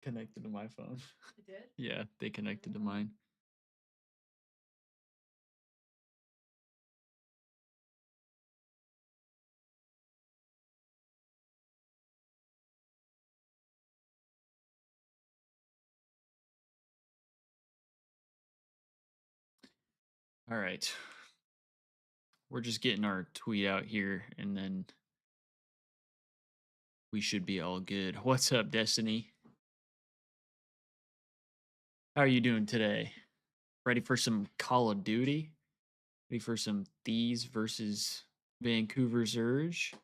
connected to my phone. It did? Yeah, they connected to Oh. mine. All right. We're just getting our tweet out here and then we should be all good. What's up, Destiny? How are you doing today? Ready for some Call of Duty? Ready for some Thieves versus Vancouver Surge?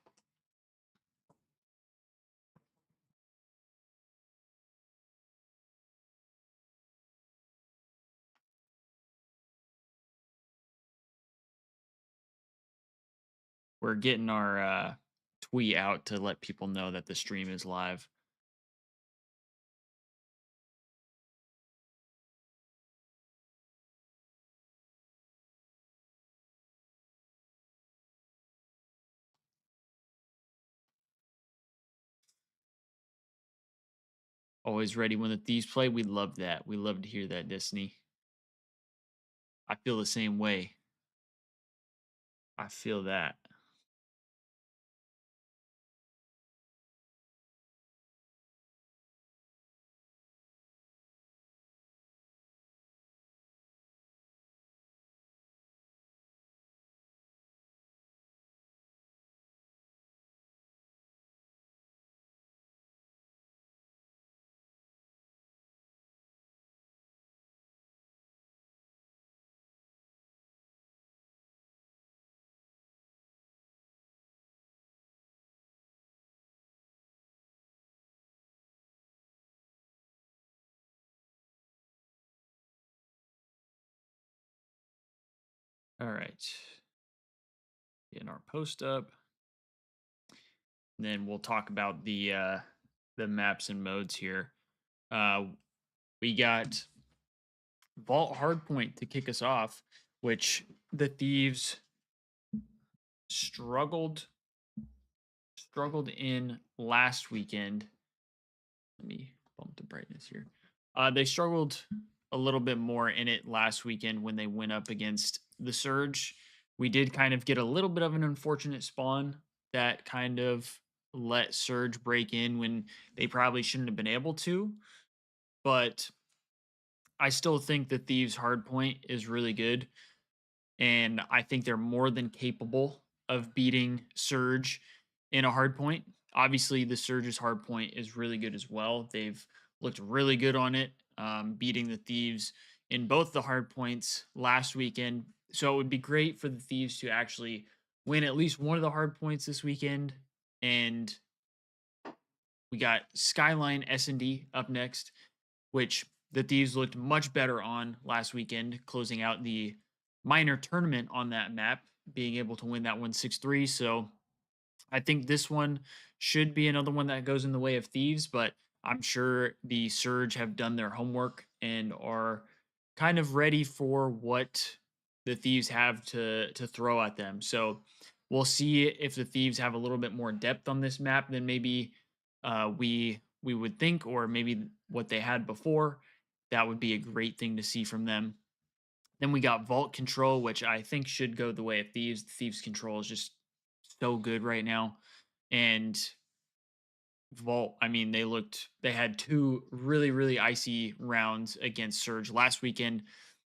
We're getting our tweet out to let people know that the stream is live. Always ready when the Thieves play. We love that. We love to hear that, Destiny. I feel the same way. I feel that. All right. Getting our post up. And then we'll talk about the maps and modes here. Uh we got Vault Hardpoint to kick us off, which the Thieves struggled in last weekend. Let me bump the brightness here. They struggled a little bit more in it last weekend when they went up against the Surge. We did kind of get a little bit of an unfortunate spawn that kind of let Surge break in when they probably shouldn't have been able to. But I still think the Thieves Hardpoint is really good. And I think they're more than capable of beating Surge in a hard point. Obviously, the Surge's hard point is really good as well. They've looked really good on it, beating the Thieves in both the hard points last weekend. So it would be great for the Thieves to actually win at least one of the hard points this weekend. And we got Skyline S&D up next, which the Thieves looked much better on last weekend, closing out the minor tournament on that map, being able to win that one 6-3. So I think this one should be another one that goes in the way of Thieves, but I'm sure the Surge have done their homework and are kind of ready for what the Thieves have to throw at them. So we'll see if the Thieves have a little bit more depth on this map than maybe we would think, or maybe what they had before. That would be a great thing to see from them. Then we got Vault Control, which I think should go the way of Thieves. Thieves Control is just so good right now. And Vault, I mean, they had two really, really icy rounds against Surge last weekend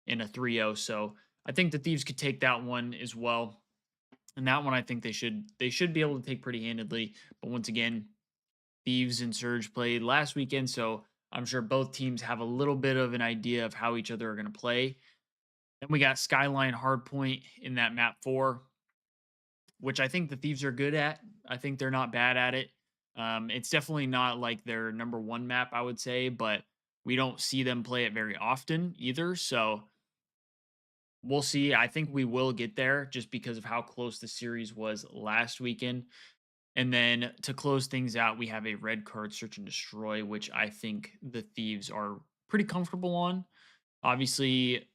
in a 3-0. So I think the Thieves could take that one as well. And that one I think they should be able to take pretty handedly. But once again, Thieves and Surge played last weekend, so I'm sure both teams have a little bit of an idea of how each other are going to play. Then we got Skyline Hardpoint in that map 4, which I think the Thieves are good at. I think they're not bad at it. It's definitely not like their number one map, I would say, but we don't see them play it very often either. So we'll see. I think we will get there just because of how close the series was last weekend. And then to close things out, we have a red card search and destroy, which I think the Thieves are pretty comfortable on. Obviously,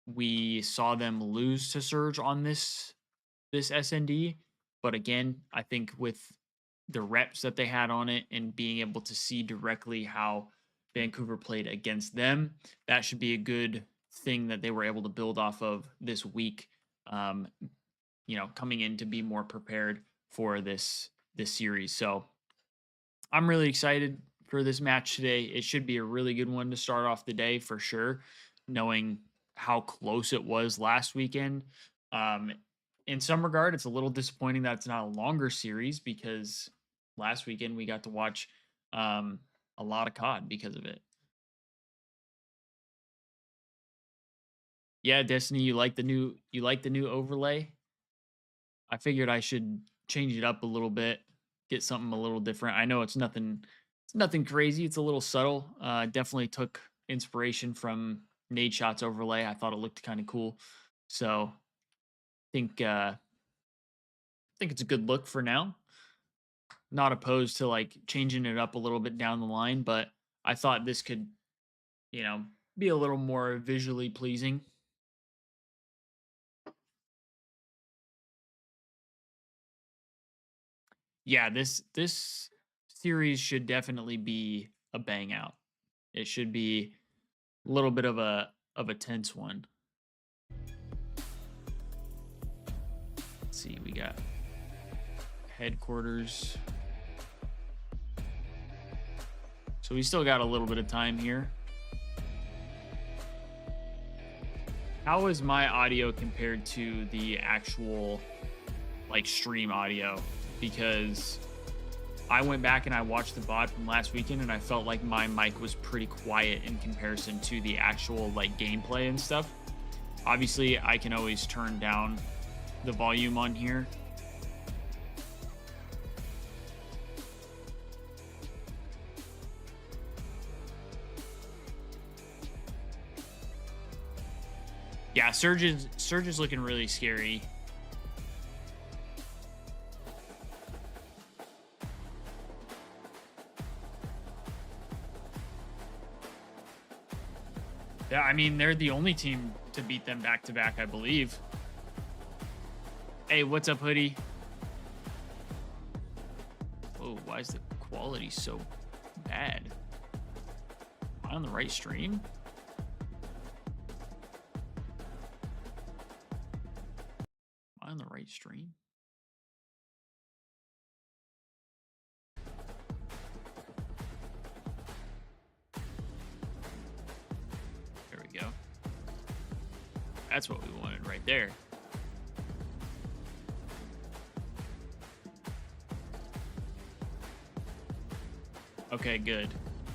we saw them lose to Surge on this SND, but again, I think with the reps that they had on it and being able to see directly how Vancouver played against them. That should be a good thing that they were able to build off of this week. Um, coming in to be more prepared for this series. So I'm really excited for this match today. It should be a really good one to start off the day for sure, knowing how close it was last weekend. Um, in some regard, it's a little disappointing that it's not a longer series because last weekend we got to watch a lot of COD because of it. Yeah, Destiny, you like the new overlay? I figured I should change it up a little bit, get something a little different. I know it's nothing crazy. It's a little subtle. Definitely took inspiration from Nade Shot's overlay. I thought it looked kind of cool. So think it's a good look for now. Not opposed to like changing it up a little bit down the line, but I thought this could, you know, be a little more visually pleasing. Yeah, this series should definitely be a bang out. It should be a little bit of a tense one. Let's see, we got headquarters. So we still got a little bit of time here. How is my audio compared to the actual like stream audio? Because I went back and I watched the VOD from last weekend and I felt like my mic was pretty quiet in comparison to the actual like gameplay and stuff. Obviously, I can always turn down the volume on here. Yeah, Surge is looking really scary. Yeah, I mean, they're the only team to beat them back to back, I believe. Hey, what's up, Hoodie? Oh, why is the quality so bad? Am I on the right stream? Am I on the right stream? There we go. That's what we wanted right there. Okay, good.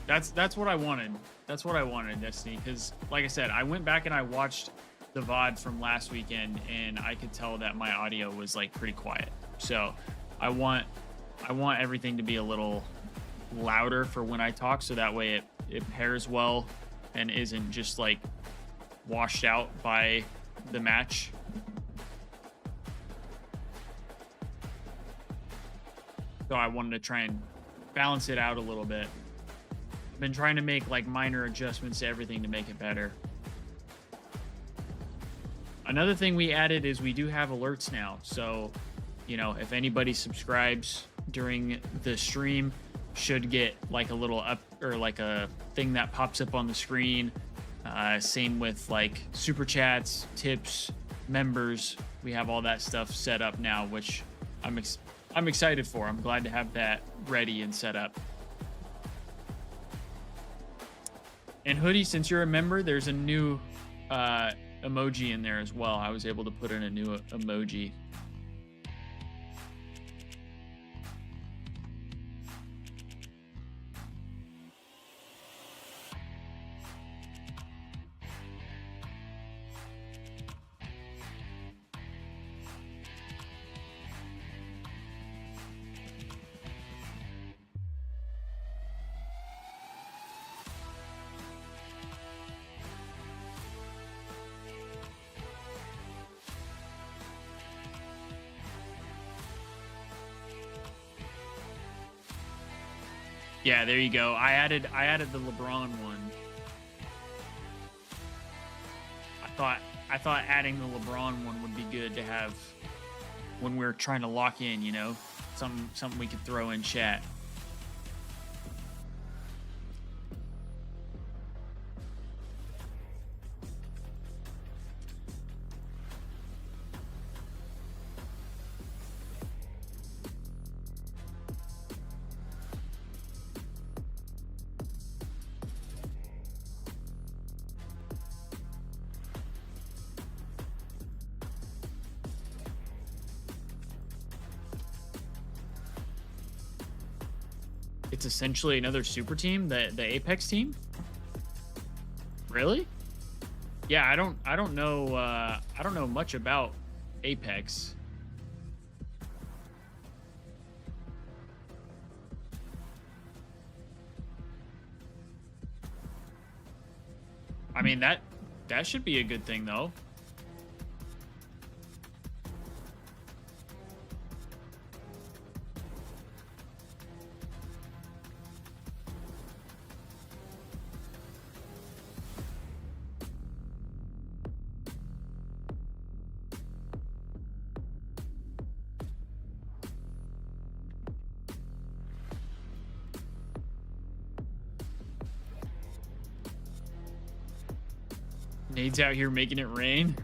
That's what I wanted. That's what I wanted, Destiny. Because, like I said, I went back and I watched the VOD from last weekend, and I could tell that my audio was like pretty quiet. So I want everything to be a little louder for when I talk, so that way it pairs well and isn't just like washed out by the match. So I wanted to try and balance it out a little bit. I've been trying to make like minor adjustments to everything to make it better. Another thing we added is we do have alerts now. So, if anybody subscribes during the stream, should get like a little up or like a thing that pops up on the screen. Same with like super chats, tips, members. We have all that stuff set up now, which I'm excited for. I'm glad to have that ready and set up. And Hoodie, since you're a member, there's a new emoji in there as well. I was able to put in a new emoji. Yeah, there you go. I added the LeBron one. I thought adding the LeBron one would be good to have when we're trying to lock in, something we could throw in chat. It's essentially another super team, the Apex team. Really? Yeah, I don't know much about Apex. I mean, that should be a good thing though. Nade's out here making it rain.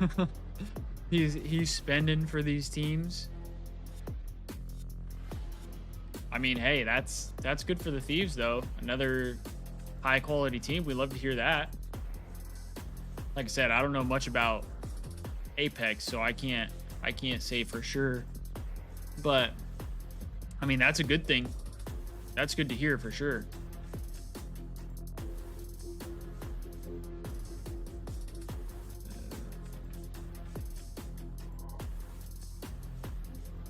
he's spending for these teams. I mean, hey, that's good for the Thieves though. Another high quality team. We love to hear that. Like I said, I don't know much about Apex, so I can't say for sure. But I mean, that's a good thing. That's good to hear for sure.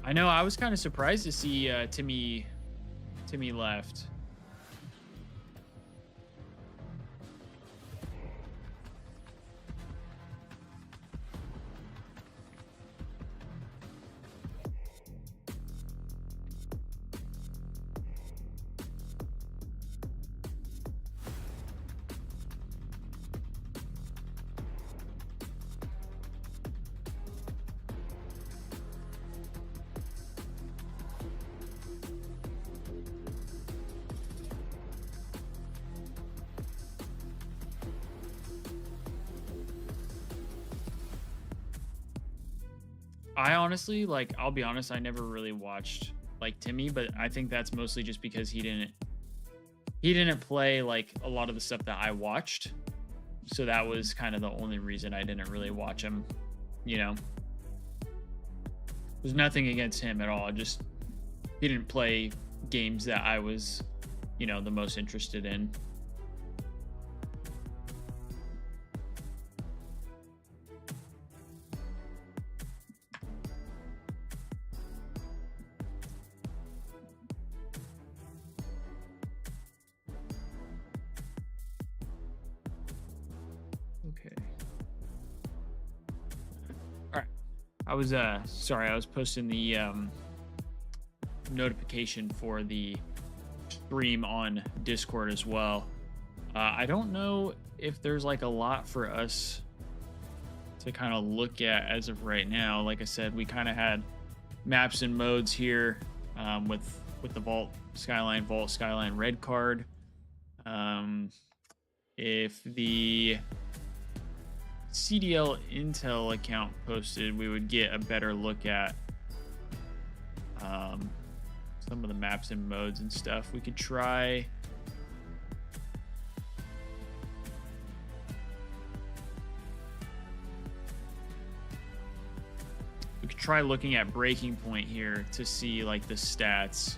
I know, I was kind of surprised to see Timmy left. I honestly, like, I'll be honest, I never really watched like Timmy, but I think that's mostly just because he didn't play like a lot of the stuff that I watched. So that was kind of the only reason I didn't really watch him, you know. There's nothing against him at all. Just he didn't play games that I was, you know, the most interested in. I was sorry, I was posting the notification for the stream on Discord as well. I don't know if there's like a lot for us to kind of look at as of right now. Like I said, we kind of had maps and modes here with the Vault Skyline red card. If the CDL Intel account posted, we would get a better look at some of the maps and modes and stuff. We could try looking at Breaking Point here to see like the stats.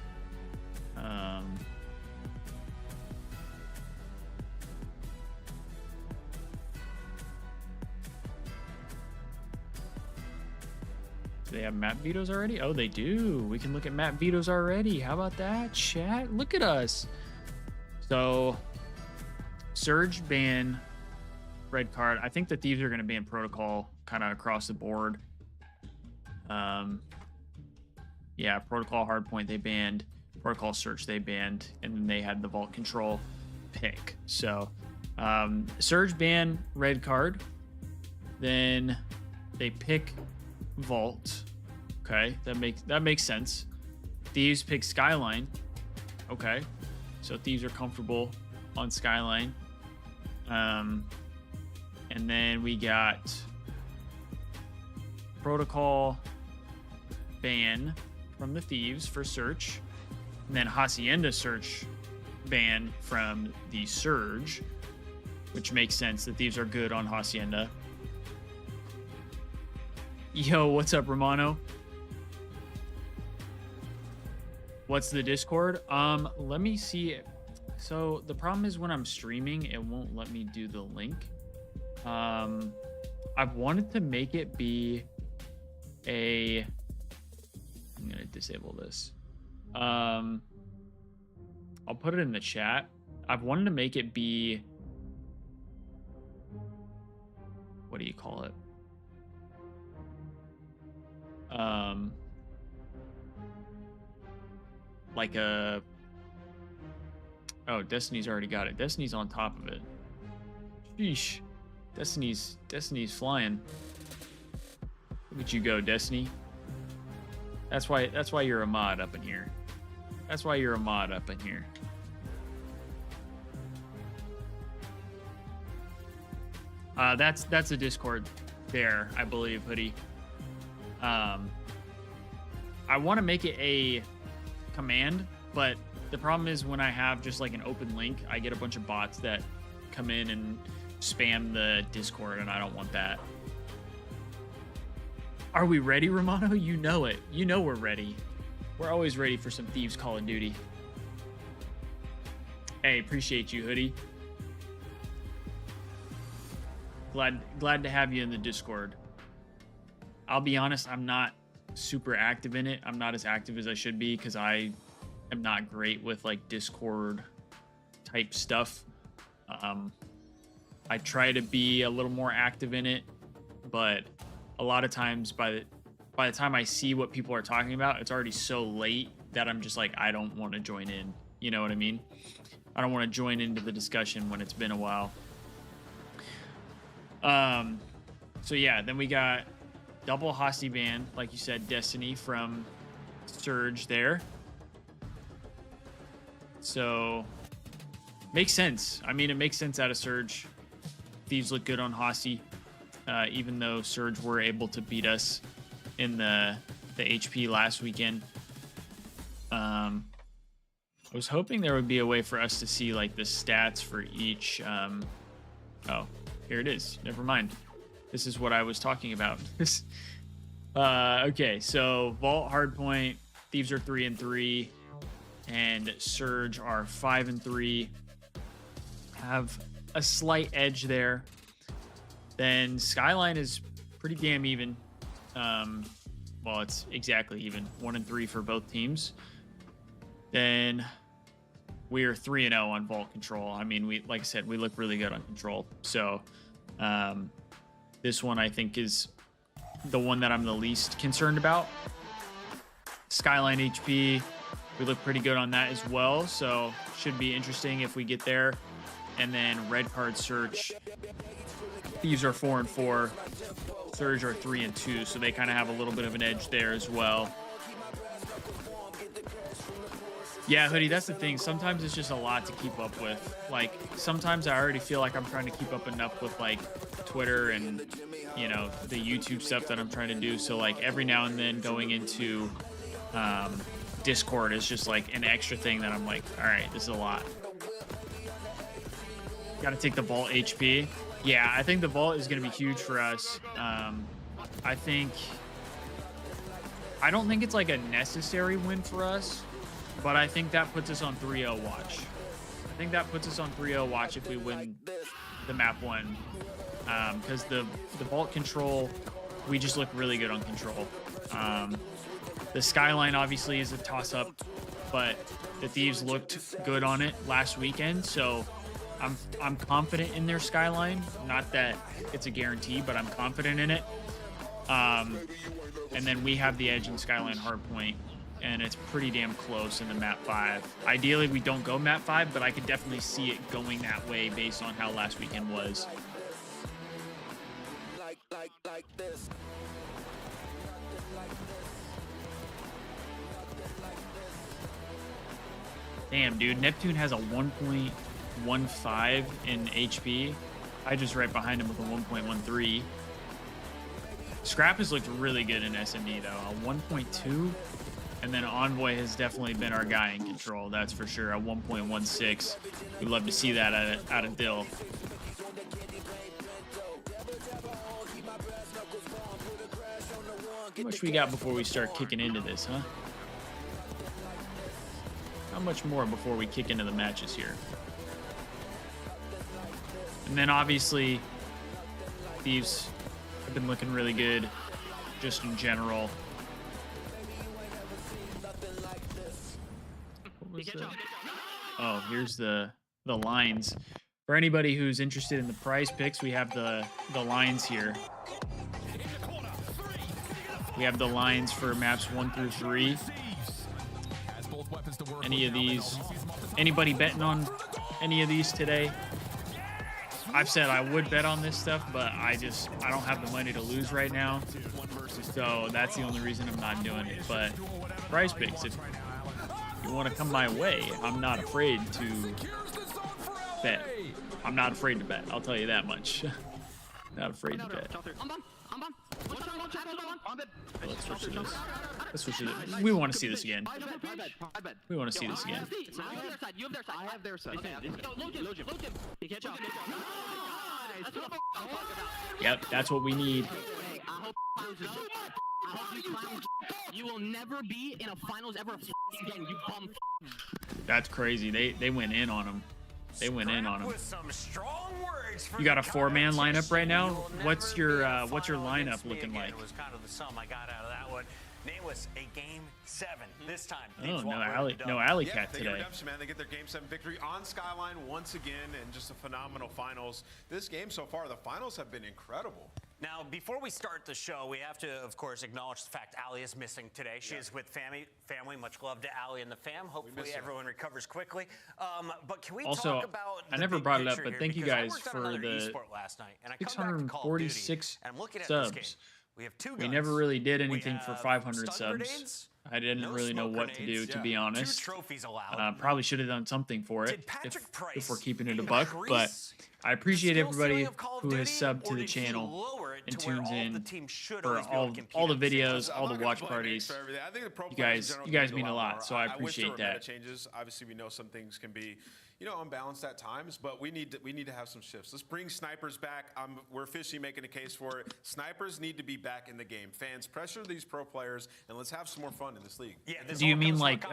Do they have map vetoes already? Oh, they do. We can look at map vetoes already. How about that, chat? Look at us. So, Surge ban red card. I think the Thieves are going to ban Protocol kind of across the board. Yeah, Protocol Hardpoint they banned. Protocol Search they banned. And then they had the Vault Control pick. So, Surge ban red card. Then they pick Vault. Okay, that makes sense. Thieves pick Skyline. Okay. So Thieves are comfortable on Skyline. And then we got Protocol ban from the Thieves for Search. And then Hacienda Search ban from the Surge, which makes sense. The Thieves are good on Hacienda. Yo, what's up, Romano? What's the Discord? Let me see. So the problem is when I'm streaming, it won't let me do the link. I've wanted to make it be I'm gonna disable this. I'll put it in the chat. I've wanted to make it be, what do you call it? Like a, oh, Destiny's already got it. Destiny's on top of it. Sheesh. Destiny's flying. Look at you go, Destiny. That's why you're a mod up in here. That's why you're a mod up in here. That's a Discord there, I believe, Hoodie. I want to make it a command, but the problem is when I have just like an open link, I get a bunch of bots that come in and spam the Discord, and I don't want that. Are we ready, Romano? You know it. You know we're ready. We're always ready for some Thieves Call of Duty. Hey, appreciate you, Hoodie. Glad to have you in the Discord. I'll be honest, I'm not super active in it. I'm not as active as I should be because I am not great with like Discord type stuff. I try to be a little more active in it, but a lot of times by the time I see what people are talking about, it's already so late that I'm just like, I don't want to join in. You know what I mean? I don't want to join into the discussion when it's been a while. So yeah, then we got double Hosty ban, like you said, Destiny from Surge there. So makes sense. I mean, it makes sense out of Surge. Thieves look good on Hosty, even though Surge were able to beat us in the HP last weekend. I was hoping there would be a way for us to see like the stats for each. Oh, here it is. Never mind. This is what I was talking about. Okay, so Vault, Hardpoint, Thieves are 3-3, and Surge are 5-3. Have a slight edge there. Then Skyline is pretty damn even. Well, it's exactly even. 1-3 for both teams. Then we are 3-0 on Vault Control. I mean, we, like I said, we look really good on Control. So this one I think is the one that I'm the least concerned about. Skyline HP, we look pretty good on that as well. So should be interesting if we get there. And then Red Card Search. Thieves are 4-4. Surge are 3-2. So they kind of have a little bit of an edge there as well. Yeah, Hoodie, that's the thing. Sometimes it's just a lot to keep up with. Like, sometimes I already feel like I'm trying to keep up enough with, like, Twitter and, you know, the YouTube stuff that I'm trying to do. So, like, every now and then going into Discord is just, like, an extra thing that I'm like, all right, this is a lot. Got to take the Vault HP. Yeah, I think the Vault is going to be huge for us. I don't think it's, like, a necessary win for us. But I think that puts us on 3-0 watch. I think that puts us on 3-0 watch if we win the map one. Because the Vault Control, we just look really good on Control. The Skyline obviously is a toss-up, but the Thieves looked good on it last weekend. So I'm confident in their Skyline. Not that it's a guarantee, but I'm confident in it. And then we have the edge in Skyline Hardpoint. And it's pretty damn close in the map 5. Ideally, we don't go map 5, but I could definitely see it going that way based on how last weekend was. Damn, dude. Neptune has a 1.15 in HP. I just right behind him with a 1.13. Scrap has looked really good in SMD, though. A 1.2. And then Envoy has definitely been our guy in control. That's for sure. A 1.16. We'd love to see that out of Dill. How much we got before we start kicking into this, huh? How much more before we kick into the matches here? And then obviously, Thieves have been looking really good, just in general. What was that? Oh, here's the lines. For anybody who's interested in the prize picks, we have the lines here. We have the lines for maps 1 through 3. Any of these, anybody betting on any of these today? I've said I would bet on this stuff, but I don't have the money to lose right now. So that's the only reason I'm not doing it. But prize picks, if you want to come my way, I'm not afraid to bet. I'm not afraid to bet. I'll tell you that much. Not afraid to bet. Let's switch to this. Let's switch to this. We want to see this again. We want to see this again. I have their side. Yep, that's what we need. You will never be in a finals ever again, you bum. That's crazy. They went in on him. They went in on him. You got a 4-man lineup right now. What's your lineup looking like? It was kind of the sum I got out of that one. Nate was a game 7 this time. Oh, no alley cat today. Redemption, man. They get their game 7 victory on Skyline once again, and just a phenomenal finals. This game so far, the finals have been incredible. Now, before we start the show, we have to, of course, acknowledge the fact Allie is missing today. She is with family. Much love to Allie and the fam. Hopefully everyone recovers quickly. But can we talk about I never brought it up, but thank you guys for the last night, and 646 subs. We have 2 guns. We never really did anything for 500 subs. I didn't really know what to do, to be honest. 2 trophies allowed. Probably should have done something for it if we're keeping it a buck. But I appreciate everybody who has subbed to the channel and tunes in for all the videos, all the watch parties. You guys mean a lot, so I appreciate that. Changes. Obviously, we know some things can be, unbalanced at times, but we need to have some shifts. Let's bring snipers back. We're officially making a case for it. Snipers need to be back in the game. Fans, pressure these pro players, and let's have some more fun in this league. Yeah, do you mean like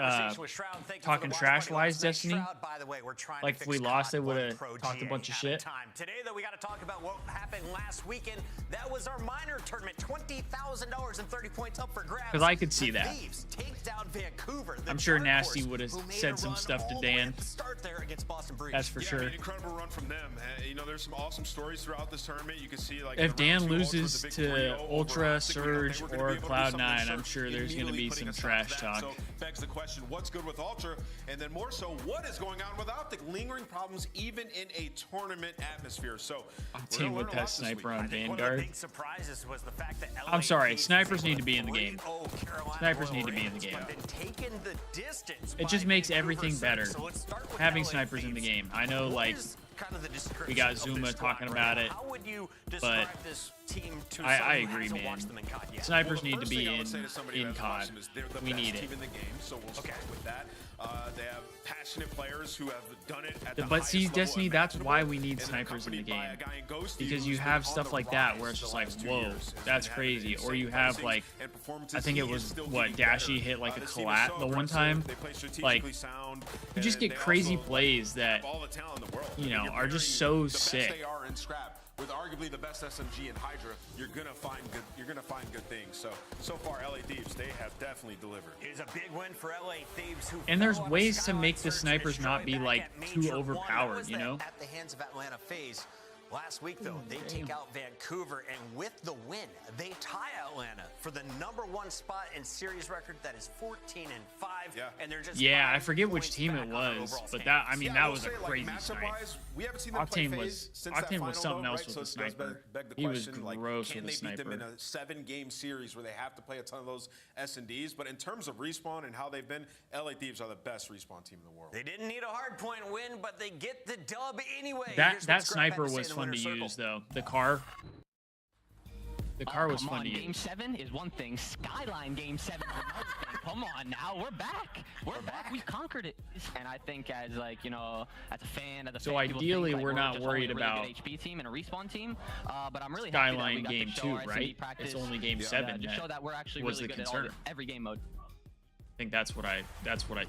talking trash-wise, Destiny? By the way, we're trying like if we lost, they would have talked a bunch of shit. Today, though, we got to talk about what happened last weekend. That was our minor tournament, $20,000 and 30 points up for grabs. Because I could see that. Thieves take down Vancouver. I'm sure Nasty would have said some stuff to Dan. That's for sure. Incredible run from them. There's some awesome stories throughout this tournament. You can see like if Dan loses to Ultra, Surge, or Cloud9, I'm sure there's going to be some trash talk. So begs the question, what's good with Ultra? And then more so, what is going on without the lingering problems even in a tournament atmosphere? So team with that sniper on Vanguard. I'm sorry, snipers need to be in the game. Snipers need to be in the game. It just makes everything better having snipers in the game. I know, like, we got Zuma talking about it, but I agree, man. Snipers need to be in COD. We need it. They have passionate players who have done it at the But see, highest level. Destiny, that's why we need snipers in the game. Because you have stuff like that where it's just like, whoa, that's crazy. Or you have like, I think it was, what, Dashy hit like a collat the one time. Like, you just get crazy plays that, are just so sick. With arguably the best SMG in Hydra, you're gonna find good things. So far, LA Thieves, they have definitely delivered. It is a big win for LA Thieves. And there's ways to make the snipers not be like too overpowered, At the hands of Atlanta FaZe. Last week, though, they take out Vancouver, and with the win, they tie Atlanta for the #1 spot in series record. That is 14-5, and they're just I forget which team it was, but that that was a crazy matchup-wise, we haven't seen them Octane play was phase since that Octane was final something vote, else right? with So the it does sniper. beg the He was question, like, gross can with they the beat them in sniper. a 7-game series where they have to play a ton of those S&Ds? But in terms of respawn and how they've been, LA Thieves are the best respawn team in the world. They didn't need a hard point win, but they get the dub anyway. That sniper was fun to use, though. The car was come fun on, to Game use. 7 is one thing. Skyline Game 7 is another thing. Come on now, we're back. We're back. We've conquered it. And I think as as a fan of the So fan, people ideally, think, we're not just worried only a really about good HB team and a respawn team. But I'm really Skyline happy that we Game got to 2, show our S&D right? practice, It's only Game 7 to that show that we're actually was really the good concern. at every game mode. I think that's what I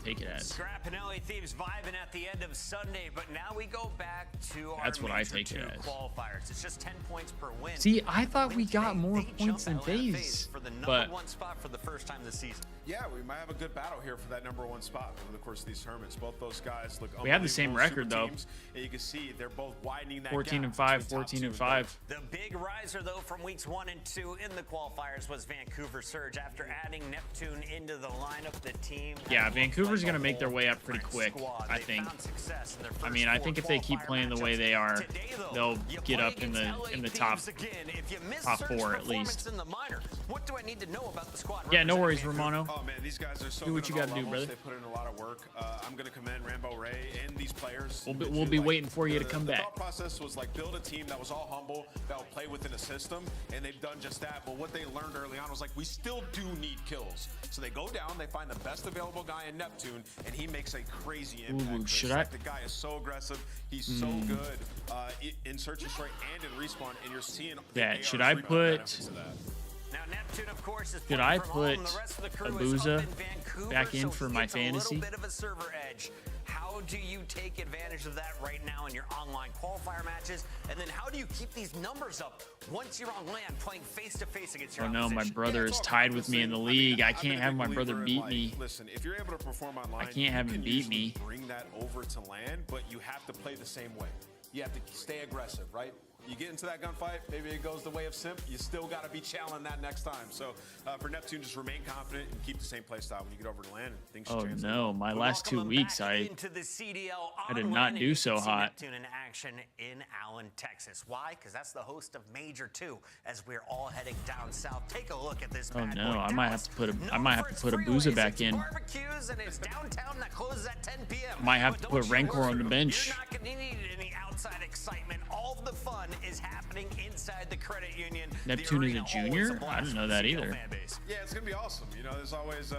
take it as. Scrap and LA Thieves vibing at the end of Sunday, but now we go back to That's our what I Major take it 2 as. qualifiers. It's just 10 points per win. See, I thought we Win got today, more they points than jump Atlanta FaZe, for the but #1 spot for the first time this season. Yeah, we might have a good battle here for that #1 spot over the course of these tournaments. Both those guys look We have the same unbelievable record, super though. teams, and you can see they're both widening that 14-5, gap between top 14-5. two. The big riser, though, from weeks 1 and 2 in the qualifiers was Vancouver Surge. After adding Neptune into the lineup, the team. Yeah, Vancouver's gonna make their way up pretty quick, I think. I mean, I think if they keep playing the way they are, they'll get up in the top 4 at least. What do I need to know about the squad? Yeah, no worries, Romano. Oh man, these guys are so Do what good you on all gotta do, levels. brother. They put in a lot of work. I'm gonna commend Rambo Ray and these players. We'll be waiting for you to come the back. thought process was like build a team that was all humble, that would play within a system, and they've done just that. But what they learned early on was like we still do need kills. So they go down, they find the best available guy in Neptune, and he makes a crazy impact. Ooh, Chris. should Like, I- the guy is so aggressive. He's so good in search and destroy and in respawn, and you're seeing. the Yeah, AR should I rebound put- benefits of that. Now, Neptune, of course, is Should playing I from home. put The rest of the crew is Abuza up in Vancouver, back in so for he my gets fantasy? A little bit of a server edge. How do you take advantage of that right now in your online qualifier matches? And then how do you keep these numbers up once you're on land playing face-to-face against your Oh no, my opposition? brother is tied with me in the league. I can't have my brother beat me. Listen, if you're able to perform online, can't have him beat me. Bring that over to land, but you have to play the same way. You have to stay aggressive, right? You get into that gunfight, maybe it goes the way of Simp. You still got to be challenging that next time. So for Neptune, just remain confident and keep the same play style when you get over to land. And things should Oh translate. no, my We last welcome 2 them weeks back I into the CDL did on not land, do and you so can see hot. Neptune in action in Allen, Texas. Why? Because that's the host of Major 2 as we're all heading down south. Take a look at this. Oh, bad no, boy. I might have Dallas, to put a- I known might for have to its put a freeways, Booza back its in. barbecues, and its downtown that closes at 10 p.m. Might have But to don't put you Rancor worry. on the bench. You're not going to need any outside excitement. All of the fun is happening inside the credit union. The Neptune is a arena, always junior? blast I didn't know for the that CDL either. fan base. Yeah, it's gonna be awesome. You know, there's always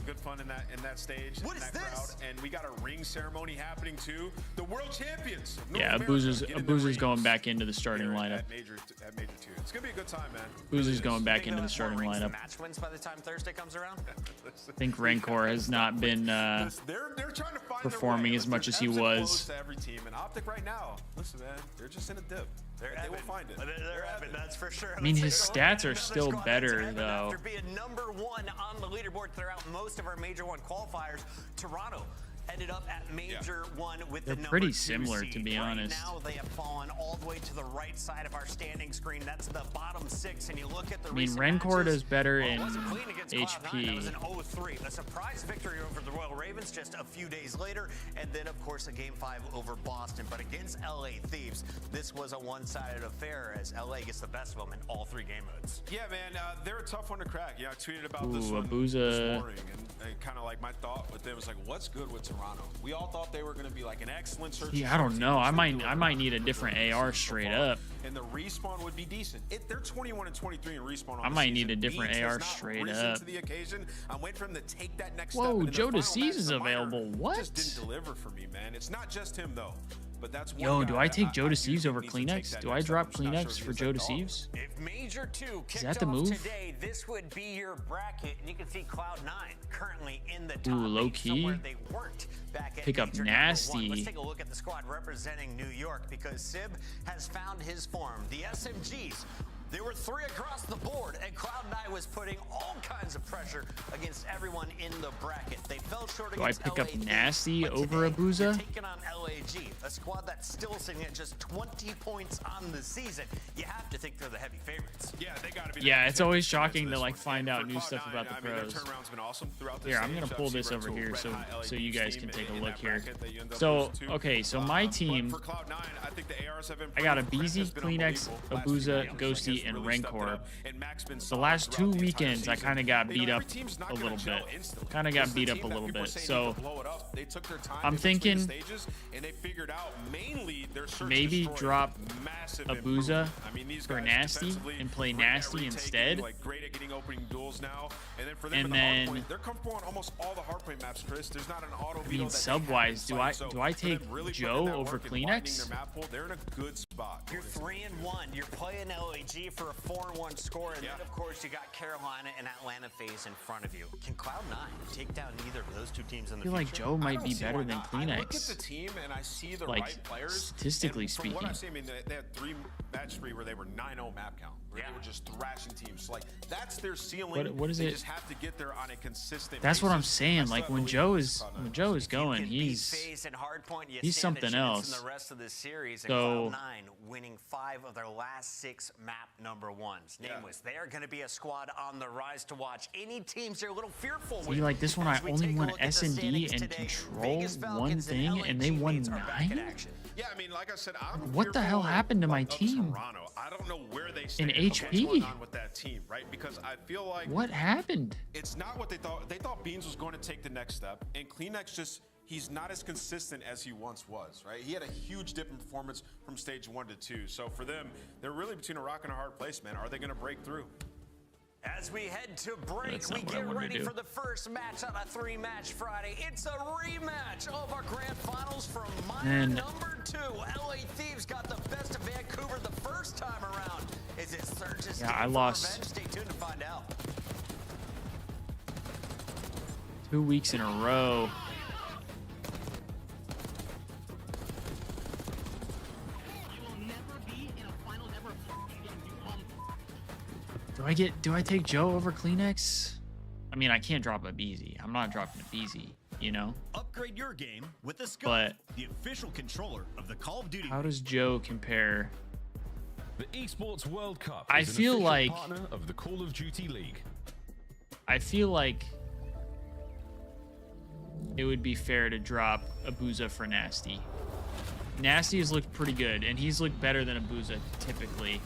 good fun in that stage. What in is that this? crowd. And we got a ring ceremony happening too. The world champions. Of North Yeah, America Abuza's get in the ring going back into the starting here lineup. At Major 2. It's gonna be a good time, man. Abuza's going back Think into they'll the have more starting rings than lineup. match wins by the time Thursday comes around. I think Rancor has not been They're trying to find performing their way. as much There's as he ebbs and was. flows to every team, and Optic right now, listen, man, they're just in a dip. They will find it. They're ebbing, that's for sure. I mean, Let's his take a look at stats are another still squad better, that's ebbing though. After being #1 on the leaderboard throughout most of our Major 1 qualifiers, Toronto ended up at Major 1 with They're the pretty #2 similar, to seed. be honest. Right now, they have fallen all the way to the right side of our standing screen. That's the bottom 6, and you look at the I mean, recent Rancor matches, does better well, it in wasn't clean against Cloud9. That was an HP. 0-3. A surprise victory over the Royal Ravens just a few days later, and then, of course, a Game 5 over Boston. But against LA Thieves, this was a one-sided affair as LA gets the best of them in all 3 game modes. Yeah, man, they're a tough one to crack. Yeah, I tweeted about this Ooh, one Abuza. this morning, and kind of like my thought with them was like, what's good with Toronto? We all thought they were going to be like an excellent search. Yeah, I don't know. I might need a different AR straight up. And the respawn would be decent. They're 21 and 23 in respawn. On I the might need season. a different Beats AR has not straight risen up. to the occasion. I'm waiting for him to take that next Whoa, step. and in Joe the final DeCease match, is the minor available. What? Just didn't deliver for me, man. It's not just him though. But that's one Yo, guy do I that take Joe do DeCease think over needs to take Kleenex? that Do I next step. drop I'm just not Kleenex sure for if Joe he's that dog. DeCease? If Major 2 kicked that the off move? today, this would be your bracket, and you can see Cloud9 currently in the top Ooh, low 8, key. somewhere they weren't back at Pick up Major nasty. #1. Let's take a look at the squad representing New York because Sib has found his form. The SMGs They were 3 across the board, and Cloud9 was putting all kinds of pressure against everyone in the bracket. They fell short Do I against pick LA up Thieves, Nasty but over today, you're Abuza? taking on LAG, a squad that's still sitting at just 20 points on the season. You have to think they're the heavy favorites. Yeah, they got to be. Yeah, it's always shocking to like find out new For stuff Cloud9, about the I mean, their pros. turnaround's been awesome throughout this Here, I'm stage. gonna pull Obviously, this ran over to a here red-hot so LA you guys team can take a in look that here. bracket that you end up So losing to. okay, so my But team, for Cloud9, I think the ARs have improved. I got a Chris has BZ, been Kleenex, unbelievable. Last Abuza, few games, Ghosty, like, has and really stepped it Rancor. up, and Mac's been The solid last 2 throughout the entire weekends, I season. kind of got You beat know, up every team's not a gonna little gel bit. instantly. Kind of This got is beat a up a team that little people bit. say need So to blow it up. They took their time I'm in between the thinking stages, and they figured out mainly their search maybe destroy drop massive Abuza improvement. I mean, these for guys Nasty defensively and play great at Nasty retaking, instead. like great at getting opening duels now. And then for them And in the then- hardpoint, they're comfortable on almost all the hardpoint maps, Chris. There's not an auto I mean, veto that they sub-wise, have in sight. do I for them take really putting Joe in that over work and widening Kleenex? their map pool, they're in a good spot. You're 3-1. You're playing LAG for a 4-1 score, and Yeah. then of course you got Carolina and Atlanta phase in front of you. Can Cloud9 take down either of those 2 teams in I the feel future? like Joe I might don't be see better why than not. I look at the Kleenex. team and I see the Like, right players. statistically and from what I speaking. see, I mean, they had 3 match 3 where they were 9-0 map count. Where They were just thrashing teams. Like that's their ceiling. What is they it? just have to get there on a consistent That's what I'm basis. I saying. still Like have when belief Joe in is Cloud9. when Joe is If you going, can beat he's FaZe and Hardpoint, you he's stand a something chance else. in the rest of this series. And So- Cloud9 winning 5 of their last 6 map number 1s. Yeah. Nameless. They are going to be a squad on the rise to watch. Any teams they're a little fearful with. See, like this one, I As we only take a won look at the S&D standings and today, control Vegas one Falcons and thing, LA and they won teammates are back in 9? action. Yeah, I mean, like I said, I'm What the hell fearful happened to my of team? Toronto. I don't know where they stand. HP? What's going on with that team, right? Because I feel like What happened? it's not what they thought. They thought Beans was going to take the next step, and Kleenex just. He's not as consistent as he once was, right? He had a huge dip in performance from stage 1 to 2. So for them, they're really between a rock and a hard place, man. Are they going to break through? As we head to break, That's we not what I get wanted to ready do. for the first match on a 3-match Friday. It's a rematch of our grand finals from minor And- number 2. LA Thieves got the best of Vancouver the first time around. Is it Surge's Yeah, team I for lost. revenge? Stay tuned to find out. 2 weeks in a row. Do I take Joe over Kleenex? I mean, I can't drop a BZ. I'm not dropping a BZ, you know? Upgrade your game with the Scope, But the official controller of the Call of Duty. how does Joe compare? The Esports World Cup I is an feel official like- partner of the Call of Duty League. I feel like it would be fair to drop Abuza for Nasty. Nasty has looked pretty good, and he's looked better than Abuza typically.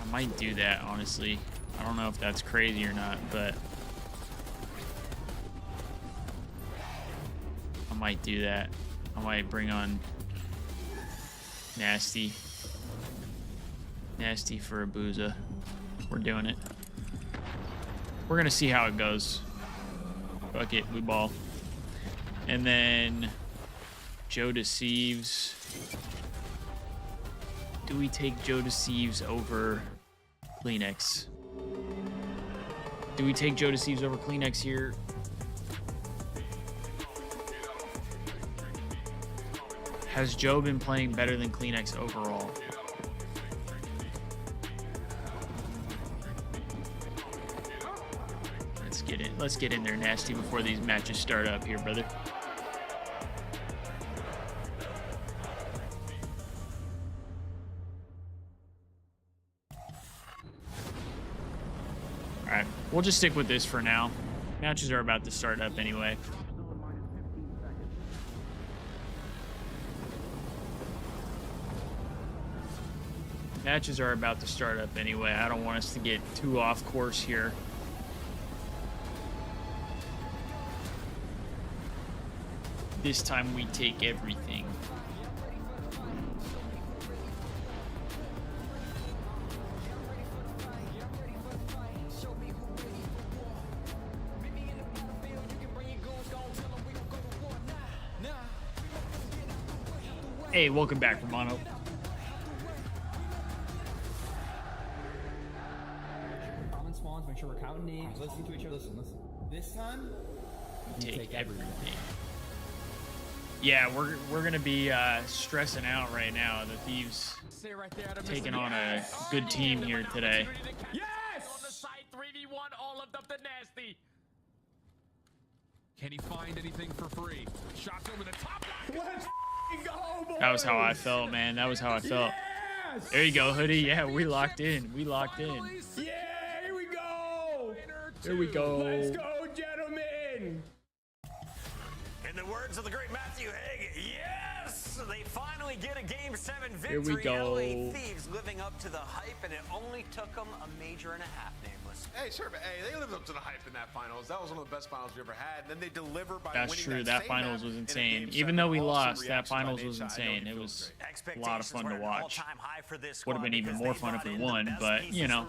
I might do that, honestly. I don't know if that's crazy or not, but I might do that. I might bring on Nasty. Nasty for Abuza. We're doing it. We're gonna see how it goes. Fuck it, we ball. And then Joe Deceives. Do we take Joe Deceives over Kleenex? Do we take Joe Deceives over Kleenex here? Has Joe been playing better than Kleenex overall? Let's get in there, Nasty, before these matches start up here, brother. All right, we'll just stick with this for now. Matches are about to start up anyway. Matches are about to start up anyway. I don't want us to get too off course here. This time we take everything. Hey, welcome back, Romano. Common spawns, make sure we're counting names, listening to each other. Listen. This time, Take everything. Yeah, we're gonna be stressing out right now. The Thieves taking on a good team here today. Yes! On the side, 3v1, all of them the nasty. Can he find anything for free? Shots over the top. Let's go, boys! That was how I felt, man. That was how I felt. Yes! There you go, Hoodie. Yeah, we locked in. We locked in. Yeah, here we go! Here we go. Let's go, gentlemen! In the words of the great Matthew Haig, yes! They finally get a Game 7 victory. Here we go. LA Thieves living up to the hype, and it only took them a major and a half, Nameless. Hey, sure, but hey, they lived up to the hype in that finals. That was one of the best finals we ever had. And then they deliver by That's winning true. that That same finals map was in a insane. Game Even 7. though we Awesome lost, that reaction by finals was Nate Shot. I know insane. he It feels was great. a lot of fun to watch. Would have been even more fun if we won, but, you know,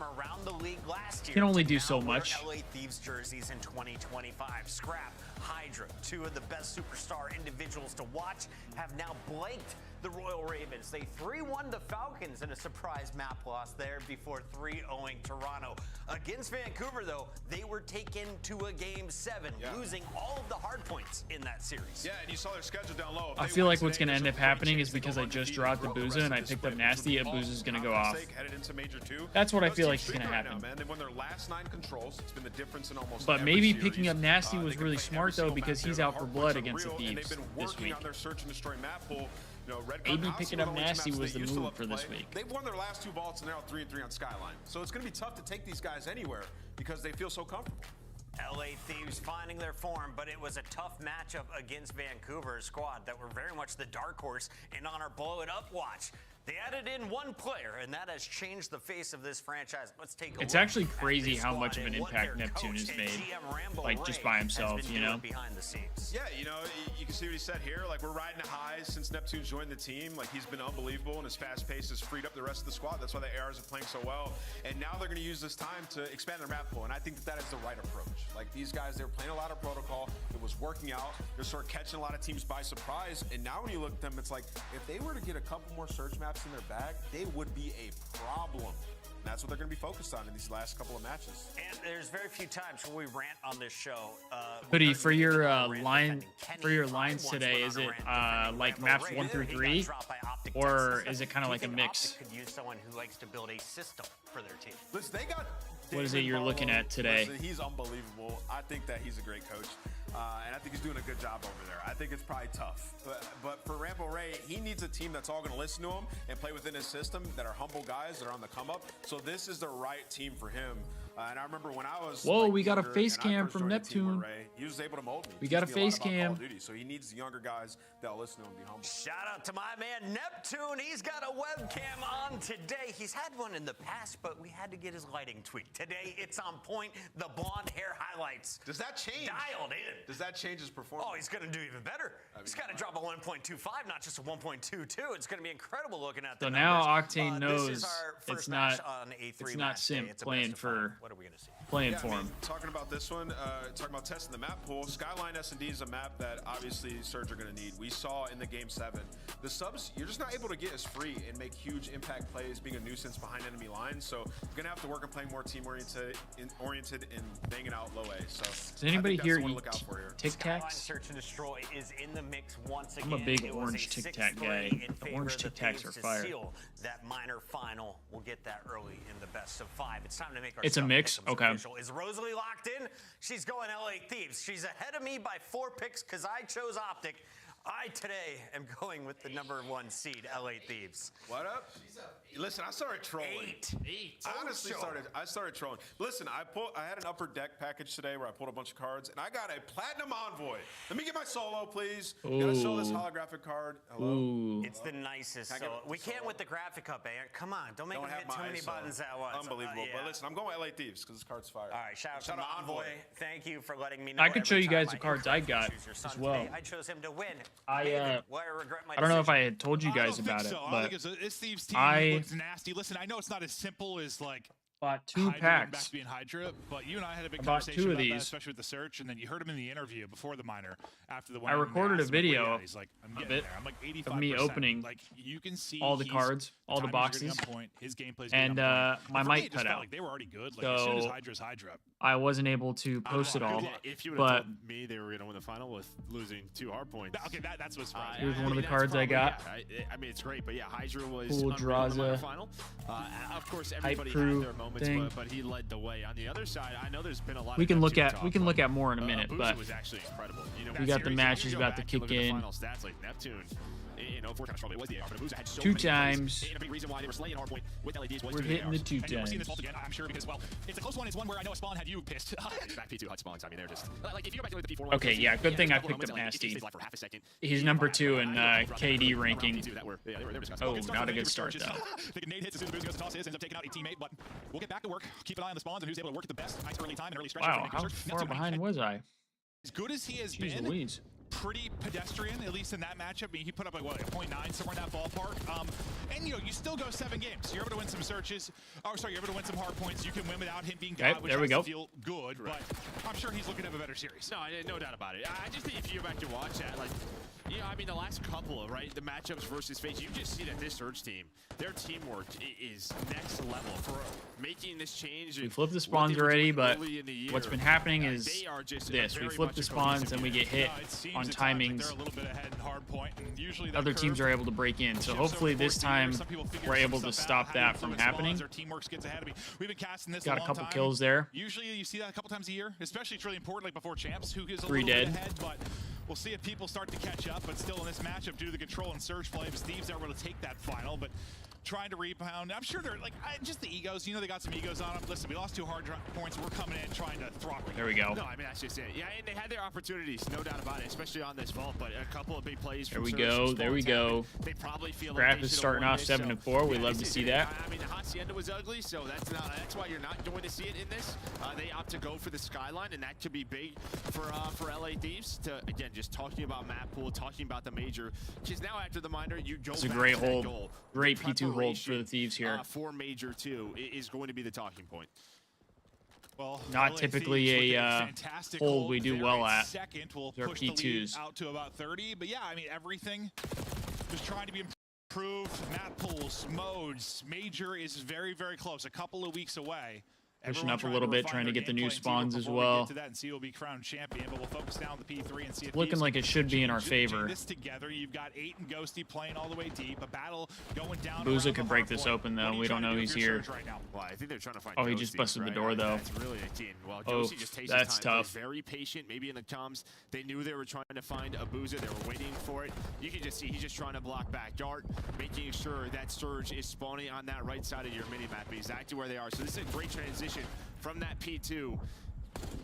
can only do so much. LA Thieves jerseys in 2025. Scrap, Hydra, two of the best superstar individuals to watch, have now blanked the Royal Ravens. They 3-1 the Falcons in a surprise map loss there before 3-0ing Toronto. Against Vancouver, though, they were taken to a Game 7, losing all of the hard points in that series. Yeah, and you saw their schedule down low. I feel like what's going to end up happening is because I just dropped Abuza and I picked up Nasty, Abuza's going to go off. That's what I feel like is going to happen. They won their last 9 controls. It's been the difference in almost But every maybe series. picking up Nasty was They really can play smart, every though, single because map. he's Their out for hard blood points against the unreal, and Thieves they've been this working week. on their search and destroy map pool. You know, Red Maybe House picking were up the only Nasty maps was they the used to move love to for this play. week. They've won their last 2 vaults, and they're out 3-3 on Skyline. So it's going to be tough to take these guys anywhere because they feel so comfortable. LA Thieves finding their form, but it was a tough matchup against Vancouver's squad that were very much the dark horse and on our blow it up watch. They added in one player, and that has changed the face of this franchise. Let's take a It's look actually at crazy this how squad much of an and what impact their Neptune coach has and made, GM Rambo like, just Ray by has himself, been you know? doing behind the scenes. Yeah, you know, you can see what he said here. Like, we're riding a high since Neptune joined the team. Like, he's been unbelievable, and his fast pace has freed up the rest of the squad. That's why the ARs are playing so well. And now they're going to use this time to expand their map pool, and I think that is the right approach. Like, these guys, they were playing a lot of protocol. It was working out. They're sort of catching a lot of teams by surprise. And now when you look at them, it's like, if they were to get a couple more search maps in their bag, they would be a problem. And that's what they're going to be focused on in these last couple of matches. And there's very few times when we rant on this show. Hoodie, for your lines today, is it like maps 1 through 3, or is it kind of like a mix? Could use someone who likes to build a system for their team. Listen, they got. What is it you're looking at today? Listen, he's unbelievable. I think that he's a great coach, and I think he's doing a good job over there. I think it's probably tough, but for Rambo Ray, he needs a team that's all going to listen to him and play within his system, that are humble guys that are on the come up. So this is the right team for him. And I remember when I was we got a younger face and I cam first from joined the team with Neptune. Ray, he was able to mold me. We Teach got a me lot face about Call cam. of Duty. So he needs the younger guys that'll listen to him and be humble. Shout out to my man Neptune. He's got a webcam on today. He's had one in the past, but we had to get his lighting tweaked. Today, it's on point. The blonde hair highlights. Does that change? Dialed in. Does that change his performance? Oh, he's going to do even better. He's got to drop a 1.25, not just a 1.22. It's going to be incredible looking at the So now numbers. Octane This is knows our it's first not match on a it's not three-match day. Simp It's a playing best of 5. for What are we going to see? playing Yeah, for I mean, him. talking about this one, talking about testing the map pool, Skyline S&D is a map that obviously Surge are going to need. We saw in the Game 7, the subs, you're just not able to get as free and make huge impact plays, being a nuisance behind enemy lines. So you're going to have to work on playing more team-oriented and banging out low A. So Does anybody I think that's here the one to eat look out for here. Tic Skyline Tacs? Search and Destroy is in the mix once again. I'm a big It was orange a Tic Tac 6-3 guy. in The favor orange of the Tic Tacs Thieves are to fire. seal that minor final. We'll get that early in the best of 5. It's time to make our It's a sub mix? pick'ems Okay. official. Is Rosalie locked in? She's going LA Thieves. She's ahead of me by 4 picks because I chose Optic. I today am going with the #1 seed, LA Thieves. What up? Listen, I started trolling. 8. I honestly started trolling. Listen, I had an upper deck package today where I pulled a bunch of cards, and I got a platinum envoy. Let me get my solo, please. Gotta show this holographic card. Hello. Ooh. It's the nicest. Can I get So it? we can't with the graphic up, Aaron. Come on, don't make Don't him have hit too my many ISO. buttons at once. Unbelievable. Yeah. But listen, I'm going LA Thieves because this card's fire. All right, shout out to Envoy. Thank you for letting me know. I could show every you guys time the cards I got choose your son as well. today. I chose him to win. I regret my don't know if I decision. had told you I guys don't about think it, so. I but think this Thieves team I- looks nasty. Listen, I know it's not as simple as like Bought 2 Hydra going back packs. to being Hydra, but you and I had a big I bought conversation 2 of about that, these. especially with the search, and then you heard him in the interview before the minor after the win. I recorded a video He's like, I'm of getting it, there. I'm like 85%. of me opening like you can see all the he's- cards, all the timing's getting boxes, on point, his gameplay's and getting on point. my For me, mic it just cut felt out. like they were already good. Like as soon as Hydra's Hydra. I wasn't able to post it all, If you would but have told me they were going to win the final with losing 2 hard points. Okay, that's what's surprising. Here's one of the that's cards I probably- got. yeah, I mean, it's great, but yeah, Hydra was Cool unreal in the minor Draza. final. Of course, everybody crew had their moments, thing. but he led the way. On the other side, I know there's been a lot. we of can look Neptune at talk, more in a minute. Boozer But was actually incredible. You know, we that got the series, matches if you go about to back and kick look at the in. final stats, like Neptune. You know, 4 times probably was the AR, but Boozer had so 2 many plays. times. And a big reason why they were slaying hardpoint with LEDs was We're due to hitting the ARs. 2 And we're seeing this times. fault again, I'm sure, because, well, it's a close one. It's one where I know Spawn had you pissed. Back P2 hot spawns. I mean, they're just like if you go back to the P4 Okay, yeah, good thing I picked up Nasty. He's number 2 in KD ranking. Oh, not a good start though. Taking nade hits as soon as Boozer goes to toss his, ends up taking out a teammate, but we'll get back to work. Keep an eye on the spawns and who's able to work at the best. Nice early time and early stretch. Wow, how far behind was I? As good as he has Jeez been, Louise. pretty pedestrian, at least in that matchup. I mean, he put up like what, a 0.9 somewhere in that ballpark. And you know, you still go 7 games. You're able to win some searches. Oh, sorry, you're able to win some hard points. You can win without him being Okay, God, which there we has to go. feel good. But I'm sure he's looking to have a better series. No doubt about it. I just think if you go back and watch that, like, yeah, I mean, the last couple of, right, the matchups versus FaZe, you just see that this Surge team, their teamwork is next level for making this change. We flipped the spawns already, but what's been happening is they are just this. We very flip much the a spawns cohesive and we unit. get hit It seems on at times like timings. they're a little bit ahead in hard point, and usually that Other curve teams are able to break in. So shifts hopefully over the this course of the year. time Some people figure we're some able to stuff stop out, that how do from you throw in happening. spawns, our teamwork gets ahead of me. We've been casting this Got a a couple long time. kills there. Usually you see that a couple times a year, especially it's really important like before champs, who is a 3 little dead. bit ahead, but we'll see if people start to catch up. But still in this matchup, due to the control and surge play, Thieves are able to take that final, but trying to rebound. I'm sure they're like, just the egos. You know, they got some egos on them. Listen, we lost 2 hard points. We're coming in trying to throttle. There we go. No, I mean, that's just it. Yeah, and they had their opportunities, no doubt about it, especially on this vault, but a couple of big plays. There we go. There we go. They probably feel Graph like they is should've starting won off this, 7-4. We yeah, love to this is see it. that. I mean, the Hacienda was ugly, so that's why you're not going to see it in this. They opt to go for the skyline, and that could be big for LA Thieves. To again, just talking about map pool, talking about the major, because now after the minor, you go. It's a back great to that hold. goal. Great The P2 hold for the preparation, Thieves here. For major 2 is going to be the talking point. Well, Not LA typically Thieves with a, fantastic hold we do there well in at. Second will They're push the lead P2s. out to about 30. But yeah, I mean everything just trying to be improved. Map pools, modes, major is very, very close. A couple of weeks away. Pushing Everyone up a trying little to bit, refine trying to their get the new gameplay and see spawns as before we well. get to that and see who will be crowned champion, but we'll focus down on the P3 and see if Looking these like it should be in our change favor. this together. You've got 8 and Ghosty playing all the way deep. A battle going down. Booza around could the break hard this point. open, though. What are you We don't trying to know do he's with your here. surge right now? Well, I think they're trying to find. Oh, he just Ghosty, busted the right? door, though. That's really a key. Well, Oh, Ghosty just takes that's his time. tough. He's very patient. Maybe in the comms, they knew they were trying to find a Booza. They were waiting for it. You can just see he's just trying to block back dart, making sure that surge is spawning on that right side of your mini map. Exactly where they are. So this is a great transition from that P2.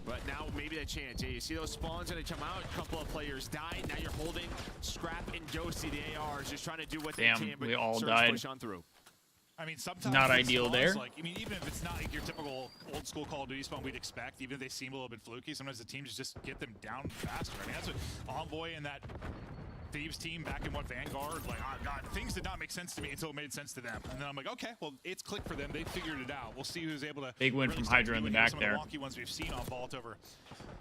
But now maybe that chance. Yeah, you see those spawns and they come out. A couple of players died. Now you're holding Scrap and Ghosty, the ARs, just trying to do what Damn, they can. But we all Surge died. push on through. I mean, sometimes Not with ideal spawns, there. Like, I mean, even if it's not like your typical old school Call of Duty spawn we'd expect, even if they seem a little bit fluky, sometimes the teams just get them down faster. I mean, that's what Envoy and that Thieves team back in Vanguard, like, oh God, things did not make sense to me until it made sense to them. And then I'm like, okay, well, it's clicked for them. They figured it out. We'll see who's able to. Big win really from start Hydra in the doing back some there. of the wonky ones we've seen on Vault over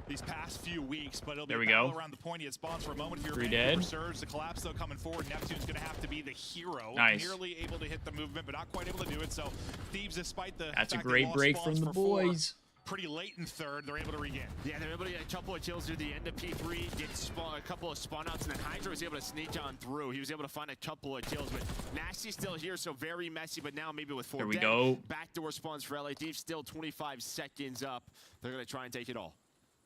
these past few weeks, but it'll be There we a battle go. around the pointy. It spawns for a moment here. 3 Vancouver dead. Surge, the collapse though coming forward. Neptune's going to have to be the hero. Nice. Nearly able to hit the movement, but not quite able to do it. So Thieves, despite the That's a fact they great lost break spawns from the for 4, boys. pretty late in third, they're able to regain. Yeah, they're able to get a couple of kills near the end of P3, get a couple of spawn outs, and then Hydra was able to sneak on through. He was able to find a couple of kills, but Nasty's still here, so very messy, but now maybe with 4 There we dead, go. backdoor spawns for LA Thieves, still 25 seconds up. They're going to try and take it all.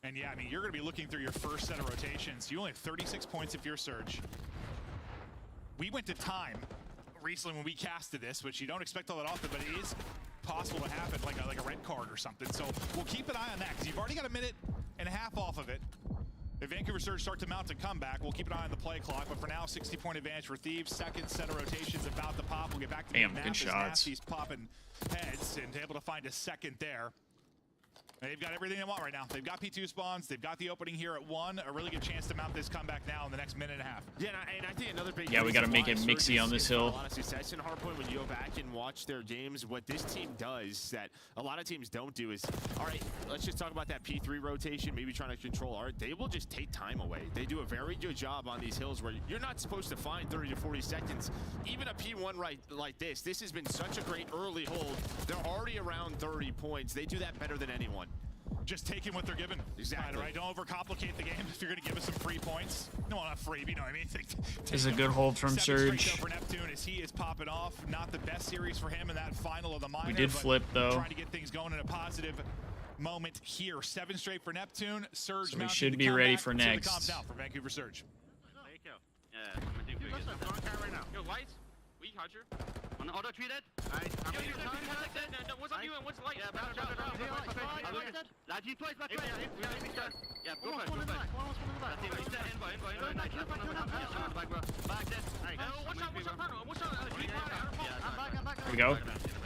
And yeah, I mean, you're going to be looking through your first set of rotations. You only have 36 points if you're Surge. We went to time recently when we casted this, which you don't expect all that often, but it is possible to happen, like a red card or something. So we'll keep an eye on that, because you've already got a minute and a half off of it. If Vancouver Surge start to mount a comeback, we'll keep an eye on the play clock. But for now, 60-point advantage for Thieves. Second set of rotations about to pop. We'll get back to the Damn, map good as shots. Nasty's popping heads and able to find a second there. They've got everything they want right now. They've got P2 spawns. They've got the opening here at 1. A really good chance to mount this comeback now in the next minute and a half. Yeah, and I think another big. Yeah, we got to make it mixy on this hill. A lot of success in Hardpoint when you go back and watch their games. What this team does that a lot of teams don't do is, all right, let's just talk about that P3 rotation. Maybe trying to control art. They will just take time away. They do a very good job on these hills where you're not supposed to find 30 to 40 seconds. Even a P1 right like this. This has been such a great early hold. They're already around 30 points. They do that better than anyone. Just taking what they're given. Exactly. Right? Don't overcomplicate the game if you're going to give us some free points. No, not free, but you know what I mean? This is a good hold from Surge. For Neptune as he is popping off. Not the best series for him in that final of the minor. We did flip, though. Trying to get things going in a positive moment here. 7 straight for Neptune. Surge. So we should be ready for next. Now for Vancouver Surge. Yo, lights. Weak, Hodger. On the auto treated. Nice. No, what's on you and what's light? Yeah, back shot. Lighting twice, back twice. Yeah, go back, go back. Back there. Here we go.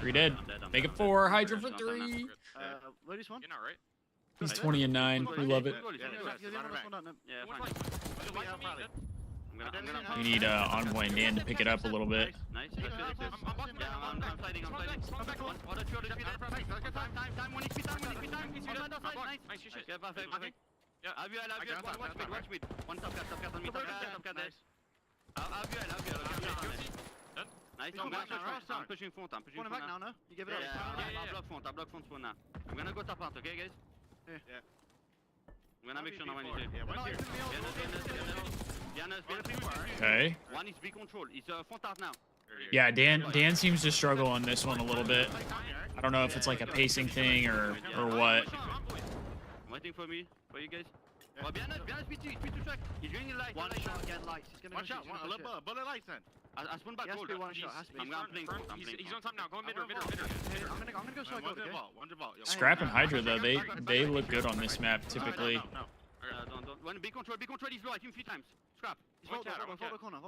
3 dead. Make it 4. Hydra for 3. Ladies one. You're not right. He's 20 and 9. We love it. We need Envoy and Dan to pick it up a little bit. Nice. I'm sliding. Auto treated. Time. 1 HP. Nice. Yeah, perfect. Yeah, I'll be watch mid. One top cat on me. Top cat there. I'll be nice. I'm pushing front. I'm back now, no? You give it up. Yeah. I'll block front spawn now. I'm gonna go top out, okay, guys? Yeah. I'm gonna make sure no one is here. Okay. One is B control. He's front out now. Yeah, Dan seems to struggle on this one a little bit. I don't know if it's like a pacing thing or what. Waiting for me, for you guys. Well, behind us, P2 track. He's doing the light. One shot, get lights. He's gonna shot, bullet lights then. I spawn back gold. One shot, has to be. I'm playing. He's on top now. Go mid. I'm gonna go side gold, okay? Scrap and Hydra though, they look good on this map typically. Don't. When B control is low. I think 3 times. Scrap. Hold the corner.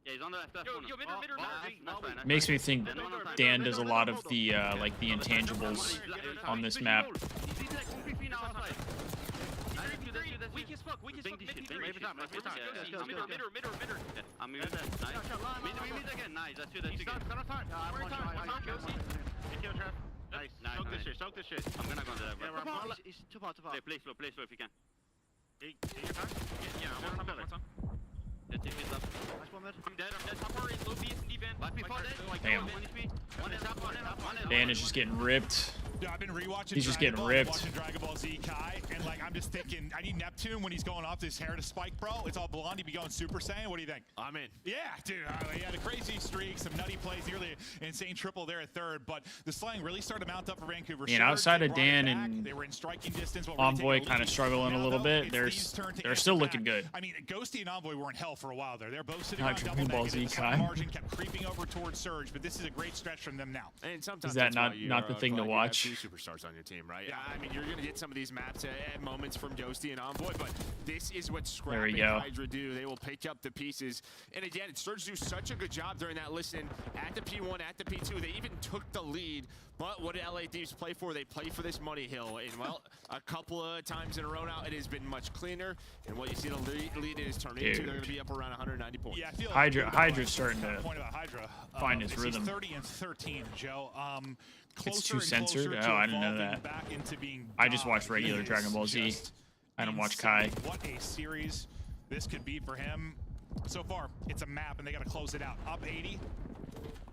Yeah, he's on the left corner. Yo, mid. Makes me think Dan does a lot of the like the intangibles on this map. Weak as fuck. Mid. I'm moving that. Nice. Mid again. Nice. That's good. Nice. Soak this shit. I'm gonna go to that, bro. He's too far. Play slow if you can. Yeah, I'm on top. Take it up. I'm dead. Top part is low BS and deep end. Damn. Dan is just getting ripped. Yeah, I've been rewatching. He's just getting ripped. Watching Dragon Ball Z Kai, and like I'm just thinking, I need Neptune when he's going off this hair to spike, bro. It's all blonde. He'd be going Super Saiyan. What do you think? I'm in. Yeah, dude. He had a crazy streak, some nutty plays, nearly insane triple there at 3rd. But the slaying really started to mount up for Vancouver. And outside of Dan and they were in striking distance. Envoy kind of struggling a little bit. They're still looking good. I mean, Ghosty and Envoy were in hell for a while there. They're both sitting on double Ball Z negatives. Kai. Margin kept creeping over towards Surge, but this is a great stretch from them now. And sometimes is that not the thing to watch? You have 2 superstars on your team, right? Yeah. I mean, you're going to get some of these maps at moments from Ghosty and Envoy, but this is what Scrap and Hydra do. They will pick up the pieces. And again, Surge do such a good job during that listen at the P1, at the P2. They even took the lead. But what did LA Thieves play for? They play for this money hill. And, well, a couple of times in a row now, it has been much cleaner. And what you see the lead is turning into, they're going to be up around 190 points. Yeah, I feel like Hydra's starting to find his rhythm. 30 and 13, Joe. It's too censored? Oh, I didn't know that. I just watched regular Dragon Ball Z. I don't watch Kai. What a series this could be for him. So far, it's a map, and they got to close it out. Up 80,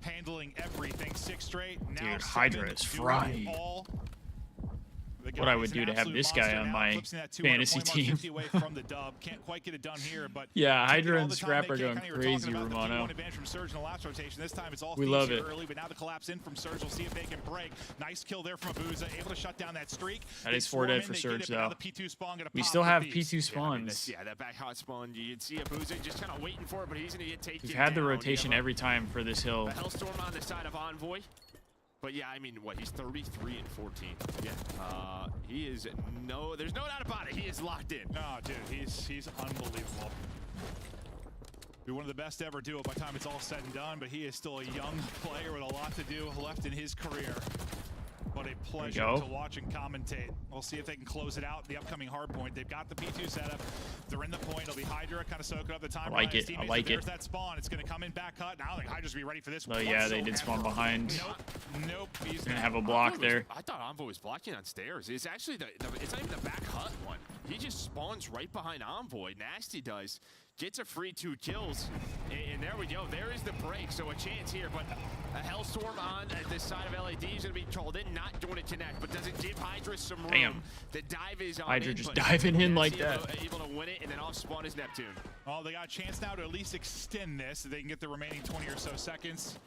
handling everything. 6 straight. Now dude, Hydra is fried. What I would do to have this guy on my fantasy team. From the dub. Can't quite get it done here, but yeah, Hydra and Scrap are going crazy, Romano. We love it. Early, but now the collapse in from Surge. We'll see if they can break. Nice kill there from Abuza, able to shut down that streak. That is 4 dead for Surge, though. We still have P2 spawns. Yeah, that back hot spawn. You'd see Abuza just kind of waiting for it, but he's going to get taken down. We've had the rotation every time for this hill. A Hellstorm on the side of Envoy. But yeah, I mean, what, he's 33 and 14. Yeah, he is there's no doubt about it. He is locked in. No, dude, he's unbelievable. Be one of the best to ever do it by the time it's all said and done, but he is still a young player with a lot to do left in his career. What a pleasure to watch and commentate. We'll see if they can close it out in the upcoming hard point. They've got the P2 setup. They're in the point. It'll be Hydra kind of soaking up the time. I like it. I like it. There's that spawn. It's going to come in back cut. Now I think Hydra's going to be ready for this. Oh, yeah, they did spawn behind. Nope. He's going to have a block there. I thought Envoy was blocking on stairs. It's actually it's not even the back hut one. He just spawns right behind Envoy. Nasty does. Gets a free 2 kills. And there we go. There is the break. So a chance here, but a Hellstorm on this side of LAD is going to be called in. Not going to connect, but doesn't give Hydra some room. Damn. The dive is on Hydra in, just diving in like that. Able to win it, and then off spawn is Neptune. Well, they got a chance now to at least extend this so they can get the remaining 20 or so seconds.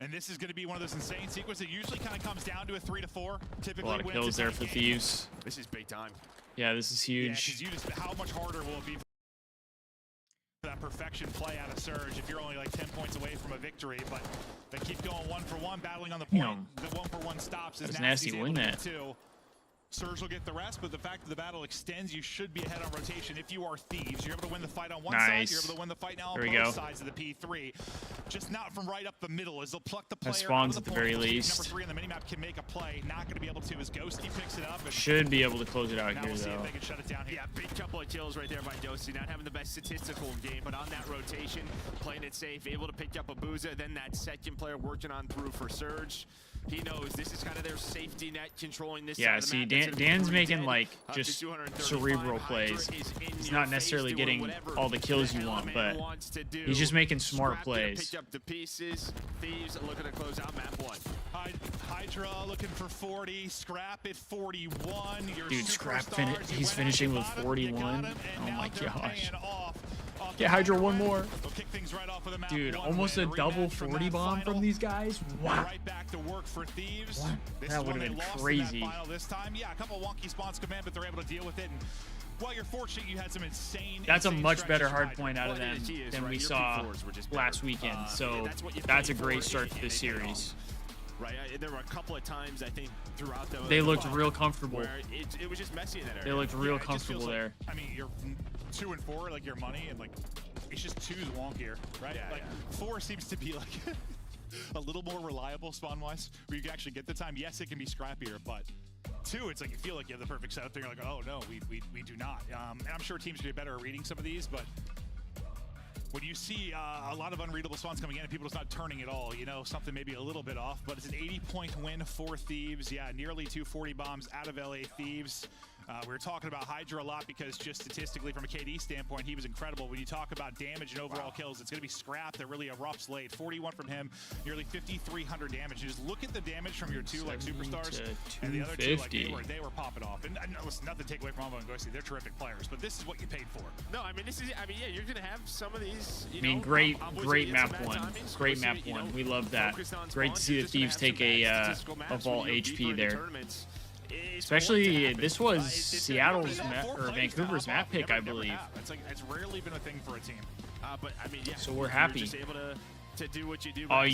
And this is going to be one of those insane sequences that usually kind of comes down to a 3 to 4. Typically, a lot of kills there for Thieves. This is big time. Yeah, this is huge. Yeah, how much harder will it be for that perfection play out of Surge if you're only like 10 points away from a victory? But they keep going 1 for 1, battling on the point. The 1 for 1 stops is Nasty win that. Surge will get the rest, but the fact that the battle extends, you should be ahead on rotation. If you are Thieves, you're able to win the fight on one side, you're able to win the fight now on both sides of the P3. Just not from right up the middle, as they'll pluck the player spawns out of the at the very least. Number 3 on the minimap can make a play, not going to be able to as Ghosty picks it up. And should be able to close it out now here, we'll see though. if they can shut it down here. Yeah, big couple of kills right there by Ghosty. Not having the best statistical game, but on that rotation, playing it safe, able to pick up a Booza. Then that second player working on through for Surge. He knows this is kind of their safety net, controlling this side of the map. Dan's making like just cerebral plays. He's not necessarily getting all the kills you want, but he's just making smart plays. Pick up the pieces. Thieves looking to close out map 1. Hydra looking for 40. Scrap at 41. Dude, Scrap he's finishing with 41. Oh my gosh. Get Hydra one more. Dude, almost a double 40 bomb from these guys. Wow. Right back to work for Thieves. That would have been crazy. This time, yeah, a couple wonky spawns come in, but they're able to deal with it. And well, you're fortunate you had some insane. That's a much better hard point out of them than we saw last weekend. So that's a great start to this series. Right, there were a couple of times I think throughout the. They looked real comfortable. It was just messy in that area. They looked real comfortable there. I mean, you're 2 and 4, like your money, and like it's just 2's wonkier, right? Yeah, like 4 seems to be like a little more reliable spawn-wise, where you can actually get the time. Yes, it can be scrappier, but 2, it's like you feel like you have the perfect setup there. You're like, oh no, we do not. And I'm sure teams can be better at reading some of these, but when you see a lot of unreadable spawns coming in and people just not turning at all, you know, something maybe a little bit off, but it's an 80-point win for Thieves. Yeah, nearly 240 bombs out of LA Thieves. We were talking about Hydra a lot because just statistically from a KD standpoint, he was incredible. When you talk about damage and overall kills, it's going to be Scrap. They're really a rough slate. 41 from him, nearly 5,300 damage. You just look at the damage from your 2 like superstars and the other 2 like they were popping off. And listen, nothing to take away from Envoy and Ghosty. They're terrific players, but this is what you paid for. No, I mean yeah, you're going to have some of these. Great map 1. Great map 1. We love that. Great to see the Thieves take a vault HP there. Especially, this was Seattle's or Vancouver's map pick, I believe. It's rarely been a thing for a team. But I mean, yeah. So we're happy. Just able to do what you do. Oh,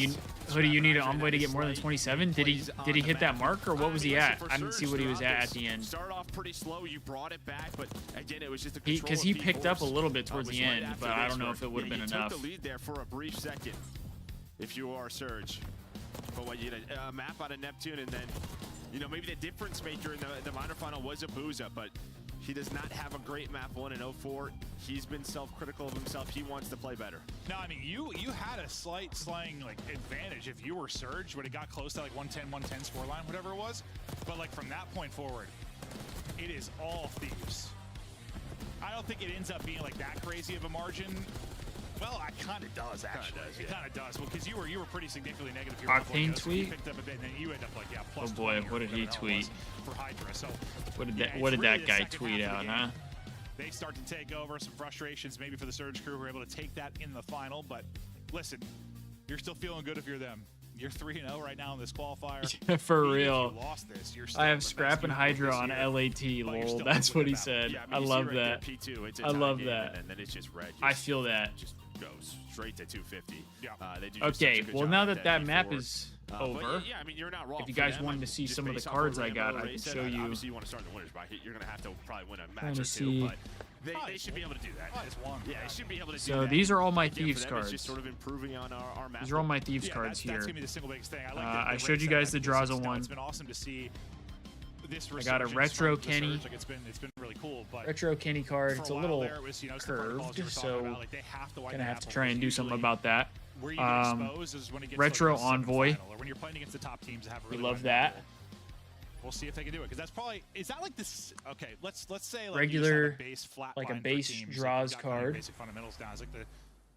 Hoodie, you need an Envoy to get more than 27? Did he hit that mark, or what was he at? I didn't see what he was at the end. Started off pretty slow. You brought it back, but again, it was just a because he picked up a little bit towards the end, but I don't know if it would have been enough. You took the lead there for a brief second, if you are Surge. But what you did a map out of Neptune, and then maybe the difference maker in the minor final was a Booza, but he does not have a great map 1 in 04. He's been self-critical of himself. He wants to play better. No, I mean, you had a slight slaying advantage if you were Surge, when it got close to like 110 scoreline, whatever it was. But like from that point forward, it is all Thieves. I don't think it ends up being like that crazy of a margin. Well, it kind of does, actually. It kind of does. Well, because you were pretty significantly negative. Octane tweet? You picked up a bit, and then you end up like, plus oh boy, what did he tweet? For Hydra. So, what did that guy tweet out, huh? They start to take over. Some frustrations maybe for the Surge crew who were able to take that in the final. But listen, you're still feeling good if you're them. You're 3-0 right now in this qualifier. For real. If you lost this, you're I have Scrap and Hydra on LAT, lol. That's what he said. Yeah, I love that. I love that. And then it's just red. I feel that. Just goes straight to 250. Yeah. They do okay, well now that map is over, yeah, I mean, you're not wrong. if you guys wanted to see some of the cards I got, I can show you. Obviously, you want to start in the winners, but you're going to have to probably win a match or 2. But They should be able to do that. Yeah, they should be able to do So that. these are all my Again, for Thieves them, cards. It's just sort of improving on our map. These are all my Thieves cards that's here. gonna be the single biggest thing. I like I showed you guys the Draza one. It's been awesome to see this. I got a resurgence retro from the Kenny. Surge. Like it's been really cool. But Retro Kenny card. for It's a while little there, it was, it's the protocols you were curved, talking so about. Like, they have to widen gonna the have to map try up, and do something 'cause about that. where you get exposed is when it gets Retro like the Envoy. semifinal, or when you're playing against the top teams that have a We really love wide that. pool. We'll see if they can do it, because that's probably, is that like this? Okay, let's say like Regular, you just have a base flat like a line for base teams, draws you've got kind of card. basic fundamentals down. It's like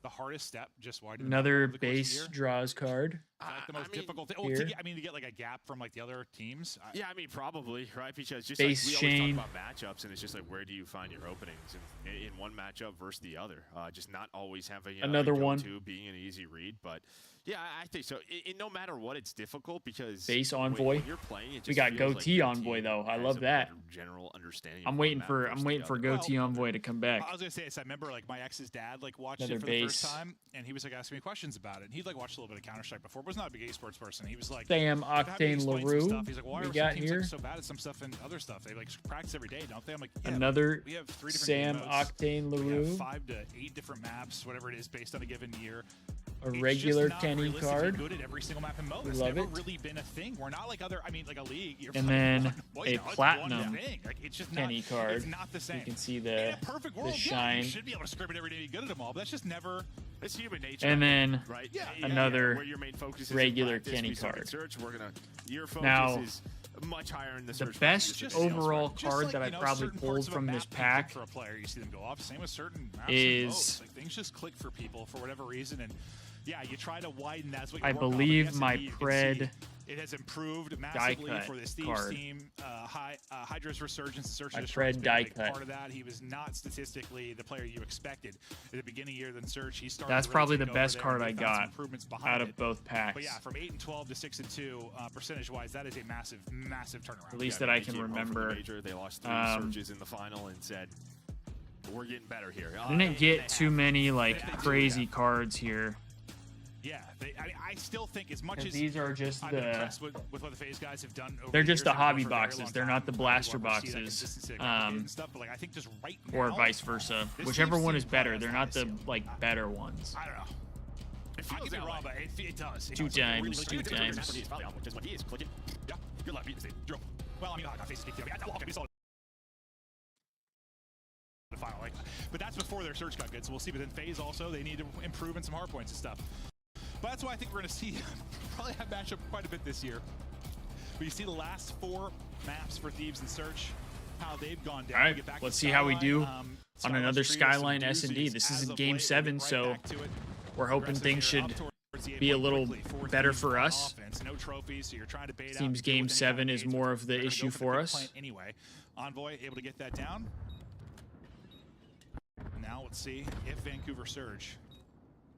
the hardest step, just widen Another over the course of the base year. draws card. Like the most difficult thing. here. To get like a gap from like the other teams. Yeah, I mean, probably, right? Because just Base like we always Shane. talk about matchups, and it's just like, where do you find your openings in one matchup versus the other? Just not always having Another a one. go-to being an easy read, but yeah, I think so. No matter what, it's difficult because Base when Envoy. you're playing, it just We got feels like goatee your Envoy team though. I has love a that. better general understanding. I'm of waiting one for map versus the other. goatee Envoy to come back. I was gonna say this. I remember like my ex's dad like watched Another it for the base. first time, and he was like asking me questions about it. And he'd like watched a little bit of Counter Strike before, but was not a big esports person. He was like, Sam having me Octane explain some LaRue. stuff. He's like, why We are got some teams here like so bad at some stuff and other stuff? They like practice every day, don't they? I'm like, yeah, another we have 3 different Sam game modes. Octane We LaRue. have 5 to 8 different maps, whatever it is, based on a given year. A It's regular just not Kenny realistically card. good at every single map and mode. We It's love never it. really been a thing. We're not like other. I mean, like a league. You're And playing then one boys a now, it's platinum one thing. Like, it's just Kenny not, card. It's not the same. You can see In the a perfect world, yeah, shine. you should be able to script it every day to be good at them all. But that's just never. It's human nature. And then right? another where your main focus is regular in practice, Kenny we suck at card. Search, your focus Now, is much higher in the the search. best than everything else, overall right? card that I probably certain pulled parts of a from map this can pack click for a player. You see them go off. Same with certain maps is- and modes. Like, things just click for people for whatever reason, and yeah, you try to widen. That's what you I work on. But believe yes, my indeed, you can Pred see it has improved massively cut for this Thieves card. team. Hydra's resurgence and Search My and Destroy has Pred been a die big cut. part of that. He was not statistically the player you expected at the beginning of the year than Search. He started. That's to really probably take the over best there, card and I they found some got improvements behind out it. of both packs. But yeah, from 8 and 12 to 6 and 2, percentage-wise, that is a massive, massive turnaround. At least Yeah, that I they can came home from the remember. major, they lost 3 surges in the final and said, "We're getting better here." Didn't get too many like They do, crazy yeah. cards here. Yeah, I still think as much as These are just I've been the. impressed with what the FaZe guys have done. Over They're the just years. the They've done hobby for a very boxes. long They're time. not the I blaster want to see that boxes. consistency, like competitive and stuff, but like I think just right Or now, vice versa. this Whichever Thieves one team is better. probably They're has not the the highest like better ones. I don't know. It I feels could be that wrong, way. but it does. It Two does. Like, times, really, two like, times. Just when he is clicking. Yeah, good luck beating this thing. Well, I mean, I FaZe speak to me. We saw the final, like, but that's before their search got good, so we'll see. But then FaZe also, they need to improve in some hard points and stuff. But that's why I think we're going to see probably that matchup quite a bit this year. But you see the last 4 maps for Thieves and Search, how they've gone down. All right, Get back let's to see how we do Skyline, on another Trio, some Skyline S&D. doozies This as is of game late. 7, We'll get right so back to it. we're hoping Aggressive things here, should up towards the 8 be a point little quickly. 4 better Thieves for on us. offense, no trophies, so you're trying to bait out. Seems deal game with any 7 kind of is engagement. more of the They're gonna issue go the for big us. plant anyway. Envoy able to get that down. Now let's see if Vancouver Surge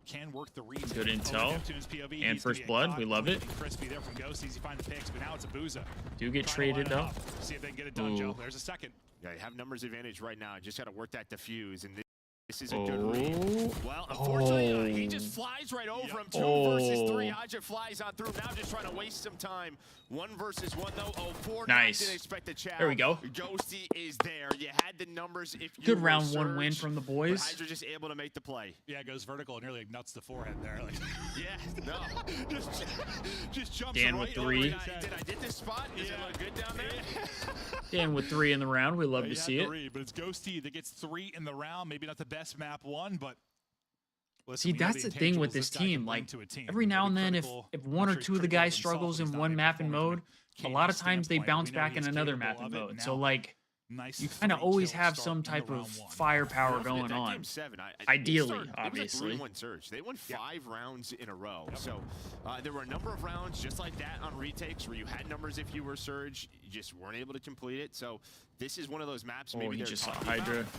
can work the read. Good intel. Neptune's POV. And He's gonna First be Blood, caught we love it. Crispy there from Ghosties. He finds the picks, but now it's a Booza. Do get Trying to traded line it though. up. See if they can get it done, Joe. Ooh. There's a second. Yeah, you have numbers advantage right now. Just got to work that diffuse, and this is a good read. Oh. Well, unfortunately, he Oh. just flies right over him. 2 Oh. versus 3. Aja flies on through. Now just trying to waste some time. 1 versus 1, though. Oh, 4. Nice. Didn't expect the chow. There we go. Ghosty is there. You had the numbers if you Good were round 1 win Surge, from the but boys. Hydra just able to make the play. Yeah, it goes vertical and nearly like nuts the forehead there. Like, Yeah, no. just jumps Dan right with over 3. his head. Did I get this spot? Does it look good down there? Dan with 3 in the round. We love He to had see the it. read, but it's Ghosty that gets 3 in the round. Maybe not the best map one, but listen, See, we know that's the thing with intangibles this guy can team. bring Like to a team. every He'll now be and then, critical. if I'm one or sure he's two of the critical guys himself struggles when he's in not one a map and performance mode, from a a lot of cadence times they standpoint. bounce We know back in he's another capable map and of it. mode. Now, So like nice you kind of 3 always kill have start some in the type round of one. firepower Don't forget going that on. Game 7, Ideally, it was obviously. a 3-1 Surge. They won 5 rounds in a row. So there were a number of rounds just like that on retakes where you had numbers if you were Surge, you just weren't able to complete it. So this is one of those maps Oh, maybe he they're just saw talking Hydra. about.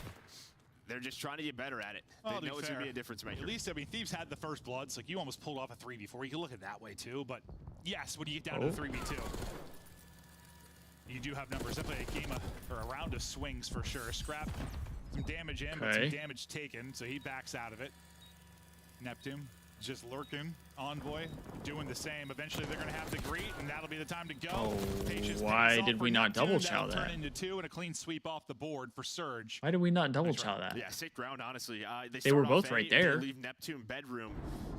They're just trying to get better at it. Well, to They be know it's going to fair, be a difference maker. At least, I mean, Thieves had the first blood, so like, you almost pulled off a 3v4. You can look at it that way, too. But, yes, when you get down to the 3v2, you do have numbers. Definitely a game or a round of swings for sure. Scrap some damage in, but some Okay. damage taken, so he backs out of it. Neptune just lurking. Envoy doing the same. Eventually they're going to have to greet, and that'll be the time to go. Oh, Patience why pays off did for we not Neptune. double chow That'll that? turn into 2 and a clean sweep off the board for Surge. Why did we not double chow that? Yeah, sick round, honestly. They were start both off right A, and they there. leave Neptune bedroom.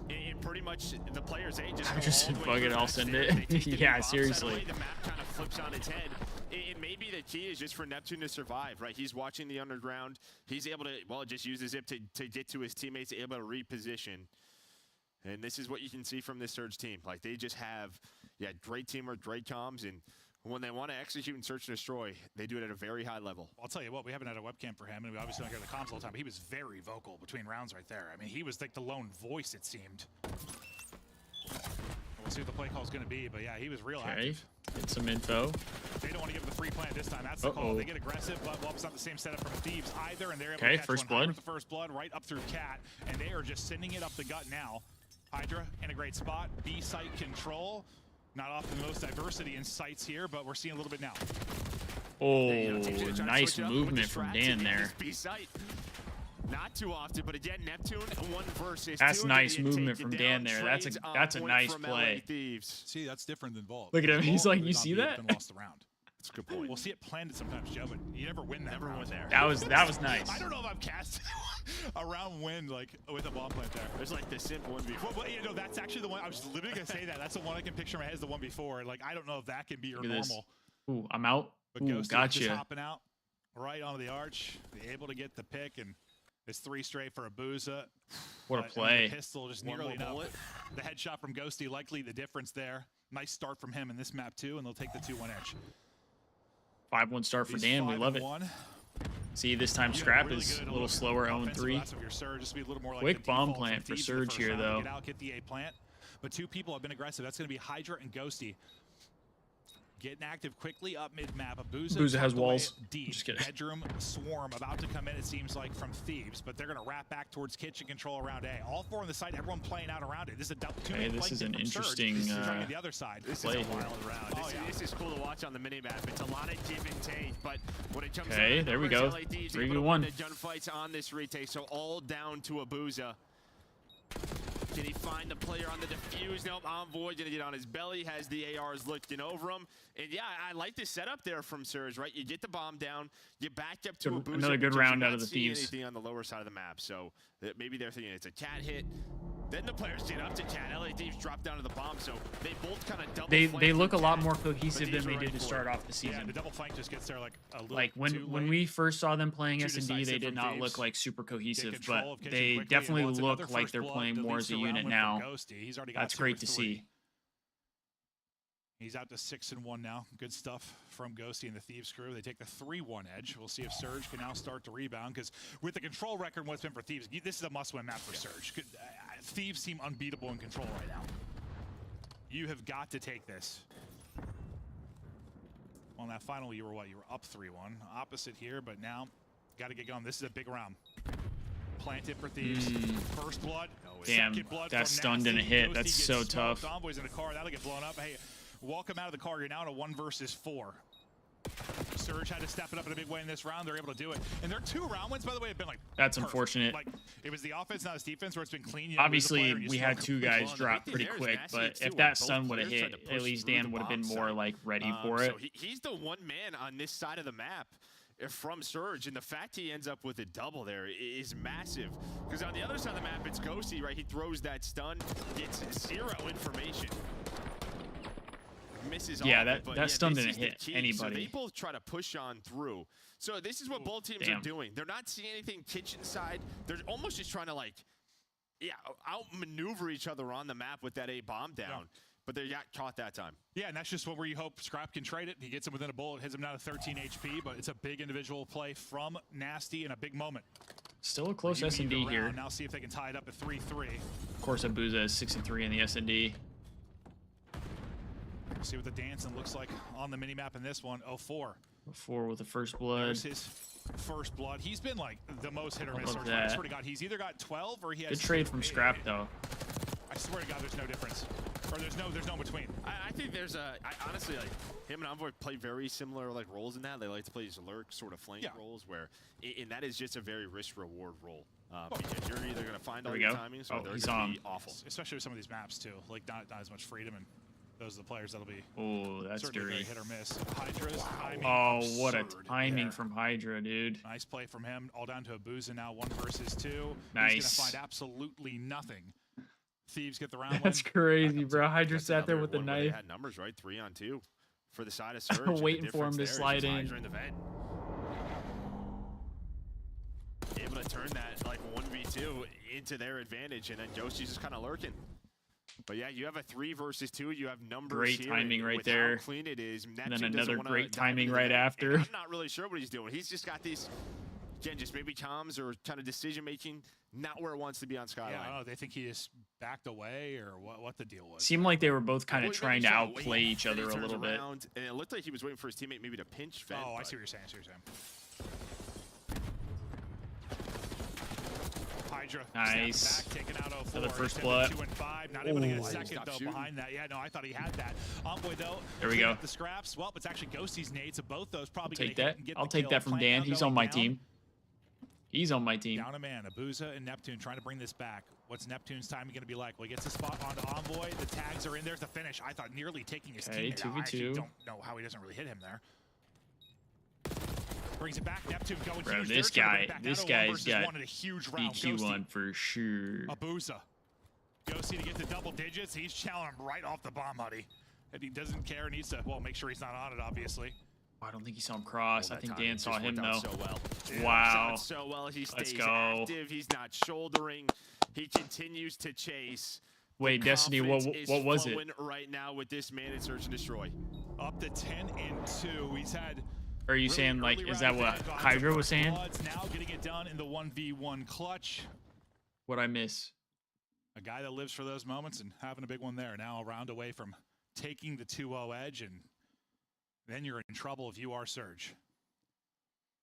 And pretty much the players A just I go just all the way bug to it, the I'll next send area. it. They take the Yeah, bomb set seriously. away, the map kind of flips on its head. And maybe the key is just for Neptune to survive, right? He's watching the underground. He's able to, well, just use the zip to get to his teammates, able to reposition. And this is what you can see from this Surge team. Like, they just have, yeah, great teamwork, great comms, and when they want to execute and search and destroy, they do it at a very high level. I'll tell you what, we haven't had a webcam for him, and we obviously don't hear the comms all the time, but he was very vocal between rounds right there. I mean, he was like the lone voice, it seemed. We'll see what the play call is going to be, but yeah, he was real active. Get some info. They don't want to give the free plant this time. That's the call. They get aggressive, but well, it's not the same setup from Thieves either, and they're able to catch first one blood. with the first blood right up through Cat, and they are just sending it up the gut now. Hydra in a great spot. B site control. Not often the most diversity in sites here, but we're seeing a little bit now. Oh, Teams are trying to nice switch it up movement with from distracts Dan and there. this B site. Not too often, but again, Neptune 1 versus 2. That's nice Getting movement taken from down. Dan there. Trades That's a on nice point from play. LA Thieves. See, that's different than Vault. Look at him. He's Vault like, would you not see be that? up and lost the round. That's a good point. We'll see it planned sometimes, Joe, but you never win that Never round. win there. That was nice. I don't know if I've cast a round win like with a bomb plant there. There's like the simple one before. Well, you know, that's actually the one. I was literally gonna say that. That's the one I can picture in my head is the one before. Like, I don't know if that can be your Look at this. normal. Ooh, I'm out. But Ooh, Ghosty just gotcha. hopping out right onto the arch, able to get the pick, and it's 3 straight for Abuza. What a But, I mean, play. the pistol just One nearly more enough. bullet. The headshot from Ghosty likely the difference there. Nice start from him in this map too, and they'll take the 2-1 edge. 5-1 start for He's Dan. We love it. 5-1. See, this time Yeah, Scrap really is good. a little slower, offensive 0-3. last of your Surge, just be a little more like Quick the bomb default from plant for Thieves in the Surge first here, round. though. Get out, get the A plant. But 2 people have been aggressive. That's going to be Hydra and Ghosty. Getting active quickly up mid-map. Abuza has walls. Deep. Just kidding. Bedroom swarm about to come in, it seems like, from Thieves, but they're going to wrap back towards kitchen control around A. All 4 on the side, everyone playing out around it. This is a double 2. Okay, this is an interesting trying to get the other side. This play is a here. wild round. This is cool to watch on the minimap. It's a lot of give and take, but when it comes Okay, down to there we numbers, go. LA Thieves 3v1. able to win the gunfights on this retake, so all down to Abuza. Can he find the player on the defuse? Nope, Envoy gonna get on his belly, has the ARs looking over him. And yeah, I like the setup there from Surge, right? You get the bomb down, you back up to Abuza. Another good but round you're out not of the seeing Thieves. anything on the lower side of the map, so maybe they're thinking it's a cat hit. Then the players get up to cat. LA Thieves drop down to the bomb, so they both kind of double They flank look a from lot cat, more but cohesive Thieves than are they ready did to for start it. off the season. Yeah, the double flank just gets there like a little Like too when late. we first saw them playing Too S&D, decisive they did from not Thieves. look like super cohesive, control of but kitchen they quickly, definitely and wants look another like they're first playing blood, more deletes as a the round unit with now. Ghosty. He's already got That's 2 great of to 3. see. He's out to 6-1 now. Good stuff from Ghosty and the Thieves crew. They take the 3-1 edge. We'll see if Surge can now start to rebound, because with the control record, what's been for Thieves, this is a must-win map for Surge. Thieves seem unbeatable in control right now. You have got to take this. On that final, you were what? You were up 3-1. Opposite here, but now got to get going. This is a big round. Planted for Thieves. First blood. Damn, Second blood that from stun Nasty. didn't hit. Ghosty That's gets so smoked. tough. Envoy's in the car. That'll get blown up. Hey, welcome out of the car. You're now in a 1 versus 4. Surge had to step it up in a big way in this round. They're able to do it. And their 2 round wins, by the way, have been like That's perfect. unfortunate. Like, it was the offense, not his defense, where it's been clean. You know, Obviously, and you we smoke had a 2 quick guys one. drop thing pretty there is quick, Nasty, but too, if when that both stun would have players hit, tried to at push least through Dan the would have been bomb more site. like ready for So it. he's the one man on this side of the map from Surge, and the fact he ends up with a double there is massive. Because on the other side of the map, it's Ghosty, right? He throws that stun, gets 0 information. Misses Yeah, off that- it, but that stun this didn't is the hit key. So anybody. they both try to push on through. So this is what both teams are doing. They're not seeing anything kitchen side. They're almost just trying to, like, yeah, outmaneuver each other on the map with that A bomb down. Yeah. But they got caught that time. Yeah, and that's just where you hope Scrap can trade it. He gets him within a bullet, hits him down to 13 HP, but it's a big individual play from Nasty in a big moment. Still a close You leave S&D the here. round. Now see if they can tie it up at 3-3. Of course, Abuza is 6-3 in the S&D. See what the dancing looks like on the minimap in this one. 0-4. 4 with the first blood. There's his first blood. He's been like the most hit or miss. love I that. swear to God, he's either got 12 or he has. Good trade from Scrap, though. I swear to God, there's no difference. Or there's no between. I think there's honestly, like, him and Envoy play very similar, like, roles in that. They like to play these lurk sort of flank roles where, and that is just a very risk-reward role. Because you're either going to find all your timings or they're going to be awful. Especially with some of these maps, too. Like, not as much freedom, and those are the players that'll be that's certainly dirty. very hit or miss. Hydra's timing What a absurd timing there. from Hydra, dude. Nice play from him. All down to Abuza now, 1 versus 2. Nice. He's going to find absolutely nothing. Thieves get the round That's win. crazy, bro. Hydra That's sat there another with the one where they knife. had numbers, right? 3-on-2 for the side of Surge. and the Waiting for him difference to there is slide just in. Hydra in the vent. Able to turn that like 1v2 into their advantage, and then Yoshi's just kind of lurking. But yeah, you have a 3 versus 2. You have numbers Great here, timing and right with there. How clean it is. And Neptune then doesn't another wanna great dive into timing the right vent, after. and I'm not really sure what he's doing. He's just got these, again, just maybe comms or kind of decision making, not where it wants to be on Skyline. Yeah, I don't know. They think he just backed away or what the deal was. Seemed like they were both kind of Well, he trying was to trying wait, outplay each then he other a turns little bit. around, and it looked like he was waiting for his teammate maybe to pinch vent. Oh, I but- see what you're saying. Hydra Nice. snaps back, taking out 04. Another first He's blood. 2 and 5. Not able to get a Ooh. second Stop though shooting. behind that. Yeah, no, I thought he had that. Envoy though. There we clean go. up the scraps. Well, it's actually Ghosty's nades, so both those probably Take gonna hit that. and get I'll the take kill. that from Plant Dan. now He's going on my down. team. He's on my team. Down a man. Abuza and Neptune trying to bring this back. What's Neptune's timing going to be like? Well, he gets the spot onto Envoy. The tags are in. There's the finish. I thought nearly taking his Okay, teammate out. I actually 2v2. don't know how he doesn't really hit him there. Brings it back. Neptune going Bro, huge. this They're trying to guy- bring it back this down to 1 guy's versus got 1 in a huge round. BQ Ghosty. one for sure. Abuza. Ghosty to get to double digits. He's challenging him right off the bomb, buddy. And he doesn't care. Needs to, well, make sure he's not on it, obviously. Oh, I don't think he saw him cross. Well, I that think timing Dan saw just him worked out though. So well. Wow. Shot so well. He Let's stays go. active. He's not shouldering. He continues to chase. Wait, The Destiny, what confidence what is was it? flowing right now with this managed search and destroy? Up to 10 and 2. He's had. Are you really saying like, early is round that what advantage behind Hydra some was saying? Bloods. Now getting it done in the 1v1 clutch. What I miss? A guy that lives for those moments and having a big one there. Now a round away from taking the 2-0 edge, and then you're in trouble if you are Surge.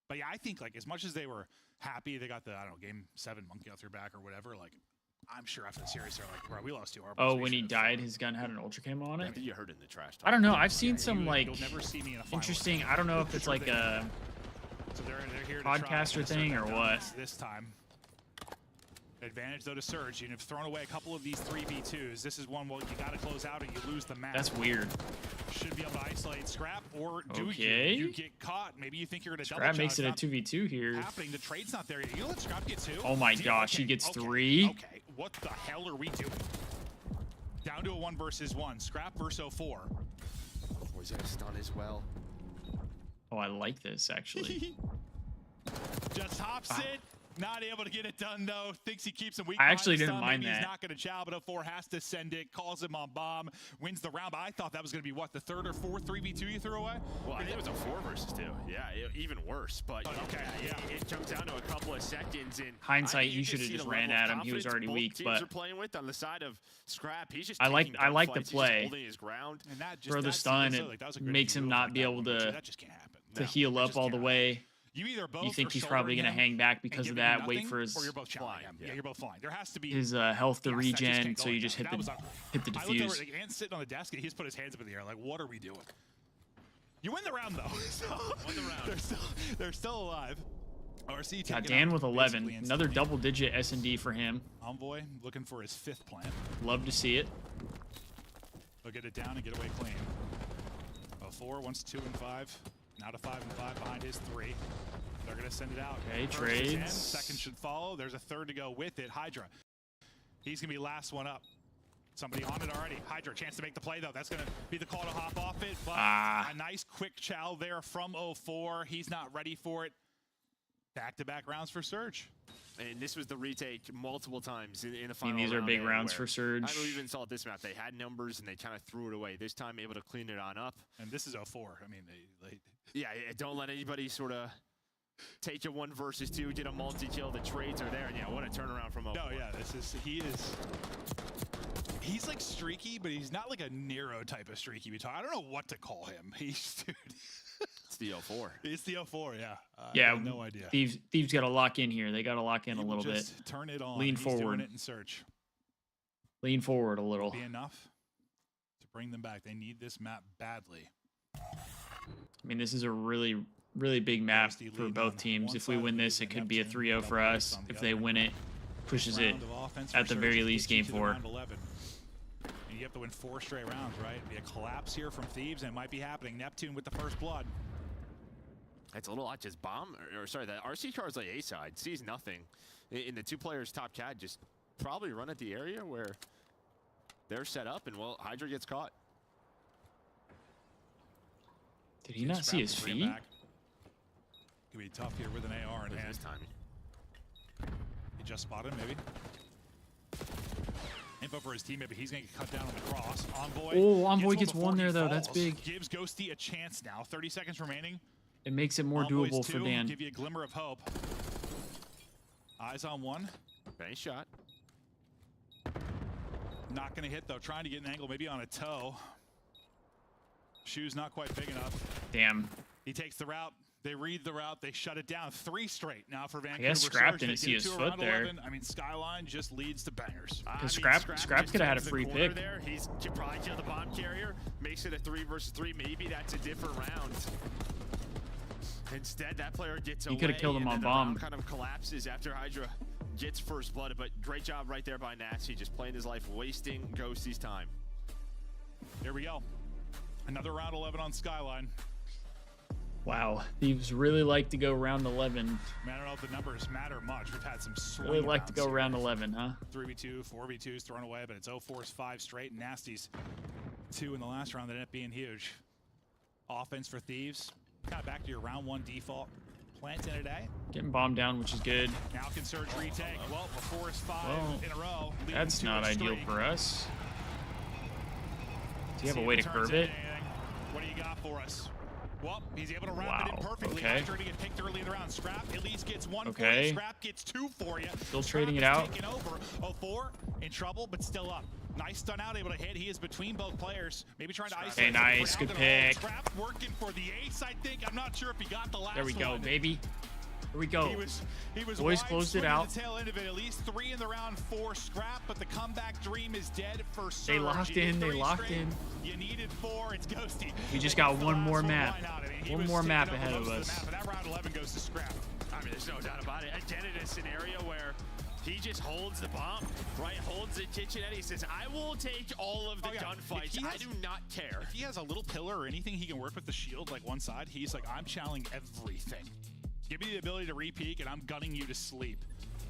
But yeah, I think like as much as they were happy they got the, I don't know, game 7 monkey off their back or whatever, like I'm sure after the series they're like, bro, we lost 2 arbors. Oh, We when he should've died, fought." his gun had an ultra cam on I it. think you heard it in the trash talk. I don't know. I've seen Yeah, some like you'll never see me in a final interesting. again. I don't know if it's like a So they're here to try podcaster and thing or assert what. dominance this time. Advantage though to Surge. You've thrown away a couple of these 3v2s. This is one, well, you got to close out or you lose the match. That's weird. Should be able to isolate Scrap, or do Okay. you get caught? Maybe you think you're going to double Scrap shot. makes it a It's 2v2 here. not happening. The trade's not there yet. You let Scrap get 2. Oh my gosh, he gets 3. Okay, what the hell are we doing? Down to a 1 versus 1. Scrap versus 04. Oh, he's gonna stun as well. Oh, I like this actually. Just hops it. Not able to get it done though. Thinks he keeps him weak. I behind actually the didn't stun. mind Maybe that. He's not going to chow, but 04 has to send it. Calls him on bomb. Wins the round. But I thought that was going to be what, the 3rd or 4th 3v2 you threw away? Well, I think it was a 4 versus 2. Yeah, even worse. But Okay, yeah, it comes down to a couple of seconds. And Hindsight, I think you can should've see just the ran level of at him. He was confidence already both weak, teams but- are playing with on the side of Scrap. He's just I like taking the gunfights. He's just play. holding his ground. And that just Throw the that's stun, so, it like, that was a great makes him move not like be that able one, to that just can't happen. to No, heal it up just all the can't way. You either both You think are he's probably shouldering gonna him hang back and because of giving him that. Wait nothing, for his or you're both challenging flying, him. yeah. Yeah, you're both flying. There has to be his health to Yes, that just regen, can't so go you like just that. hit That was the ugly. hit the I looked over, defuse. like, Ant's sitting on the desk and he's put his hands up in the air like, what are we doing? You win the round though. So, Win the round. they're still alive. RC Got taking Dan out with 11. basically Another instantly. double-digit S&D for him. Envoy looking for his 5th plant. Love to see it. He'll get it down and get away clean. 04 wants 2 and 5. Now to 5 and 5 behind his 3. They're going to send it out. Okay, First is in, trades. second should follow. There's a 3rd to go with it. Hydra. He's going to be last one up. Somebody on it already. Hydra, chance to make the play, though. That's going to be the call to hop off it. But a nice quick chow there from 04. He's not ready for it. Back-to-back rounds for Surge. And this was the retake multiple times in the I final mean, these are round big there rounds where for Surge. I don't even saw it this map. They had numbers and they kind of threw it away. This time able to clean it on up. And this is 04. I mean, they Yeah, don't let anybody sort of take a 1 versus 2, get a multi-kill. The trades are there. And yeah, what a turnaround from 04. No, yeah, he's like streaky, but he's not like a Nero type of streaky. I don't know what to call him. He's, dude. It's the 04. It's the 04, yeah. I Yeah, have no idea. Thieves got to lock in here. They got to lock in He a will little bit. just turn it on. Lean He's doing forward. it in Search. lean forward a little. Be enough to bring them back. They need this map badly. I mean, this is a really, really big map for both teams. If we win this, it could be a 3-0 for us. If they win it, pushes it at the very least game 4. And you have to win 4 straight rounds, right? It'd be a collapse here from Thieves, and it might be happening. Neptune with the first blood. It's a little odd, just bomb, or sorry, that RC car is like A side, sees nothing. In the 2 players top cat, just probably run at the area where they're set up, and well, Hydra gets caught. Did he not see his feet? Could be tough here with an AR in hand. This time. He just spotted him, maybe. Info for his teammate, but he's going to get cut down on the cross. Envoy. Oh, Envoy gets one there, though. That's big. Gives Ghosty a chance now. 30 seconds remaining. It makes it more Envoy's doable for Dan. Give you a glimmer of hope. Eyes on one. Nice shot. Not going to hit, though. Trying to get an angle, maybe on a toe. Shoe's not quite big enough. Damn. He takes the route. They read the route. They shut it down. 3 straight now for Vancouver. I guess Scrap Surge. didn't see his foot there. 11. I mean, Skyline just leads to bangers. Because Scrap could have had a free pick. There. He's probably kill the bomb carrier. Makes it a 3 versus 3. Maybe that's a different round. Instead, that player gets away. He could have killed him on the bomb. round kind of collapses after Hydra gets first blood. But great job right there by Nasty, just playing his life, wasting Ghosty's time. Here we go. Another round 11 on Skyline. Wow, Thieves really like to go round 11. Man, I don't know if the numbers matter much. We've had some swing Really like to rounds go here. round 11, huh? 3v2, 4v2s thrown away, but it's 0-4's 5 straight. Nasty's 2 in the last round that ended up being huge. Offense for Thieves. Kind of back to your round 1 default. Planting today. Getting bombed down, which is good. Now can Surge retake. Well, before it's 5 Well, in a row. That's not ideal for us. Do you have a way to curve it? What do you got for us? Well, he's able to wrap Wow, it in perfectly. okay. Hydra to get picked early in the round. Scrap at least gets 1 for Okay. you. Scrap gets 2 for you. Still Scrap trading it is out. taking over. 0-4 in trouble, but still up. Nice stun out, able to hit. He is between both players. Maybe trying to isolate. Okay, nice, good pick. Scrap working for the ace, I think. I'm not sure if he got the last one. There we go, baby. Here we go. He was Boys wide closed it swinging out. The tail end of it. At least 3 in the round for Scrap, but the comeback dream is dead for Surge. They locked You in, need they 3 locked straight. in. You needed 4. It's Ghosty. We just They got get the one last more one. map. Why not? I mean, he One was more taking map over ahead of most us. the map, and that round 11 goes to Scrap. I mean, there's no doubt about it. Again, in a scenario where he just holds the bomb, right? Holds the kitchenette. He says, I will take all of the gunfights. I do not care. If he has a little pillar or anything he can work with the shield, like one side, he's like, I'm challenging everything. Give me the ability to re-peek, and I'm gunning you to sleep.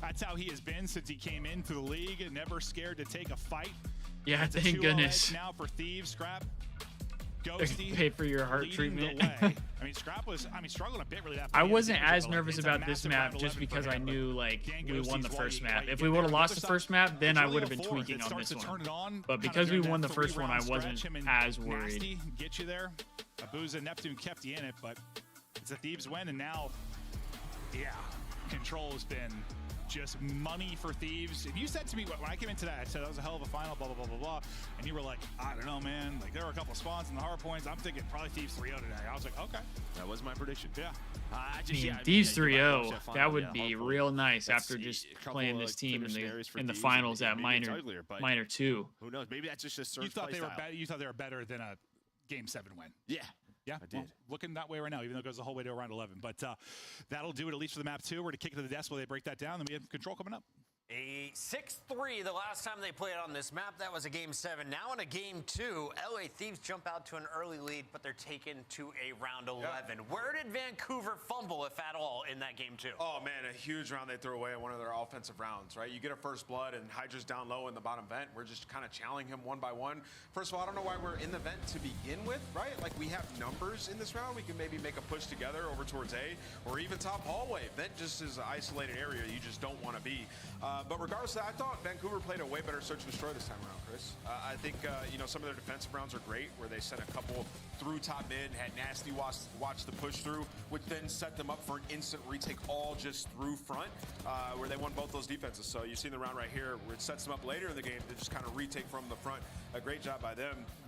That's how he has been since he came into the league, and never scared to take a fight. Yeah, It's a thank 2-0 goodness. edge now for Thieves. Scrap. Ghosty. Pay for your heart leading treatment. the way. I mean, Scrap was, struggling a bit really. That I beginning wasn't stage, as but, like, nervous it's a about this massive map round just 11 because for I him, knew, but like, Dan we won the Ghosty's first right. map. Like, If you we get would have there, lost the the other first side, map, then it's I really would have been 0-4. tweaking It on starts this to one. turn it on, But kinda because we during won that the first one, I 3-round wasn't stretch, him and as worried. Nasty get you there. Abuza Neptune kept you in it, but it's a Thieves win, and now, yeah, control has been just money for Thieves. And you said to me when I came into that, I said that was a hell of a final, blah, blah, blah, blah, blah. And you were like, I don't know, man. Like, there were a couple spawns in the hard points. I'm thinking probably Thieves 3-0 today. I was like, okay. That was my prediction. Yeah. Thieves 3-0, that that would be real nice after just playing this team in the finals at minor 2. Who knows? Maybe that's just a Surge You thought they were playstyle. better. You thought they were better than a Game 7 win. Yeah. Yeah, I did. well, looking that way right now, even though it goes the whole way to around 11. But that'll do it, at least for the map 2. We're to kick it to the desk while they break that down. Then we have control coming up. A 6-3 the last time they played on this map. That was a Game 7. Now in a Game 2, LA Thieves jump out to an early lead, but they're taken to a round 11. Yeah. Where did Vancouver fumble, if at all, in that Game 2? Oh, man, a huge round they threw away in one of their offensive rounds, right? You get a first blood, and Hydra's down low in the bottom vent. We're just kind of challenging him one by one. First of all, I don't know why we're in the vent to begin with, right? Like, we have numbers in this round. We can maybe make a push together over towards A, or even top hallway. Vent just is an isolated area you just don't want to be. But regardless of that, I thought Vancouver played a way better search and destroy this time around, Chris. I think, you know, some of their defensive rounds are great, where they sent a couple through top mid, had Nasty watch the push through, which then set them up for an instant retake all just through front, where they won both those defenses. So you see the round right here, where it sets them up later in the game to just kind of retake from the front. A great job by them.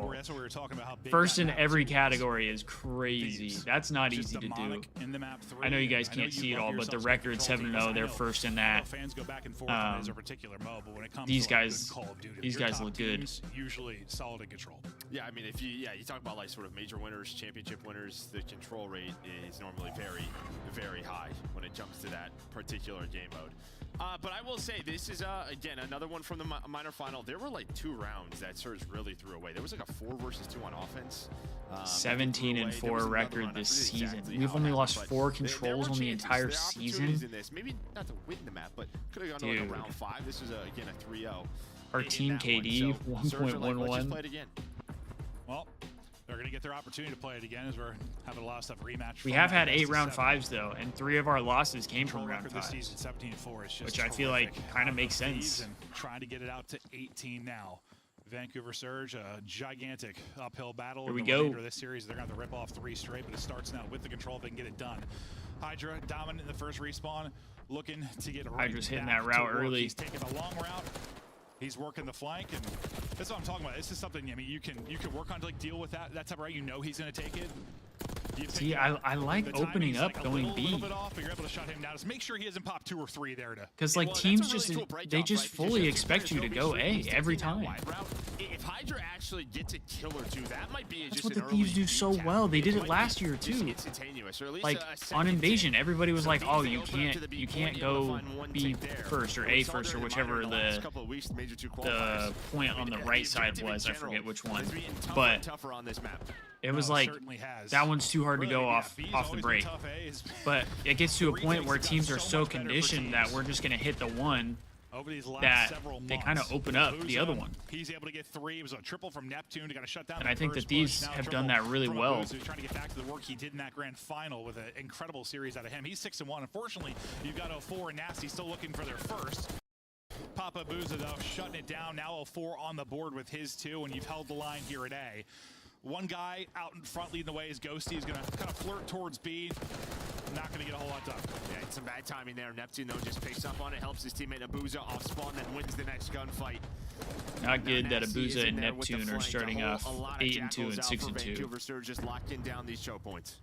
control. That's what we were talking about. How big First that in map every is. category is crazy. Thieves. That's not Just easy to do. demonic in the map 3. I know you guys I can't see it love all, but the yourselves record's control teams. 7-0. I They're know- first in I know that. fans go back and forth on his particular mode, but when it comes These to like, guys- good Call of Duty, these your guys top look good. teams usually solid in control. Yeah, I mean, if you talk about like sort of major winners, championship winners, the control rate is normally very, very high when it comes to that particular game mode. But I will say, this is, again, another one from the minor final. There were like 2 rounds that Surge really threw away. There was like a 4 versus 2 on offense. 17-4 record this season. We've only lost 4 controls on the entire season. Maybe not to win the map, but could have gone to like a round 5. This was, again, a 3-0. Our team KD, 1.11. Well, they're going to get their opportunity to play it again as we're having a lot of stuff rematch. We have had 8 round 5s though, and 3 of our losses came from round 5s. This season, 17-4. It's just which I feel like kind of makes sense. And trying to get it out to 18 now. Vancouver Surge, a gigantic uphill battle. Here we the go. remainder of this series, they're going to have to rip off 3 straight, but it starts now with the control if they can get it done. Hydra dominant in the first respawn, looking to get right Hydra's hitting back that route to work. early. He's taking a long route. He's working the flank, and that's what I'm talking about. This is something, I mean, you can work on to like deal with that type of route. You know he's going to take it. See, I like opening up, like going B. Bit off, but you're able to shut him down. Just make sure he doesn't pop 2 or 3 there to. Because like teams just fully expect you to go A every time. If Hydra actually gets a kill or 2, that might be That's what the Thieves do so well. They did it last year too. Like on Invasion, everybody was like, "Oh, you can't go B first or A first or whichever the point on the right side was. I forget which one, but it was like that one's too hard to go off the break. But it gets to a point where teams are so conditioned that we're just gonna hit the one over these last that several they kind of open up the other one. He's able to get 3. It was a triple from Neptune to kind of shut down. And I think the Thieves have done that really well. He's trying to get back to the work he did in that grand final with an incredible series out of him. He's 6-1. Unfortunately, you've got 04 and Nasty still looking for their first. Papa Booza, though, shutting it down. Now 04 on the board with his 2, and you've held the line here at A. One guy out in front leading the way is Ghosty. He's going to kind of flirt towards B. Not going to get a whole lot done. Yeah, it's some bad timing there. Neptune, though, just picks up on it, helps his teammate Abuza off spawn, then wins the next gunfight. Not good that Abuza and Neptune are starting off 8-2 and 6-2. Vancouver Surge just locking down these choke points.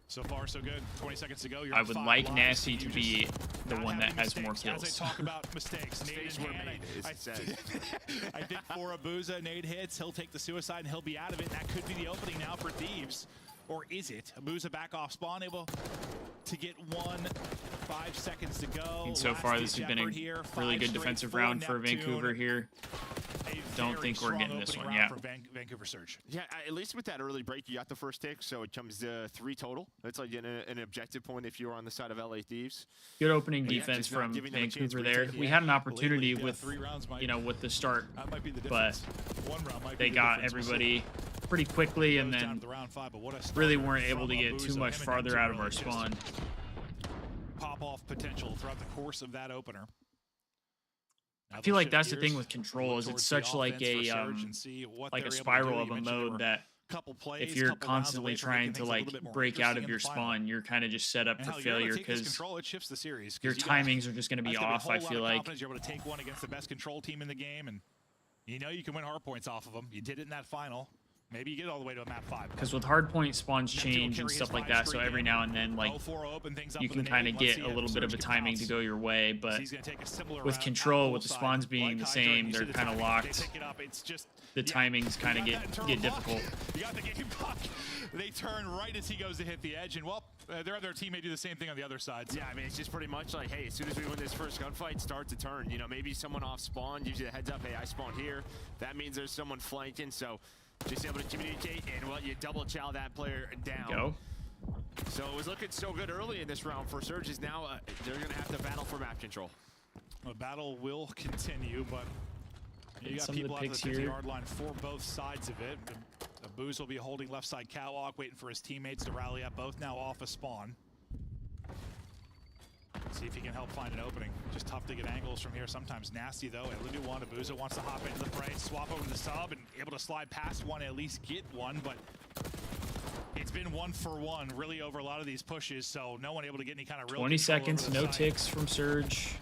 So far, so good. 20 seconds to go. You're I would like Nasty to be the one that has more kills. As I talk about mistakes, nade in hand, I think for Abuza, nade hits, he'll take the suicide and he'll be out of it. And that could be the opening now for Thieves. Or is it? Abuza back off spawn, able to get 5 seconds to go. And so far, this has been a really good defensive round for Vancouver here. Don't think we're getting this one yet. Vancouver Surge. Yeah, at least with that early break, you got the first tick, so it comes to 3 total. That's like an objective point if you were on the side of LA Thieves. Good opening defense from Vancouver there. We had an opportunity with, with the start, but they got everybody pretty quickly and then really weren't able to get too much farther out of our spawn. Pop-off potential throughout the course of that opener. I feel like that's the thing with control is it's such like a spiral of a mode that if you're constantly trying to like break out of your spawn, you're kind of just set up for failure because your timings are just going to be off. I feel like you're able to take one against the best control team in the game, and you know you can win hard points off of them. You did it in that final. Maybe you get all the way to a map 5. Because with hardpoint spawns change and stuff like that, so every now and then like you can kind of get a little bit of a timing to go your way, but with control, with the spawns being the same, they're kind of locked. The timings kind of get difficult. You got the game block. They turn right as he goes to hit the edge, and well, their other teammate do the same thing on the other side. So. Yeah, I mean, it's just pretty much like, hey, as soon as we win this first gunfight, start to turn. You know, maybe someone off spawn gives you the heads up, hey, I spawned here. That means there's someone flanking, so just able to communicate, and well, you double chow that player down. Go. So it was looking so good early in this round for Surges. Now they're going to have to battle for map control. The battle will continue, but you got some people of the out picks the 50 here. yard line for both sides of it. The Booze will be holding left side catwalk, waiting for his teammates to rally up. Both now off a spawn. See if he can help find an opening. Just tough to get angles from here. Sometimes Nasty though. And Ludu one, Abuza wants to hop into the fray, swap over to the sub, and able to slide past one, at least get one. But it's been 1-for-1 really over a lot of these pushes, so no one able to get any kind of real 20 seconds, no ticks from Surge.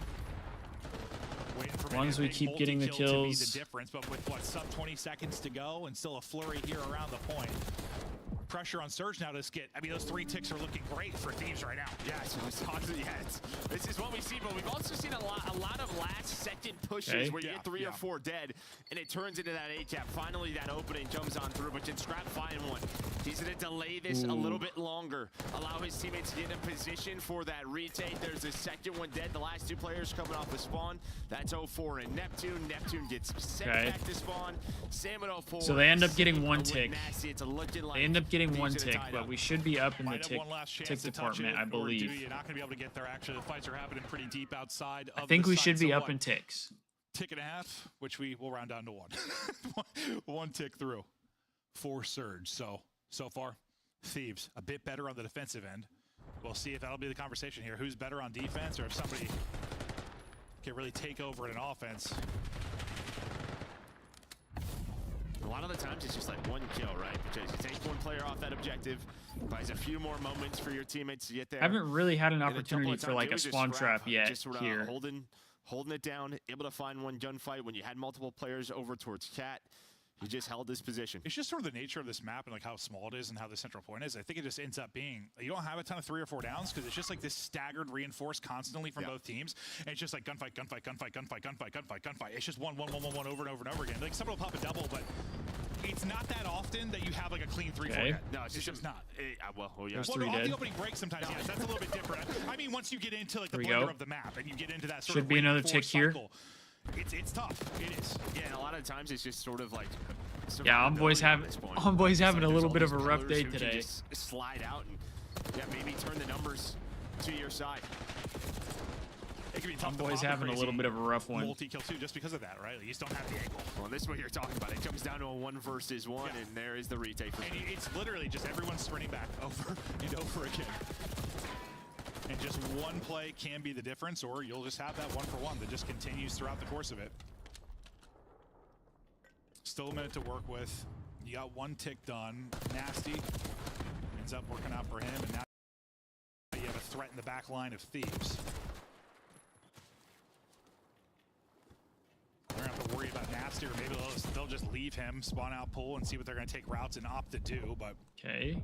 As long as we keep getting the kills. Difference, but with what, sub 20 seconds to go and still a flurry here around the point. pressure on Surge now to get. I mean, those 3 ticks are looking great for Thieves right now. Yes, this is what we see, but we've also seen a lot of last-second pushes where you get 3 or 4 dead, and it turns into that A-cap. Finally, that opening jumps on through, but can Scrap find one? He's going to delay this a little bit longer, allow his teammates to get in position for that retake. There's the second one dead. The last 2 players coming off the spawn. That's 0-4 and Neptune. Neptune gets sent back to spawn. Sam at 0-4. So they end up getting 1 tick. It's looking like They end up getting 1 tick, but we should be up in the Might have tick one last chance to touch department, it, I or do believe. You're not going to be able to get there. Actually, the fights are happening pretty deep outside of I think the we should sites be of up in ticks. tick and a half, which we will round down to 1. 1 tick through for Surge. So far, Thieves a bit better on the defensive end. We'll see if that'll be the conversation here. Who's better on defense, or if somebody can really take over in an offense. A lot of the times it's just like 1 kill, right? Because you take 1 player off that objective, buys a few more moments for your teammates to get there. I haven't really had an And a couple opportunity of for times like it a was just spawn Scrap, trap yet just sort of here. holding it down, able to find 1 gunfight when you had multiple players over towards Cat. He just held his position. It's just sort of the nature of this map and like how small it is and how the central point is. I think it just ends up being, you don't have a ton of 3 or 4 downs because it's just like this staggered reinforced constantly from both teams. And it's just like gunfight, gunfight, gunfight, gunfight, gunfight, gunfight, gunfight. It's just one over and over and over again. Like someone will pop a double, but it's not that often that you have like a clean 3-4 dead. No, it's just not. Well, There's Well, 3 off dead. the opening break sometimes, yes, that's a little bit different. I mean, once you get into like the Here we blender go. of the map and you get into that sort Should of be another tick reinforced here. cycle, it's tough. It is. Yeah, and a lot of times it's just sort of like Yeah, Homeboy's having a little bit of a rough day today. Just slide out and maybe turn the numbers to your side. It can be tough. Homeboy's having a little bit of a rough one. Multi-kill too, just because of that, right? Like, you just don't have the angle. Well, this is what you're talking about. It comes down to a 1 versus 1, and there is the retake. And it's literally just everyone sprinting back over and over again. And just 1 play can be the difference, or you'll just have that 1-for-1 that just continues throughout the course of it. Still a minute to work with. You got 1 tick done. Nasty ends up working out for him, and now you have a threat in the back line of Thieves. They're going to have to worry about Nasty, or maybe they'll just leave him, spawn out, pull, and see what they're going to take routes and opt to do. But Okay.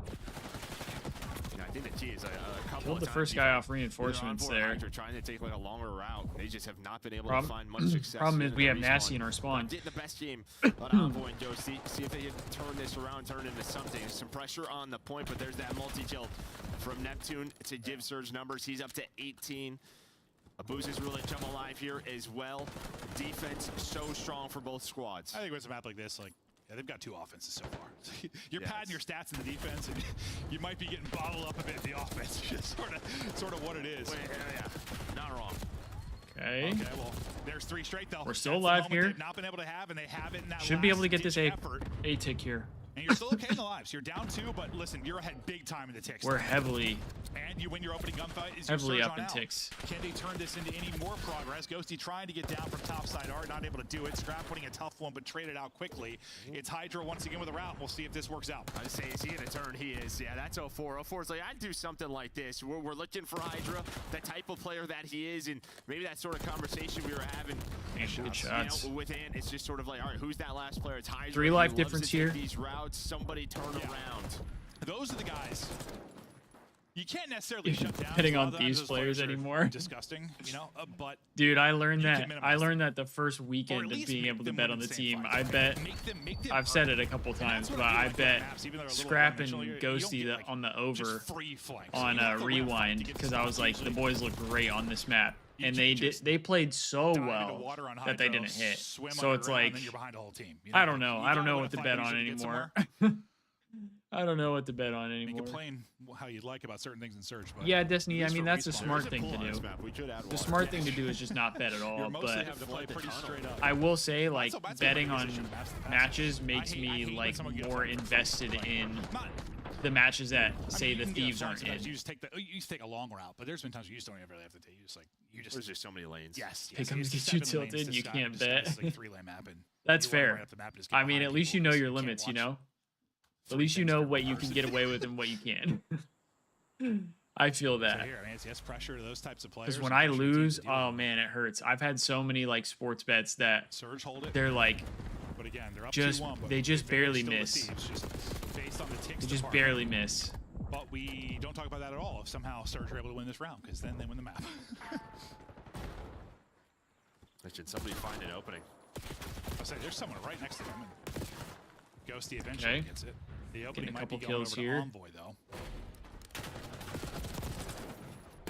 I think the key is a couple Killed of the times first you guy can- off reinforcements either on board there. Hydra trying to take like a longer route. They just have not been able to find much success. Problem is in we the have Nasty respawn. in our spawn. Getting the best game on Envoy and Ghosty. See if they can turn this around, turn it into something. Some pressure on the point, but there's that multi-kill from Neptune to give Surge numbers. He's up to 18. Abuz is really come alive here as well. Defense so strong for both squads. I think with a map like this, like, yeah, they've got 2 offenses so far. You're padding your stats in the defense, and you might be getting bottled up a bit in the offense. Just sort of what it is. Yeah, not wrong. Okay. Okay, well, there's 3 straight though. We're still That's the alive moment here. they've not been able to have, and they have it in that Should be able to get last-ditch this effort. A tick here. And you're still okay in the lives. You're down 2, but listen, you're ahead big time in the ticks. We're heavily And you win your opening gunfight. Is Heavily your surge up on in out. ticks. Can they turn this into any more progress? Ghosty trying to get down from topside art, not able to do it. Scrap putting a tough one, but traded out quickly. It's Hydra once again with a route. We'll see if this works out. I say, is he gonna turn? He is. Yeah, that's 0-4. 0-4 is like, I'd do something like this. We're looking for Hydra, the type of player that he is, and maybe that sort of conversation we were having. Good shots. You know, with Ant, it's just sort of like, all right, who's that last player? It's Hydra. 3 He life loves to difference take here. These routes, somebody turn around. Those are the guys. You can't necessarily shut down. Betting A lot on of times these those players are anymore. Disgusting, you know. But Dude, I learned You can that. minimize I learned that the first weekend of least being make able to them bet win on the the same team. fights, I right? bet Make them I've said earn it a couple And times, that's but what I I do like bet maps, even though they're a little Scrap one-dimensional, and you don't Ghosty get, like, on the just over free flanks. on You have to win a fight rewind to get because the I was like, usually the boys look great on this map, You and can't just they played so dive into well water on that they Hydro, didn't hit. swim So it's underground, like, and then you're behind a whole team. You I don't like, know. you I don't gotta know win what a to fight bet on usually to get anymore. somewhere. I don't know what to bet on You anymore. can play how you'd like about certain things in Surge, but Yeah, Destiny. I least mean, for that's a respawn. smart There's a thing pool to on this do. map. We could add The water. smart thing to do is just not bet at all. you're mostly But having to play pretty straight up. I will say, like, So that's betting what on position maps the matches passage. makes I me hate when like someone gets more on the invested like, in not- the matches that I say mean, the you can get Thieves flanks aren't sometimes. in. You just take a long route, but there's been times you just don't even really have to take. There's just so many lanes. Yes. Pick'ems it's get you 7 lanes tilted, you to can't disguise bet. like 3-lane map, and That's you wanna fair. run up the map and just get I mean, behind at least you people know 'cause your can't limits, you watch know? At 3 least you things know go what you first. can get away with and what you can. I feel So that. here, I mean, it's pressure to those types of players. Because when and I pressure to teams lose, to deal oh with. man, it hurts. I've had so many like sports bets that Surge hold it. they're like But again, they're up just 2-1, but they just they're barely still the miss. Thieves, just facing focused on the ticks. They just department. barely miss. But we don't talk about that at all if somehow Surge are able to win this round, because then they win the map. Should somebody find an opening? I'll say there's someone right next to them. And Ghosty eventually gets it. The opening might be couple going kills over here. to Envoy, though.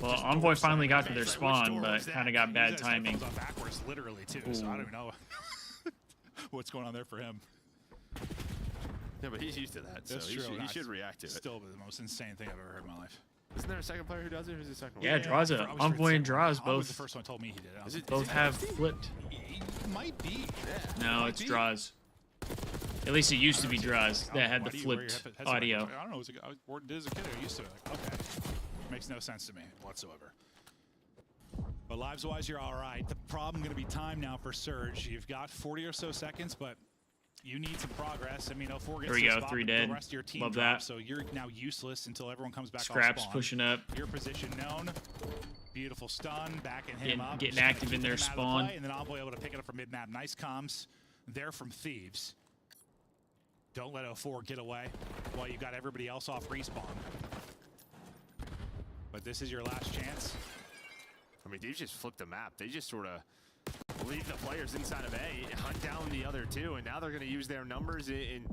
Well, Envoy finally got to their spawn, but kind of got bad timing. Backwards, literally, too. Ooh. So I don't even know what's going on there for him. Yeah, but he's used to that, so That's he true. should react to it. Still the most insane thing I've ever heard in my life. Isn't there a second player who does it? Who's the second Yeah, one? Draza. I was Envoy and Draws Draws both. The both first one told me he did it. Is it- both have flipped. It might be. No, Might it's be. Draws. At least it used to be Draws that had the Why do you wear your flipped headset? audio. I don't know. I did as a kid. I used to. Like, okay. Makes no sense to me whatsoever. But lives-wise, you're all right. The problem going to be time now for Surge. You've got 40 or so seconds, but you need some progress. I mean, 04 gets There we to the go, spot, 3 but dead. the rest of your team Love drops, that. so you're now useless until everyone comes back Scraps off spawn. pushing up. Your position known. Beautiful stun, backing him up. Getting Just kinda active in keeping their him out of the spawn. play, and then Envoy able to pick it up from mid-map. Nice comms there from Thieves. Don't let 04 get away while you got everybody else off respawn. But this is your last chance. I mean, They've just flipped the map. They just sort of leave the players inside of A, hunt down the other two, and now they're going to use their numbers and,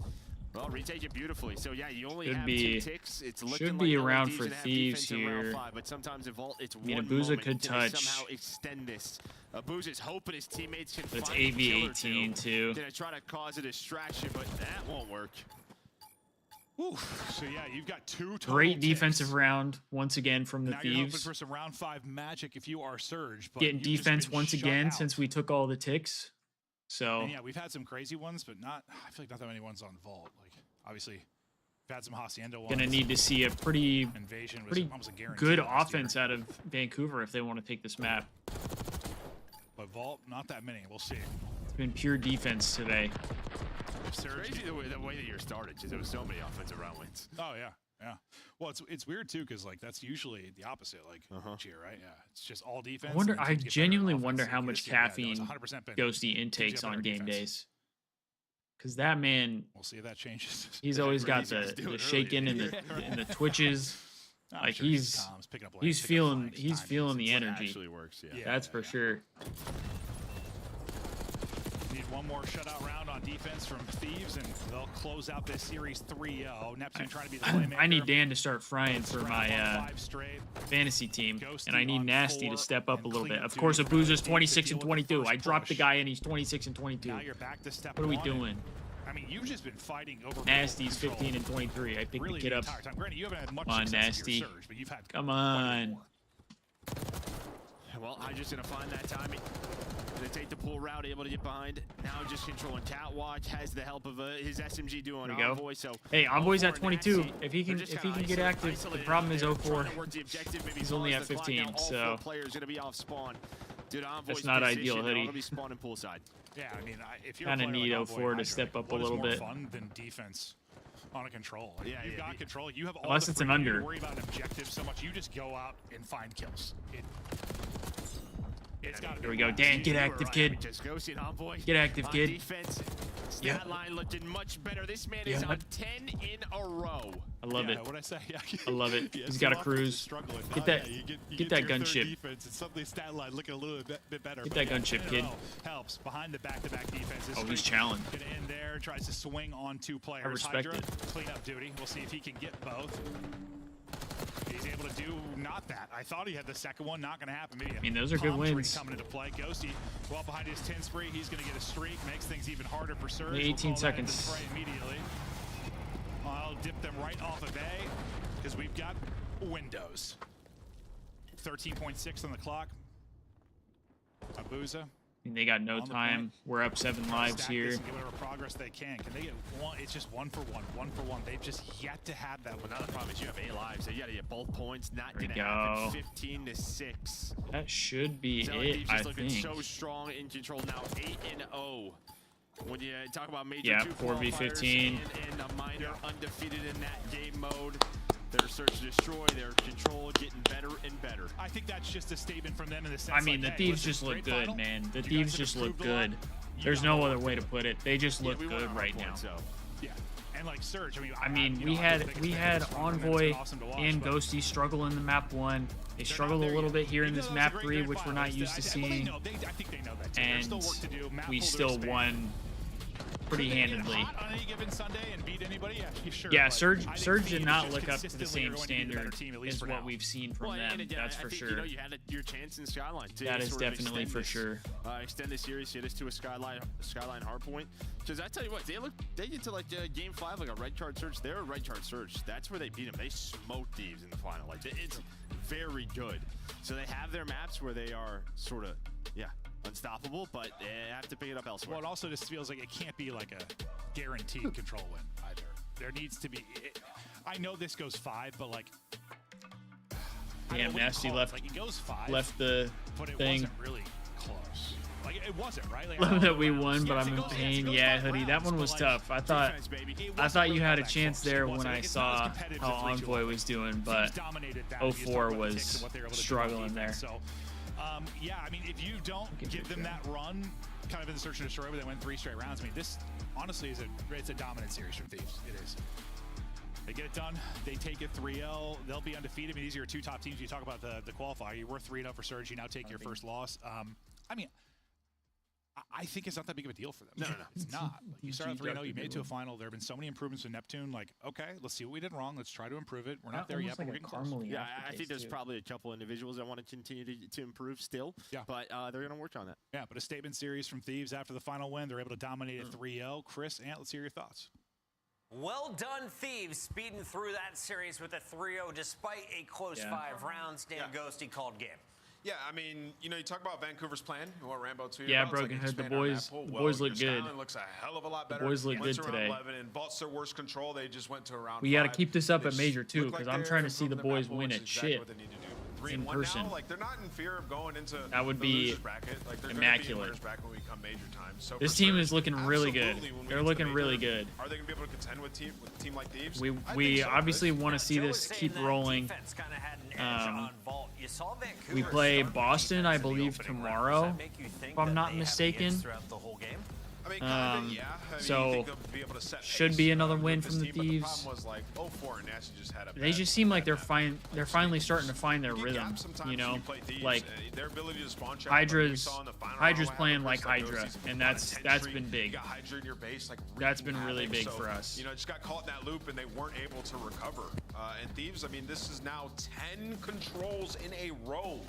well, retake it beautifully. So, yeah, you only have 2 ticks. It's looking Should like be LA around Thieves for gonna have Thieves defense in round here. 5, but sometimes in Vault, it's mean, one Abuza moment. could Can they touch. somehow extend this. Abuza's hoping his teammates can But it's find a kill or AV-18 two. too. Gonna try to cause a distraction, but that won't work. Whew. So yeah, you've got 2 total Great ticks. defensive round once again from the Now you're hoping Thieves. for some round 5 magic if you are Surge. But Getting you've just defense been once shut again out. since we took all the ticks. So And yeah, we've had some crazy ones, but not. I feel like not that many ones on Vault. Like obviously, we've had some Hacienda ones. gonna need to see a pretty Invasion was pretty almost a guarantee good last year. offense out of Vancouver if they want to take this map. But Vault, not that many. We'll see. It's been pure defense today. Surge. Crazy the way that year started, because there was so many offensive round wins. Oh yeah, yeah. Well, it's weird too, because like that's usually the opposite, like each year, right? Yeah, it's just all defense. I wonder. and then I teams get better in genuinely offense. wonder Like, how this much year, yeah, caffeine no, it's 100% been Ghosty intakes got better on game defense. days. Because that man, We'll see if that changes. he's always got He's gonna do the it early. shaking and the twitches. I'm Like sure he's Tom's picking up he's lanes, picking up feeling flanks, he's timings, feeling the it's like- energy. Actually works, yeah. Yeah. That's for sure. Need one more shutout round on defense from Thieves, and they'll close out this series 3-0. Neptune trying to be the playmaker. I need Dan to start frying for Strap my on 5 straight. fantasy team, Ghosty and I need on Nasty 4 to step up a and little bit. cleanup Of course, duty for Abuza's LA 26 to and deal with the 22. I first dropped the push. guy, and he's 26 and 22. Now you're back to step What are we 1. doing? I mean, you've just been fighting over Nasty's control 15 and 23. I picked really the kid up. entire time. Granted, you haven't had much Come on, success Nasty. with your Surge, but you've had Come quite a on. bit more. Well, I'm just going to find that timing. Going to take the pull route, able to get behind. Now just controlling Catwatch, has the help of his SMG doing There we go. Envoy. So Hey, Envoy's at 04 22. Nasty, If he they're can just if he kinda can get active, the isolated problem out is there, 04. trying to work the objective, maybe He's only pause at the clock 15, down. All so 4 players going to be off spawn. Dude, Envoy's not position, ideal, they're all hoodie. gonna be spawning poolside. Yeah, I mean, if you're Kinda a player need like Envoy 04 to Hydra, step up a what is little more bit. fun than defense on a control? Like, Yeah, you've yeah, got control. You have all Unless the it's an freedom. You under. don't worry about an objective so much. You just go out and find kills. It's got to be. There we go. fast. Dan, get You were active, right. kid. I mean, just go see an Envoy. Get active, on kid. Defense. Yep. Stat line looking much better. This man Yeah. is on 10 in a row. I love Yeah, it. what'd I say? Yeah. I love it. Yeah, He's some got a offense is cruise. struggling. Get Oh, that- yeah, you get to that your third gunship. Defense, and suddenly stat line looking a little bit better. Get but that yeah, gunship, no, kid. helps behind the back-to-back defenses. Oh, he's challenged. Get in there, tries to swing on 2 players. I respect Hydra, it. clean up duty. We'll see if he can get both. He's able to do not that. I thought he had the second one. Not going to happen. Maybe. I mean, those are good palm tree wins. coming into play. Ghosty, well behind his 10 spree. He's going to get a streak. Makes things even harder for Surge. Only We'll 18 call that into seconds. fray immediately. I'll dip them right off of A because we've got windows. 13.6 on the clock. Abuza. I mean, they got no On the time. point. We're up 7 lives Stack here. this and get whatever progress they can. Can they get one? It's just 1 for 1. 1 for 1. They've just yet to have that Well, one. now the problem is you have 8 lives, so you got to get both points. Not There we going to happen. go. 15 to 6. That should be So it, Thieves I just looking think. so strong in control now. 8 and 0. When you talk about major Yeah, 2 4v15. qualifiers and a minor undefeated in that game mode, their search to destroy, their control getting better and better. I think that's just a statement from them in the sense. I mean, like, the hey, Thieves listen, just look great good, final. man. The You guys Thieves have just look improved a lot. good. You There's got no more other work way to to do. put it. They just Yeah, look we want good our right point, now. so. Yeah. And like Surge, I mean, we had Envoy and Ghosty struggle in the map 1. They struggled a little bit here in this map 3, which we're not used to seeing. And we still won pretty handedly. Yeah, Surge did not look up to the same standard as what we've seen from them. That's for sure. You had your chance in Skyline. That is definitely for sure. Extend the series, hit us to a Skyline hardpoint. Because I tell you what, they get to like game 5 like a red card Surge. They're a red card Surge. That's where they beat them. They smoked Thieves in the final. Like it's very good. So they have their maps where they are sort of unstoppable, but they have to pick it up elsewhere. Well, it also just feels like it can't be like a guaranteed control win either. There needs to be. I know this goes 5, but like. Damn, Nasty left. Like it goes 5. Left the but it thing. wasn't really close. Like it wasn't right. Like, Love that we won, but I'm in pain. Yeah, Hoodie, that one was tough. I thought you had a chance there when I saw how Envoy was doing, but 04 was struggling there. So, yeah, I mean, if you don't give them that run, kind of in the search and destroy, where they went 3 straight rounds, I mean, this honestly is it's a dominant series from Thieves. It is. They get it done. They take it 3-0. They'll be undefeated. I mean, these are your 2 top teams. You talk about the qualifier. You were 3-0 for Surge. You now take your first loss. I mean, I think it's not that big of a deal for them. No. It's not. Like, you started 3-0, you made it to a final. There have been so many improvements with Neptune. Like, okay, let's see what we did wrong. Let's try to improve it. We're not there yet, but we're getting close. Yeah, I think there's probably a couple individuals that want to continue to improve still. Yeah. But they're going to work on that. Yeah, but a statement series from Thieves after the final win. They're able to dominate at 3-0. Chris, Ant, let's hear your thoughts. Well done, Thieves, speeding through that series with a 3-0 despite a close 5 rounds. Dan Ghosty called game. Yeah, I mean, you know, you talk about Vancouver's plan. What Rambo 2. Yeah, Broken Hood. The boys look good. Skyline looks a hell of a lot better. The boys look good today. 11 and Vault's their worst control. They just went to around. We got to keep this up at Major too, because I'm trying to see the boys win at shit in person. Like they're not in fear of going into that would be bracket. Like they're immaculate. Bracket when we come Major time. So this team is looking really good. They're looking really good. Are they going to be able to contend with a team like Thieves? We obviously want to see this keep rolling. We play Boston, I believe, tomorrow, if I'm not mistaken. So should be another win from the Thieves. They just seem like they're finally starting to find their rhythm, you know, like Hydra's playing like Hydra, and that's been big. That's been really big for us. You know, just got caught in that loop and they weren't able to recover. And Thieves, I mean, this is now 10 controls in a row.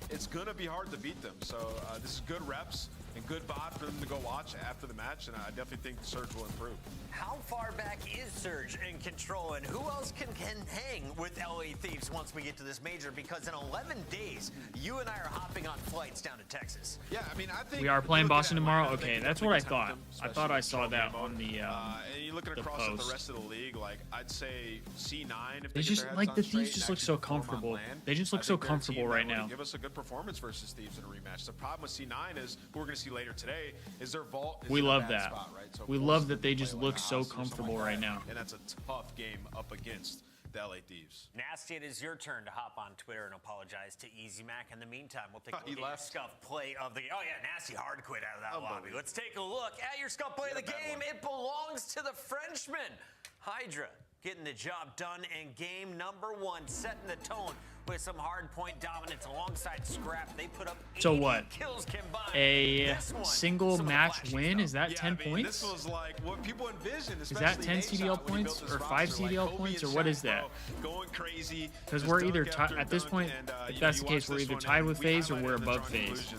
It's gonna be hard to beat them. So this is good reps and good VOD for them to go watch after the match, and I definitely think Surge will improve. How far back is Surge in control, and who else can hang with LA Thieves once we get to this major? Because in 11 days, you and I are hopping on flights down to Texas. Yeah, I mean, I think we are playing Boston tomorrow. Okay, that's what I thought. I thought I saw that on the and you're looking across at the rest of the league, like I'd say C9. If they just like the Thieves just look so comfortable. They just look so comfortable right now. Give us a good performance versus Thieves in a rematch. The problem with C9 is, who we're going to see later today, is their vault. We love that. Spot, right? So we love that they just look so comfortable right now. And that's a tough game up against the LA Thieves. Nasty, it is your turn to hop on Twitter and apologize to Easy Mac. In the meantime, we'll take a look at your scuff play of the game. Oh yeah, Nasty hard quit out of that lobby. Let's take a look at your scuff play of the game. It belongs to the Frenchman. Hydra getting the job done in game number 1, setting the tone with some hard point dominance alongside Scrap. They put up 80 kills combined. A single match win? Is that 10 points? This was like what people envisioned. Is that 10 CDL points or 5 CDL points or what is that? Going crazy. Because we're either at this point, if that's the case, we're either tied with FaZe or we're above FaZe.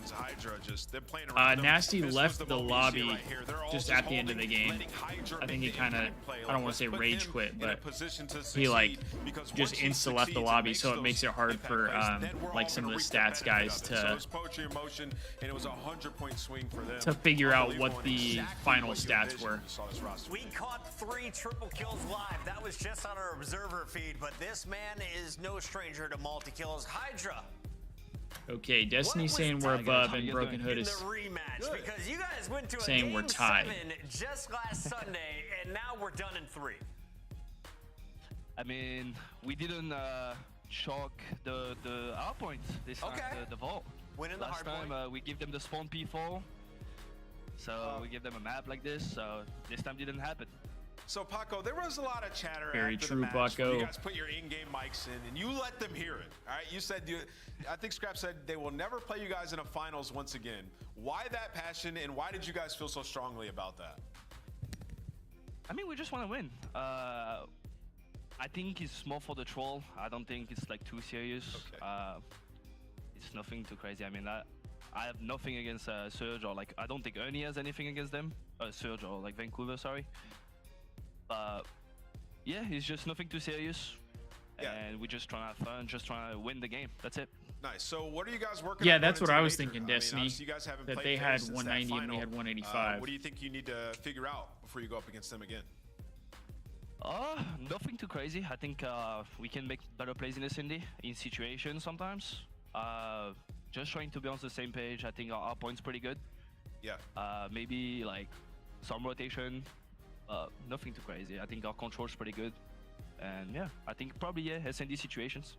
Nasty left the lobby just at the end of the game. I think he kind of, I don't want to say rage quit, but he like just insta left the lobby, so it makes it hard for like some of the stats guys to figure out what the final stats were. We caught 3 triple kills live. That was just on our observer feed, but this man is no stranger to multi-kills. Hydra. Okay, Destiny saying we're above, and Broken Hood is because you guys went to saying we're tied. Just last Sunday, and now we're done in 3. I mean, we didn't chalk the hard points this time, the vault. Winning the last time we give them the spawn P4, so we give them a map like this, so this time didn't happen. So Paco, there was a lot of chatter Very after true, the match. Paco. You guys put your in-game mics in, and you let them hear it. All right, you said I think Scrap said they will never play you guys in a finals once again. Why that passion, and why did you guys feel so strongly about that? I mean, we just want to win. I think it's more for the troll. I don't think it's like too serious. Okay. It's nothing too crazy. I mean, I have nothing against Surge, or like I don't think Ernie has anything against them. Surge or like Vancouver, sorry. Yeah, it's just nothing too serious. Yeah. And we're just trying to have fun, just trying to win the game. That's it. Nice. So what are you guys working on? Yeah, that's going what into I the was major? thinking, I mean, Destiny. obviously you guys haven't That played they fair had since that 190 and we final. had 185. What do you think you need to figure out before you go up against them again? Nothing too crazy. I think we can make better plays in this indie, in situations sometimes. Just trying to be on the same page. I think our point's pretty good. Yeah. Maybe like some rotation. Nothing too crazy. I think our control's pretty good. And yeah, I think probably, yeah, SND situations.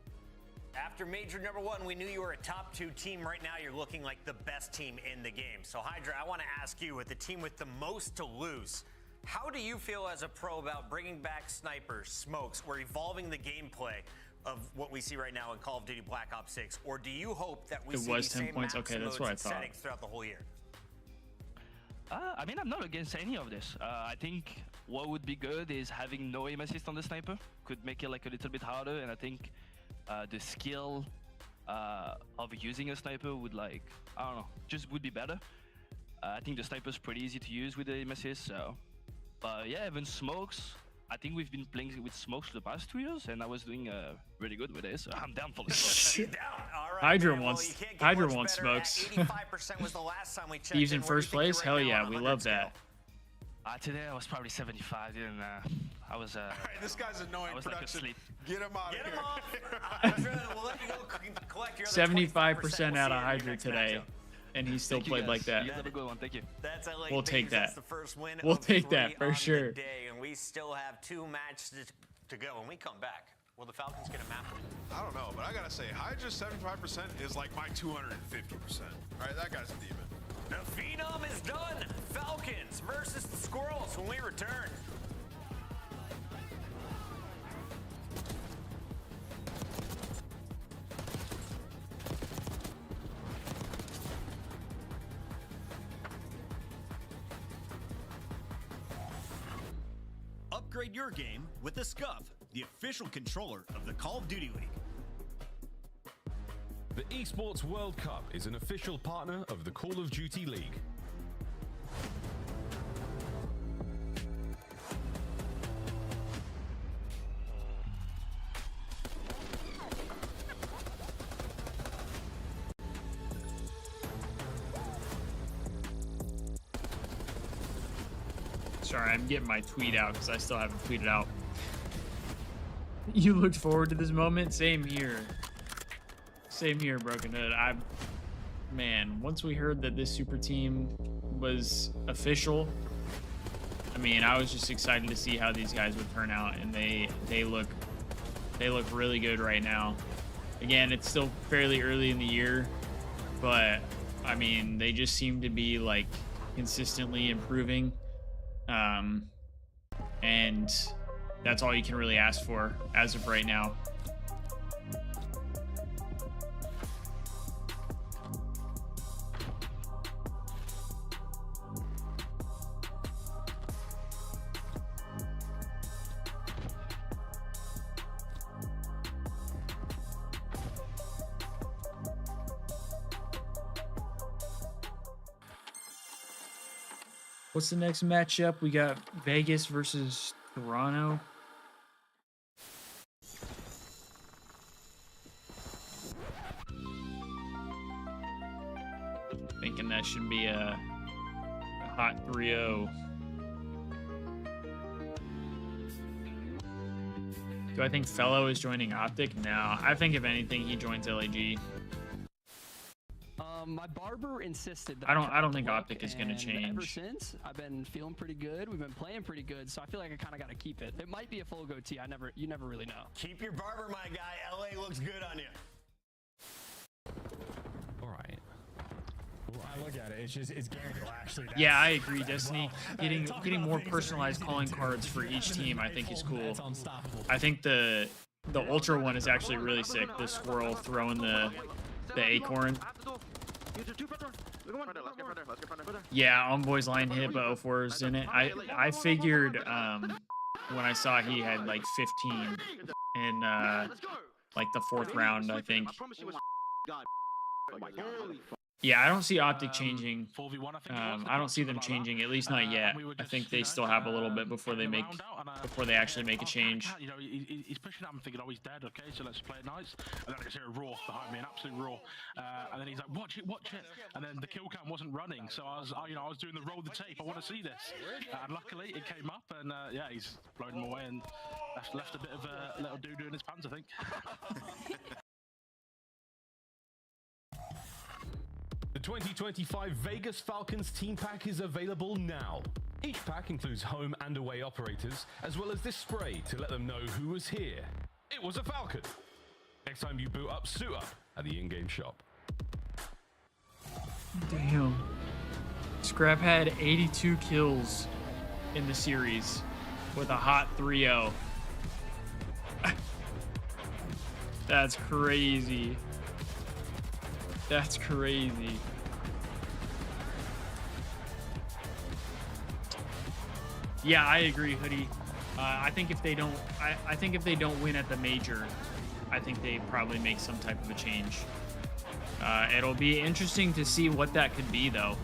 After Major number 1, we knew you were a top 2 team. Right now, you're looking like the best team in the game. So, Hydra, I want to ask you, with the team with the most to lose, how do you feel as a pro about bringing back snipers, smokes, or evolving the gameplay of what we see right now in Call of Duty Black Ops 6? Or do you hope that we It see was these 10 same points. maps, Okay, that's modes, what I and thought. settings throughout the whole year? I mean, I'm not against any of this. I think what would be good is having no aim assist on the sniper. Could make it like a little bit harder, and I think the skill of using a sniper would, like, I don't know, just would be better. I think the sniper's pretty easy to use with the aim assist, so. But yeah, even smokes. I think we've been playing with smokes for the past 2 years, and I was doing really good with it, so I'm down for this. Hydra wants smokes. 85% was the last time we checked. Thieves in first place? Hell yeah, we love that. Today I was probably 75, and I was. All right, this guy's annoying. I was like production. asleep. Get him out of Get here. him off. Hydra, we'll let you go collect your other 75% 25%. out We'll of see you in your Hydra next today, matchup. and he still Thank you, played guys. like that. You guys have a good one. Thank you. That's LA We'll take Thieves. that. That's the first win We'll of take 3 that for on sure. the day, and we still have 2 matches to go. When we come back, will the Falcons get a map? I don't know, but I gotta say, Hydra's 75% is like my 250%. All right, that guy's a demon. The Phenom is done. Falcons versus the Squirrels when we return. Upgrade your game with the Scuff, the official controller of the Call of Duty League. The Esports World Cup is an official partner of the Call of Duty League. Sorry, I'm getting my tweet out because I still haven't tweeted out. You looked forward to this moment? Same here. Same here, Broken Hood. Man, once we heard that this super team was official, I mean, I was just excited to see how these guys would turn out, and they look really good right now. Again, it's still fairly early in the year, but I mean, they just seem to be like consistently improving. And that's all you can really ask for as of right now. What's the next matchup? We got Vegas versus Toronto. Thinking that should be a hot 3-0. Do I think Fellow is joining Optic? No. I think if anything, he joins LAG. My barber insisted that I don't think Optic is going to and change. Ever since, I've been feeling pretty good. We've been playing pretty good, so I feel like I kind of got to keep it. It might be a full goatee. You never really know. Keep your barber, my guy. LA looks good on you. All right. Well, I look at it, it's just it's guaranteed. Well, actually, Yeah, I agree. Destiny getting more personalized calling cards for each team, I think is cool. I think the Ultra one is actually really sick. The squirrel throwing the acorn. Yeah, Envoy's line hit, but 04's in it. I figured when I saw he had like 15 in like the 4th round, I think. Yeah, I don't see Optic changing. 4v1, I think I don't see them changing, at least not yet. I think they still have a little bit before they actually make a change. You know, he's pushing up and thinking, oh, he's dead. Okay, so let's play it nice. And then I just hear a roar behind me, an absolute roar. And then he's like, watch it. And then the kill cam wasn't running, so I was doing the roll the tape. I want to see this. And luckily, it came up, and yeah, he's blown him away and left a bit of a little doo-doo in his pants, I think. The 2025 Vegas Falcons team pack is available now. Each pack includes home and away operators, as well as this spray to let them know who was here. It was a Falcon. Next time you boot up, suit up at the in-game shop. Damn. Scrap had 82 kills in the series with a hot 3-0. That's crazy. That's crazy. Yeah, I agree, Hoodie. I think if they don't, I think if they don't win at the major, I think they probably make some type of a change. It'll be interesting to see what that could be, though.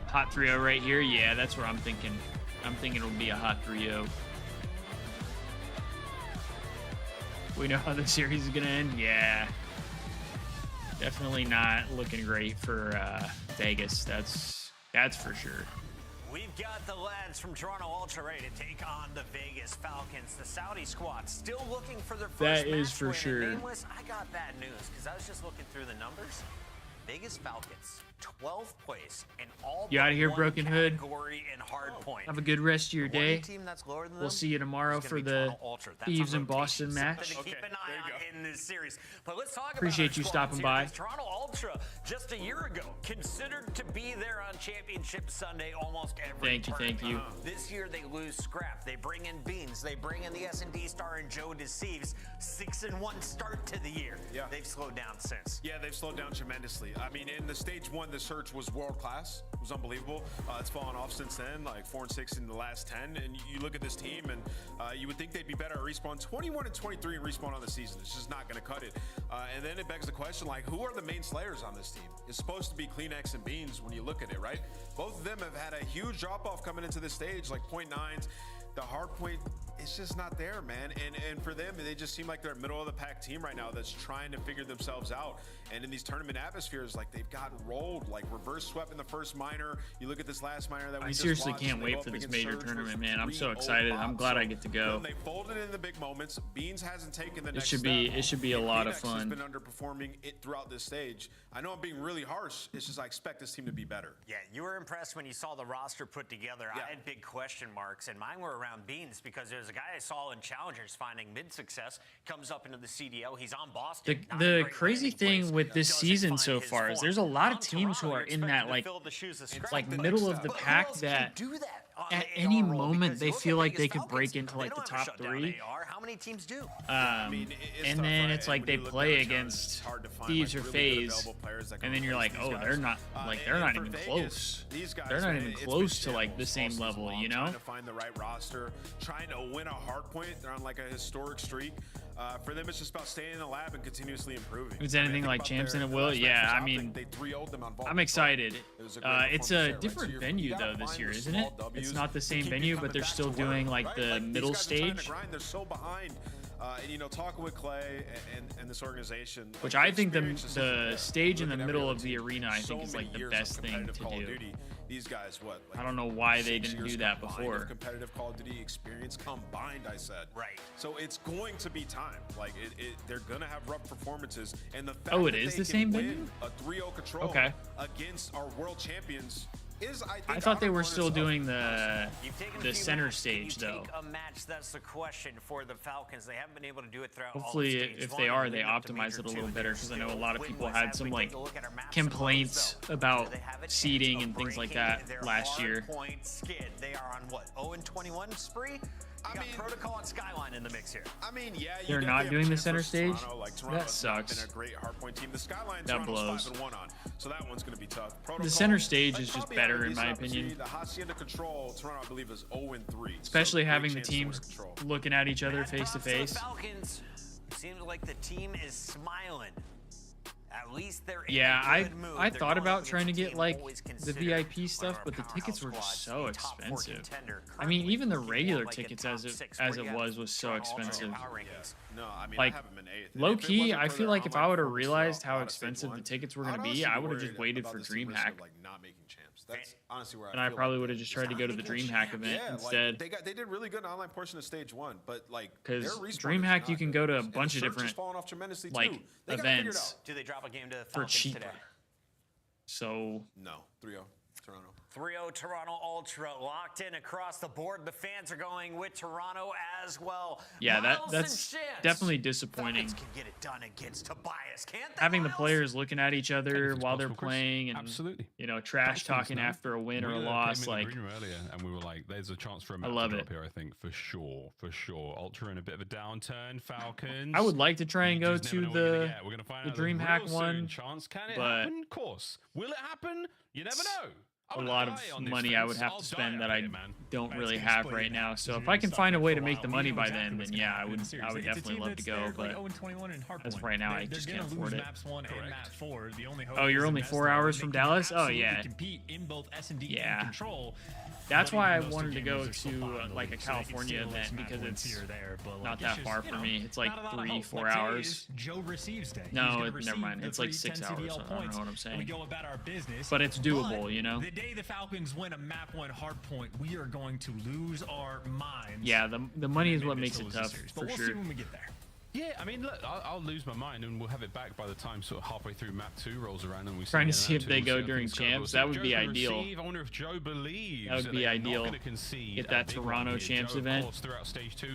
Hot 3-0 right here. Yeah, that's what I'm thinking. I'm thinking it'll be a hot 3-0. We know how the series is gonna end. Yeah. Definitely not looking great for Vegas. That's for sure. We've got the lads from Toronto Ultra ready to take on the Vegas Falcons. The Saudi squad still looking for their first That is match for win. sure. Nameless, I got bad news because I was just looking through the numbers. Vegas Falcons, 12th place in all You out of here, Broken Hood. category and hard point. Have a good rest of your The day. only team that's lower than We'll them see you tomorrow is gonna for be the Toronto Ultra. That's Thieves on and Boston rotation. match. Something to keep an eye on in this series. But let's talk Appreciate about you stopping by. Toronto Ultra just a year ago considered to be there on Championship Sunday almost every Thank you. This year they lose Scrap. They bring in Beans. They bring in the S&D star and Joe Deceives. 6-1 start to the year. Yeah. They've slowed down since. Yeah, they've slowed down tremendously. I mean, in the stage 1, the search was world class. It was unbelievable. It's fallen off since then, like 4-6 in the last 10. And you look at this team, and you would think they'd be better at respawn. 21-23 in respawn on the season. It's just not going to cut it. And then it begs the question, like, who are the main slayers on this team? It's supposed to be Kleenex and Beans when you look at it, right? Both of them have had a huge drop-off coming into this stage, like 0.9s. The hard point, it's just not there, man. And for them, they just seem like they're a middle of the pack team right now that's trying to figure themselves out. And in these tournament atmospheres, like, they've gotten rolled, like reverse swept in the first minor. You look at this last minor that we just seriously watched, can't they wait go for up this against major Surge tournament, versus man. I'm so 3-0 excited. I'm glad I get to go. They folded in the big moments. Beans hasn't taken the It next should step. be a lot of Kleenex fun. has been underperforming it throughout this stage. I know I'm being really harsh. It's just I expect this team to be better. Yeah, you were impressed when you saw the roster put together. Yeah. I had big question marks, and mine were around Beans because there's a guy I saw in Challengers finding mid-success, comes up into the CDL. He's on Boston. The crazy thing with this season so far is there's a lot of teams who are in that like middle of the pack that at any moment they feel like they could break into like the top 3. How many teams do? And then it's like they play against Thieves or FaZe, and then you're like, oh, they're not even close. They're not even close to like the same level, you know? Trying to find the right roster, trying to win a hard point. They're on like a historic streak. For them, it's just about staying in the lab and continuously improving. Is anything like Champs and it will? Yeah, I mean, I'm excited. It's a different venue though this year, isn't it? It's not the same venue, but they're still doing like the middle stage. They're so behind. And, you know, talking with Clay and this organization, which I think the stage in the middle of the arena, I think is like the best thing to do. These guys, what? Like I don't know why they didn't do that before. Competitive Call of Duty experience combined, I said. Right. So it's going to be time. Like they're gonna have rough performances, and the fact it that is they the can same win venue? a 3-0 control against our world champions. I thought they were still doing the center stage though. A match, that's the question for the Falcons. They haven't been able to do it throughout. Hopefully, if they are, they optimize it a little better because I know a lot of people had some like complaints about seeding and things like that last year. They are on what, 0-21 spree? I mean, Protocol and Skyline in the mix here. I mean, yeah, they're not doing the center stage. That sucks. sucks. A great hardpoint team. The Skyline that blows. 5-1 on, so that one's going to be tough. Protocol, the center stage is just better in my opinion. The Hacienda Control, Toronto, I believe, is 0-3. Especially having the teams looking at each other face to face. Falcons seems like the team is smiling. At least they're yeah, I thought about trying to get like the VIP stuff, but the tickets were just so expensive. I mean, even the regular tickets as it was so expensive. No, I mean, like low key, I feel like if I would have realized how expensive the tickets were going to be, I would have just waited for DreamHack. Like not making champs. That's honestly where and I probably would have just tried to go to the DreamHack event instead. Like, they did really good in the online portion of stage 1, but like because DreamHack you can go to a bunch of different like events. Do they drop a game to the for Falcons cheap. today? So no, 3-0 Toronto. 3-0 Toronto Ultra locked in across the board. The fans are going with Toronto as well. Yeah, that's definitely disappointing. Can get it done against Tobias, can't they? Having the players looking at each other while they're playing and you know trash talking after a win or a loss, like earlier, and we were like, "There's a chance for a match up here." I think for sure. Ultra in a bit of a downturn. Falcons. I would like to try and go to the DreamHack one, chance. Can it but happen? Of course. Will it happen? You never know. A lot of money I would have to spend that I don't really have right now. So if I can find a way to make the money by then yeah, I would definitely love to go. But as of right now, I just can't afford it. Oh, you're only 4 hours from Dallas? Oh yeah. Yeah. That's why I wanted to go to like a California event because it's not that far for me. It's like 3-4 hours. No, never mind. It's like 6 hours. I don't know what I'm saying. But it's doable, you know? The day the Falcons win a map 1 hardpoint, we are going to lose our minds. Yeah, the money is what makes it tough, for we'll sure. see when we get there. Yeah, I mean, look, I'll lose my mind, and we'll have it back by the time sort of halfway through map 2 rolls around, and we trying to see if they go during champs. That would be ideal. I wonder if Joe believes that would be ideal. Get that Toronto champs event. Throughout stage 2.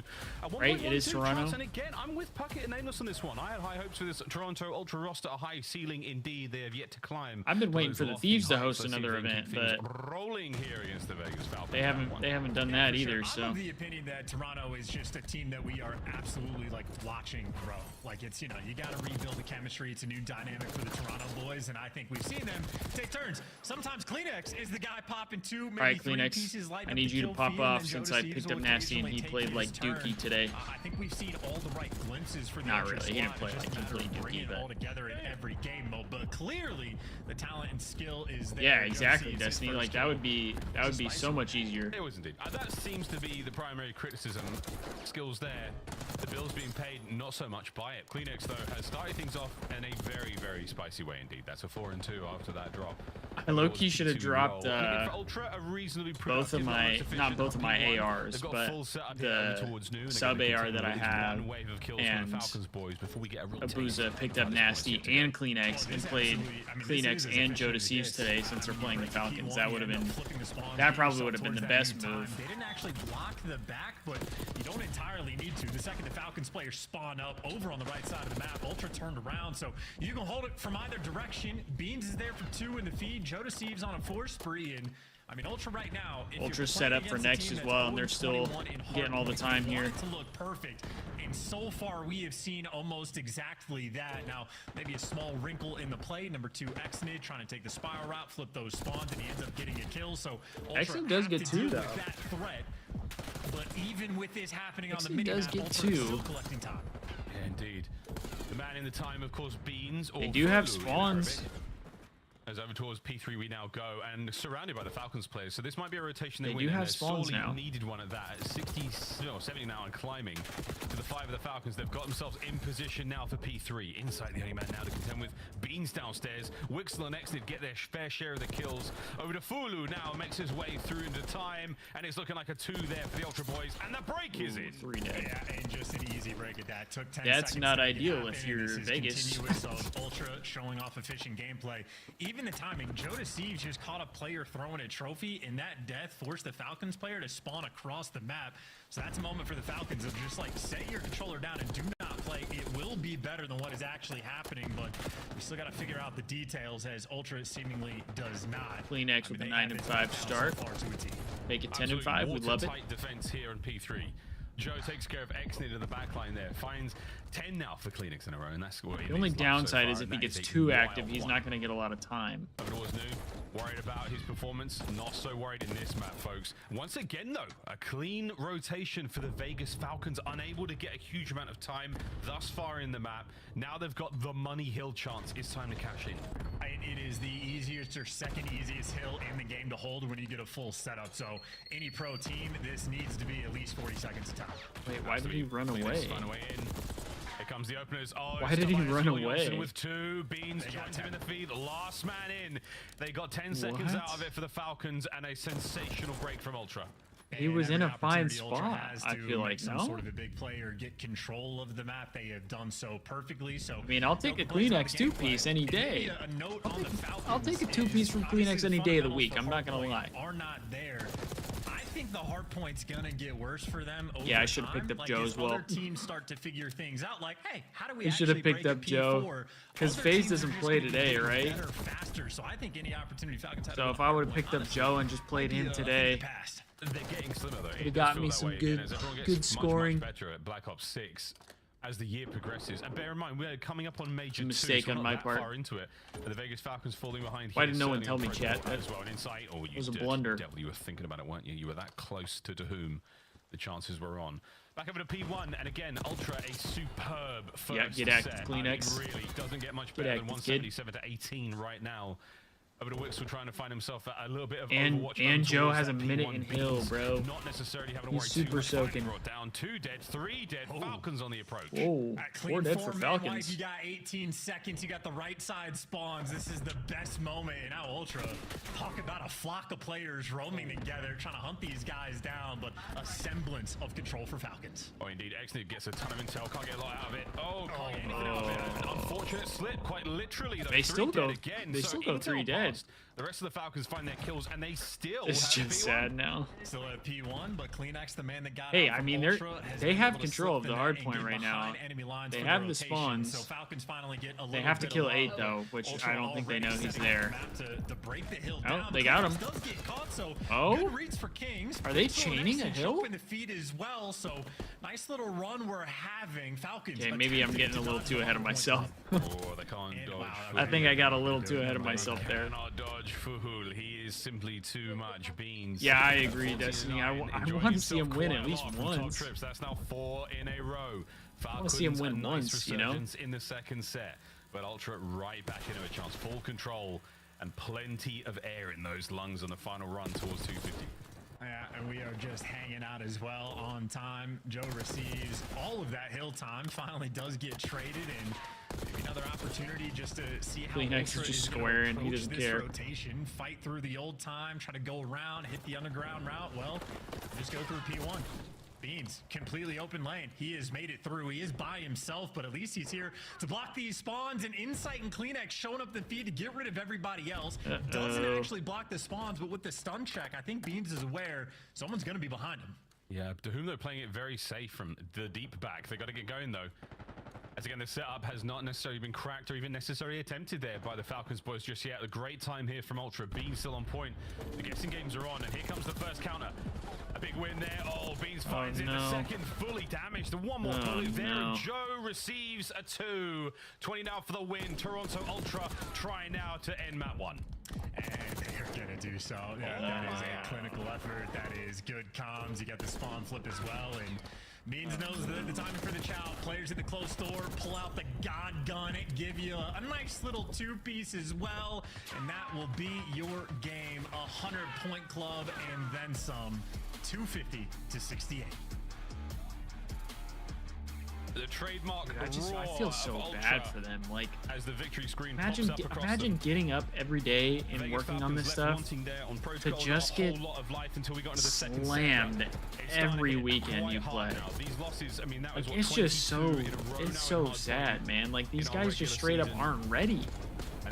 Right, it is Toronto. And again, I'm with Puckett and Nameless on this one. I had high hopes for this Toronto Ultra roster, a high ceiling indeed. They have yet to climb. I've been waiting for the Thieves to host another event, but rolling here against the Vegas Falcons. They haven't done that either. So I'm of the opinion that Toronto is just a team that we are absolutely like watching grow. Like it's, you know, you got to rebuild the chemistry. It's a new dynamic for the Toronto boys, and I think we've seen them take turns. Sometimes Kleenex is the guy popping 2, maybe 3 Kleenex, pieces. I need you to pop off since I picked up Nasty and he played like Dookie today. I think we've seen all the right glimpses for the Not really. He didn't play like he played Dookie, but all together in every game mode. But clearly, the talent and skill is there. Yeah, exactly, Destiny. Like that would be so much easier. It was indeed. That seems to be the primary criticism. Skills there. The bills being paid, not so much by it. Kleenex, though, has started things off in a very, very spicy way indeed. That's a 4-2 after that drop. I low-key should have dropped both of my, not both of my ARs, but the sub AR that I have, and Abuza picked up Nasty and Kleenex and played Kleenex and Joe Deceives today since they're playing the Falcons. That probably would have been the best move. They didn't actually block the back, but you don't entirely need to. The second the Falcons players spawn up over on the right side of the map, Ultra turned around, so you can hold it from either direction. Beans is there for 2 in the feed. Joe Deceives on a 4 spree, and I mean Ultra right now. Ultra's set up for next as well, and they're still getting all the time here. To look perfect, and so far we have seen almost exactly that. Now maybe a small wrinkle in the play. Number 2 Exnid trying to take the spiral route, flip those spawns, and he ends up getting a kill. So Ultra does get 2 though. That threat, but even with this happening on the mini map, does get Ultra 2. is still collecting time. Yeah, indeed. The man in the time, of course, Beans. They do have spawns. As over towards P3 we now go, and surrounded by the Falcons players. So this might be a rotation they do have spawns sorely now. Needed one at that. 70 now and climbing to the 5 of the Falcons. They've got themselves in position now for P3. Inside the only man now to contend with. Beans downstairs. Wixel and Exnid get their fair share of the kills. Over to Fulu now makes his way through into time, and it's looking like a 2 there for the Ultra boys. And the break is in. 3 dead. Yeah, and just an easy break at that. Took 10 That's seconds not to make it ideal happen, if you're this is Vegas. continuous of Ultra showing off efficient gameplay. Even even the timing, Joe Thieves just caught a player throwing a trophy, and that death forced the Falcons player to spawn across the map. So that's a moment for the Falcons of just like, set your controller down and do not play. It will be better than what is actually happening, but we still got to figure out the details, as Ultra seemingly does not. CleanX with a 9-5 start. Make it 10-5. We love it. Tight defense here in P3. Joe takes care of Exnid in the backline there. Finds 10 now for CleanX in a row, and that's what the only downside is if he gets too active, he's not going to get a lot of time. Always knew. Worried about his performance? Not so worried in this map, folks. Once again, though, a clean rotation for the Vegas Falcons, unable to get a huge amount of time thus far in the map. Now they've got the Money Hill chance. It's time to cash in. It is the easiest or second easiest hill in the game to hold when you get a full setup. So any pro team, this needs to be at least 40 seconds of time. Wait, why did he run away? Here comes the openers. Oh, why did he run away? With 2 Beans joins him in the feed. Last man in. They got 10 seconds out of it for the Falcons, and a sensational break from Ultra. He was in a fine spot. I feel like some sort of a big player get control of the map. They have done so perfectly. So I mean, I'll take a CleanX 2-piece any day. I'll take a 2-piece from CleanX any day of the week. I'm not gonna lie. Are not there. I think the hard point's gonna get worse for them. Yeah, I should have picked up Joe as well. Other teams start to figure things out. Like, hey, how do we? You should have picked up Joe, because FaZe doesn't play today, right? Faster. So I think any opportunity Falcons have. So if I would have picked up Joe and just played him today, they're getting slimmer though. It got me some good scoring. Much better at Black Ops 6 as the year progresses. And bear in mind, we're coming up on Major 2. Mistake on my part. Far into it. And the Vegas Falcons falling behind. Why didn't no one tell me, chat? As well, an insight, or it was a blunder. Devil, you were thinking about it, weren't you? You were that close to whom the chances were on. Back over to P1, and again, Ultra a superb first Yeah, get active, set. CleanX. Really doesn't get much better than 177 to 18 right now. Over to Wixel trying to find himself a little bit of Overwatch. And Joe has a minute in Hill, bro. Not necessarily having to He's super soaking. Brought down 2 dead, 3 dead. Falcons on the approach. Whoa, 4 dead for Falcons. You got 18 seconds. You got the right side spawns. This is the best moment in our Ultra. Talk about a flock of players roaming together, trying to hunt these guys down, but a semblance of control for Falcons. Oh, indeed. Exnid gets a ton of intel. Can't get a lot out of it. Oh, can't get anything out of it. An unfortunate slip, quite literally. Though. They still go. Again. They still go 3 dead. The rest of the Falcons find their kills, and they still. It's just sad now. Still at P1, but CleanX, the man that got. Hey, I mean, they have control of the hard point right now. They have the spawns. So Falcons finally get a they have to kill 8 though, which I don't think they know he's there. To break the hill oh, down. They got him. Does get caught, so oh, good reads for Kings. Are they chaining a hill? In the feed as well, so nice little run we're having. Falcons. Okay, maybe I'm getting a little too ahead of myself. Oh, they can't dodge. Wow, I think I got a little too ahead of myself there. Cannot dodge Fuhul. He is simply too much beans. Yeah, I agree, Destiny. I want to see him win at least once. That's now 4 in a row. I want to see him win once, you know? In the second set, but Ultra right back into a chance. Full control and plenty of air in those lungs on the final run towards 250. Yeah, and we are just hanging out as well on time. Joe receives all of that hill time, finally does get traded, and maybe another opportunity just to see how CleanX is just squaring. He doesn't care. Rotation, fight through the old time, try to go around, hit the underground route. Well, just go through P1. Beans, completely open lane. He has made it through. He is by himself, but at least he's here to block these spawns. And Insight and CleanX showing up the feed to get rid of everybody else. Doesn't actually block the spawns, but with the stun check, I think Beans is aware someone's going to be behind him. Yeah, to whom they're playing it very safe from the deep back. They got to get going though. As again, the setup has not necessarily been cracked or even necessarily attempted there by the Falcons boys just yet. A great time here from Ultra. Beans still on point. The guessing games are on, and here comes the first counter. A big win there. Oh, Beans finds it. The second fully damaged. One more bullet there. And Joe receives a 2. 20 now for the win. Toronto Ultra trying now to end map 1. And they're gonna do so. Yeah, that is a clinical effort. That is good comms. You got the spawn flip as well, and Beans knows the timing for the chow. Players at the close door, pull out the God gun, give you a nice little 2-piece as well, and that will be your game. 100-point club and then some. 250 to 68. The trademark. I feel so bad for them. Like, as the victory screen imagine getting up every day and working on this stuff to just get slammed every weekend you play. Like, it's just so sad, man. Like, these guys just straight up aren't ready.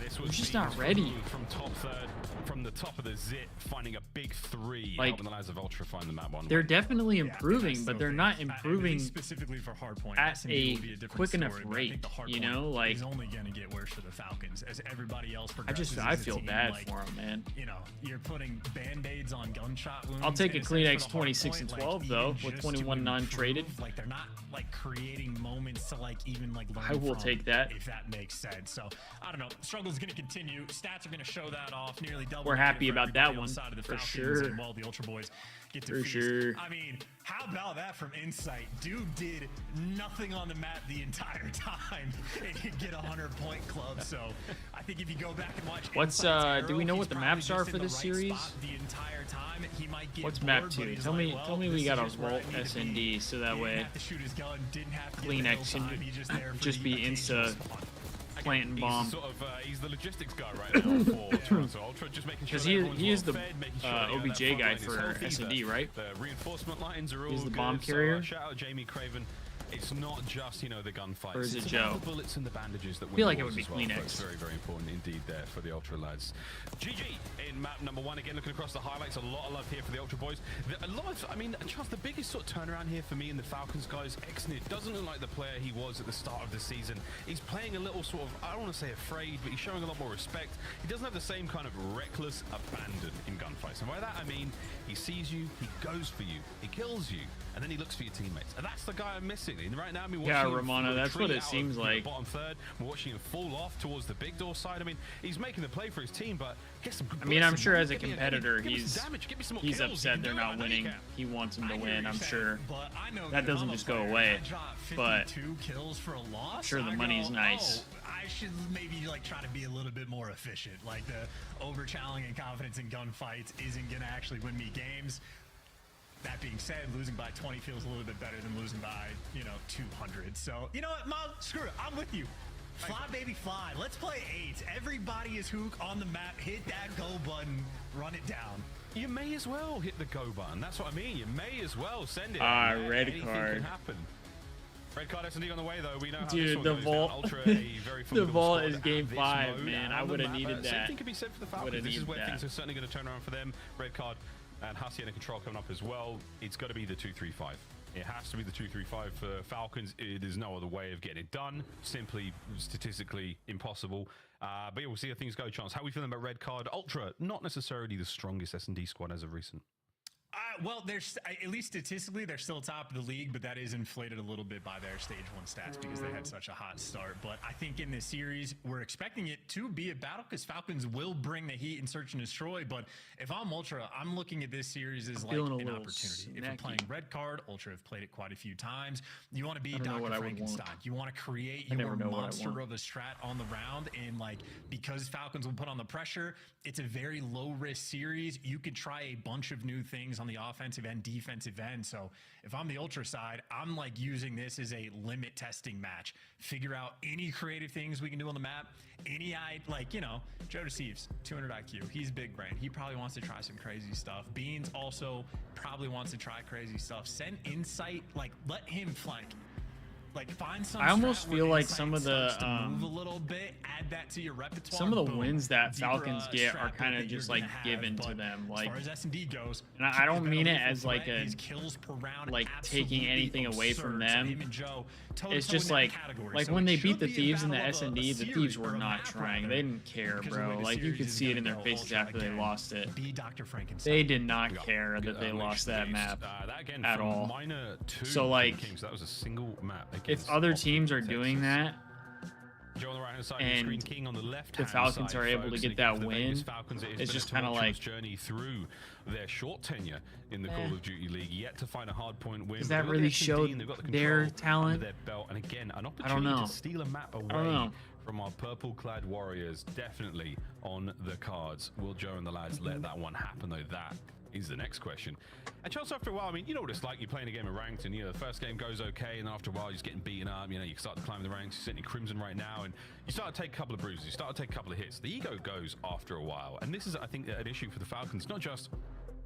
this I'm was just Thieves not ready. from top third, from the top of the zit, finding a big 3, Like, helping the lads of Ultra find the map one. They're definitely improving, but they're not improving specifically for hardpoint at S&D a will be different quick enough story, but I think rate. the hardpoint You know, like is only going to get worse for the Falcons as everybody else I progresses. I as a feel team. bad Like, for them, man. You know, you're putting band-aids on gunshot wounds. I'll take a in clean sense X for the 26 and hardpoint, 12 like, though, even with just to 21 non-traded. improve, like they're not like creating moments to like even like learn I will from, take that. if that makes sense. So I don't know. Struggle's going to continue. Stats are going to show that off. Nearly double. We're happy for about that everybody on one, the side of the for Falcons, sure. And while the Ultra Boys get to For feast. sure. I mean, how about that from Insight? Dude did nothing on the map the entire time and he get a 100-point club. So I think if you go back and watch, What's Insight's do we arrow, know he's what the probably maps are just for in the this right series? spot the entire time. He might get What's bored, map but 2? he's Tell like, me, well, tell me this we is got a just where I Vault need to S&D, be. so that He way didn't have to shoot his gun, didn't have to get clean the X hill can time, he just there for just the be occasional insta spawn. planting bomb. He's sort of he's the logistics guy right now for Toronto Ultra, just making sure Because that everyone's he is well the fed, making sure that OBJ front guy line is for healthy, S&D, right? The reinforcement lines are all He's the good, bomb so, carrier? shout out Jamie Craven. It's not just, you know, the gunfights. Or is it it's Joe? about the bullets and the bandages that I feel win like it wars would be as well, Kleenex. folks. Very, very important indeed there for the Ultra lads. GG in map number 1. Again, looking across the highlights, a lot of love here for the Ultra boys. I mean, Charles, the biggest sort of turnaround here for me in the Falcons, guys, Exnid doesn't look like the player he was at the start of the season. He's playing a little sort of, I don't want to say afraid, but he's showing a lot more respect. He doesn't have the same kind of reckless abandon in gunfights. And by that, I mean, he sees you, he goes for you, he kills you, and then he looks for your teammates. And that's the guy I'm missing. And right now, I mean, Yeah, watching him Romano, that's what retreat it out seems of, like. Bottom third, we're watching him fall off towards the big door side. I mean, he's making the play for his team, but get some good I mean, I'm bullets sure in, as a give me competitor, give me he's some damage, give me some more he's kills. You upset can they're do it. not I know you winning. can. He wants them I to hear win, what I'm you're sure. saying, but I know That that doesn't I'm a just go player. away, I drop but 52 kills for a loss. I'm sure the I money's go, nice. Oh, I should maybe like try to be a little bit more efficient. Like the over-challenging confidence in gunfights isn't gonna actually win me games. That being said, losing by 20 feels a little bit better than losing by, 200. So, you know what, Mom? Screw it. I'm with you. Fly, baby, fly. Let's play 8. Everybody is hook on the map. Hit that go button. Run it down. You may as well hit the go button. That's what I mean. You may as well send it. Red Anything card. Can happen. Red card S&D on the way, though. We know how Dude, this one the goes vault- down. Ultra, a very the formidable vault squad is at game this 5, mode man. and I on the would have map. needed Same that. thing could be said for the Would've Falcons. This is needed where that. things are certainly going to turn around for them. Red card and Hussey and Control coming up as well. It's got to be the 2-3-5. It has to be the 2-3-5 for Falcons. There's no other way of getting it done. Simply statistically impossible. But yeah, we'll see how things go, Chance. How are we feeling about Red Card? Ultra, not necessarily the strongest S&D squad as of recent. Well, there's at least statistically, they're still top of the league, but that is inflated a little bit by their stage 1 stats because they had such a hot start. But I think in this series, we're expecting it to be a battle because Falcons will bring the heat and search and destroy. But if I'm Ultra, I'm looking at this series as like an opportunity. If you're playing Red Card, Ultra have played it quite a few times. You want to be Dr. Frankenstein. You want to create your monster of a strat on the round. And like, because Falcons will put on the pressure, it's a very low risk series. You could try a bunch of new things on the offensive and defensive end. So if I'm the Ultra side, I'm like using this as a limit testing match. Figure out any creative things we can do on the map. Joe Thieves, 200 IQ. He's big brain. He probably wants to try some crazy stuff. Beans also probably wants to try crazy stuff. Send Insight, let him flank. Find some. I almost feel like some of the move a little bit, add that to your repertoire. Some of the wins that Falcons get are kind of just given to them. As far as S&D goes, and I don't mean it as like a kills per round, taking anything away from them. It's just toe like so when they it beat the should be a Thieves in the battle of a S&D, the series Thieves or were a not map trying. rather, They didn't care, because of the bro. way the Like you series could is see it gonna in their go faces Ultra after they again. lost it. Be Dr. Frankenstein. They did not care that they lost that map at all. So Kings, that was a single map. If other teams are doing that, Joe on the right hand side, and Screen King on the left. the Falcons are able to get that win, it's just kind of like journey through their short tenure in the Call of Duty League, yet to find a hard point win. Does that really show their talent? Their belt, and again, an I don't opportunity know. to steal a map away from our purple-clad warriors. Definitely on the cards. Will Joe and the lads let that one happen, though? That is the next question. And Charles, after a while, I mean, you know what it's like. You're playing a game of ranked, and the first game goes okay, and then after a while, you're just getting beaten up. You start to climb the ranks. You're sitting in Crimson right now, and you start to take a couple of bruises. You start to take a couple of hits. The ego goes after a while, and this is, I think, an issue for the Falcons. Not just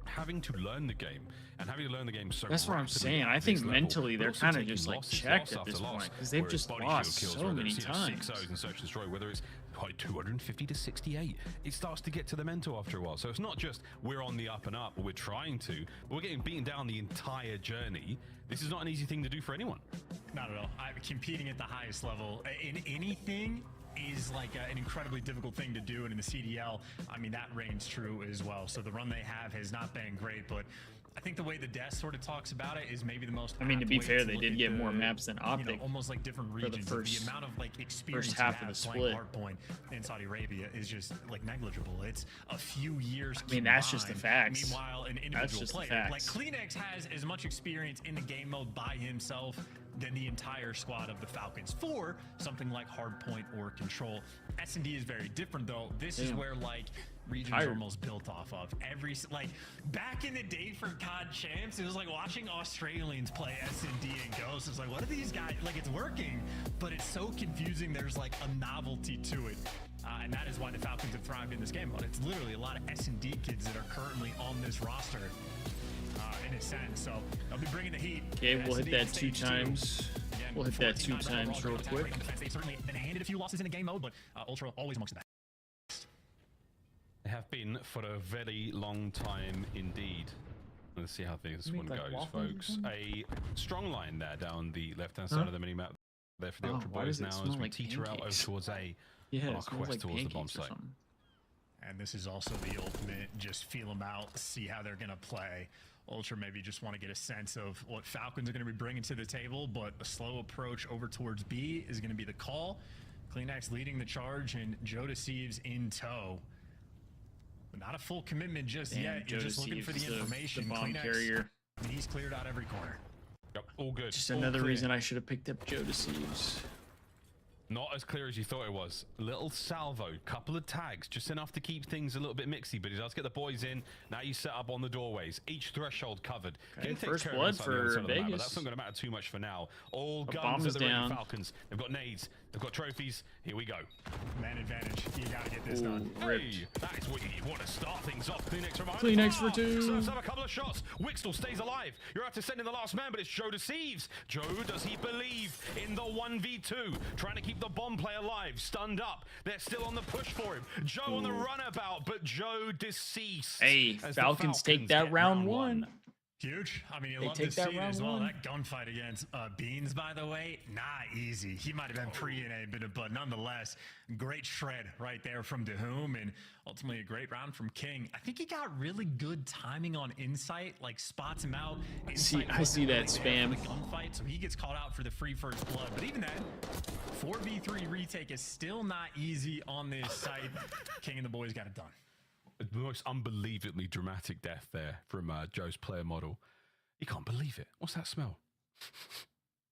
having to learn the game and having to learn the game so That's what I'm rapidly saying. at I this think level, mentally but they're also kind of taking just like losses, checked loss at this after loss, point because they've whether it's just body lost shield kills, so whether many it's, times. 6-0s and search and destroy, whether it's 250 to 68, it starts to get to the mental after a while. So it's not just we're on the up and up, or we're trying to, but we're getting beaten down the entire journey. This is not an easy thing to do for anyone. Not at all. Competing at the highest level in anything is like an incredibly difficult thing to do, and in the CDL, I mean, that reigns true as well. So the run they have has not been great, but I think the way the desk sort of talks about it is maybe the most. I mean, to be apt way fair, they look did at get more maps than Optic. You know, almost like different for the regions. first- the amount of like experience first half you of the have playing split. Hardpoint in Saudi Arabia is just like negligible. It's a few years. I mean, that's just the combined. facts. Meanwhile, an That's individual just the player like facts. Kleenex has as much experience in the game mode by himself than the entire squad of the Falcons for something like Hardpoint or Control. S&D is very different though. This is where like regions are almost built off of. Like back in the day for COD champs, it was like watching Australians play S&D and Ghost. It's like, what are these guys, like it's working, but it's so confusing. There's like a novelty to it. And that is why the Falcons have thrived in this game. But it's literally a lot of S&D kids that are currently on this roster. In a sense, so they'll be bringing the heat. Okay, we'll hit SD that stage 2 times. Again, We'll hit that 2 14 times overall real attack quick. rating defense. They've certainly been handed a few losses in the game mode, but Ultra always amongst the best. They have been for a very long time indeed. Let's see how this one like goes, waffles or folks. something? A strong line there down the left-hand side of the minimap there for the Oh, Ultra why Boys does it now smell as we like teeter out over pancakes? towards A Yeah, on our it smells quest like towards the bomb pancakes or site. something. And this is also the ultimate, just feel them out, see how they're going to play. Ultra maybe just want to get a sense of what Falcons are going to be bringing to the table, but a slow approach over towards B is going to be the call. Kleenex leading the charge and Joe Thieves in tow. But not a full commitment just Damn, yet. You're Joe just looking for the Thieves, information. the bomb Kleenex, carrier. he's cleared out every corner. Yep, all good. Just all another clear. reason I should have picked up Joe Thieves. Not as clear as you thought it was. Little salvo, couple of tags, just enough to keep things a little bit mixy, but he does get the boys in. Now you set up on the doorways. Each threshold covered. Okay, King takes first care of blood this on the other for side of the map, but Vegas. that's not going to matter too much for now. All A guns bomb at is the ready down. Falcons. They've got nades. They've got trophies. Here we go. Man advantage. You got to get this Ooh, done. ripped. Hey, that is what you want to start things off. Kleenex from behind. Kleenex the bar. for 2. Serves up a couple of shots. Wixtel stays alive. You're out to send in the last man, but it's Joe Thieves. Joe, does he believe in the 1v2? Trying to keep the bomb play alive. Stunned up. They're still on the push for him. Joe on the runabout, but Joe deceased. Hey, as the Falcons take that get round 1. Huge. I mean, you They love take to that see it round as well. 1. That gunfight against Beans, by the way, not easy. He might have been pre-NA, but nonetheless, great shred right there from DeHoom, and ultimately a great round from King. I think he got really good timing on Insight, like spots him out. Insight I see that wasn't really there spam. for the gunfight, so he gets called out for the free first blood. But even then, 4v3 retake is still not easy on this site. King and the boys got it done. The most unbelievably dramatic death there from Joe's player model. You can't believe it. What's that smell?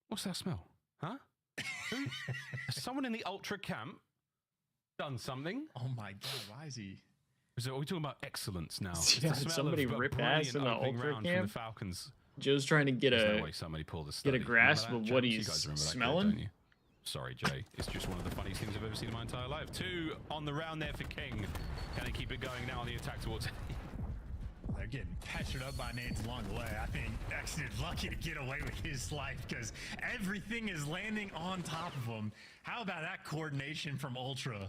What's that smell? Huh? Who? Has someone in the Ultra camp done something? Oh my God, why is he? Are we talking about excellence now? It's Yeah, the smell somebody of a rip ass brilliant in the opening Ultra round camp? from the Falcons. Joe's trying to get There's a no way somebody pulled a get study. a grasp Remember of that, what chaps? You he's guys remember that clip, smelling. don't you? Sorry, Jay. It's just one of the funniest things I've ever seen in my entire life. 2 on the round there for King. Can he keep it going now on the attack towards They're getting pestered up by nades along the way. I think X is lucky to get away with his life because everything is landing on top of him. How about that coordination from Ultra?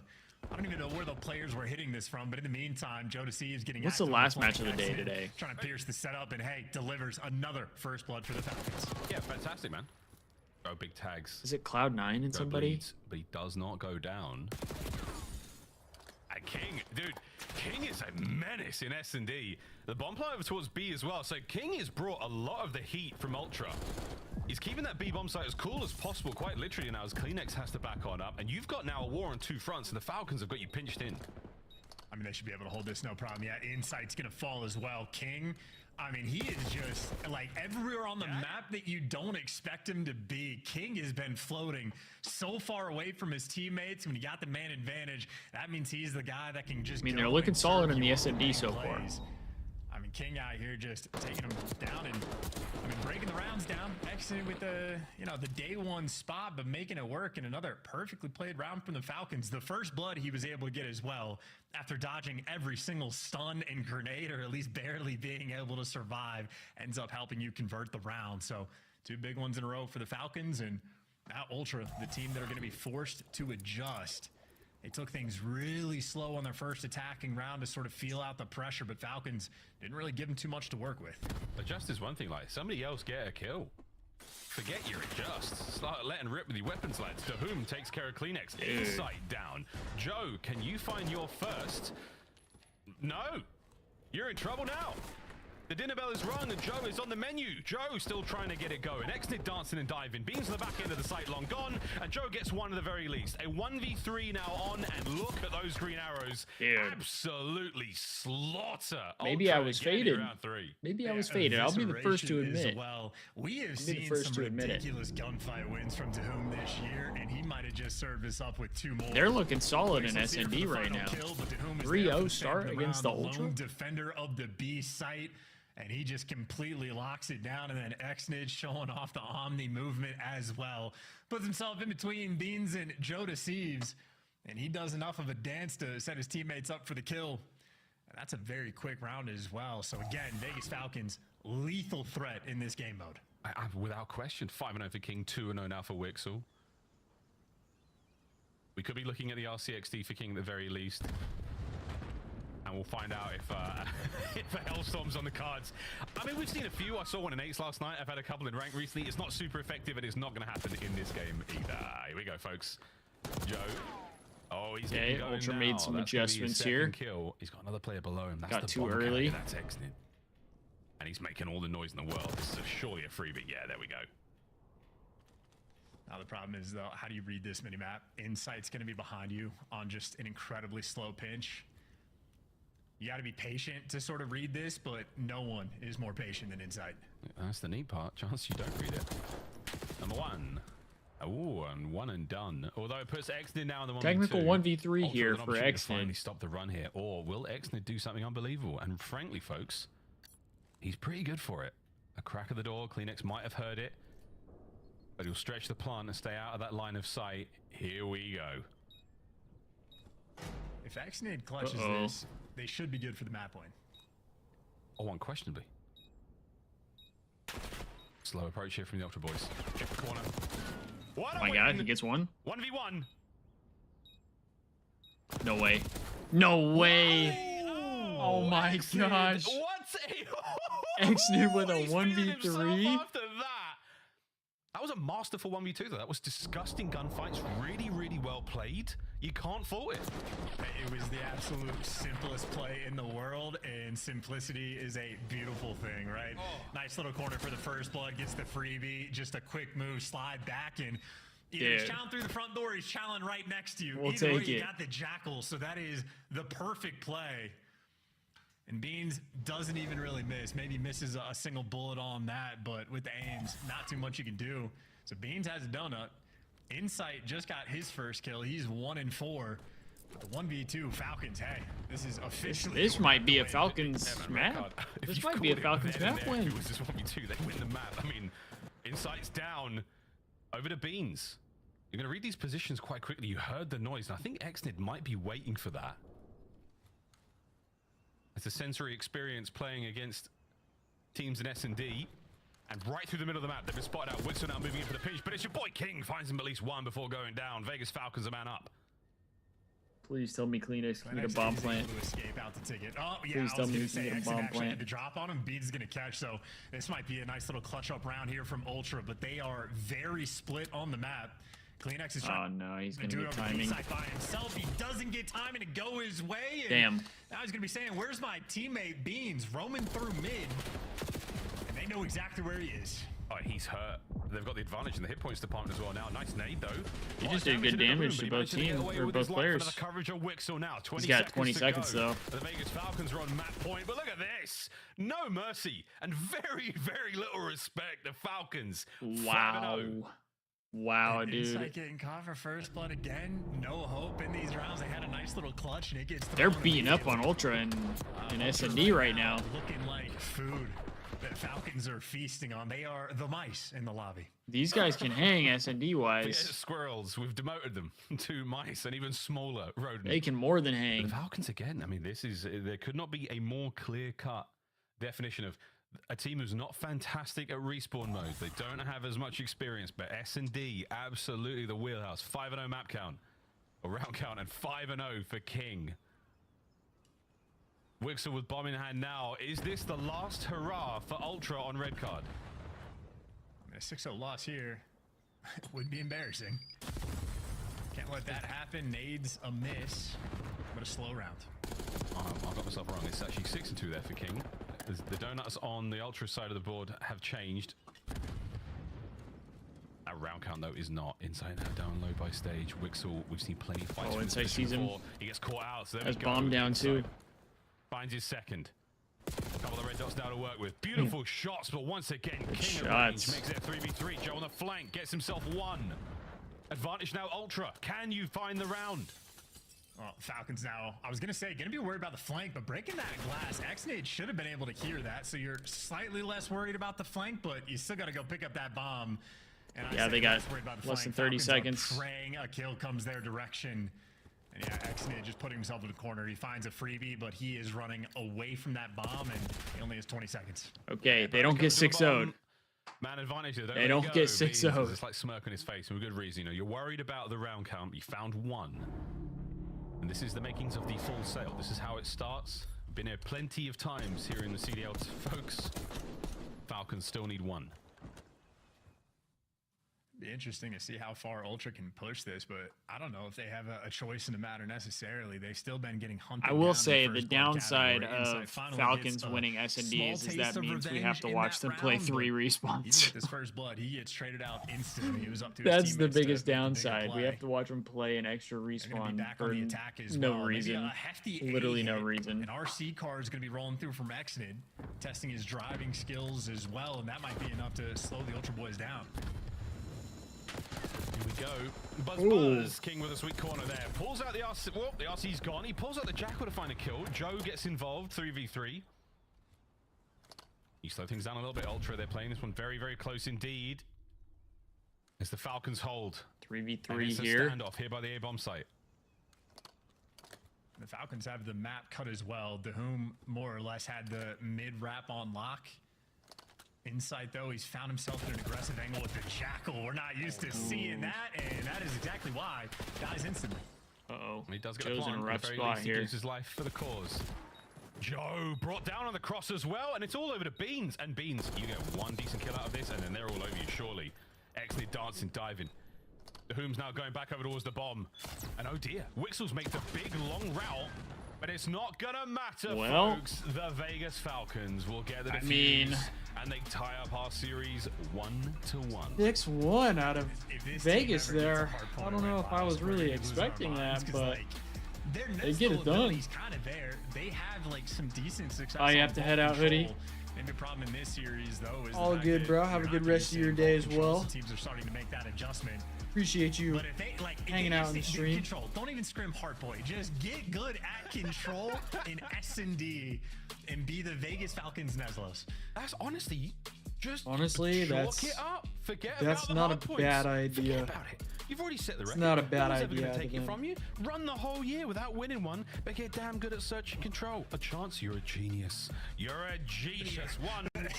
I don't even know where the players were hitting this from, but in the meantime, Joe Thieves getting What's the active on last flank. match of the day X today? Trying to pierce the setup, and hey, delivers another first blood for the Falcons. Yeah, fantastic, man. Oh, big tags. Is it Cloud9 and Joe somebody? bleeds, but he does not go down. And King, dude, King is a menace in S&D. The bomb play over towards B as well. So King has brought a lot of the heat from Ultra. He's keeping that B bomb site as cool as possible, quite literally now, as Kleenex has to back on up. And you've got now a war on 2 fronts, and the Falcons have got you pinched in. I mean, they should be able to hold this, no problem. Yeah, Insight's going to fall as well. King, I mean, he is just like everywhere on the map that you don't expect him to be. King has been floating so far away from his teammates. When he got the man advantage, that means he's the guy that can just I mean, go they're looking and solid serve in the you S&D so far. plays. I mean, King out here just taking them down and breaking the rounds down. Exiting with the the day one spot, but making it work. And another perfectly played round from the Falcons. The first blood he was able to get as well after dodging every single stun and grenade, or at least barely being able to survive, ends up helping you convert the round. So 2 big ones in a row for the Falcons, and now Ultra, the team that are going to be forced to adjust. They took things really slow on their first attacking round to sort of feel out the pressure, but Falcons didn't really give them too much to work with. Adjust is one thing, like somebody else get a kill. Forget your adjust. Start letting rip with your weapons, lads. To whom takes care of Kleenex. Insight down. Joe, can you find your first? No. You're in trouble now. The dinner bell is rung and Joe is on the menu. Joe still trying to get it going. Exnid dancing and diving. Beans to the back end of the site, long gone. And Joe gets one at the very least. A 1v3 now on, and look at those green arrows. Dude. Absolutely slaughter. Maybe Ultra I was again in faded. round 3. Maybe I was faded. I'll be the first to admit. Well, we have I'll be the seen first some to admit it. ridiculous gunfight wins from Dahum this year, and he might have just served us up with 2 more. They're looking solid in Let's see it for SND the right final now. kill, but Dahum is 3-0 there for the start second against the round, Ultra. lone defender of the B site. And he just completely locks it down, and then Exnid showing off the Omni movement as well. Puts himself in between Beans and Joe Thieves, and he does enough of a dance to set his teammates up for the kill. And that's a very quick round as well. So again, Vegas Falcons, lethal threat in this game mode. Without question, 5-0 for King, 2-0 now for Wixel. We could be looking at the RCXD for King at the very least. And we'll find out if if a Hellstorm's on the cards. I mean, we've seen a few. I saw one in 8s last night. I've had a couple in rank recently. It's not super effective, and it's not going to happen in this game either. Here we go, folks. Joe. Oh, he's getting going Ultra now. made some That's gonna be his adjustments second here. Kill. He's got another player below him. That's Got the too bomb early. carrier. That's Exnid. And he's making all the noise in the world. This is surely a freebie. Yeah, there we go. Now the problem is, though, how do you read this minimap? Insight's going to be behind you on just an incredibly slow pinch. You got to be patient to sort of read this, but no one is more patient than Insight. That's the neat part. Chance you don't read it. Number 1. Oh, and 1 and done. Although it puts Exnid now in the 1v2. Technical 1v3 Ultra here with an for opportunity to finally Exnid. stop the run here. Or will Exnid do something unbelievable? And frankly, folks, he's pretty good for it. A crack of the door. Kleenex might have heard it. But he'll stretch the plant and stay out of that line of sight. Here we go. If Exnid clutches this, they should be good for the map win. Oh, unquestionably. Slow approach here from the Ultra boys. Check the corner. What Oh my god, he gets one? 1v1. No way. No way. Oh my gosh. What? Exnid with a He's feeling himself 1v3. after that. That was a masterful 1v2 though. That was disgusting gunfights. Really, really well played. You can't fault it. It was the absolute simplest play in the world, and simplicity is a beautiful thing, right? Nice little corner for the first blood, gets the freebie, just a quick move, slide back, and either he's challenging through the front door, he's challenging right next to you. We'll Either way, take you it. got the Jackal, so that is the perfect play. And Beans doesn't even really miss. Maybe misses a single bullet on that, but with the aims, not too much you can do. So Beans has a donut. Insight just got his first kill. He's 1-4. But the 1v2 Falcons, hey, this is officially... This might be a Falcons map. This might be a Falcons map win. It was just 1v2. They win the map. I mean, Insight's down. Over to Beans. You're going to read these positions quite quickly. You heard the noise, and I think Exnid might be waiting for that. It's a sensory experience playing against teams in S&D. And right through the middle of the map, they've been spotted out. Wixel now moving in for the pinch, but it's your boy King finds him at least one before going down. Vegas Falcons a man up. Please tell me Kleenex can get a bomb plant. To escape out the ticket. Oh, yeah, Please I tell was me going we to can say get a Exit bomb actually plant. had the drop on him. Beans is going to catch, so this might be a nice little clutch up round here from Ultra, but they are very split on the map. Kleenex is trying no, he's to gonna do get it over timing. the side by himself. He doesn't get timing to go his way. And Damn. now he's going to be saying, where's my teammate Beans? Roaming through mid. And they know exactly where he is. Oh, he's hurt. They've got the advantage in the hit points department as well now. Nice nade, though. He just did good damage to both teams, or both players. Coverage of Wixel now. He's got 20 seconds, though. The Vegas Falcons are on map point, but look at this. No mercy and very, very little respect. The Falcons. Wow. 5-0. Wow, And dude. Insight getting caught for first blood again. No hope in these rounds. They had a nice little clutch, and it gets They're thrown beating up immediately. on Ultra and S&D right now. Looking like food that Falcons are feasting on. They are the mice in the lobby. These guys can hang S&D wise. Squirrels, we've demoted them to mice and even smaller rodents. They can more than But hang. the Falcons again, I mean, there could not be a more clear-cut definition of a team who's not fantastic at respawn mode. They don't have as much experience, but S&D, absolutely the wheelhouse. 5-0 map count, or round count, and 5-0 for King. Wixel with bomb in hand now. Is this the last hurrah for Ultra on red card? I mean, a 6-0 loss here would be embarrassing. Can't let that happen. Nades a miss, but a slow round. I got myself wrong. It's actually 6-2 there for King. The donuts on the Ultra side of the board have changed. That round count, though, is not. Inside now, down low by stage. Wixel, we've seen plenty of fights. Oh, Insight sees him. He gets caught out. So Has bomb down, too. Finds his second. A couple of red dots now to work with. Beautiful shots, but once again, King shots. at range makes it 3v3. Joe on the flank gets himself one. Advantage now, Ultra. Can you find the round? Well, Falcons now, I was going to say, going to be worried about the flank, but breaking that glass, Xnade should have been able to hear that, so you're slightly less worried about the flank, but you still got to go pick up that bomb. And Yeah, they got less than 30 seconds. Praying a kill comes their direction. And yeah, Xnade just putting himself in the corner. He finds a freebie, but he is running away from that bomb, and he only has 20 seconds. Okay, they don't get 6-0'd. Man advantage here. They don't get 6-0'd. It's like smirk on his face for a good reason. You know, you're worried about the round count, but you found one. And this is the makings of the full sale. This is how it starts. Been here plenty of times here in the CDL, folks. Falcons still need one. Be interesting to see how far Ultra can push this, but I don't know if they have a choice in the matter necessarily. They've still been getting hunted. I will down say in the first blood downside category. of Finally Falcons gets a winning S&D is small that taste of means we revenge have to in watch that them play round, 3 but even respawns. with this first blood, he gets traded out instantly. He was up to his That's the teammates to biggest make a bigger downside. We play. have to watch them play an extra They're gonna respawn be back for on the attack as no well. Maybe reason. a hefty Literally A no hit. reason. An RC car is going to be rolling through from Xnid, testing his driving skills as well, and that might be enough to slow the Ultra Boys down. Here we go. Buzz. King with a sweet corner there. Pulls out the RC. Well, the RC's gone. He pulls out the Jackal to find a kill. Joe gets involved. 3v3. You slow things down a little bit, Ultra. They're playing this one very, very close indeed. As the Falcons hold. 3v3 here. Standoff here by the A-bomb site. The Falcons have the map cut as well. DeHoom more or less had the mid-wrap on lock. Insight, though, he's found himself in an aggressive angle with the Jackal. We're not used to seeing that, and that is exactly why. Dies instantly. Uh-oh. He does get Joe's a in a plant. rough At the very spot least, here. He gives his life for the cause. Joe brought down on the cross as well, and it's all over to Beans. And Beans, you get one decent kill out of this, and then they're all over you, surely. Excellent dancing, diving. The Whom's now going back over towards the bomb. And oh dear, Wixel's made the big long route, but it's not gonna matter, folks. The Vegas Falcons will get the defuse, and they tie up our series 1-1. 6-1 out of If this Vegas team ever there. gets a hard I point don't know right if I by was us, we're really gonna lose our expecting minds, that, 'cause, but like, their they get it done. He's kind of there. They have like some decent success. Oh, you on have to ball head out, control. hoodie. Maybe the problem in this series, though, is All the fact good, that bro. Have a you're good not rest of used your to day ball as control, well. so teams are starting to make that adjustment. Appreciate you But if they like hanging out in the stream. Control, don't even scrim heart boy. Just get good at control in S&D and be the Vegas Falcons Neslos. That's honestly just Honestly, chalk that's it up. Forget that's about the not hard a points. bad idea. Forget about it. You've already set the record. not a bad No one's ever idea, gonna take it Devin. from you. Run the whole year without winning one, but get damn good at search and control. A chance. You're a genius. You're a genius. 1-1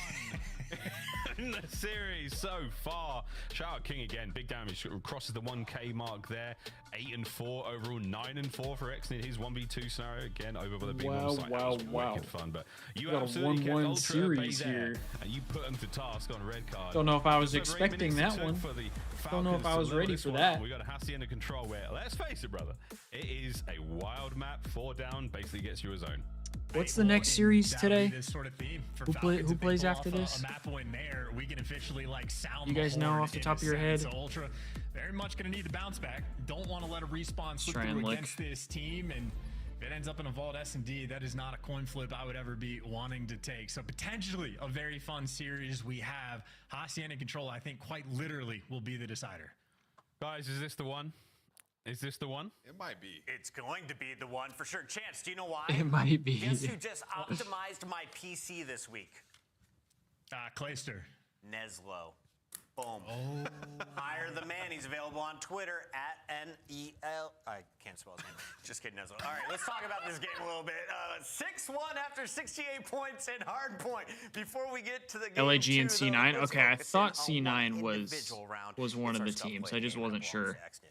in the series so far. Shout out King again. Big damage. Crosses the 1K mark there. 8-4 overall. 9-4 for Xnid. His 1v2 scenario again over by the big Wow, one side. wow, That was wow. wicked fun, but you Got a absolutely kept 1-1 Ultra series at bay there, here. and you put them to task on red card. Don't know if I was Just over 8 expecting minutes that it took one. for the Don't know if Falcons I to was level ready this for one that. up. We got Hasty under control where, let's face it, brother, it is a wild map. 4 down basically gets you a zone. What's the next series today? This sort of theme for Who Falcons, if they plays pull after off this? A map win there, we can officially like sound You the guys know horn off the in top a of your sense. head? So Ultra very much going to need to bounce back. Don't want to let a respawn slip Try and through lick. against this team, and if it ends up in a vault S&D, that is not a coin flip I would ever be wanting to take. So potentially a very fun series we have. Hacienda Control, I think, quite literally will be the decider. Guys, is this the one? Is this the one? It might be. It's going to be the one for sure. Chance, do you know why? It might be. Guess who just optimized my PC this week? Clayster. Neslo. Boom. Hire the man. He's available on Twitter at NEL. I can't spell his name. Just kidding, Neslo. All right, let's talk about this game a little bit. 6-1 after 68 points in hardpoint. Before we get to the game LAG and two, though, C9. let's Okay, I focus thought in on C9 one was individual round. one It's of our the scuff teams. play I just game wasn't that sure. belongs to X-Nid.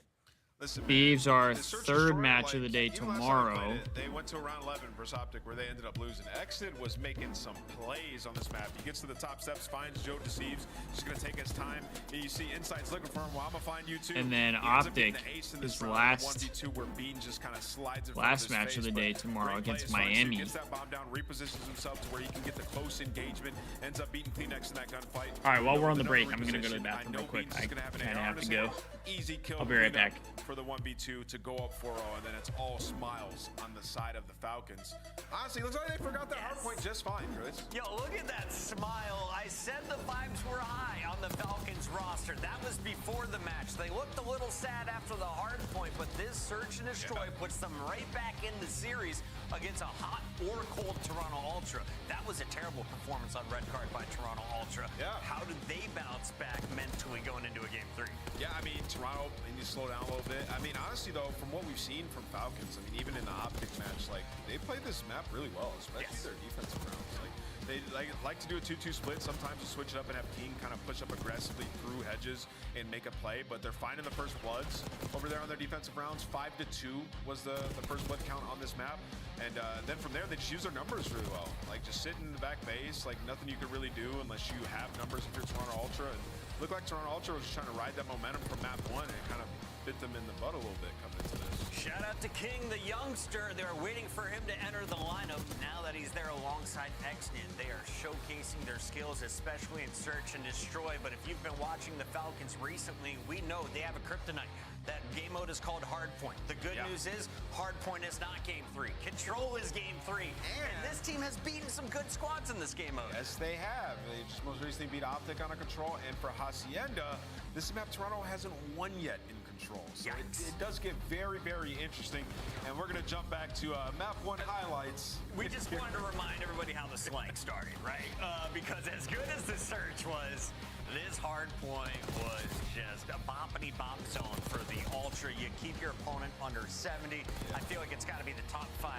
Listen, Thieves are the Search third Destroy, match of the day even last time I tomorrow. played it, they went to round 11 versus Optic where they ended up losing. Exit was making some plays on this map. He gets to the top steps, finds Joe Deceives. Just going to take his time. And you see Insight's looking for him. Well, I'm going to find you too. And then He ends up Optic getting the ace in this is round, last 1v2 where Bean just kind of slides in front last of his match face, of the but day tomorrow great against plays. So Miami. he gets that bomb down, repositions himself to where he can get the close engagement, ends up beating Kleenex in that gunfight. All right, while we're on the Another break, I'm going to go to the reposition. bathroom I know real quick. Bean's I gonna have an kind of AR have in to his go. hand. Easy kill. I'll be right cleanup back. For the 1v2 to go up 4-0, and then it's all smiles on the side of the Falcons. Honestly, looks like they forgot that hard point just fine, Chris. Yo, look at that smile. I said the vibes were high on the Falcons roster. That was before the match. They looked a little sad after the hard point, but this search and destroy puts them right back in the series against a hot or cold Toronto Ultra. That was a terrible performance on red card by Toronto Ultra. Yeah. How did they bounce back mentally going into a game 3? Yeah, I mean, Toronto, they need to slow down a little bit. I mean, honestly, though, from what we've seen from Falcons, I mean, even in the Optic match, like, they played this map really well, especially their defensive rounds. Like, they like to do a 2-2 split. Sometimes you switch it up and have King kind of push up aggressively through hedges and make a play, but they're finding the first bloods over there on their defensive rounds. 5-2 was the first blood count on this map. And then from there, they just use their numbers really well. Like, just sitting in the back base, like, nothing you could really do unless you have numbers if you're Toronto Ultra. And looked like Toronto Ultra was just trying to ride that momentum from map 1 and kind of bit them in the butt a little bit coming into this. Shout out to King, the youngster. They're waiting for him to enter the lineup. Now that he's there alongside X-Nid, they are showcasing their skills, especially in search and destroy. But if you've been watching the Falcons recently, we know they have a kryptonite. That game mode is called Hardpoint. The good news is Hardpoint is not game 3. Control is game 3. And this team has beaten some good squads in this game mode. Yes, they have. They just most recently beat Optic on a control. And for Hacienda, this map Toronto hasn't won yet in control. So it does get very, very interesting. And we're going to jump back to map 1 highlights. We just wanted to remind everybody how the slang started, right? Because as good as the search was, this hard point was just a boppity-bop zone for the Ultra. You keep your opponent under 70. I feel like it's got to be the top 5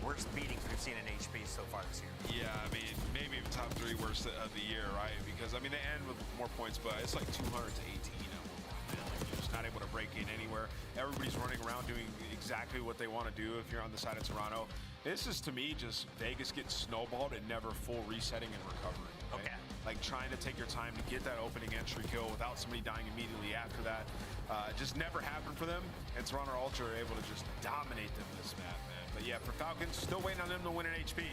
worst beatings we've seen in HP so far this year. Yeah, I mean, maybe even top 3 worst of the year, right? Because, I mean, they end with more points, but it's like 200 to 18 at one point, man. Like, you're just not able to break in anywhere. Everybody's running around doing exactly what they want to do if you're on the side of Toronto. This is, to me, just Vegas gets snowballed and never full resetting and recovering. Right? Okay. Like trying to take your time to get that opening entry kill without somebody dying immediately after that. Just never happened for them. And Toronto Ultra are able to just dominate them this map, man. But yeah, for Falcons, still waiting on them to win an HP.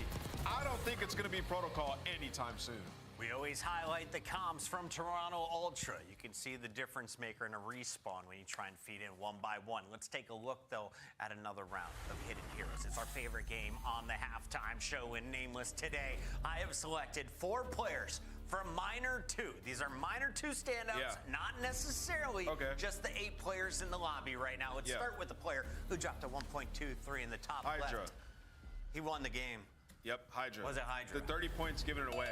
I don't think it's going to be Protocol anytime soon. We always highlight the comms from Toronto Ultra. You can see the difference maker in a respawn when you try and feed in one by one. Let's take a look, though, at another round of Hidden Heroes. It's our favorite game on the halftime show in Nameless today. I have selected 4 players from Minor 2. These are Minor 2 standouts, not necessarily just the 8 players in the lobby right now. Let's start with the player who dropped a 1.23 in the top Hydra. left. He won the game. Yep, Hydra. Was it Hydra? The 30 points giving it away.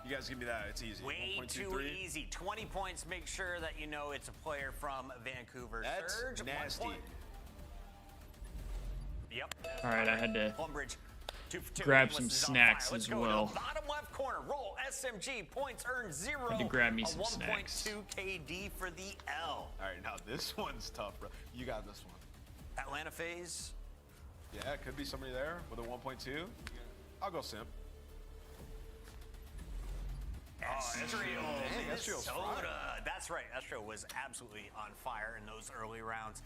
You guys give me that. It's easy. Way too easy. 20 points. Make sure that you know it's a player from Vancouver. That's Surge, nasty. 1 point. Yep. All right, I had to Plumbridge, 2 for 2. grab Nameless some is on snacks fire. Let's as go well. To the bottom left corner. Roll SMG. Points earned 0. Had to grab me a some snacks. 1.2 KD for the L. All right, now this one's tough, bro. You got this one. Atlanta FaZe. Yeah, it could be somebody there with a 1.2. I'll go Simp. Estriel, Estriel's Minnesota. fire. That's right. Estriel was absolutely on fire in those early rounds.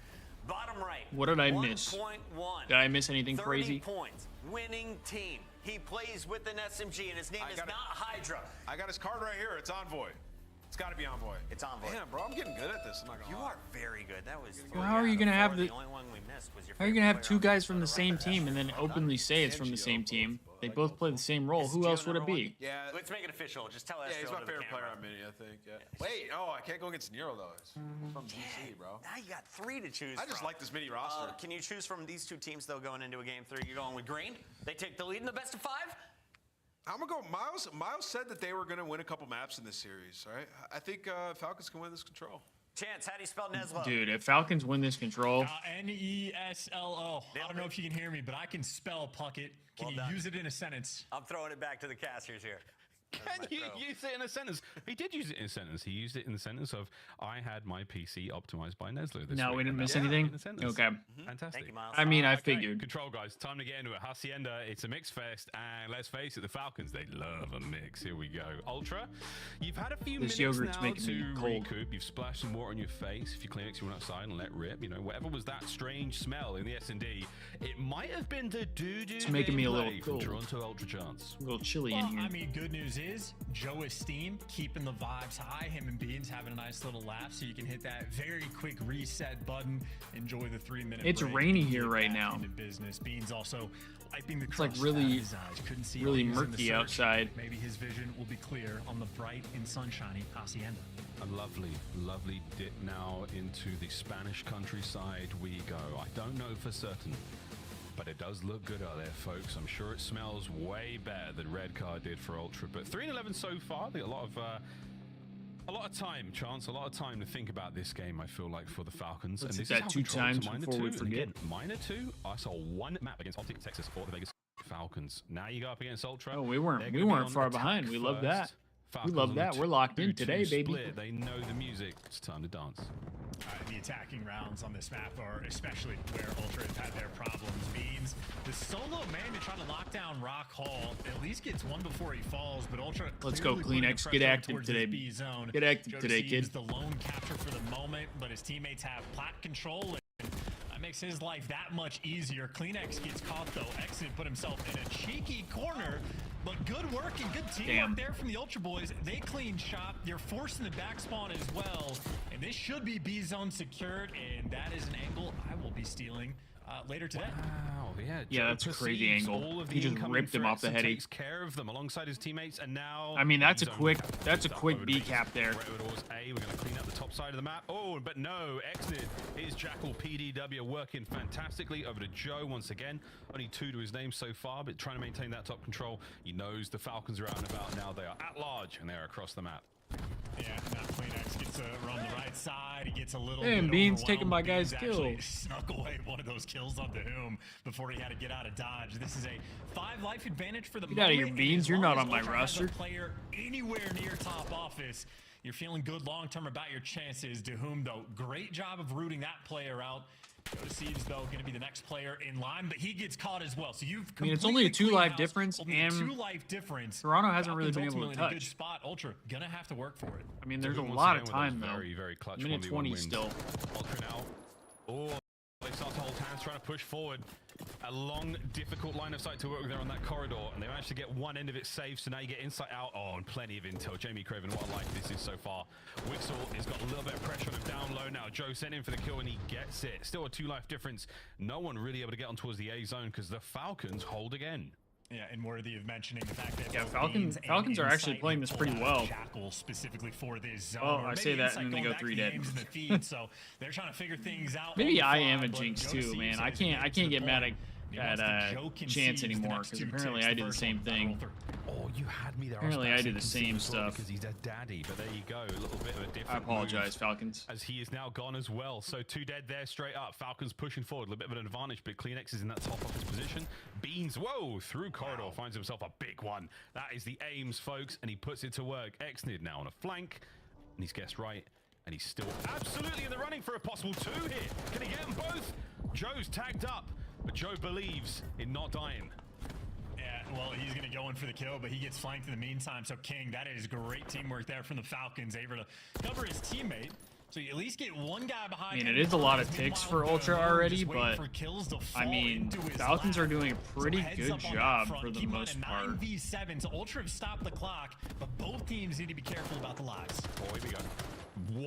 Bottom right. What did I miss? 1.1. Did I miss anything 30 crazy? points. Winning team. He plays with an SMG, and his name is not Hydra. I got his card right here. It's Envoy. It's got to be Envoy. It's Envoy. Damn, bro, I'm getting good at this. I'm not gonna You lie. are very good. That was. Well, how are you gonna have the? only one we missed was your How are you gonna have favorite two player on guys from the same team and then openly say it's from the same team? They both play the same role. Is Who Gio else would it number one? be? Yeah. Let's make it official. Just tell us. Yeah, he's my favorite player on Mini, I think. Yeah. Wait, I can't go against Nero though. It's from DC, bro. Now you got 3 to choose I just from. like this Mini roster. Can you choose from these 2 teams though going into a game 3? You're going with Green. They take the lead in the best of 5. I'm gonna go. Miles said that they were gonna win a couple maps in this series, right? I think Falcons can win this control. Chance, how do you spell Neslo? Dude, if Falcons win this control, Neslo. I don't know if you can hear me, but I can spell Puckett. Can Well you done. use it in a sentence? I'm throwing it back to the casters here. Can you use it in a sentence? He did use it in a sentence. He used it in the sentence of, I had my PC optimized by Neslo this no, week. we didn't And miss that's anything. in a sentence. Okay. Fantastic. Thank you, Miles. I mean, I Okay, figured. Control, guys. Time to get into it. Hacienda, it's a mix fest, and let's face it, the Falcons, they love a mix. Here we go. Ultra, you've had a few This minutes yogurt's now making to me cold. recoup. You've splashed some water on your face. If you Kleenex, you went outside and let rip. You know, whatever was that strange smell in the S&D, it might have been the doo-doo It's making me a little gameplay from cold. Toronto Ultra Chance. A little chilly Well, in here. I mean, good news is Joe Esteem keeping the vibes high. Him and Beans having a nice little laugh, so you can hit that very quick reset button. Enjoy the 3-minute. It's break, rainy and here get right back now. into business. Beans also wiping the It's like crust really- out of his eyes. Couldn't see really all these in the murky search. outside. Maybe his vision will be clear on the bright and sunshiny Hacienda. A lovely, lovely dip now into the Spanish countryside we go. I don't know for certain, but it does look good out there, folks. I'm sure it smells way better than Red Card did for Ultra. But 3-11 so far. They got a lot of time, Chance. A lot of time to think about this game. I feel like for the Falcons. Let's and hit this that is 2 how times control to before we -2. And forget. again, -2. I saw 1 map against Optic Texas for the Vegas Falcons. Now you go up against Ultra. Oh, we They're weren't gonna be on far attack behind. We love that. first. We Falcons love on that. the We're locked in 2-2 today, baby. split. They know the music. It's time to dance. The attacking rounds on this map are especially where Ultra have had their problems. Means the solo man to try to lock down Rock Hall at least gets one before he falls, but Ultra. Let's go, clearly putting the Kleenex. Get pressure active towards today. this B zone. Get active Joe today, Deceives kid. the lone capture for the moment, but his teammates have plat control. That makes his life that much easier. Kleenex gets caught though. Exit put himself in a cheeky corner, but good work and good teamwork there from the Ultra boys. They clean shop. They're forcing the back spawn as well, and this should be B zone secured, and that is an angle I will be stealing later today. Wow, yeah. Yeah, Joe that's a crazy perceives angle. all of the He just incoming ripped him off threats the and heady. takes care of them alongside his teammates, and now. I mean, that's a B-zone quick over B to cap there. Right towards A, we're going to clean up the top side of the map. Oh, but no, Exnid is Jackal PDW working fantastically over to Joe once again. Only 2 to his name so far, but trying to maintain that top control. He knows the Falcons are out and about now. They are at large and they are across the map. Yeah, now Kleenex gets a run the right side. He gets a little Damn, bit Beans taking my Beans guy's actually kill. snuck away one of those kills onto whom before he had to get out of dodge. This is a 5 life advantage for the Get out of here, moment, Beans. as You're long not as on my Ultra has a roster. player anywhere near top office, you're feeling good long term about your chances. To whom though, great job of rooting that player out. Joe Deceives, though, going to be the next player in line, but he gets caught as well. So you've I mean, it's only a completely 2 life cleaned house, difference, only a and 2 life difference. Toronto hasn't really Falcons been able to ultimately in a good touch. spot. Ultra gonna have to work for it. I mean, there's a Once lot again of with time those though. Very, very clutch Minute 1v1 20 wins. still. Ultra now. Oh, they start to hold hands, trying to push forward. A long, difficult line of sight to work with there on that corridor, and they managed to get one end of it safe, so now you get insight out. Oh, and plenty of intel. Jamie Craven, what a life this is so far. Wixel has got a little bit of pressure on him down low now. Joe sent in for the kill, and he gets it. Still a 2 life difference. No one really able to get on towards the A zone, because the Falcons hold again. Yeah, and worthy of mentioning the fact that Yeah, both Falcons Beans and are actually Insight playing have this pretty pulled out well. Jackal specifically for this zone. Oh, or I maybe say that, Insight and then they going go back to 3 the dead. games in the feed, so they're trying to figure things out. Maybe on I the am fly, a but jinx Joe too, Deceives man. has I advanced can't to get the mad point. He at wants to Joe Chance conceives the anymore, next because 2 apparently ticks. I The did the first same one, thing. roll through. Oh, you had me there. Apparently I did the same stuff. Because he's a daddy, but there you go. A little bit of a different I apologize, move, Falcons. as he is now gone as well. So 2 dead there straight up. Falcons pushing forward. A little bit of an advantage, but Kleenex is in that top office position. Beans, whoa, through corridor, finds himself a big one. That is the aims, folks, and he puts it to work. Exnid now on a flank, and he's guessed right. And he's still absolutely in the running for a possible 2 here. Can he get them both? Joe's tagged up, but Joe believes in not dying. Yeah, well, he's going to go in for the kill, but he gets flanked in the meantime. So King, that is great teamwork there from the Falcons, able to cover his teammate. So you at least get one guy behind. I mean, it is a lot of ticks for Ultra already, but I mean, Falcons are doing a pretty good job for the most part. 9v7, so Ultra have stopped the clock, but both teams need to be careful about the lives. Oh, here we go.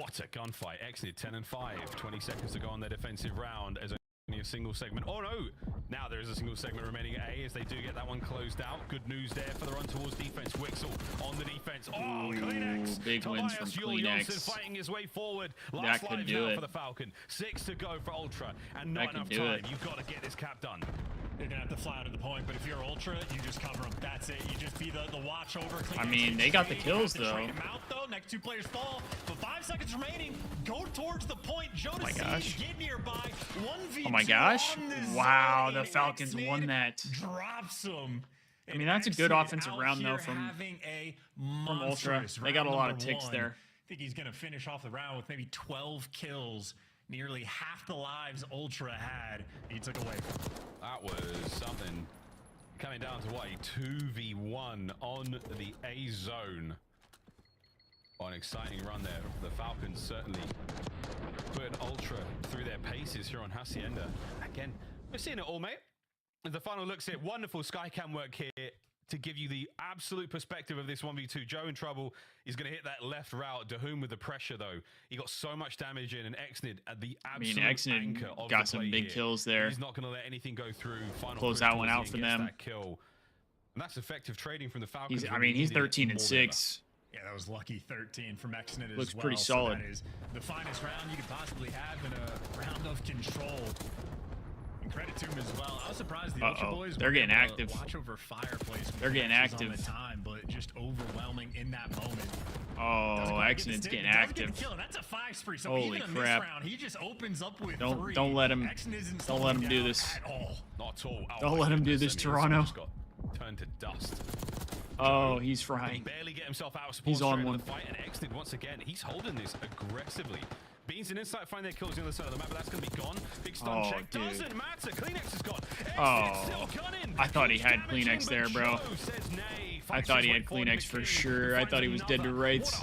What a gunfight. Exit 10 and 5. 20 seconds to go on their defensive round as only a single segment. Oh no! Now there is a single segment remaining at A as they do get that one closed out. Good news there for the run towards defense. Wixel on the defense. Oh, Kleenex! Big wins from Kleenex. Fighting his way forward. That could do it for the Falcon. 6 to go for Ultra, and not enough time. You've got to get this cap done. You're gonna have to fly out of the point, but if you're Ultra, you just cover them. That's it. You just be the watch over. I mean, they got the kills though. Out, though. Next 2 players fall, but 5 seconds remaining. Go towards the point. Joe my gosh. Get nearby. 1v2 oh my gosh! Wow, the Falcons won that. Drops them. I mean, that's a good offensive round though from Ultra. They got a lot of ticks there. I think he's gonna finish off the round with maybe 12 kills. Nearly half the lives Ultra had, he took away. That was something. Coming down to what, a 2v1 on the A zone. Oh, an exciting run there. The Falcons certainly put Ultra through their paces here on Hacienda. Again, we're seeing it all, mate. The final looks at wonderful Skycam work here to give you the absolute perspective of this 1v2. Joe in trouble. He's going to hit that left route. Dahum with the pressure, though. He got so much damage in, and Exnid at the absolute anchor of got the some play big here. kills there. He's not going to let anything go through. Final close that one out for them. That kill. And that's effective trading from the Falcons. I mean, he's 13 and 6. Yeah, that was lucky 13 from Exnid as well. Looks pretty solid. So that is the finest round you could possibly have in a round of control. And credit to him as well. I was surprised the Ultra boys they're getting active. Watch over Fireplace. They're getting active. On the time, but just overwhelming in that moment. Oh, Exnid's getting active. That's a 5 spree. So holy even crap! This round, he just opens up with 3. Don't let him. Don't let him do this. At all. Not at all. Don't let him do this, Toronto. Got turned to dust. Oh, he's frying. Barely get himself out of He's on one. The fight, and Exnid once again, he's holding this aggressively. Beans and Insight find their kills on the other side of the map, but that's going to be gone. Big stun check. Dude. Doesn't matter. Kleenex is gone. I thought he had Kleenex there, bro. I thought he had Kleenex for sure. I thought he was dead to rights.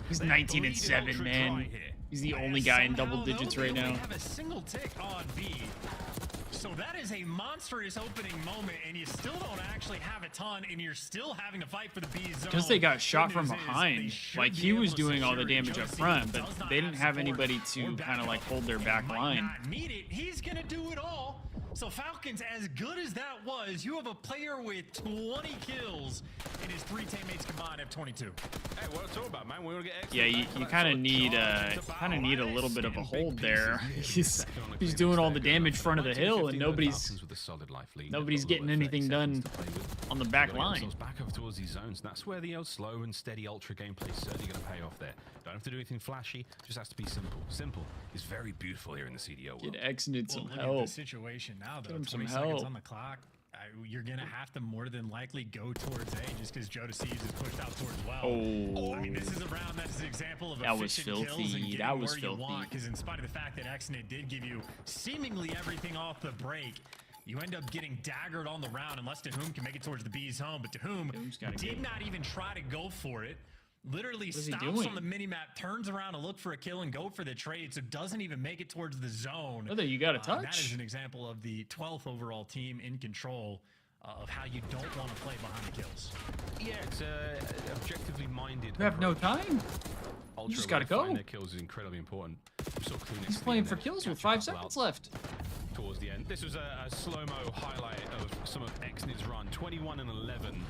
He's 19 and 7, man. He's the only guy in double digits right now. Have a single tick on B. So that is a monstrous opening moment, and you still don't actually have a ton, and you're still having to fight for the B zone. Because they got shot from behind. Like, he was doing all the damage up front, but they didn't have anybody to kind of like hold their back line. Need it. He's gonna do it all. So Falcons, as good as that was, you have a player with 20 kills, and his 3 teammates combined have 22. Hey, what it's all about, man. We want to get yeah, you kind of need a little bit of a hold there. He's doing all the damage front of the hill, and nobody's getting anything done on the back line. Back up towards these zones. That's where the slow and steady Ultra gameplay is certainly going to pay off there. Don't have to do anything flashy. Just has to be simple. Simple is very beautiful here in the CDO world. Get Exnid some look help. At the situation now, though. Get him 20 some seconds help. on the clock. You're gonna have to more than likely go towards A, just because Joe Thieves is pushed out towards well. Oh, I mean, this is a round that is an example of that was efficient kills and filthy. That was filthy. Because in spite of the fact that Exnid did give you seemingly everything off the break, you end up getting daggered on the round unless Dahum can make it towards the B's home. But Dahum did not even try to go for it. Literally stops on the minimap, turns around to look for a kill and go for the trade, so doesn't even make it towards the zone. Whether you got a touch. That is an example of the 12th overall team in control of how you don't want to play behind the kills. Yeah, it's objectively minded. You have no time. You just gotta go. Their kills is incredibly important. He's playing for kills with 5 seconds left. Towards the end, this was a slow-mo highlight of some of Exnid's run. 21 and 11.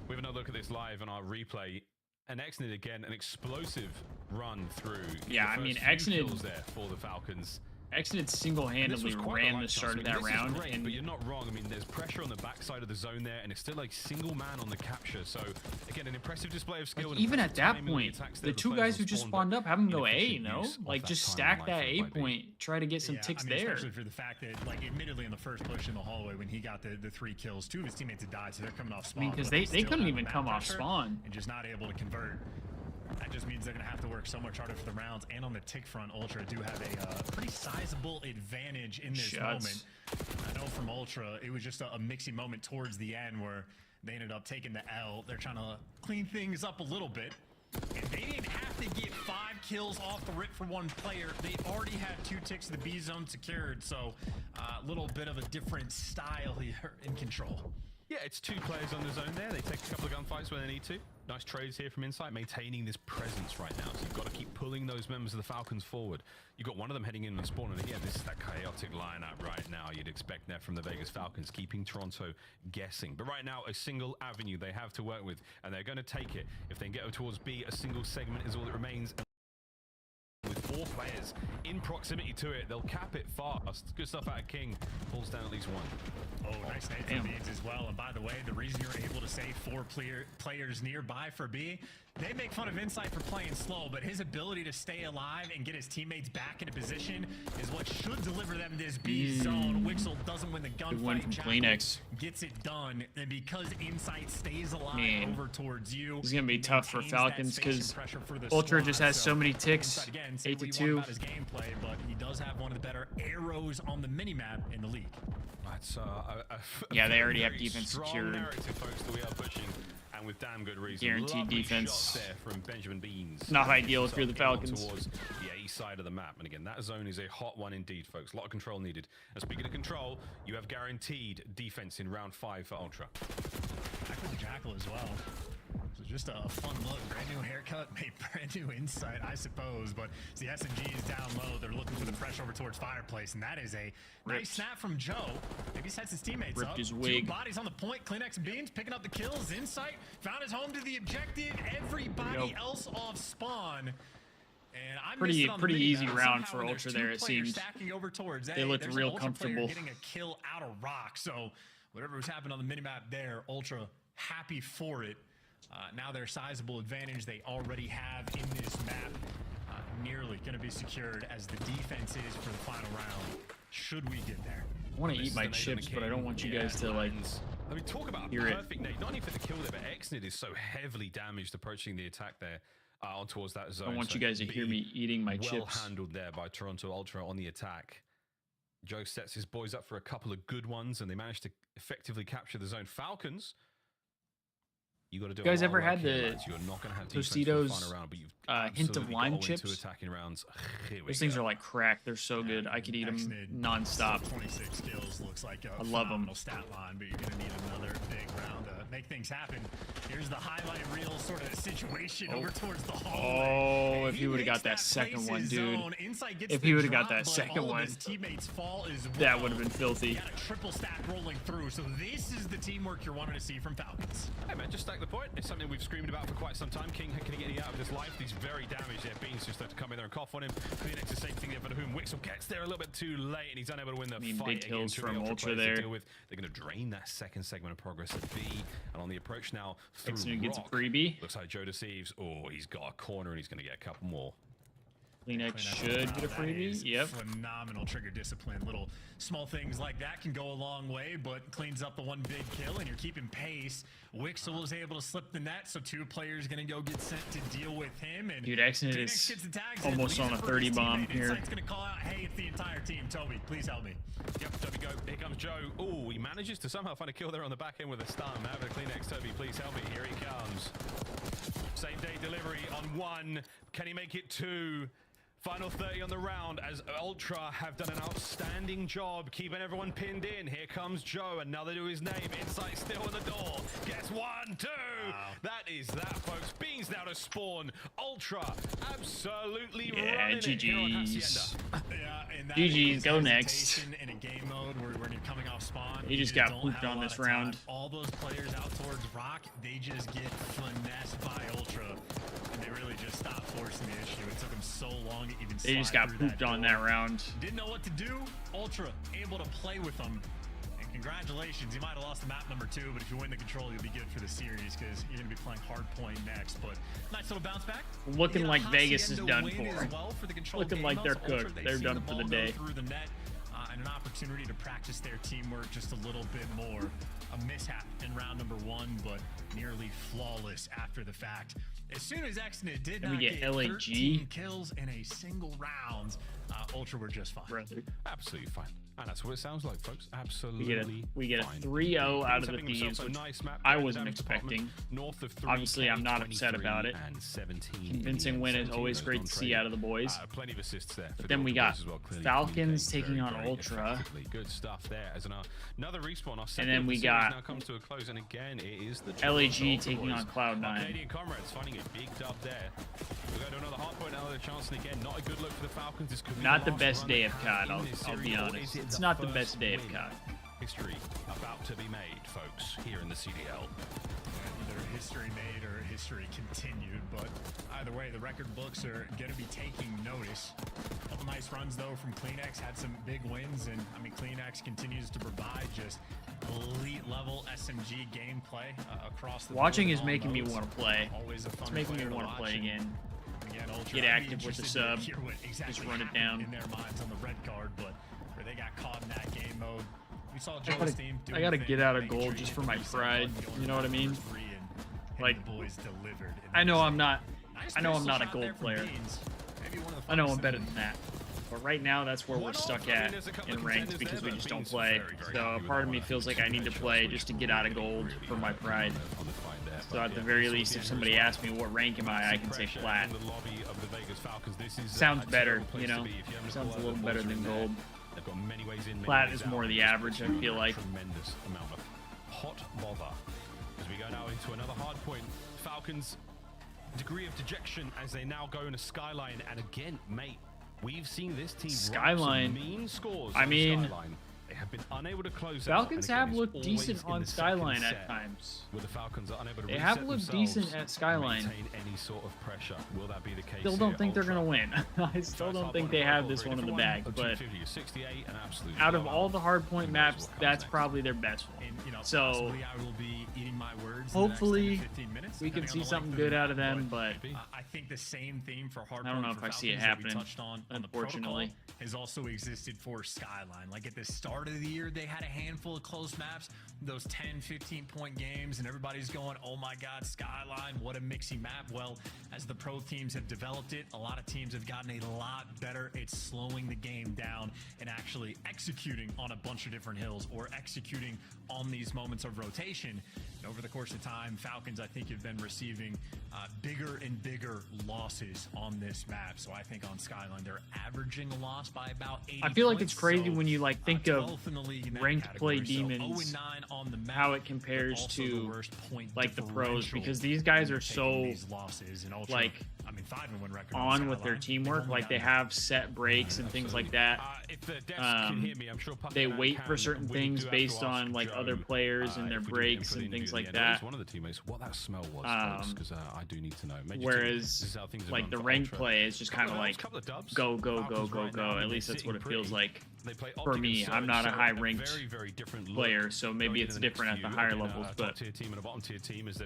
We have another look at this live on our replay. And Exnid again, an explosive run through. Yeah, I mean, Exnid there for the Falcons. Exnid single-handedly ran the start of that round. Great, but you're not wrong. I mean, there's pressure on the backside of the zone there, and it's still like single man on the capture. So again, an impressive display of skill. Like, even at that point, the 2 guys who just spawned up have them go A, no? Like, just stack that A point, try to get some ticks there. Especially for the fact that, like, admittedly in the first push in the hallway when he got the 3 kills, 2 of his teammates had died, so they're coming off spawn. I mean, because they couldn't even come off spawn. And just not able to convert. That just means they're going to have to work so much harder for the rounds. And on the tick front, Ultra do have a pretty sizable advantage in this moment. I know from Ultra, it was just a mixy moment towards the end where they ended up taking the L. They're trying to clean things up a little bit. And they didn't have they get 5 kills off the rip for one player, they already had 2 ticks of the B zone secured. So a little bit of a different style here in control. Yeah, it's 2 players on the zone there. They take a couple of gunfights when they need to. Nice trades here from Insight, maintaining this presence right now. So you've got to keep pulling those members of the Falcons forward. You've got one of them heading in and spawn, and again, this is that chaotic lineup right now. You'd expect that from the Vegas Falcons, keeping Toronto guessing. But right now, a single avenue they have to work with, and they're going to take it. If they can get towards B, a single segment is all that remains. With 4 players in proximity to it, they'll cap it fast. Good stuff out of King. Pulls down at least 1. Oh, nice nade from Beans as well. And by the way, the reason you're able to save 4 players nearby for B, they make fun of Insight for playing slow, but his ability to stay alive and get his teammates back into position is what should deliver them this B zone. Wixel doesn't win the gunfight. Kleenex Gets it done, and because Insight stays alive over towards you, it's gonna be tough for Falcons because Ultra just has so many ticks. Again, 8-2. about his gameplay, but he does have one of the better arrows on the minimap in the league. That's yeah, they already have very defense strong secured. narrative, folks, that we are pushing, and with damn good reason. Guaranteed Lovely defense. shots there from Benjamin Beans. Not ideal if you're the Getting on Falcons. towards the A side of the map, and again, that zone is a hot one indeed, folks. A lot of control needed. And speaking of control, you have guaranteed defense in round 5 for Ultra. Back with the Jackal as well. So just a fun look, brand new haircut, made brand new Insight, I suppose. But the SMG is down low. They're looking for the fresh over towards Fireplace, and that is a nice snap from Joe. Maybe sets his teammates Ripped up. his wig. 2 bodies on the point. Kleenex and Beans picking up the kills. Insight found his home to the objective. Everybody else off spawn. And I pretty easy round for Ultra there. It seemed over towards they looked There's real an Ultra comfortable. player getting a kill out of rock. So whatever was happening on the minimap there, Ultra happy for it. Now their sizable advantage they already have in this map nearly going to be secured as the defense is for the final round. Should we get there? I want to eat my chips, but I don't want you guys to like. I mean, talk about a hear perfect nade. Not only for the kill there, but Exnid is so heavily damaged approaching the attack there. On towards that zone. I want you guys to hear me eating my chips. Well handled there by Toronto Ultra on the attack. Joe sets his boys up for a couple of good ones, and they managed to effectively capture the zone. Falcons, you got to do. You guys a lot ever of had work here, the lads. You're not going to have defense for the Tostitos final round, but you've hint of absolutely lime got to go into chips? attacking rounds. Here we Those things go. are like crack. They're so good. I could eat them nonstop. 26 kills looks like a I love them. phenomenal stat line, but you're going to need another big round to make things happen. Here's the highlight reel sort of situation over towards the hallway. Oh, if he would have got that second one, dude. If he would have got that second one, that would have been filthy. Got a triple stack rolling through. So this is the teamwork you're wanting to see from Falcons. Hey man, just stack the point. It's something we've screamed about for quite some time. King, can he get any out of his life? He's very damaged there. Beans just had to come in there and cough on him. Kleenex the same thing there for whom Wixel gets there a little bit too late, and he's unable to win the fight. Big kills against from the Ultra players to there. deal with. They're going to drain that second segment of progress at B, and on the approach now through Exnid gets a Rock. freebie. Looks like Joe deceives. Oh, he's got a corner, and he's going to get a couple more. Kleenex should get a freebie. Yep. Phenomenal trigger discipline. Little small things like that can go a long way, but cleans up the one big kill, and you're keeping pace. Wixel was able to slip the net, so 2 players going to go get sent to deal with him. And Dude, Exnid is almost on a 30 bomb here. Insight's going to call out, hey, it's the entire team. Toby, please help me. Yep, Toby, go. Here comes Joe. Oh, he manages to somehow find a kill there on the back end with a stun. Have a Kleenex, Toby, please help me. Here he comes. Same day delivery on 1. Can he make it 2? Final 30 on the round as Ultra have done an outstanding job keeping everyone pinned in. Here comes Joe, another to his name. Insight still in the door. Gets 1, 2. Wow. That is that, folks. Beans now to spawn. Ultra absolutely running GG's. it here on Hacienda. GG's, go next. In a game mode where you coming off spawn, he just got pooped on this round. All those players out towards Rock, they just get finessed by Ultra. And they really just stopped forcing the issue. It took them so long to even They just got pooped on that round. Didn't know what to do. Ultra able to play with them. And congratulations, you might have lost the map number 2, but if you win the control, you'll be good for the series because you're going to be playing hardpoint next. But nice little bounce back. Looking like Vegas is done for. Well for the Looking like they're cooked. They're done for the day. Through the net, and an opportunity to practice their teamwork just a little bit more. A mishap in round number 1, but nearly flawless after the fact. As soon as Exnid did not get 13 kills in a single round, Ultra were just fine. Absolutely fine. And that's what it sounds like, folks. Absolutely. We get a 3-0 out of the Thieves, which I wasn't expecting. North of Obviously, I'm not upset about it. And 17. Convincing win is always great to see out of the boys. Plenty of assists there. But then we got Falcons taking on Ultra. Good stuff there. As another respawn. And then we got now comes to a close, and again, it is the LAG taking on Cloud9. Canadian Comrades finding a big dub there. We'll go to another hard point, another chance, and again, not a good look for the Falcons. This could be not the best day of COD, I'll be honest. It's not the best day of COD. History about to be made, folks, here in the CDL. Either history made or history continued, but either way, the record books are going to be taking notice. A couple nice runs, though, from CleanX. Had some big wins, and, I mean, CleanX continues to provide just elite-level SMG gameplay across the Watching board is making me want to play. Always a fun It's making me want to play again. Get active with the sub. Just run it down. In their minds on the red card, but where they got caught in that game mode. We saw Joe's team I gotta get out of gold just for my pride. You know what I mean? Like, the boys delivered. I know I'm not a gold player. I know I'm better than that. But right now, that's where we're stuck at in ranked because we just don't play. So a part of me feels like I need to play just to get out of gold for my pride. So at the very least, if somebody asks me what rank am I can say flat. Sounds better, you know? Sounds a little better than gold. Flat is more the average, I feel like. Tremendous amount of hot bother. As we go now into another hard point, Falcons' degree of dejection as they now go into Skyline, and again, mate, we've seen this team Skyline. Mean scores. I mean, Skyline. They have been unable to close Falcons out, have looked decent on Skyline at times. Where the Falcons are unable to they have looked decent at Skyline. Any sort of pressure. Will that be the case? Still don't think they're gonna win. I still don't think they have this one in the bag. But out of all the hardpoint maps, that's probably their best one. So hopefully we can see something good out of them. But I think the same theme for hardpoint. I don't know if I see it happening. Unfortunately, has also existed for Skyline. Like at the start of the year, they had a handful of close maps, those 10-15 point games, and everybody's going, oh my god, Skyline, what a mixy map. Well, as the pro teams have developed it, a lot of teams have gotten a lot better at slowing the game down and actually executing on a bunch of different hills or executing on these moments of rotation. And over the course of time, Falcons, I think, have been receiving bigger and bigger losses on this map. So I think on Skyline, they're averaging a loss by about 80 I feel like points. it's crazy when you like think of ranked play category. demons, on the map, how it compares to like the pros, because these guys are so like I mean, 5-1 record on with their teamwork. Like they have set breaks and things like that. They wait for certain things based on like other players and their breaks and things like that. One of the teammates, what that smell was, because I do need to know. Whereas like the ranked play is just kind of like go go go go go. At least that's what it feels like for me. I'm not a high ranked player, so maybe it's different at the higher levels, but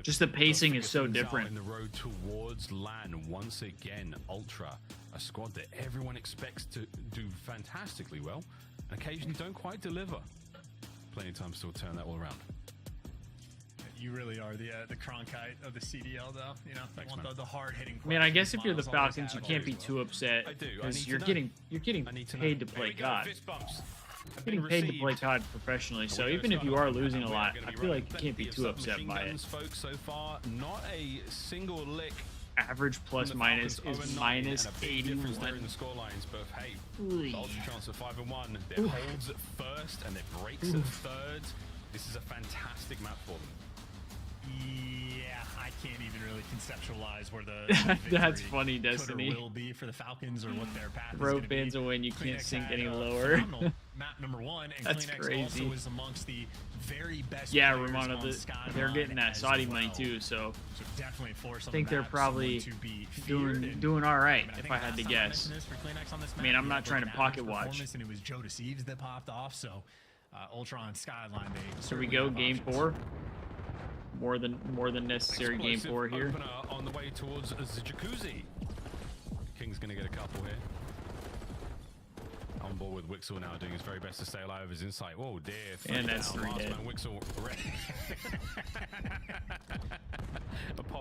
just the pacing is so different. In the road towards LAN, once again, Ultra, a squad that everyone expects to do fantastically well, and occasionally don't quite deliver. Plenty of time still to turn that all around. You really are the Cronkite of the CDL, though. You know, Thanks, the hard-hitting. I mean, I guess if you're the Falcons, you can't be too upset because you're getting paid to play COD. Getting paid to play COD professionally, so even if you are losing a lot, I feel like you can't be too upset by it. Folks, so far, not a single lick. Average plus minus is minus 81. There in the score lines, but hey, ultra chance of 5-1. It holds at first and it breaks at third. This is a fantastic map for them. Yeah, I can't even really conceptualialize where the that's funny, Destiny. Will be for the Falcons or what their path Throw is fans away and you can't sink any lower. Map number 1, and that's CleanX crazy. also is amongst the very best. Yeah, Romano, they're getting that Saudi money too, so definitely force. I think they're probably doing all right. If I had to guess. I mean, I'm not trying to pocket watch. And it was Joe Thieves that popped off. So Ultron Skyline. So we go game 4. More than necessary game 4 here. On the way towards the jacuzzi. King's gonna get a couple here. On board with Wixel now, doing his very best to stay alive. His insight. Oh dear. And that's 3 dead. Wixel.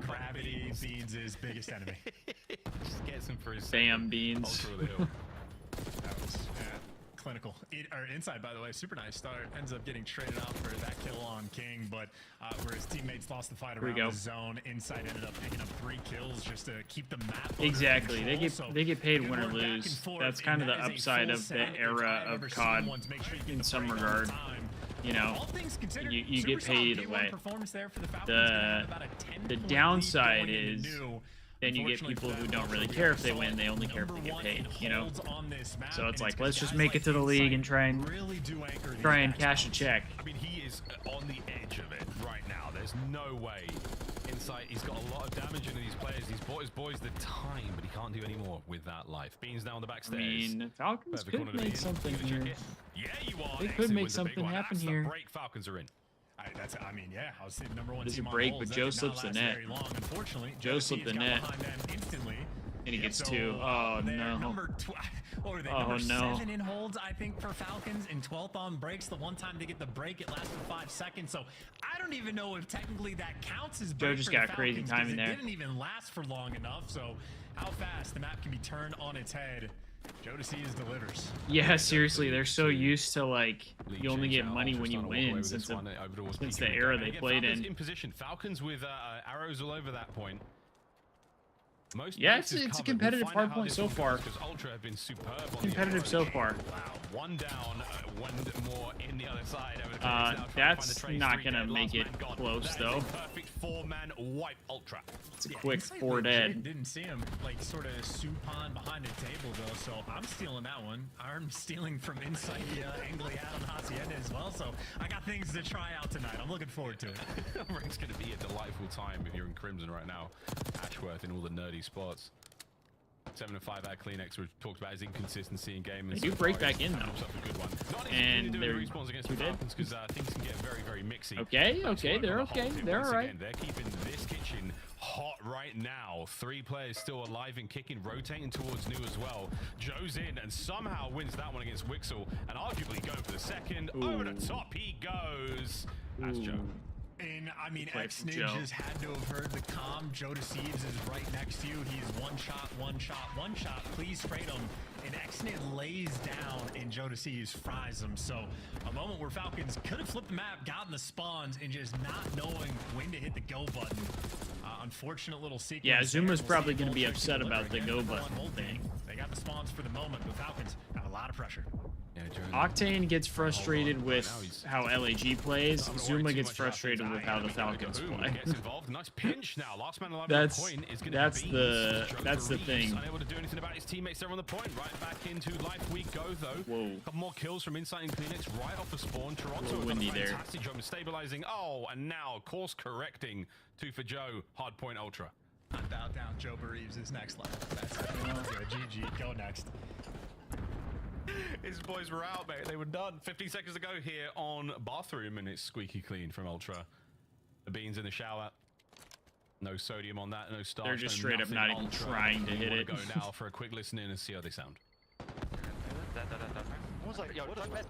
Gravity, Beans' his biggest enemy. Just gets him for his Bam, Beans. That was clinical. Or inside, by the way, super nice start. Ends up getting traded out for that kill on King, but where his teammates lost the fight around the zone, inside ended up picking up 3 kills just to keep the map under Exactly. control. They get paid Good win or work back and lose. forth, That's and kind of that the is a upside full of the set, and era I've of ever seen COD ones make sure you get in the some break on regard. time. You know, All things considered, you super get paid solid away. P1 performance there for the Falcons. Gonna have about a 10 The point downside lead going is into new. then you get Unfortunately people for who them, don't really we care are if they win. They only care if they number get one paid, in you know? holds on this map, So it's and like, 'cause let's just guys make it like to the league Insight and try and really do anchor these cash a backstops. check. I mean, he is on the edge of it right now. There's no way. Insight, he's got a lot of damage into these players. He's bought his boys the time, but he can't do any more with that life. Beans down the back I stairs. mean, Falcons Perfect corner could to make Beans. something Gonna check here. it. Yeah, you are. They could Exit make wins the big something one. happen That's here. The break. Falcons are in. I mean, yeah, I was saying number one It is a team on break, holds. but That Joe did not slips the last net. very long, unfortunately. Joe slipped the got net. behind them instantly. And he gets So, 2. Oh, they're no. Number what were they? Oh, Number no. 7 in holds, I think, for Falcons, and 12th on breaks. The one time they get the break, it lasts for 5 seconds. So I don't even know if technically that counts as break. Joe just for the got crazy Falcons, 'cause timing there. It didn't even last for long enough. So how fast the map can be turned on its head. Joe DeCeas delivers. Yeah, seriously, they're so used to, like, you only get money when you win since the era they played Falcons in. in position. Falcons with arrows all over that point. Most Yeah, bases it's a covered. competitive We'll find out how hardpoint this so one far. goes, 'cause Ultra have been superb on the Competitive so approach. far. Wow, one down, one more in the other side. Over the critics now trying to find That's the trace. not 3 gonna dead, make last it man gone. close, That is though. a perfect 4-man wipe Ultra. It's a quick Insight 4 legit dead. Didn't see him like sort of supine behind the table though, so I'm stealing that one. I'm stealing from Insight the angle he had on Hacienda as well. So I got things to try out tonight. I'm looking forward to it. It's going to be a delightful time if you're in Crimson right now. Ashworth in all the nerdy spots. 7 and 5 out of Kleenex. We've talked about his inconsistency in game. They do break back in, though. A good one. Not And easy to do they're respawns against the 2 dead. Falcons because things can get very, very mixy. Okay, Nice okay, work they're on the okay. whole team They're once alright. again. They're keeping this kitchen hot right now. 3 players still alive and kicking, rotating towards new as well. Joe's in and somehow wins that one against Wixel, and arguably going for the second. Over the top he goes. That's Joe. And I mean, Play for Xnid Joe. just had to have heard the comm. Joe DeCeas is right next to you. He's one shot, one shot, one shot. Please trade him. And Xnid lays down, and Joe DeCeas fries him. So a moment where Falcons could have flipped the map, gotten the spawns, and just not knowing when to hit the go button. Unfortunate little sequence. Yeah, there. Zuma's We'll probably see going to be Vulture upset deliver about the again. go Number one button hold thing. team. They got the spawns for the moment, but Falcons got a lot of pressure. Yeah, Joe. Octane gets frustrated with how LAG plays. Zuma gets frustrated with how the Falcons play. Gets involved. Nice pinch now. Last man alive That's- on the point is going that's to be the- Joe that's the Reeves, thing. Unable to do anything about his teammates there on the point. Right back into life we go though. Whoa. Couple more kills from Insight and Kleenex right off the spawn. Toronto Little have done windy a there. fantastic job of stabilizing. Oh, and now course correcting 2 for Joe. Hard point Ultra. Not down. Joe Reeves is next level. That's it. Good. GG. Go next. His boys were out, mate. They were done. 15 seconds to go here on Bathroom, and it's squeaky clean from Ultra. The Beans in the shower. No sodium on that, no starch. They're just no straight up nothing not even Ultra. trying to We hit wanna it. Go now for a quick listen in and see how they sound. Almost like, yo,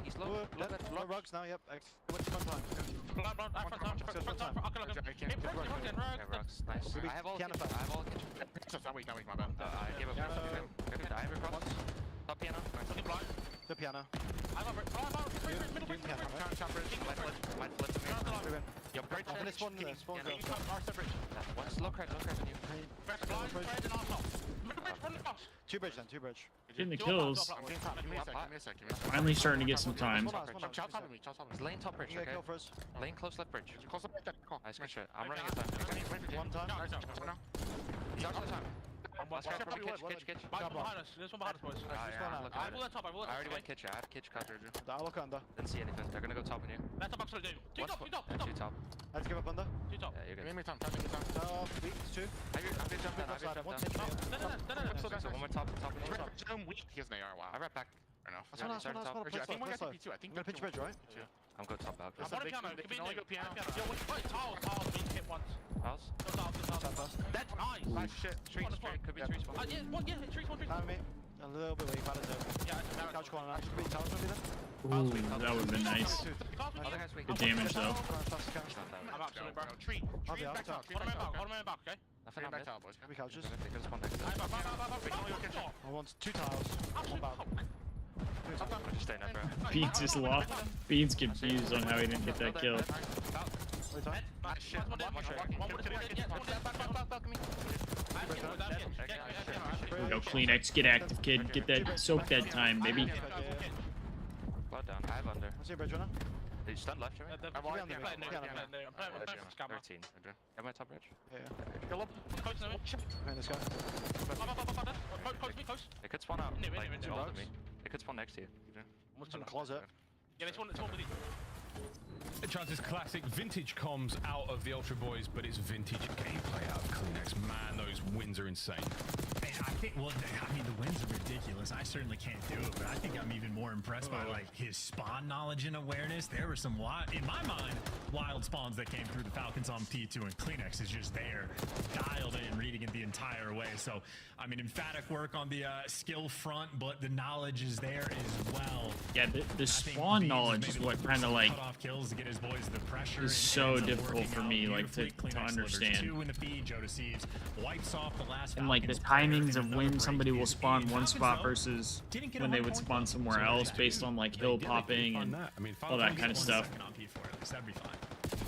he's low. Low rugs now, yep. What's fun time? Nice. I have all piano kitchen. back. I have all kitchen. That weak, my bad. I gave up. I have a cross. Top piano. The piano. I'm over. Middle bridge. Piano, right? Might flip to me. Yo, bridge. And this one, spawn Yeah, goes. One's low credit on you. Two bridge then, two bridge. Getting the kills. Give me a sec. Finally starting to get some time. He's lane top bridge, You get okay? kill first. Lane close left bridge. Nice, good shit. I'm running a time. One time. He's out of time. Kitch. Behind us. There's one behind us, boys. I already went kitch. I have kitch coverage. I'll look under. Didn't see anything. They're gonna go top on you. That's top. Two top. Let's give up under. Yeah, you're good. No, weak, it's two. I'm gonna jump down. I'm gonna jump One down. second. So one more top on you. I rep back. That's one, Starting top. play slow. I'm gonna pitch bridge, right? I'm going top out. That's a big Tiles? Top first. That's nice. Shit. Trees. Could be trees. Time me. A little bit weak, battle two. Couch corner now. Should be towers maybe then? Ooh, that would have been nice. Other guy's weak. Good damage, though. I'm absolutely bro. Tree. I'll be out. Nothing on mid. We couches. They could spawn next to us. I want two towers. One back. Just stay there, bro. Beans is lost. Beans confused on how he didn't get that kill. There we go, Kleenex, get active, kid. Get that, soak that time, baby. Blood down. I have under. Did you stand left, Jimmy? I'm on 13. Am I top bridge? It could spawn out. Like, all of me. It could spawn next to you. What's in the closet? Yeah, this one with you. Chances classic vintage comms out of the Ultra Boys, but it's vintage gameplay out of Kleenex. Man, those wins are insane. And I think, well, I mean, the wins are ridiculous. I certainly can't do it, but I think I'm even more impressed by like his spawn knowledge and awareness. There were some wild, in my mind, wild spawns that came through the Falcons on P2, and Kleenex is just there, dialed in, reading it the entire way. So, I mean, emphatic work on the skill front, but the knowledge is there as well. Yeah, the spawn knowledge is what kind of like kills to get his boys the pressure is so difficult for me, like to understand. Two in the feed, Joe Thieves wipes off the last And like the timings of when somebody will spawn one spot versus when they would spawn somewhere else based on like hill popping and all that kind of stuff. That'd be fine.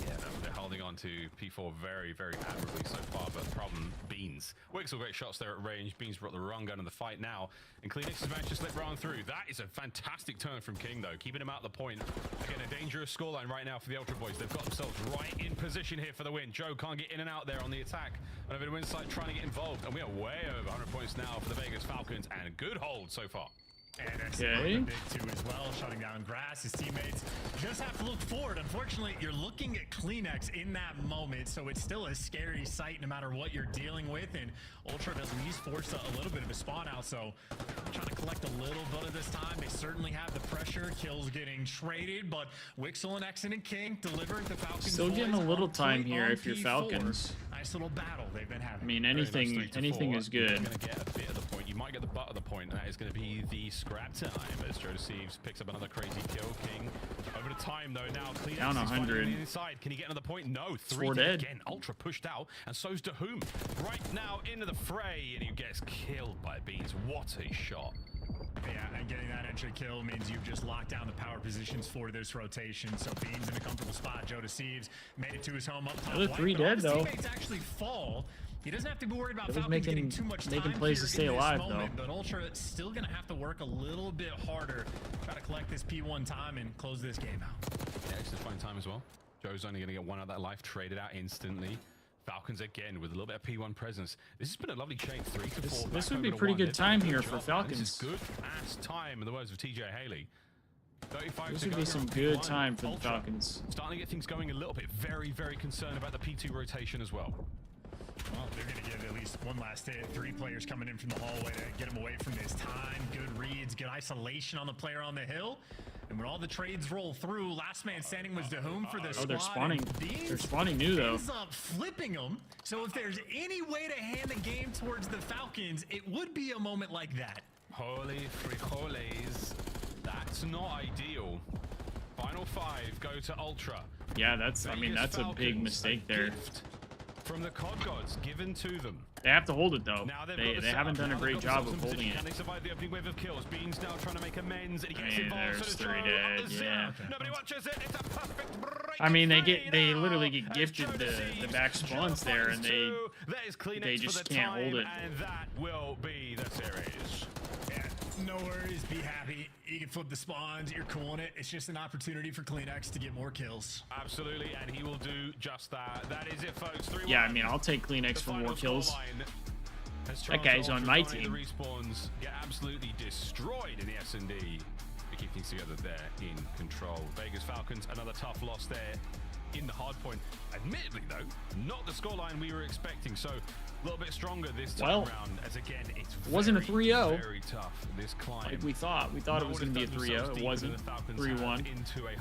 Yeah, no, they're holding on to P4 very, very admirably so far, but the problem, Beans. Wixel great shots there at range. Beans brought the wrong gun in the fight now, and Kleenex has managed to slip round through. That is a fantastic turn from King, though, keeping him out the point. Again, a dangerous scoreline right now for the Ultra Boys. They've got themselves right in position here for the win. Joe can't get in and out there on the attack. And a bit of insight trying to get involved, and we are way over 100 points now for the Vegas Falcons, and a good hold so far. And okay. Big two as well, shutting down Grass. His teammates just have to look forward. Unfortunately, you're looking at Kleenex in that moment, so it's still a scary sight no matter what you're dealing with. And Ultra have at least forced a little bit of a spawn out, so trying to collect a little bit of this time. They certainly have the pressure. Kills getting traded, but Wixel and Exon and King delivered. The Falcons still getting a little time here if you're Falcons. Nice little battle they've been having. I mean, anything is good. You're going to get a bit of the point. You might get the butt of the point, and that is going to be the scrap time as Joe Thieves picks up another crazy kill. King over the time though now. Kleenex down 100. Inside. Can he get another point? No. 4 dead. Again. Ultra pushed out, and so's Dahum. Right now into the fray, and he gets killed by Beans. What a shot. Yeah, and getting that entry kill means you've just locked down the power positions for this rotation. So Beans in a comfortable spot. Joe Thieves made it to his home up top. Another 3 dead though. Teammates actually fall. He doesn't have to be worried about It was Falcons getting too much time making plays to stay alive though. But Ultra still gonna have to work a little bit harder, try to collect this P1 time and close this game out. Yeah, it's just fine time as well. Joe's only gonna get 1 out of that life, traded out instantly. Falcons again with a little bit of P1 presence. This has been a lovely chain, 3 to 4. This would be pretty good time here for Falcons. This is good ass time, in the words of TJ Haley. 35 this to would go be some good time for the Falcons. Starting to get things going a little bit. Very, very concerned about the P2 rotation as well. Well, they're going to get at least one last hit. 3 players coming in from the hallway to get him away from this time. Good reads, good isolation on the player on the hill. And when all the trades roll through, last man standing was Dahum for the squad. Oh, they're spawning. They're spawning new though. Ends up flipping them. So if there's any way to hand the game towards the Falcons, it would be a moment like that. Holy frijoles. That's not ideal. Final 5 go to Ultra. Yeah, that's, I mean, that's a big mistake there. From the COD gods given to them. They have to hold it though. They haven't done a now great job of holding it. Can they survive the opening wave of kills? Beans now trying to make amends, and he gets involved. There's 3 dead. Yeah. Nobody watches it. It's a perfect break. I mean, they literally get gifted the back spawns there, and they just can't hold it. And that will be the series. No worries, be happy. You can flip the spawns, you're cooling it. It's just an opportunity for Kleenex to get more kills. Absolutely, and he will do just that. That is it, folks. 3-1. Yeah, I mean, I'll take Kleenex for more kills. That guy's on my team. The respawns get absolutely destroyed in the S&D. We keep things together there in control. Vegas Falcons, another tough loss there in the hard point. Admittedly, though, not the scoreline we were expecting. So a little bit stronger this time around, as again, it's wasn't a 3-0. Very tough, this climb. Like we thought it was going to be a 3-0. It wasn't. 3-1.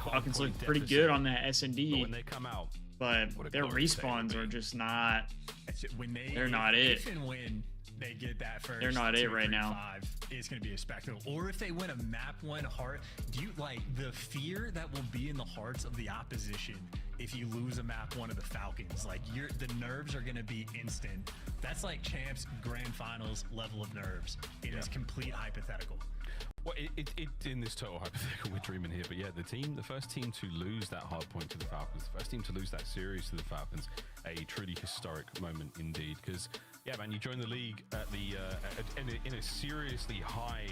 Falcons looked pretty good on that S&D. When they come out, but their respawns are just not. They're not it. If and when they get that first, they're not it right now. It's going to be a spectacle. Or if they win a map 1 heart, do you like the fear that will be in the hearts of the opposition if you lose a map 1 of the Falcons? Like the nerves are going to be instant. That's like champs grand finals level of nerves. It is complete hypothetical. Well, it in this total hypothetical, we're dreaming here, but yeah, the first team to lose that hard point to the Falcons, the first team to lose that series to the Falcons, a truly historic moment indeed. Because yeah, man, you join the league at the in a seriously high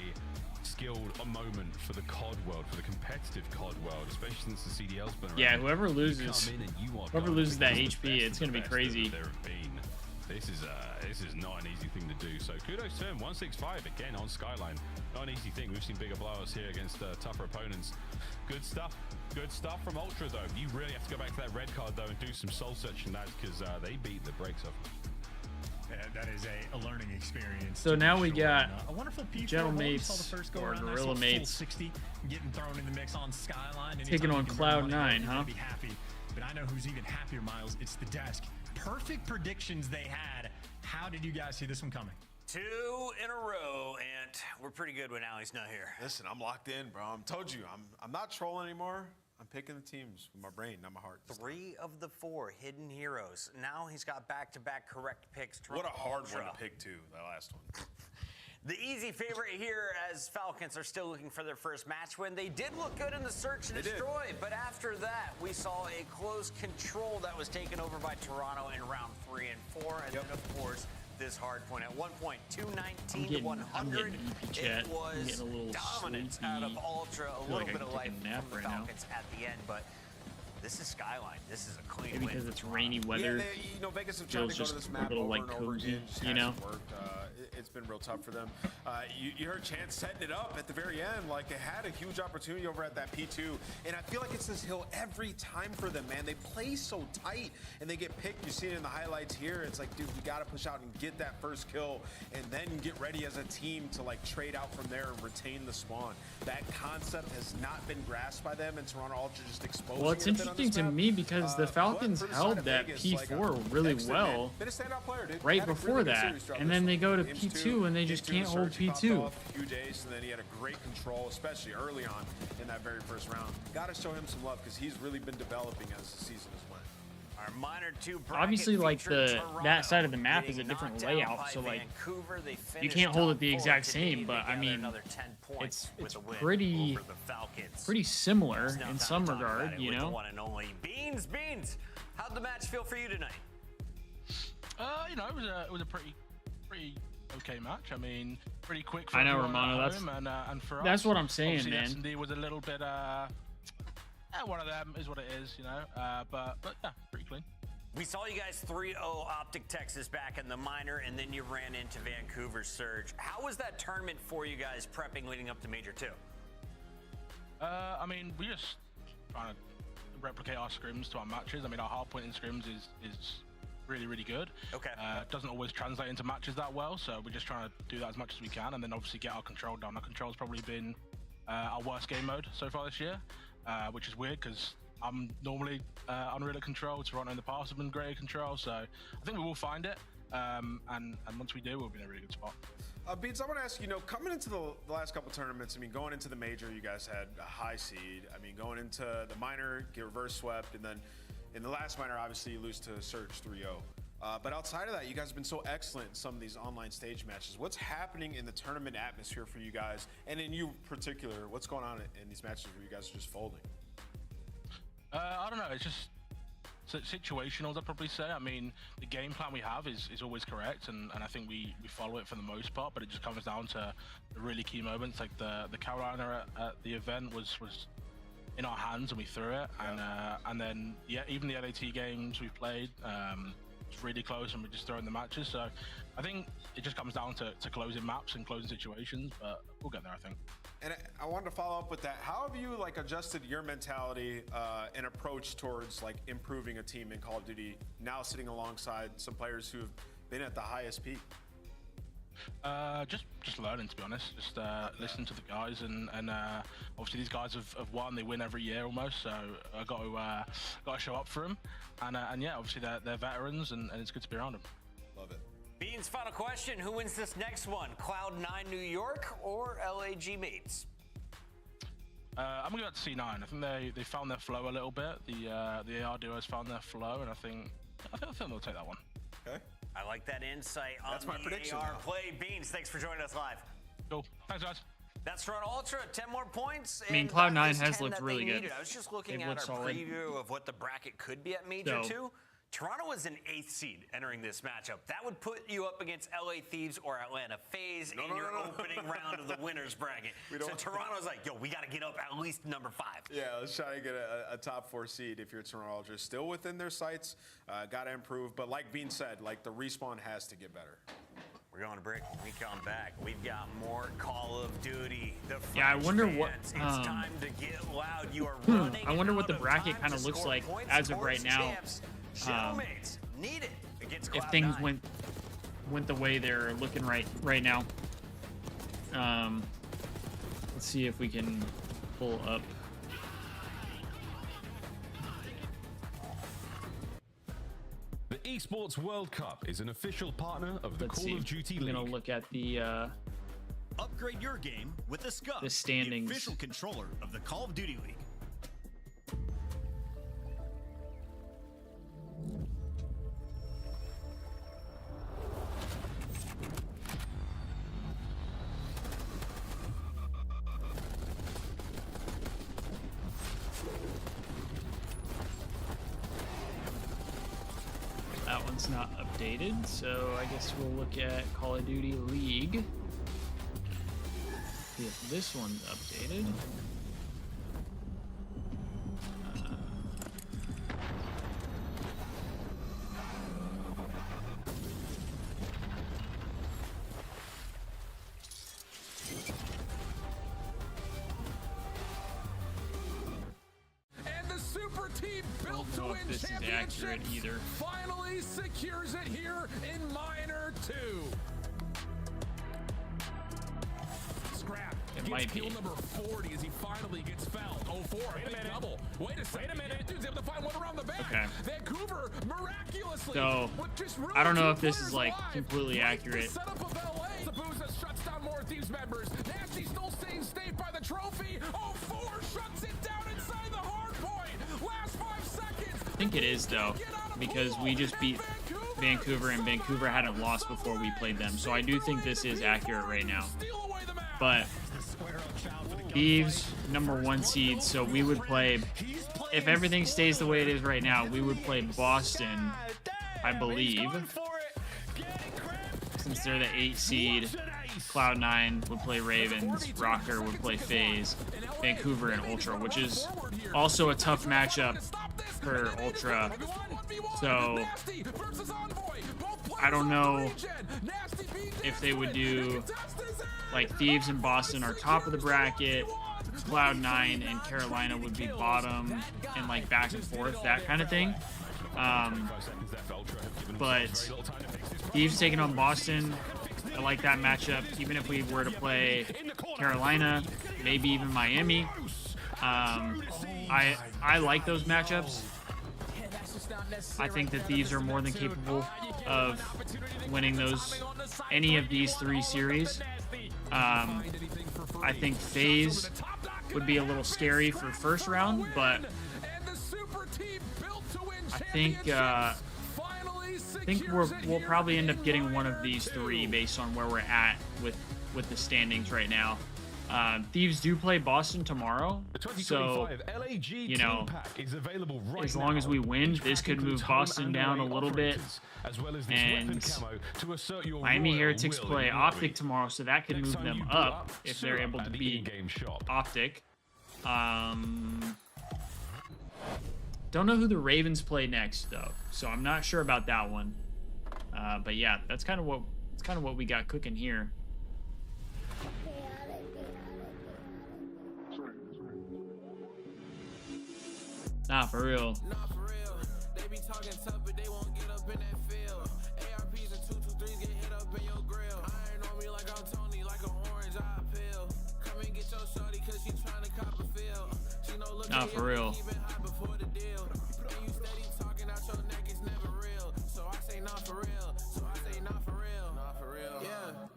skilled moment for the COD world, for the competitive COD world, especially since the CDL's been around. Yeah, whoever loses that HP, it's gonna be crazy. There have been. This is not an easy thing to do. So kudos to him. 165 again on Skyline. Not an easy thing. We've seen bigger blowouts here against tougher opponents. Good stuff. Good stuff from Ultra though. You really have to go back to that red card though and do some soul searching, lads, because they beat the brakes off. That is a learning experience. So now we got a wonderful Gentle Mates or Gorilla Mates 60 getting thrown in the mix on Skyline. taking on Cloud9, huh? Be happy. But I know who's even happier, Miles. It's the desk. Perfect predictions they had. How did you guys see this one coming? 2 in a row, and we're pretty good when Allie's not here. Listen, I'm locked in, bro. I told you, I'm not trolling anymore. I'm picking the teams with my brain, not my heart. 3 of the 4 hidden heroes. Now he's got back-to-back correct picks. What a hard one to pick, too, that last one. The easy favorite here, as Falcons are still looking for their first match win. They did look good in the search and destroy, but after that, we saw a close control that was taken over by Toronto in round 3 and 4, and then, of course, this hard point. At one point, 219 to 100. It was dominance out of Ultra. A little bit of life from the Falcons at the end, but this is Skyline. This is a clean win. Because it's rainy weather. Yeah, Vegas have tried to go to this map over and over again. Just hasn't worked. It's been real tough for them. You heard Chance setting it up at the very end. Like, they had a huge opportunity over at that P2. And I feel like it's this hill every time for them, man. They play so tight, and they get picked. You see it in the highlights here. It's like, dude, we got to push out and get that first kill, and then get ready as a team to, like, trade out from there and retain the spawn. That concept has not been grasped by them, and Toronto Ultra just exposing. Well, it's interesting to me because the Falcons held that P4 really well right before that, and then they go to P2 and they just can't hold P2. Huge ace, and then he had a great control, especially early on in that very first round. Got to show him some love because he's really been developing as the season has went. Our minor 2 obviously, like that side of the map is a different layout, so like you can't hold it the exact same. But I mean, it's pretty similar in some regard, you know. One and only Beans. How'd the match feel for you tonight? You know, it was a pretty okay match. I mean, pretty quick for I know, Romano. and for us. That's what I'm saying, man. S&D was a little bit one of them is what it is, you know. But yeah, pretty clean. We saw you guys 3-0 Optic Texas back in the minor, and then you ran into Vancouver Surge. How was that tournament for you guys prepping leading up to Major 2? I mean, we just trying to replicate our scrims to our matches. I mean, our hard point in scrims is really good. Okay. Doesn't always translate into matches that well, so we're just trying to do that as much as we can, and then obviously get our control down. Our control's probably been our worst game mode so far this year, which is weird because I'm normally unreal at control. Toronto in the past have been great at control, so I think we will find it, and once we do, we'll be in a really good spot. Beans, I want to ask you, coming into the last couple tournaments, I mean, going into the major, you guys had a high seed. I mean, going into the minor, get reverse swept, and then in the last minor, obviously, you lose to Surge 3-0. But outside of that, you guys have been so excellent in some of these online stage matches. What's happening in the tournament atmosphere for you guys, and in you particular, what's going on in these matches where you guys are just folding? I don't know. It's just situational, I'd probably say. I mean, the game plan we have is always correct, and I think we follow it for the most part, but it just comes down to the really key moments. Like the Carolina at the event was in our hands, and we threw it. And then, yeah, even the LAT games we've played, it's really close, and we're just throwing the matches. So I think it just comes down to closing maps and closing situations, but we'll get there, I think. And I wanted to follow up with that. How have you adjusted your mentality and approach towards improving a team in Call of Duty, now sitting alongside some players who have been at the highest peak? Just learning, to be honest. Just listen to the guys, and obviously these guys have won. They win every year almost, so I got to show up for them. And yeah, obviously they're veterans, and it's good to be around them. Love it. Beans, final question: who wins this next one? Cloud9 New York or LAG Mates? I'm gonna go to C9. I think they found their flow a little bit. The AR duos found their flow, and I think they'll take that one. Okay. I like that insight on That's my prediction AR play. Beans, thanks for joining us live. Cool. Thanks, guys. That's Toronto Ultra, 10 more points. I mean, and Cloud9 that is has 10 looked that really they good. needed. I was just looking They've at looked our solid. preview of what the bracket could be at Major So- 2. Toronto was an 8th seed entering this matchup. That would put you up against LA Thieves or Atlanta FaZe in your opening round of the winners bracket. So Toronto's like, yo, we got to get up at least number 5. Yeah, let's try to get a top 4 seed if you're Toronto Ultra. Still within their sights, got to improve. But like Bean said, like the respawn has to get better. We're going to break. When we come back, we've got more Call of Duty. Yeah, I wonder what. It's time to get loud. You are running I wonder what the out of bracket time kind of to looks score like points. as of right now. Champs, Shadowmates need it against If Cloud9. things went the way they're looking right now. Let's see if we can pull up. The Esports World Cup is an official partner of the Let's Call see. of Duty I'm League. gonna look at the Upgrade your game with the Scuff, the standings. the official controller of the Call of Duty League. That one's not updated, so I guess we'll look at Call of Duty League. See if this one's updated. And the super team built I to don't know win if this is accurate championships either. finally secures it here in Minor 2. Scrap It gets might kill be. number 40 as he finally gets felled. Oh, 4, a big double. Wait a second. Dude's able to find one around the back. Okay. Vancouver miraculously. So, with just really I don't know 2 if this is players like alive, completely break the accurate. setup of LA. Zabuza shuts down more Thieves members. Nasty still staying safe by the trophy. Oh, 4 shuts it down inside the hard point. Last 5 seconds. I think it is though, because we just beat Vancouver and Vancouver hadn't lost before we played them. So I do think this is accurate right now. But Thieves, number 1 seed, so we would play, if everything stays the way it is right now, we would play Boston, I believe. Since they're the 8 seed, Cloud9 would play Ravens, Rocker would play FaZe, Vancouver and Ultra, which is also a tough matchup for Ultra. So I don't know if they would do like Thieves and Boston are top of the bracket, Cloud9 and Carolina would be bottom, and like back and forth, that kind of thing. But Thieves taking on Boston, I like that matchup. Even if we were to play Carolina, maybe even Miami, I like those matchups. I think that Thieves are more than capable of winning any of these 3 series. I think FaZe would be a little scary for first round, but I think we'll probably end up getting one of these 3 based on where we're at with the standings right now. Thieves do play Boston tomorrow, so you know, as long as we win, this could move Boston down a little bit. And Miami Heretics play Optic tomorrow, so that could move them up if they're able to beat Optic. Don't know who the Ravens play next though, so I'm not sure about that one. But yeah, that's kind of what we got cooking here. Nah, for real. They be talking tough, but they won't get up in that field. ARPs and 223s get hit up in your grill. Iron on me like I'm Tony, like an orange eye pill. Come and get your shorty, cause she tryna cop a feel. She know look Nah, for real. keep it hot before the deal. And you steady talking out your neck, it's never real. So I say not for real. So I say not for real. Not for real. Yeah.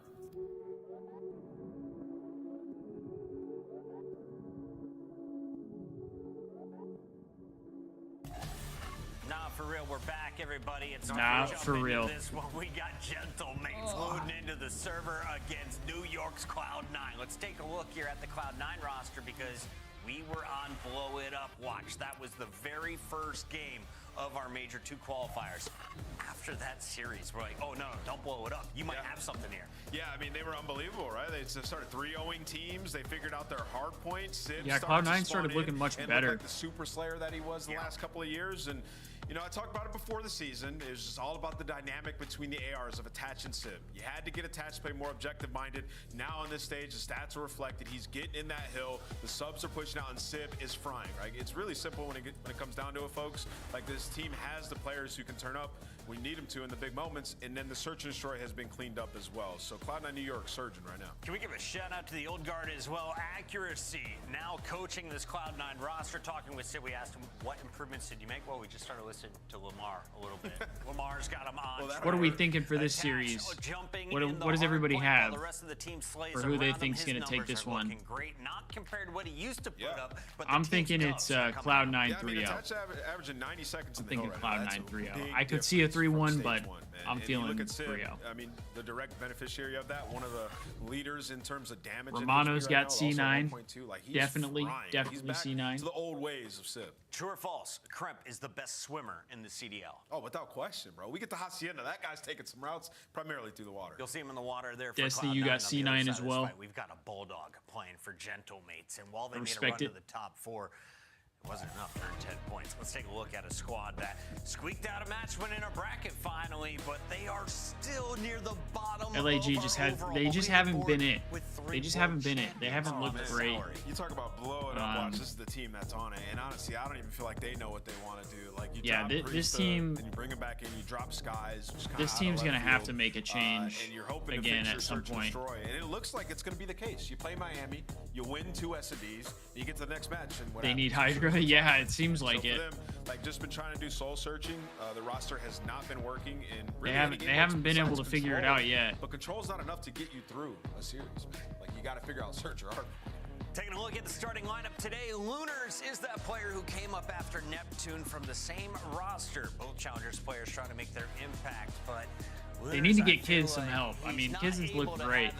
Nah, for real, we're back, everybody. It's Nah, for real. This one, we got Gentlemates loading into the server against New York's Cloud9. Let's take a look here at the Cloud9 roster because we were on Blow It Up watch. That was the very first game of our Major 2 qualifiers. After that series, we're like, oh no, don't blow it up. You might have something here. Yeah, I mean, they were unbelievable, right? They started 3-0ing teams. They figured out their hard points. Yeah, Cloud9 started looking much better. Like the super slayer that he was the last couple of years. And, you know, I talked about it before the season. It was just all about the dynamic between the ARs of Attach and Sib. You had to get Attach to play more objective-minded. Now on this stage, the stats are reflected. He's getting in that hill. The subs are pushing out, and Sib is frying, right? It's really simple when it comes down to it, folks. Like, this team has the players who can turn up. We need them to in the big moments, and then the search and destroy has been cleaned up as well. So Cloud9 New York surging right now. Can we give a shout out to the old guard as well? Accuracy now coaching this Cloud9 roster. Talking with Sid, we asked him what improvements did you make. Well, we just started listening to Lamar a little bit. Lamar's got him on. What are we thinking for this series? What does everybody have for who they think is going to take this one? Great, not compared to what he used to put up. But I'm thinking it's Cloud9 3-0. Averaging 90 seconds. I'm thinking Cloud9 3-0. I could see a 3-1, but I'm feeling 3-0. I mean, the direct beneficiary of that, one of the leaders in terms of damage. Romano's got C9. Like, definitely he's back C9. to the old ways of Sib. True or false? Kremp is the best swimmer in the CDL. Oh, without question, bro. We get the Hacienda. That guy's taking some routes primarily through the water. You'll see him in the water there. For Destiny, Cloud9 you got C9 as well. We've got a Bulldog playing for Gentlemates, and while they made a Respect run it. to the top 4, it wasn't enough to earn 10 points. Let's take a look at a squad that squeaked out a match win in a bracket finally, but they are still near the bottom. LAG just haven't been it. They just haven't been it. They haven't looked great. You talk about blowing up watch. This is the team that's on it, and honestly, I don't even feel like they know what they want to do. Like, you drop this Priesta, team. and you bring him back in. You drop Skies. This team's gonna have to make a change and you're hoping again to at some point. And it looks like it's going to be the case. You play Miami, you win 2 SMBs, you get to the next match, and what They happens? need Hydra. Yeah, it seems like So it. for them, like, just been trying to do soul searching. The roster has not been working, and really They haven't been able to figure it out yet. But control's not enough to get you through a series, man. Like, you got to figure out search or hard. Taking a look at the starting lineup today, Lunars is that player who came up after Neptune from the same roster. Both Challengers players trying to make their impact, but They need to get Kids some help. I mean, Kids has looked great.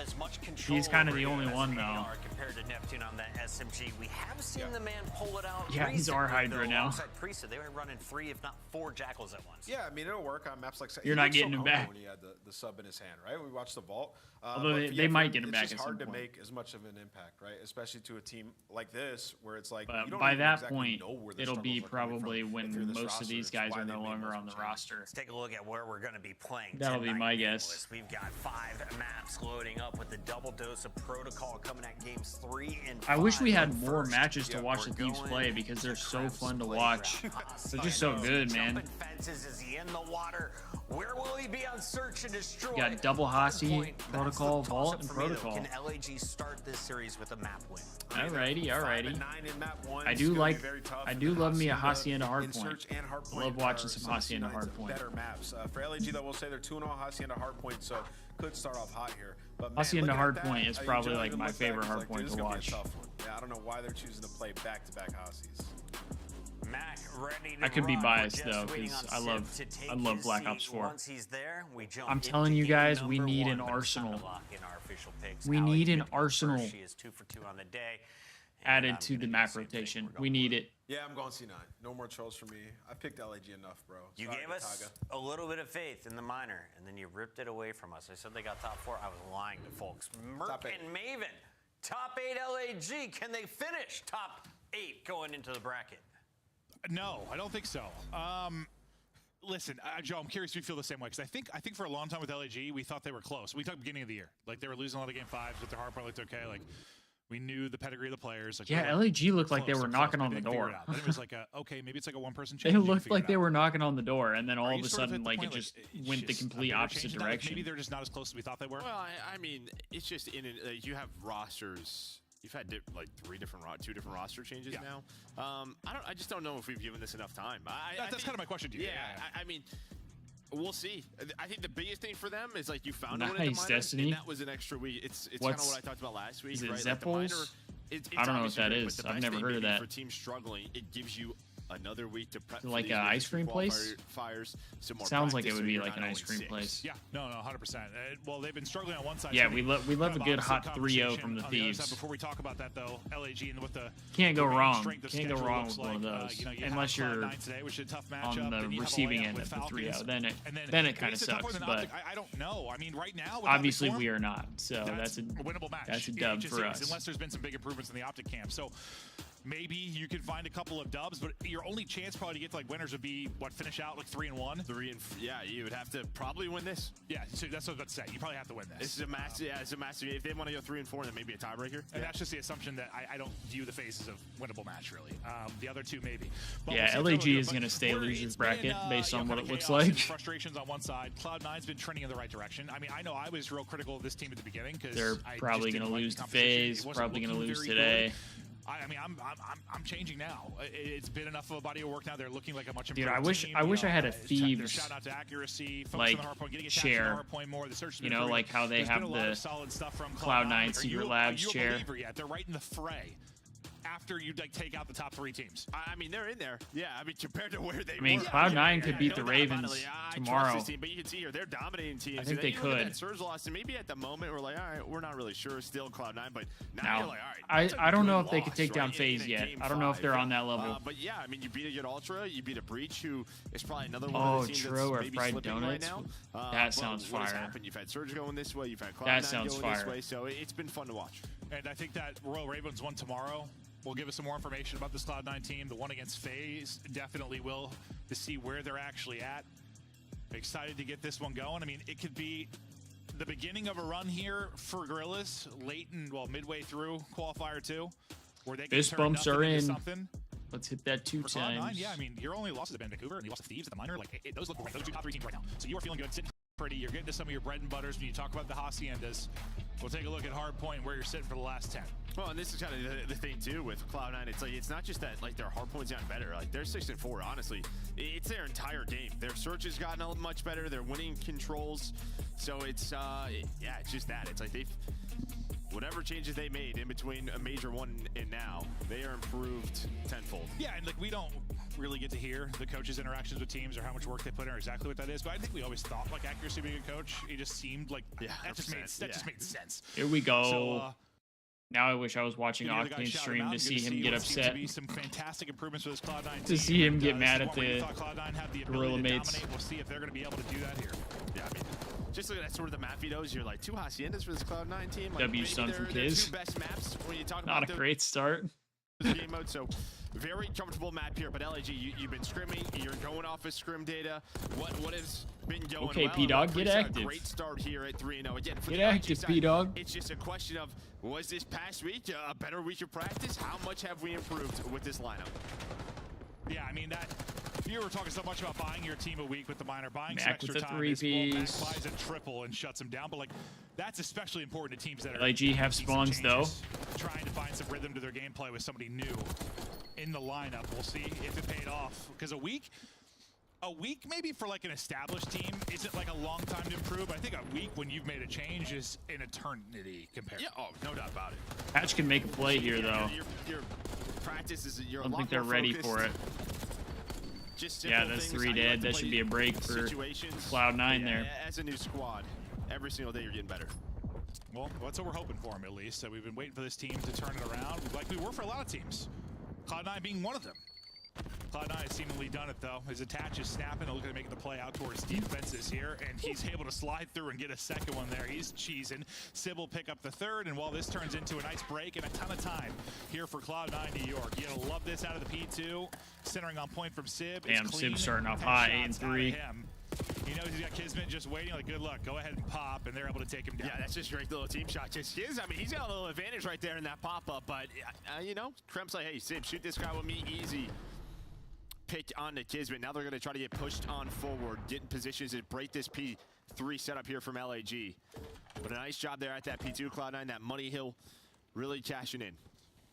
He's kind of the only one, though. Compared to Neptune on that SMG, we have seen the man pull it out. Yeah, he's our Hydra now. Priesta, they were running 3, if not 4 Jackals at once. Yeah, I mean, it'll work on maps like. You're not getting him back. When he had the sub in his hand, right? We watched the vault. Although they might get him back at It's some hard to point. make as much of an impact, right? Especially to a team like this, where it's like. But you don't by even that exactly point, know where the it'll be struggles are coming probably from when through this most of roster. these It's guys why are they no made longer most on the of changes. roster. Let's take a look at where we're going to be playing. That'll be tonight, my Game guess. List. We've got 5 maps loading up with the double dose of Protocol coming at games 3 and 5. I wish we had more First, matches to watch the we're Thieves going play because they're so Kremp's fun to playground. watch. They're just so good, man. Jumping fences, is he in the water? Where will he be on search and destroy? You got double Hasi, Hardpoint, that's Protocol, the Vault, toss-up and for me, though. Protocol. Can LAG start this series with a map win? Alrighty. 5 and 9 in map 1 I is do gonna like. be very tough. I And do then love me a Hacienda Hacienda in Hardpoint. search and Hardpoint Love watching are some Hacienda of the Hardpoint. Better maps. For LAG, though, we'll say they're 2-0 Hacienda Hardpoint, so could start off hot here. But man, Hacienda looking at that, Hardpoint is you probably generally like look my back, favorite it's like, Hardpoint dude, this to is gonna be a watch. tough one. Yeah, I don't know why they're choosing to play back-to-back Hasis. Mac ready to I could be run. biased We're just though waiting because on I Sid to love take his Black seat. Ops 4. Once he's there, we jump I'm telling into you game guys, we number need an 1, but it's time to arsenal. lock in our official picks. We Alex need an Pippen first. arsenal She is 2 for 2 on the day. And Added I'm to gonna the do map same thing. rotation. We're We going need blue. it. Yeah, I'm going C9. No more trolls for me. I picked LAG enough, bro. You Sorry, gave us Kataga. a little bit of faith in the minor, and then you ripped it away from us. I said they got top 4. I was lying to folks. Merc Top 8. and Maven, top 8 LAG. Can they finish top 8 going into the bracket? No, I don't think so. Listen, Joe, I'm curious if you feel the same way, because I think for a long time with LAG, we thought they were close. We talked beginning of the year. Like, they were losing a lot of game 5s, but their hardpoint looked okay. Like, we knew the pedigree of the players. Like, Yeah, they're LAG looked like they close, were they're knocking close, on but the they didn't figure door. it out. Then it was like, okay, maybe it's like a one-person They change. and you looked figure like it they out. were knocking on the door, and then all Are of you a sort sudden, at the like, it point, just it's went the just a complete bigger opposite change in that? Like, direction. maybe they're just not as close as we thought they were. Well, I mean, it's just you have rosters. You've had like 2 different roster changes now. I just don't know if we've given this enough time. That's kind of my question to you. Yeah, I mean, we'll see. I think the biggest thing for them is like you found one in the Nice, minor, Destiny. and that was an extra week. It's kind of what I talked about last week. Is it right? Like the Zeppels? minor, it's I don't know what obviously that great, is. but the I've best never thing heard of maybe that. For teams struggling, it gives you another week to prep. Like an ice cream place? Fires. Some more Sounds like it practice, would so be you're like not an ice 0-6. cream place. Yeah, no, 100%. Well, they've been struggling on one side. Yeah, so we love a good opposite hot 3-0 conversation from the on other Thieves. side. Before we talk about that, though, LAG and what the Can't go remaining wrong. strength of Can't go schedule wrong looks with one of like. those. You have Unless you're Cloud9 today, which is a tough matchup. on Then the you have a receiving layup end with of the 3-0. Falcons. Then And it kind of it's a tough sucks. one than But Optic. I don't know. I mean, right now, without obviously the form, we are not. So that's a winnable match. That's a It dub just for is, us. unless there's been some big improvements in the Optic camp. So maybe you could find a couple of dubs, but your only chance probably to get to like winners would be finish out like 3-1. Yeah, you would have to probably win this. Yeah, so that's what I was about to say. You probably have to win this. This is a match. Yeah, it's a match. If they want to go 3-4, then maybe a tiebreaker. And that's just the assumption that I don't view the phases of winnable match really. The other two maybe. But yeah, we'll LAG is going to stay losers bracket based on what it looks chaos and like. Frustrations on one side. Cloud9's been trending in the right direction. I mean, I know I was real critical of this team at the beginning because They're probably going to lose to FaZe. Probably going to lose today. I mean, I'm changing now. It's been enough of a body of work now. They're looking like a much Dude, improved team. I wish I had a Thieves shout out to accuracy, like on the hard point, getting chair. hard point more. The search, you know, like how they have the solid stuff from Cloud9 Secret Labs chair. Yet? They're right in the fray. After you take out the top 3 teams. I mean, they're in there. Yeah, I mean, compared to where they I mean, were. Cloud9 could beat the Ravens tomorrow. Team, but you can see here, they're dominating teams. I think they could. Surge loss, and maybe at the moment we're like, all right, we're not really sure still Cloud9, but now you're like, all right. I don't know if they could take down FaZe yet. I don't know if they're on that level. But yeah, I mean, you beat a good Ultra, you beat a Breach, who is probably another one of the teams true, or that's maybe fried slipping donuts. right now. That sounds what has fire. happened? You've had Surge going this way, you've had Cloud9 That sounds going this fire. way, so it's been fun to watch. And I think that Royal Ravens won tomorrow will give us some more information about this Cloud9 team. The one against FaZe definitely will, to see where they're actually at. Excited to get this one going. I mean, it could be the beginning of a run here for Gorillas late and, well, midway through Qualifier 2, where they can Fist turn bumps nothing are into in. something. Let's hit that 2 For times. Cloud9, yeah, I mean, your only losses have been Vancouver, and you lost to Thieves at the minor. Like, those look great. Those are 2 top 3 teams right now. So you are feeling good, sitting pretty. You're getting to some of your bread and butters when you talk about the Haciendas. We'll take a look at Hardpoint, where you're sitting for the last 10. Well, and this is kind of the thing too with Cloud9. It's like it's not just that like their hard points gotten better. Like they're 6-4. Honestly, it's their entire game. Their search has gotten much better. They're winning controls. So it's yeah, it's just that. It's like they've whatever changes they made in between a major one and now, they are improved tenfold. Yeah, and like we don't really get to hear the coaches' interactions with teams or how much work they put in or exactly what that is. But I think we always thought like accuracy being a coach. It just seemed like that just made sense. Here we go. So, now I wish I was watching Octane stream to see him get upset. To be some fantastic improvements for this Cloud9 To team. see him get This mad is at one where you the thought Cloud9 had the Gorilla ability to mates. dominate. We'll see if they're going to be able to do that here. Yeah, I mean, just look at that sort of the map vetoes. You're like 2 Haciendas for this Cloud9 team. Like, W Sun from they're Kiz. 2 best maps when you talk Not about a great start. game mode. So very comfortable map here. But LAG, you've been scrimming. You're going off of scrim data. What has been going Okay, well? P-Dog, get active. A great start here at 3-0. Again, for Get the LAG active, side, P-Dog. It's just a question of, was this past week a better week of practice? How much have we improved with this lineup? Yeah, I mean, that you were talking so much about buying your team a week with the minor, buying some Mac extra with the time. Mac buys a triple and shuts them down, but like that's especially important to teams that are LAG have spawns though. Trying to find some rhythm to their gameplay with somebody new in the lineup. We'll see if it paid off, because a week maybe for like an established team isn't like a long time to improve. I think a week when you've made a change is an eternity compared. Yeah, oh, no doubt about it. Patch can make a play here though. Your practice is I don't think they're ready for it. Yeah, that's 3 dead. That should be a break for Cloud9 there. As a new squad, every single day you're getting better. Well, that's what we're hoping for them at least. So we've been waiting for this team to turn it around, like we were for a lot of teams. Cloud9 being one of them. Cloud9 has seemingly done it though. His attach is snapping, looking to make the play out towards deep fences here, and he's able to slide through and get a second one there. He's cheesing. Sib will pick up the third, and while this turns into a nice break and a ton of time here for Cloud9 New York. You gotta love this out of the P2. Centering on point from Sib. Damn, Sib starting off high, 8-3. He knows he's got Kismet just waiting, like, good luck, go ahead and pop, and they're able to take him down. Yeah, that's just a great little team shot. Just his, I mean, he's got a little advantage right there in that pop-up, but, you know, Krem's like, hey, Sib, shoot this guy with me, easy. Pick on the Kismet. Now they're going to try to get pushed on forward, get in positions to break this P3 setup here from LAG. But a nice job there at that P2, Cloud9, that money hill really cashing in.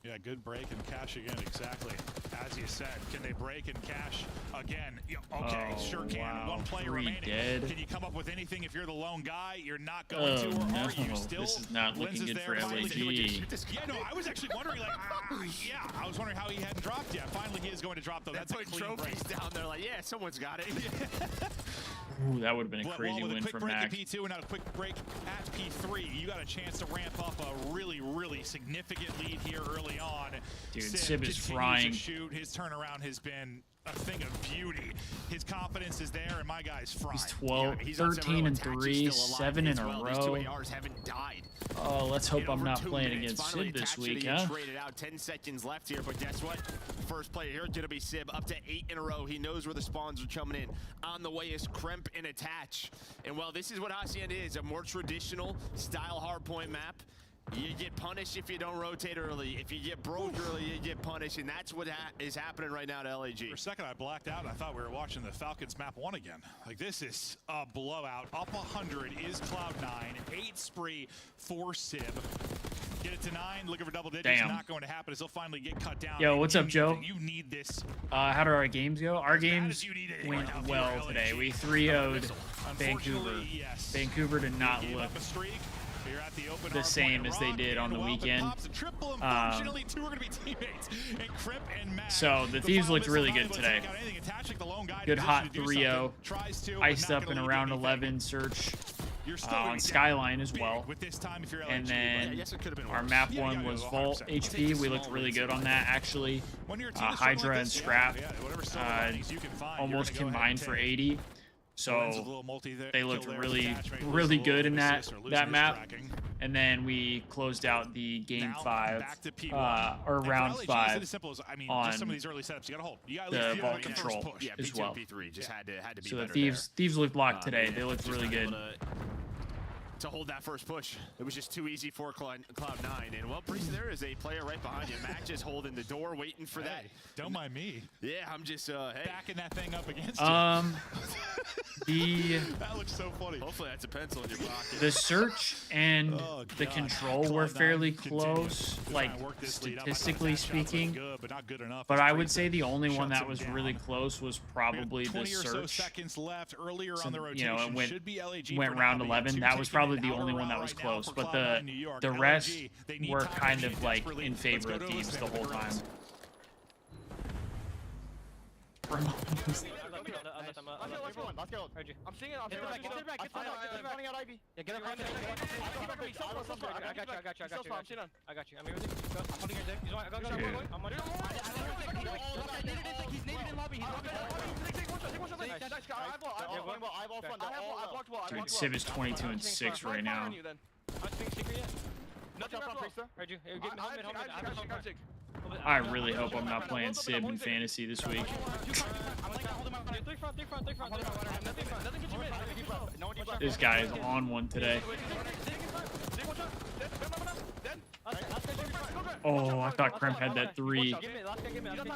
Yeah, good break and cashing in, exactly. As you said, can they break and cash again? Okay, Oh, sure can. wow. One player 3 remaining. dead. Can you come up with anything if you're the lone guy? You're not going to, or no. are you still? This is not Lenz looking is good there, for finally. LAG. Yeah, no, I was actually wondering, like, yeah, I was wondering how he hadn't dropped yet. Finally, he is going to drop, though. That's a Put clean trophies break. down there like, yeah, someone's got it. Ooh, that would have been a crazy with win a quick for break Mac. at P2 and now a quick break at P3, you got a chance to ramp up a really, really significant lead here early on. Dude, Sib is continues to frying. shoot. His turnaround has been a thing of beauty. His confidence is there, and my guy's frying. He's 12, 13 and 3, 7 in a row. These two ARs haven't died. Oh, let's hope I'm over not 2 playing minutes. against Finally Sib this attached to week, get huh? Traded out. 10 seconds left here, but guess what? First player here is going to be Sib, up to 8 in a row. He knows where the spawns are coming in. On the way is Kremp and Attach. And well, this is what Hacienda is, a more traditional style hardpoint map. You get punished if you don't rotate early. If you get broke early, you get punished, and that's what is happening right now to LAG. For a second, I blacked out, and I thought we were watching the Falcons map 1 again. Like, this is a blowout. Up 100 is Cloud9. 8 spree for Sib. Get it to 9, looking for double digits. Damn. Not going to happen as he'll finally get cut down. Yo, what's up, Joe? You need this. How do our games go? Our games you need it went right now if well you're today. LAG. We 3-0'd Vancouver. Unfortunately, yes. Vancouver did not Gave look up a streak. You're at the open the same as they did on the weekend. Triple, unfortunately, 2 are going to be teammates. And Crip and Mac. So the Thieves looked really good today. Good hot 3-0. Iced up in around 11 search on Skyline as well. And then our map 1 was Vault HP. We looked really good on that, actually. Hydra and Scrap almost combined for 80. So they looked really, really good in that map. And then we closed out the game 5 or round 5 on the Vault Control as well. So the Thieves looked locked today. They looked really good. To hold that first push. It was just too easy for Cloud9. And well, Priest, there is a player right behind you. Mac just holding the door, waiting for that. Don't mind me. Yeah, I'm just hey. Backing that thing up against you. That looks so funny. Hopefully that's a pencil in your pocket. The search and the control were fairly close, like statistically speaking. But I would say the only one that was really close was probably the search. Seconds left earlier on the You know, rotation. it went round 11. That was probably the only one that was close. But the rest were kind of like in favor of Thieves the whole time. I'm seeing it. I'm seeing it. Get back. Running out Ivy. Yeah, get up. I got you. I'm here with you. I'm holding your dick. I got a shot. I'm on He's naded in lobby. Dude, Civ is 22 and 6 right now. I really hope I'm not playing Civ in fantasy this week. This guy is on one today. Oh, I thought Kremp had that 3. I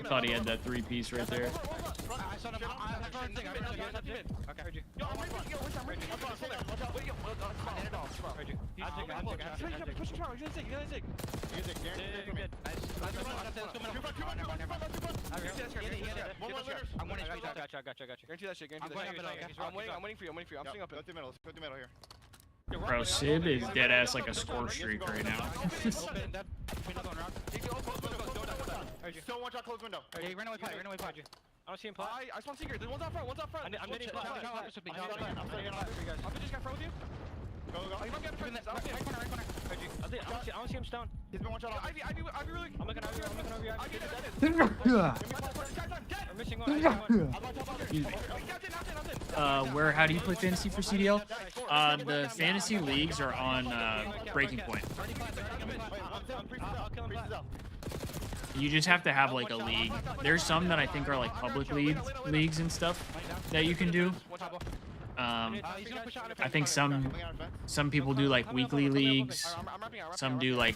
thought he had that 3-piece right there. I'm waiting for you. I'm sitting up in. Go through the middle here. Bro, Sid is dead ass like a score streak right now. Still one shot, close window. Hey, run away, pod. I don't see him play. I spawn secret. There's one's out front. I'm hitting play. I'm just got front with you. Go. I'm getting front. Right corner. I don't see him stone. He's been one shot off. Ivy really. I'm looking over you. I'm missing one. How do you play fantasy for CDL? The fantasy leagues are on Breaking Point. You just have to have like a league. There's some that I think are like public leagues and stuff that you can do. I think some people do like weekly leagues. Some do like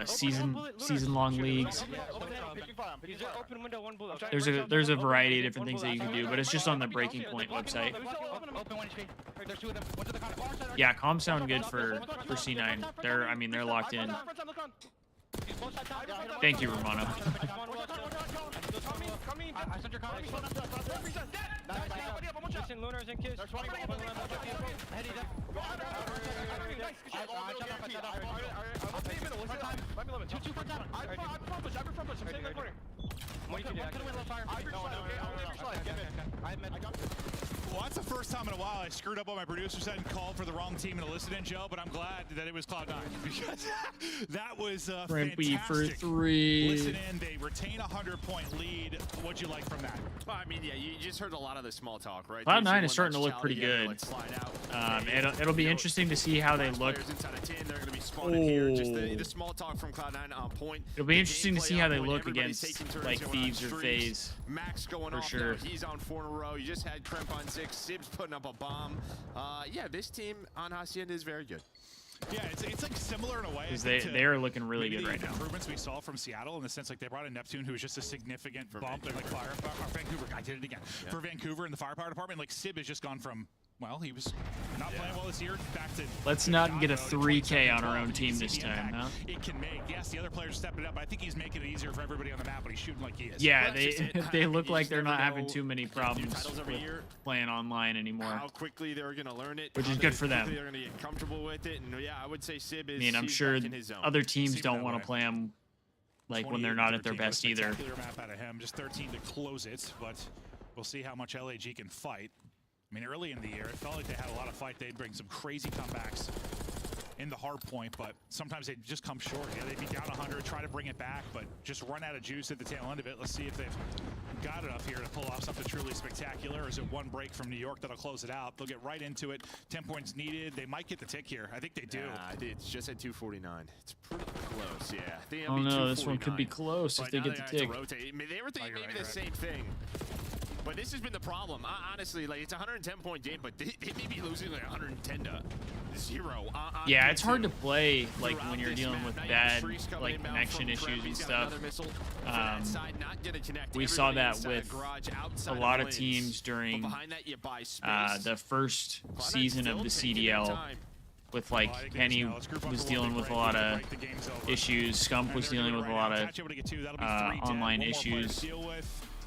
season-long leagues. There's a variety of different things that you can do, but it's just on the Breaking Point website. Yeah, comms sound good for C9. They're locked in. Thank you, Romano. Well, that's the first time in a while I screwed up what my producer said and called for the wrong team and elicited, Joe, but I'm glad that it was Cloud9 because that was Rampy for fantastic. 3. Listen in, they retain a 100-point lead. What'd you like from that? Well, I mean, yeah, you just heard a lot of the small talk, right? Cloud9 is starting to look pretty good. It'll be interesting to see how they look. They're going to be spawning here. Just the small talk from Cloud9 on point. It'll be interesting to see how they look Everybody's against taking turns like going Thieves on or streaks. FaZe. Max going for off sure. now. He's on 4 in a row. You just had Kremp on 6. Sib's putting up a bomb. Yeah, this team on Hacienda is very good. Yeah, it's like similar in a way. Because they are looking really good right now. Improvements we saw from Seattle in the sense like they brought in Neptune, who was just a significant bump in like Vancouver. I did it again for Vancouver in the firepower department. Like Sib has just gone from he was not playing well this year back to. Let's not get a 3K on our own team this time, huh? It can make. Yes, the other players stepping it up. I think he's making it easier for everybody on the map, but he's shooting like he is. Yeah, they look like they're not having too many problems with playing online anymore. How quickly they're going to learn it, which is good for them. They're going to get comfortable with it, and yeah, I would say Sib is. I mean, I'm sure other teams don't want to play them like when they're not at their best either. Map out of him, just 13 to close it, but we'll see how much LAG can fight. I mean, early in the year, it felt like they had a lot of fight. They'd bring some crazy comebacks in the hard point, but sometimes they just come short. Yeah, they'd be down 100, try to bring it back, but just run out of juice at the tail end of it. Let's see if they've got enough here to pull off something truly spectacular. Or is it one break from New York that'll close it out? They'll get right into it. 10 points needed. They might get the tick here. I think they do. It's just at 249. It's pretty close, yeah. Oh no, this one could be close if they get the tick. I mean, they were thinking maybe the same thing. But this has been the problem. Honestly, like it's a 110-point game, but they may be losing like 110 to 0. Yeah, it's hard to play like when you're dealing with bad like connection issues and stuff. We saw that with a lot of teams during the first season of the CDL. With like Penny was dealing with a lot of issues, Scump was dealing with a lot of online issues.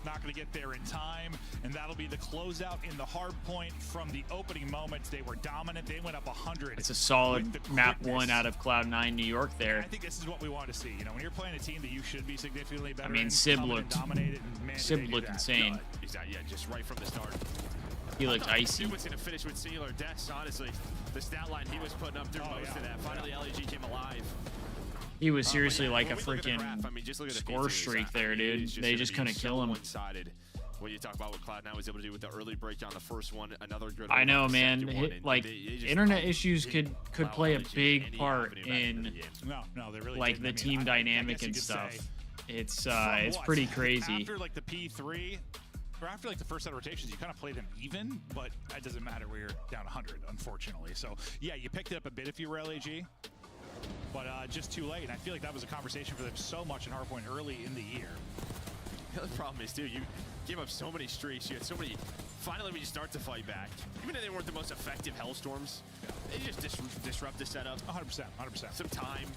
Not going to get there in time, and that'll be the closeout in the hard point from the opening moments. They were dominant. They went up 100. It's a solid map 1 out of Cloud9 New York there. I think this is what we want to see. You know, when you're playing a team that you should be significantly better. I mean, Sib looked insane. Yeah, just right from the start. He looked icy. He was going to finish with singular deaths, honestly. The stat line he was putting up through most of that. Finally, LAG came alive. He was seriously like a freaking score streak there, dude. They just couldn't kill him. One-sided. What you talk about what Cloud9 was able to do with the early break on the first one, another good. I know, man. Like internet issues could play a big part in like the team dynamic and stuff. It's pretty crazy. After like the P3. Or after like the first set of rotations, you kind of play them even, but it doesn't matter where you're down 100, unfortunately. So yeah, you picked it up a bit if you were LAG. But just too late. And I feel like that was a conversation for them so much in Hardpoint early in the year. The other problem is, too, you gave up so many streaks. You had so many. Finally, when you start to fight back, even if they weren't the most effective Hellstorms, they just disrupt the setup. 100%. Some time,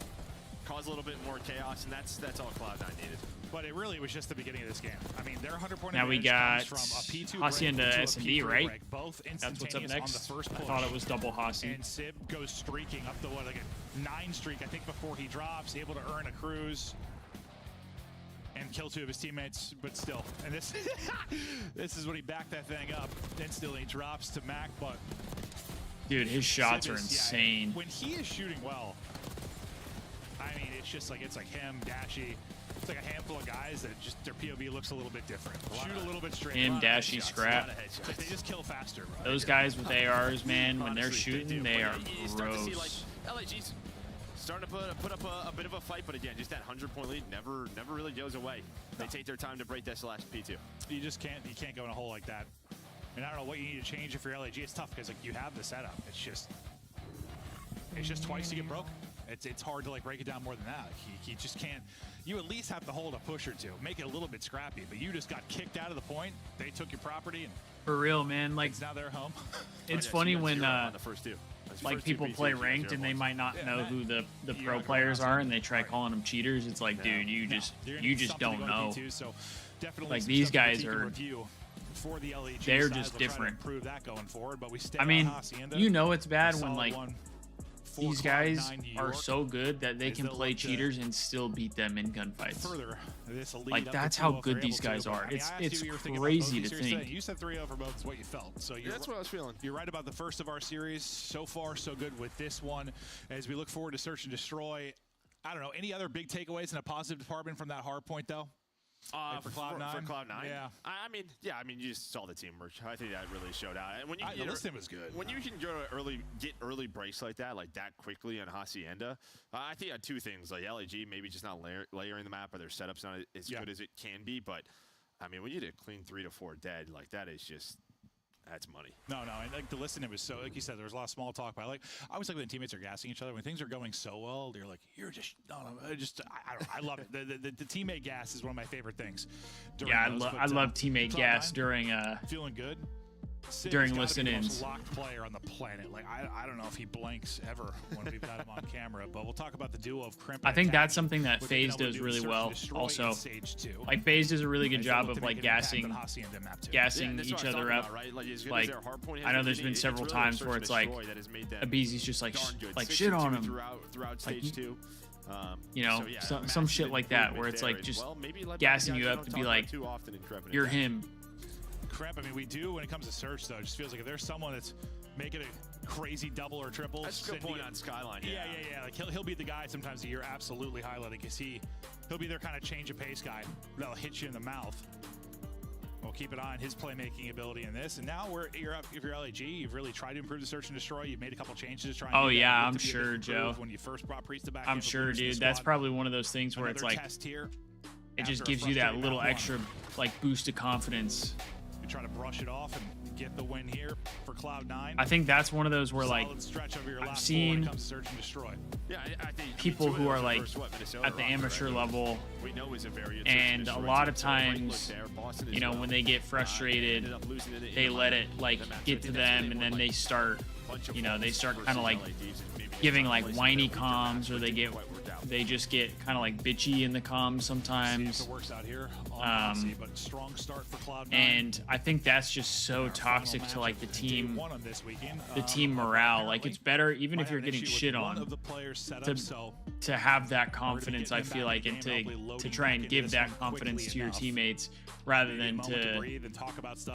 cause a little bit more chaos, and that's all Cloud9 needed. But it really was just the beginning of this game. I mean, their 100-point now we got from a P2 Hacienda S&D, right? Break, both that's what's up next. On the first I thought it was double Hasi. And Sib goes streaking up the like a 9 streak, I think, before he drops, able to earn a cruise and kill 2 of his teammates, but still. And this this is when he backed that thing up. Instantly he drops to Mac, but dude, his shots are insane. Yeah, when he is shooting well, I mean, it's just like him, Dashy. It's like a handful of guys that just their POV looks a little bit different. Shoot a little bit straight. Him, Dashy, Scrap. Like they just kill faster, bro. Those guys with ARs, man, when they're shooting, they are gross. LAG's starting to put up a bit of a fight, but again, just that 100-point lead never really goes away. They take their time to break this last P2. You just can't go in a hole like that. And I don't know what you need to change if you're LAG. It's tough because like you have the setup. It's just twice to get broken. It's hard to like break it down more than that. You just can't. You at least have to hold a push or 2, make it a little bit scrappy. But you just got kicked out of the point. They took your property and for real, man. Like now they're home. It's funny when on the first 2. like people play ranked and they might not know who the pro players are, and they try calling them cheaters. It's like, dude, you just don't know. So definitely like these guys are, for the LEG they're side, just we'll try to different. improve that going forward, but we stay I mean, on Hacienda. you know it's bad when Solid like one for these guys Cloud9 New are York so good that they as can they'll play look to cheaters and still beat them in gunfights. Further this lead Like up that's to how 2-0 if good they're these able to, guys but, are. I mean, I asked you It's what you were thinking about both crazy to these series today. think. You said 3-0 for both is what you felt. So Yeah, that's what I was feeling. You're right about the first of our series. So far, so good with this one. As we look forward to Search and Destroy, I don't know, any other big takeaways in a positive department from that hard point, though? For Cloud9? For Cloud9? Yeah. I mean, you just saw the teamwork. I think that really showed out. And when you The listing was good. When you can get early breaks like that quickly on Hacienda, I think two things. Like LAG maybe just not layering the map, or their setup's not as good as it can be. But I mean, when you did a clean 3 to 4 dead, like that is just. That's money. No, and like the listen, it was so, like you said, there was a lot of small talk. But I always like when teammates are gassing each other. When things are going so well, they're like, "You're just I love it." The teammate gas is one of my favorite things. Yeah, I love teammate gas during feeling good. During listen-ins. Locked player on the planet. Like I don't know if he blanks ever when we've got him on camera, but we'll talk about the duo of Crimp. I think that's something that FaZe does really well. Also, like FaZe does a really good job of like gassing each other up. Like I know there's been several times where it's like Abeezy's just like shit on him. Throughout Like, stage 2. You know, some shit like that where it's like just gassing you up to be like, you're him. Crap, I mean, we do when it comes to Search, though. It just feels like if there's someone that's making a crazy double or triple. That's a good point on Skyline. Yeah. Like he'll be the guy sometimes that you're absolutely highlighting because he'll be their kind of change of pace guy that'll hit you in the mouth. We'll keep an eye on his playmaking ability in this. And now you're up. If you're LAG, you've really tried to improve the Search and Destroy. You've made a couple changes to try. Oh yeah, I'm sure, Joe. When you first brought Priest back, I'm sure, dude. That's probably one of those things where it's like it just gives you that little extra like boost of confidence. We try to brush it off and get the win here for Cloud9. I think that's one of those where like I've seen Search and Destroy. Yeah, I think people who are like at the amateur level, and a lot of times, you know, when they get frustrated, they let it like get to them, and then they start kind of like giving like whiny comms, or they just get kind of like bitchy in the comms sometimes. And I think that's just so toxic to like the team morale. Like it's better even if you're getting shit on to have that confidence, I feel like, and to try and give that confidence to your teammates rather than to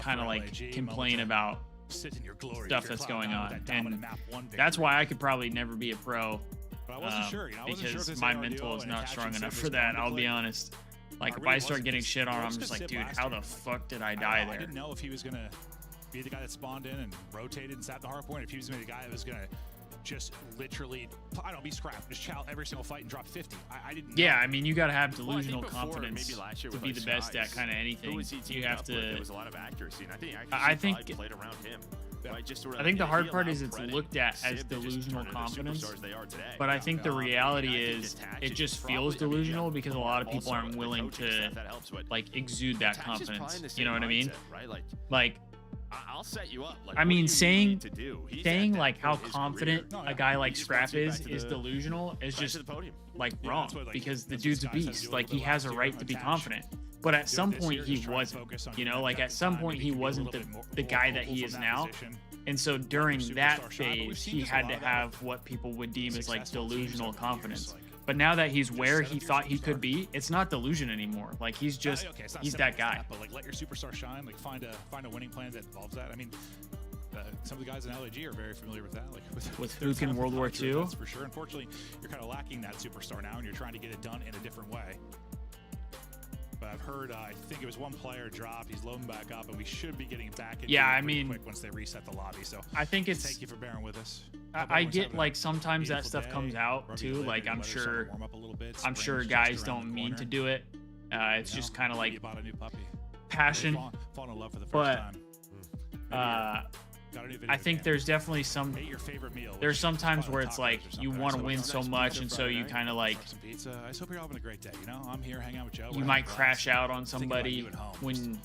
kind of like complain about stuff that's going on. And that's why I could probably never be a pro. But I wasn't sure, because my mental is not strong enough for that. I'll be honest. Like if I start getting shit on, I'm just like, dude, how the fuck did I die there? I didn't know if he was gonna be the guy that spawned in and rotated and sat the hard point. If he was gonna be the guy that was gonna just literally, I don't be scrapped, just chow every single fight and drop 50. I didn't know. Yeah, I mean, you gotta have delusional confidence to be the best at kind of anything. You have to. There was a lot of accuracy, and I think played around him. I think the hard part is it's looked at as delusional confidence, but I think the reality is it just feels delusional because a lot of people aren't willing to like exude that confidence. You know what I mean? Like, I'll set you up. I mean, saying like how confident a guy like Scrap is delusional is just like wrong, because the dude's a beast. Like he has a right to be confident. But at some point he wasn't, you know, like at some point he wasn't the guy that he is now. And so during that phase, he had to have what people would deem as like delusional confidence. But now that he's where he thought he could be, it's not delusion anymore. Like he's just, he's that guy. But like let your superstar shine, like find a winning plan that involves that. I mean, some of the guys in LAG are very familiar with that. Like with Fook in World War II. That's for sure. Unfortunately, you're kind of lacking that superstar now, and you're trying to get it done in a different way. But I've heard, I think it was one player dropped. He's loading back up, and we should be getting back into I it mean, quick once they reset the lobby. So I think it's. Thank you for bearing with us. I get like sometimes that stuff comes out too. Like I'm sure guys don't mean to do it. It's just kind of like passion. Fall in love for the first time. Got a new video I think game. there's definitely some. Ate your favorite meal. There's which some times probably where it's like tacos or you something. want to So win it's so nice much, pizza and so Friday you night. kind of like Some pizza. I just hope you're having a great day. You know, I'm here hanging out with Joe. you might crash out on somebody when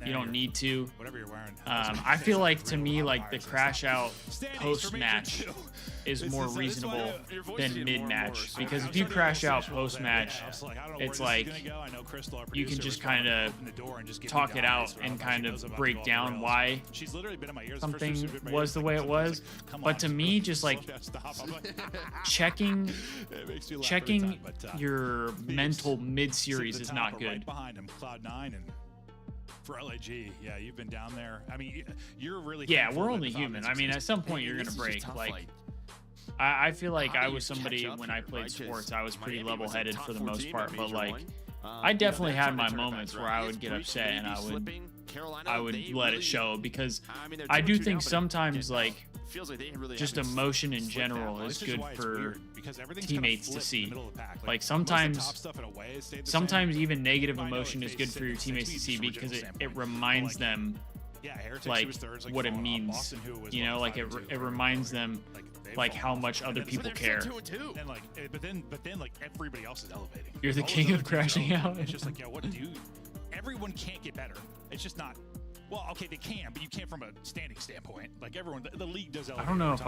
you don't need to. Whatever you're wearing. I feel like to me, like the crash out post match is more reasonable than mid match, because if you crash out post match, it's like you can just kind of talk it out and kind of break down why something was the way it was. But to me, just like checking your mental mid series is not good. Behind him, Cloud9 and for LAG, yeah, you've been down there. I mean, you're really we're only human. I mean, at some point you're gonna break. Like, I feel like I was somebody when I played sports, I was pretty level-headed for the most part, but like I definitely had my moments where I would get upset and I would let it show, because I do think sometimes like just emotion in general is good for teammates to see. Like sometimes even negative emotion is good for your teammates to see, because it reminds them like what it means, you know, like it reminds them like how much other people care. And like, but then like everybody else is elevating. You're the king of crashing out. It's just like, yeah, what do you? Everyone can't get better. It's just not. Well, okay, they can, but you can't from a standing standpoint. Like everyone, the league does elevate. I don't know if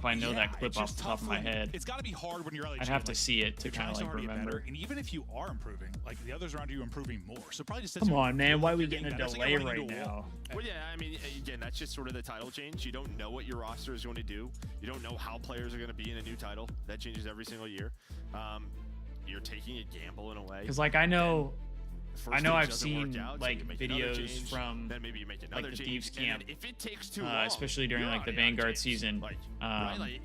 I know Yeah, that clip it's off just the top of my tough head. It's got to be hard when you're LAG. I'd have to see it to kind of like remember. And even if you are improving, like the others around you improving more. So probably just Come on, man. Why are we getting a delay right now? Well, yeah, I mean, again, that's just sort of the title change. You don't know what your roster is going to do. You don't know how players are going to be in a new title. That changes every single year. You're taking a gamble in a way. Because like I know I've doesn't seen work out, so like you make another videos change, from then maybe you make another like the change, Thieves and then camp, if it takes too long, especially during you're like the already out of Vanguard change. season. Right? Like,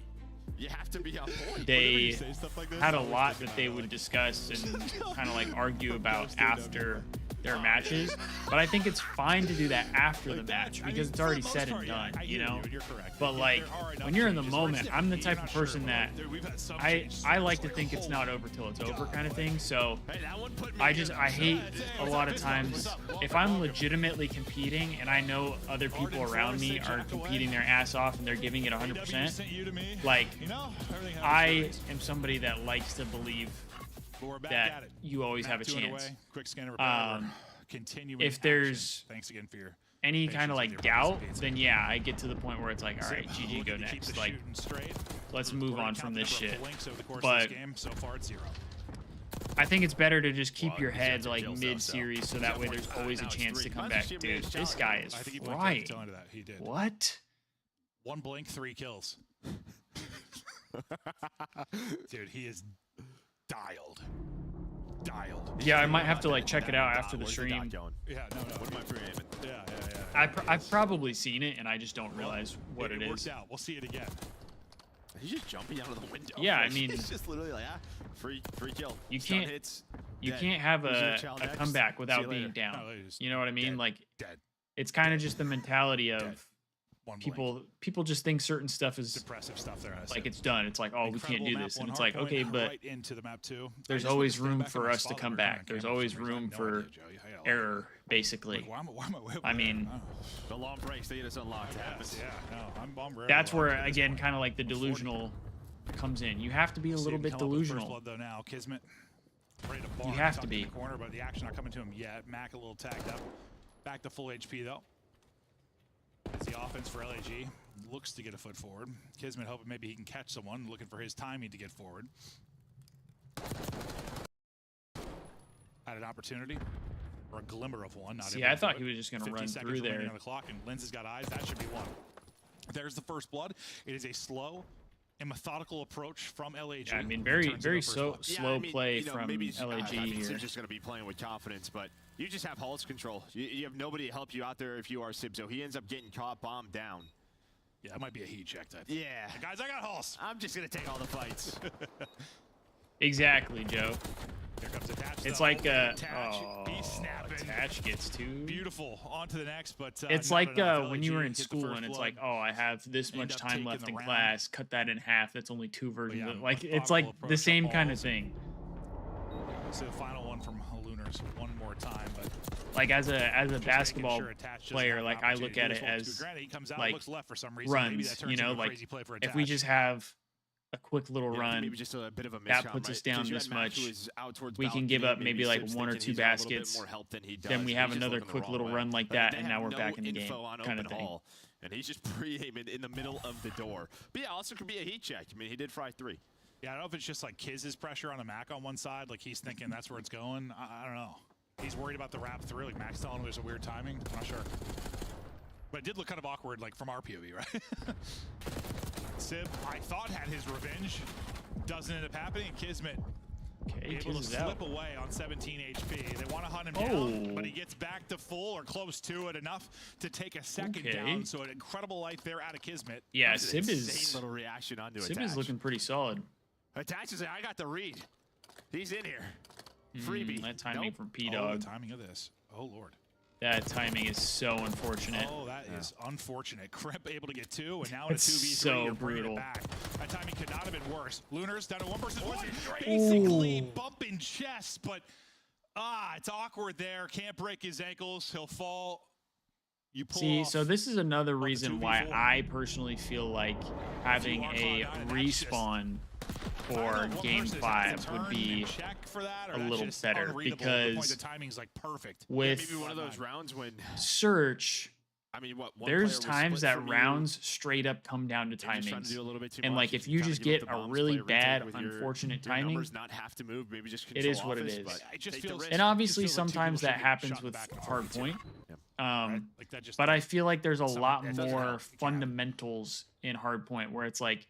you have to be on point. They had a lot that they would discuss and kind of like argue about after their matches, but I think it's fine to do that after the match because it's already said and done, you know. But like when you're in the moment, I'm the type of person that I like to think it's not over till it's over kind of thing. So I hate a lot of times if I'm legitimately competing and I know other people around me are competing their ass off and they're giving it 100%, like I am somebody that likes to believe that you always have a chance. Quick scanner if there's thanks again for your any kind of like doubt, then yeah, I get to the point where it's like, all right, GG, go next. Like, let's move on from this shit. But so far it's 0. I think it's better to just keep your head like mid-series, so that way there's always a chance to come back. Dude, this guy is flying. What? 1 blink, 3 kills. Dude, he is dialed. Yeah, I might have to like check it out after the stream. Yeah, no. What am I pre-aiming? Yeah. I've probably seen it and I just don't realize what it is. Works out. We'll see it again. He's just jumping out of the window. Yeah, I mean, it's just literally like free kill. You Stun can't hits, you dead. can't have Who's your a child next? comeback See without you being later. down. No, he's You know what I mean? Like dead. it's kind of just the mentality of 1 blink. people just think certain stuff is Depressive stuff there. like it's done. It's like, oh, we can't do this, and it's like, okay, but right into the map too. there's always room for us to come back. There's always room for error, basically. I mean, the long breaks they get us unlocked. Yeah, no, I'm that's where again, kind of like the delusional comes in. You have to be a little bit delusional. Blood, though, now Kismet ready to You have to be. in the corner, but the action not coming to him yet. Mac a little tagged up. Back to full HP though. It's the offense for LAG. Looks to get a foot forward. Kismet hoping maybe he can catch someone, looking for his timing to get forward. Had an opportunity, or a glimmer of one. See, I thought he was just going to run through there. On the clock, and Linz has got eyes. That should be one. There's the first blood. It is a slow and methodical approach from LAG. Yeah, I mean, very slow play from LAG here. He's just going to be playing with confidence, but you just have Hulk's control. You have nobody to help you out there if you are Sib, so he ends up getting caught, bombed down. Yeah, that might be a heat check type. Yeah. Guys, I got Hulse. I'm just going to take all the fights. Exactly, Joe. Here comes Attach. It's like Attach gets too beautiful. On to the next, but it's like when you were in school and it's like, oh, I have this much time left in class. Cut that in half. That's only 2 versions. Yeah, of, like it's like the same kind of thing. So the final one from Lunars one more time, but like as a Just making basketball sure Attach doesn't player, have an like I look opportunity at to it do this one, too. as Granted, he comes out, like looks left for some reason. Maybe that runs. turns You know, into a like crazy play for if we Attach. just have a quick little Yeah, run, maybe just a bit of a that miscount, puts right? us down 'Cause you this had Max who much. was out towards We can give balcony, up maybe Sib's like 1 or thinking 2 he's got a little bit baskets. more help than he Then does, we and have he's just another looking the quick wrong little way. run like But that, they and have now we're no back in the game, info on kind of open thing. hall, and he's just pre-aiming in the middle of the door. But yeah, also could be a heat check. I mean, he did fry 3. Yeah, I don't know if it's just like Kiz's pressure on the Mac on one side, like he's thinking that's where it's going. I don't know. He's worried about the wrap through, like Max telling him there's a weird timing. I'm not sure. But it did look kind of awkward, like from our POV, right? Sib, I thought had his revenge. Doesn't end up happening. And Kismet Okay, able to Kiz is slip out. away on 17 HP. They want to hunt him Oh. down, but he gets back to full or close to it enough to take a second Okay. down. So an incredible life there out of Kismet. Yeah, That's an Sib insane is little reaction onto Sib Attach. is looking pretty solid. Attach is like, I got the read. He's in here. Freebie. That timing Nope. from Oh, P-Dog. the timing of this. Oh, Lord. That timing is so unfortunate. Oh, that is unfortunate. Crep able to get 2, and now in a It's 2v3, so you're bringing brutal. it back. That timing could not have been worse. Lunars down to 1 versus 1. Basically bumping chests, but it's awkward there. Can't break his ankles. He'll fall. You pull See, off. so this is another the reason why 2v4. I personally feel like having are a caught out, that's just- respawn I don't for know if one Game person has to 5 would turn be and check for that, or a that's little just better unreadable to the point because the timing's like perfect. with Maybe one of those rounds when, Search, I mean, what? One there's player was times split that from you, rounds straight up come down to you're just trying to timings. do a little bit too And much, like if you kinda just give up get the a bombs, really play retake bad, with your unfortunate numbers timing, not have to move, maybe just it control is what it offense, is. but It just take the feels- risk. And obviously feels like two sometimes people that should get happens shot with back and forth, hard too. point. Right? Like that just But I feel like there's a Some- lot it doesn't more help. It can't. fundamentals in hard point where it's like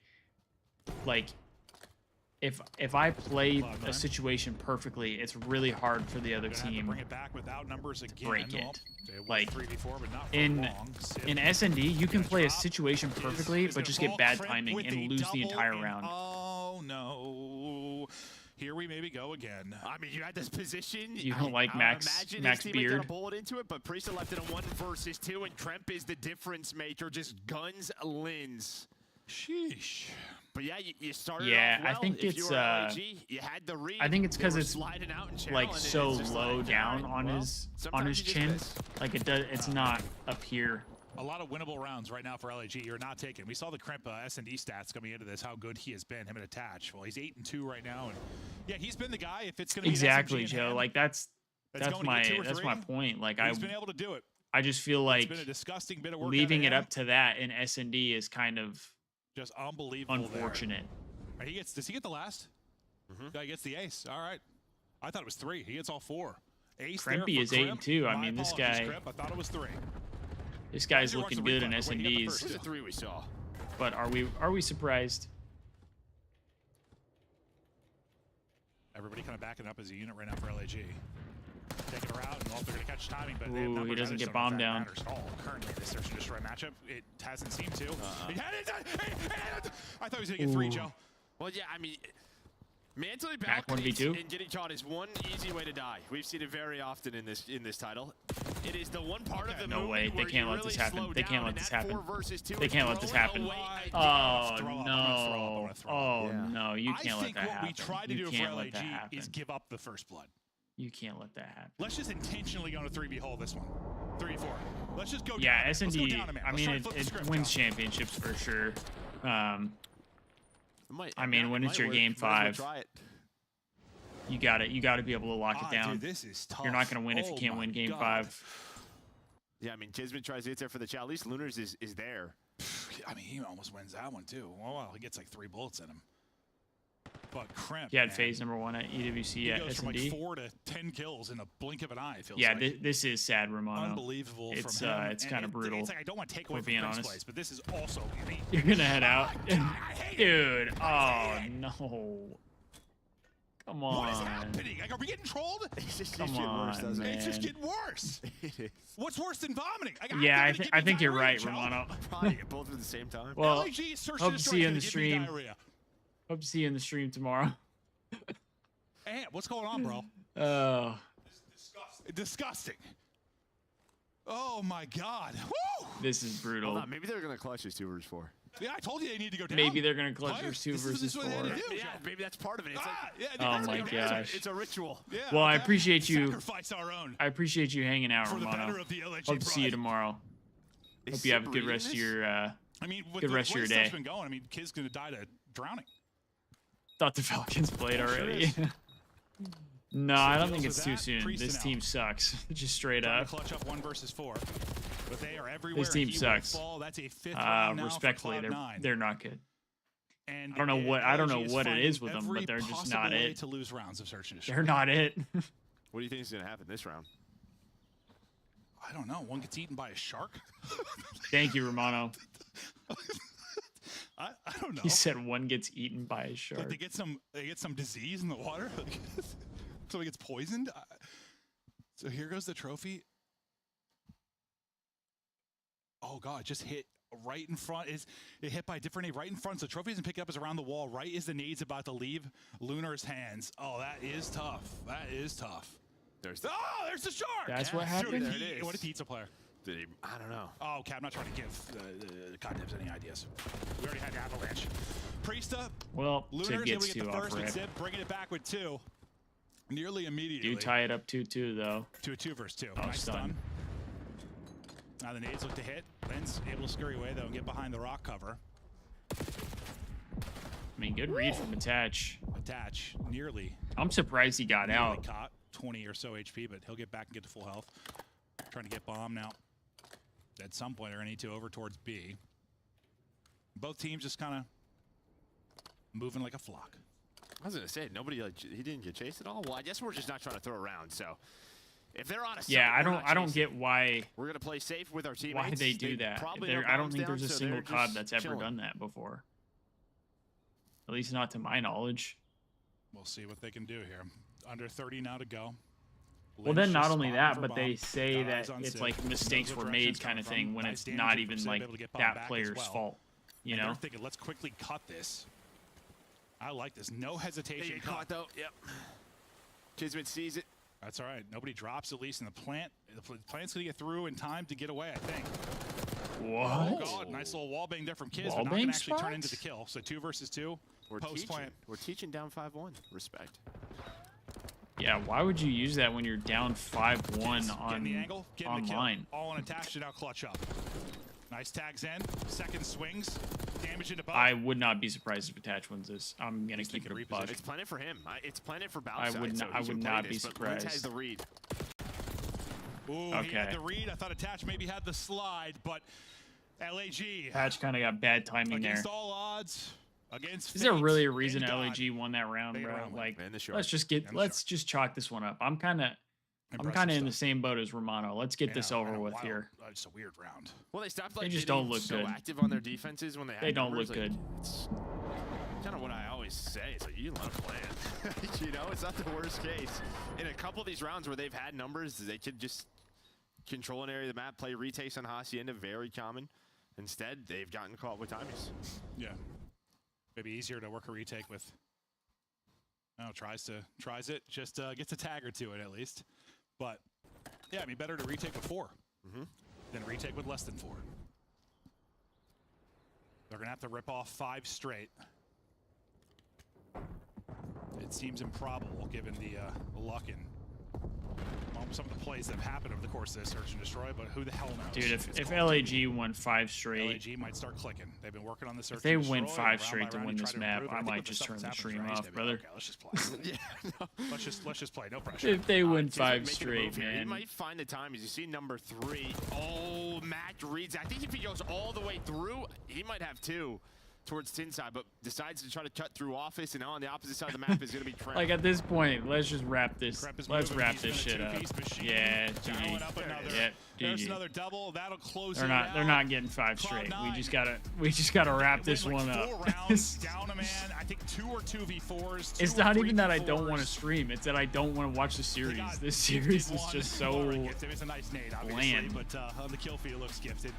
if I play Cloud9. a situation perfectly, it's really hard for the other Gonna have to team bring it back without numbers again. break Well, it. they went Like, 3v4, but not for in long. Sib in S&D, you can play a drop. situation perfectly, is but gonna just get fall. bad Crimp timing with and the lose the double, entire and round. Oh no! Here we maybe go again. I mean, you had this position. You don't like I Max imagine Max his teammate got a Beard? bullet into it, but Priest left it on 1 versus 2, and Kremp is the difference maker. Just guns Lins. Sheesh. But yeah, you started Yeah, off well. I think If you it's were LAG, you had the read. I think it's They because were it's sliding out in channel, like and so it's just low like, down alright, on well, his sometimes you just chin. miss. Like it's not up here. A lot of winnable rounds right now for LAG. You're not taking. We saw the Crimp S&D stats coming into this, how good he has been, him and Attach. Well, he's 8-2 right now. And yeah, he's been the guy. If it's going to be Exactly, an SMG in Joe. hand, Like that's going to get 2 or 3, my point. Like he's been able to do it. I just feel It's like been a disgusting bit of work. leaving out it of him. up to that in S&D is kind of Just unbelievable. unfortunate. There. He gets. Does he get the last? Yeah, he gets the ace. All right. I thought it was 3. He gets all 4. Ace. there Crimpy for is Crimp. 8-2. I My mean, this apologies, guy- Crimp. I thought it was 3. This guy's Watch the looking good in replay. Wait, he got the S&Ds. first. It was a 3 we saw. But are we surprised? Everybody kind of backing up as a unit right now for LAG. Taking her out, and they're going to catch timing, but they have Ooh, he numbers. I doesn't just get don't know if bombed that down. matters at all. Currently, this search and destroy matchup, it hasn't seemed to. I thought he was going to get 3, Ooh. Joe. Well, yeah, I mean, mantling Back balconies 1v2. and getting caught is one easy way to die. We've seen it very often in this title. It is the one part of the No movie way. They where can't you let this really happen. slow They down, can't let and this that happen. 4 versus 2 They is can't let this throwing happen. away I'm Oh gonna throw up, I'm no! gonna throw up. Oh Yeah. no! You I can't let think that what happen. we try to You do for can't let that LAG happen. is give up the first blood. You can't let that happen. Let's just intentionally go to 3v hole this one. 3v4. Let's just go down. Yeah, Let's go S&D. down a man. I Let's mean, try to it flip the script, wins Joe. championships for sure. Might- I mean, it when might it's your work. game Might as well 5, try it. you got to be able to lock it down. Dude, this is tough. You're not going to win if you Oh can't my win game God. 5. Yeah, I mean, Kismet tries to get there for the chat. At least Lunars is there. I mean, he almost wins that one too. Well, he gets like 3 bullets in him. But Crimp. He had man, phase number 1 at EWC He at goes from like S&D. 4 to 10 kills in a blink of an eye. It feels Yeah, like. this is sad, Romano. Unbelievable It's from him. it's And kind of brutal. It's like I don't want to take if away we're from being Crimp's honest. plays, but this is also. I mean, You're gonna head out, I hate it. dude. Oh no! Come on. What is happening? Like, are we getting trolled? It's just Come getting worse, on, doesn't it? It's just man. getting worse. It is. What's worse than vomiting? Like, Yeah, I'm gonna I give think you you're diarrhea, right, Joe. Romano. Probably both at the same time. Well, LAG search hope and to destroy see you in gonna the give me stream. diarrhea. Hope to see you in the stream tomorrow. Hey, what's going on, bro? Oh, Disgusting. Oh my God. Woo! This is brutal. Hold on, maybe they're gonna clutch this 2 versus 4. Yeah, I told you they need to go down. Maybe they're gonna clutch their 2 This versus is what they 4. had to do. Yeah, maybe that's part of it. It's Oh my gosh. It's a ritual. Yeah, Well, I okay. appreciate you. Sacrifice our own. I appreciate you hanging out, For the Romano. better of the LHG Hope to see you pride. tomorrow. Hope you have a good rest of your. I mean, with good the rest of way your stuff's day. been going, I mean, kid's gonna die to drowning. Thought the Falcons played Sure already. is. No, So I don't deals think with it's too that, soon. Priest This and team out. sucks. Just straight Trying up. to clutch up 1 versus 4, but they are everywhere. This team He will sucks. fall. That's a 5th round now Respectfully, for Cloud9. they're not good. And I don't know what LG is it finding is with them, every but they're just possible not way it. to lose rounds of search and destroy. They're not it. What do you think is gonna happen this round? I don't know. One gets eaten by a shark. Thank you, Romano. I don't know. He said one gets eaten by a shark. Like they get some disease in the water. Somebody gets poisoned. So here goes the trophy. Oh God, just hit right in front. It hit by a different nade right in front. So the trophy doesn't pick it up, is around the wall. Right as the nade's about to leave Lunar's hands. Oh, that is tough. That is tough. There's the shark. That's what happened? Dude, what a pizza player. Did he? I don't know. Oh, okay, I'm not trying to give Goddamns any ideas. We already had the avalanche. Priesta. Well, Lunar's Sid able gets to get 2 the off first, and rip. Zib bringing it back with 2. Nearly immediately. Do tie it up 2-2 though. To a 2 versus 2. Oh, Nice stun. stun. Now the nades look to hit. Len's able to scurry away though and get behind the rock cover. I mean, good read from Attach. Attach nearly. I'm surprised he got nearly out. Caught 20 or so HP, but he'll get back and get to full health. Trying to get bomb now. At some point, they're gonna need to over towards B. Both teams just kind of moving like a flock. I was gonna say nobody. He didn't get chased at all. Well, I guess we're just not trying to throw around. So if they're on a site, Yeah, we're not I don't chasing. get why We're gonna play safe with our teammates. why they do that. Probably There- no I don't bombs think down, there's a so single they're COD just that's ever chilling. done that before. At least not to my knowledge. We'll see what they can do here. Under 30 now to go. Well, Lynch then just not only spotted that, for but they bomb. say Got eyes that on it's Sid. like mistakes Knows were what made direction's kind of coming thing from. when Nice it's not damage even from Sid, like able to get bomb that back as player's well. fault. You And know? they're thinking, let's quickly cut this. I like this. No hesitation. They get caught though. Yep. Kismet sees it. That's all right. Nobody drops, at least in the plant. The plant's going to get through in time to get away, I think. What? Oh, God. Nice little wall bang there from Kiz, but not going Wallbang to actually turn into the spots? kill. So 2 versus 2. We're Post teaching. plant. We're teaching down 5-1. Respect. Yeah, why would you use that when you're down 5-1 Getting the angle, getting the kill. online? All unattached to now clutch up. Nice tags in. Second swings. Damage into both. I would not be surprised if Attach wins this. I'm gonna keep it a buck. It's planted for him. It's planted for I Bowside. would so not- he I can would play not be this, but Lynch has surprised. the read. Ooh, he Okay. had the read. I thought Attach maybe had the slide, but LAG Attach kind of got bad timing there. against all odds. Against Is there fate really a reason and God. LAG won that round, They bro? round win. Like, And the shark. let's just chalk this one up. I'm kind of Impressive in the stuff. same boat as Romano. Let's get this Yeah, over and a with wild- here. It's a weird round. Well, they stopped They like just getting don't look so good. active on their defenses when they had They don't numbers, look like, good. It's kind of what I always say. It's like you let them plan. You know, it's not the worst case. In a couple of these rounds where they've had numbers, they could just control an area of the map, play retakes on Hacienda, very common. Instead, they've gotten caught with timies. Yeah. Maybe easier to work a retake with. No, tries it. Just gets a tag or two in at least. But yeah, I mean, better to retake with 4 than retake with less than 4. They're gonna have to rip off 5 straight. It seems improbable given the luck and some of the plays that have happened over the course of this search and destroy, but who the hell knows? Dude, It's if called LAG won 5 straight, LAG might start clicking. They've been working on the search. if they and win destroy, 5 round straight by to round win you this try to map, improve. I think might with the just stuff turn that's the happened stream for off, Ace, brother. Okay, let's just play. Yeah, no. let's just play. No pressure. If they win Kismet 5 making a straight, move here. He man. might find the time. As you see, number 3. Oh, Matt reads. I think if he goes all the way through, he might have 2 towards tin side, but decides to try to cut through office, and now on the opposite side of the map is going to be Trent. Like at this point, let's just wrap this. Crep is Let's moving. wrap He's this been a shit up. two-piece machine. Yeah, Dialing GG. up another. Yeah, There's GG. another double. That'll close They're it not. out. They're not getting 5 straight. We Cloud9. just gotta wrap They this win, one like, up. 4 rounds down a man. I think 2 or 2v4s. It's 2 or not even that I don't 3v4s. want to stream. It's that I don't want to watch the They series. got This series gifted is one. just so Well, it's a nice nade, obviously, bland. but on the kill feed it looks gifted.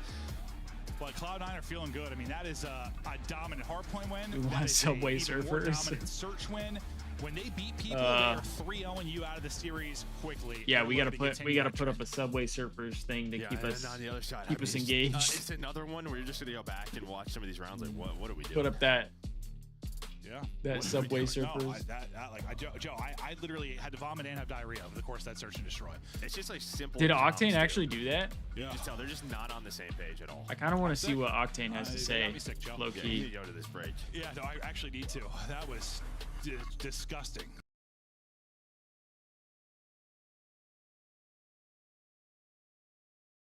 But Cloud9 are feeling good. I mean, that is a dominant hardpoint win. We want That is Subway a even more Surfers. dominant search win. When they beat people, they are 3-0 you out of the series quickly. Yeah, we gotta put up a Subway Surfers thing to keep us on the other side, keep us engaged. It's another one where you're just gonna go back and watch some of these rounds. Like, what do we do? Put up that What Subway do we do? Surfers. Joe, I literally had to vomit and have diarrhea over the course of that search and destroy. It's just like simple. Did jumps, Octane too. actually do that? Yeah. Just tell they're just not on the same page at all. I kind of want to see what Octane has to They say. got me sick, Joe. Low Yeah, you need key. to go to this break. Yeah, no, I actually need to. That was disgusting.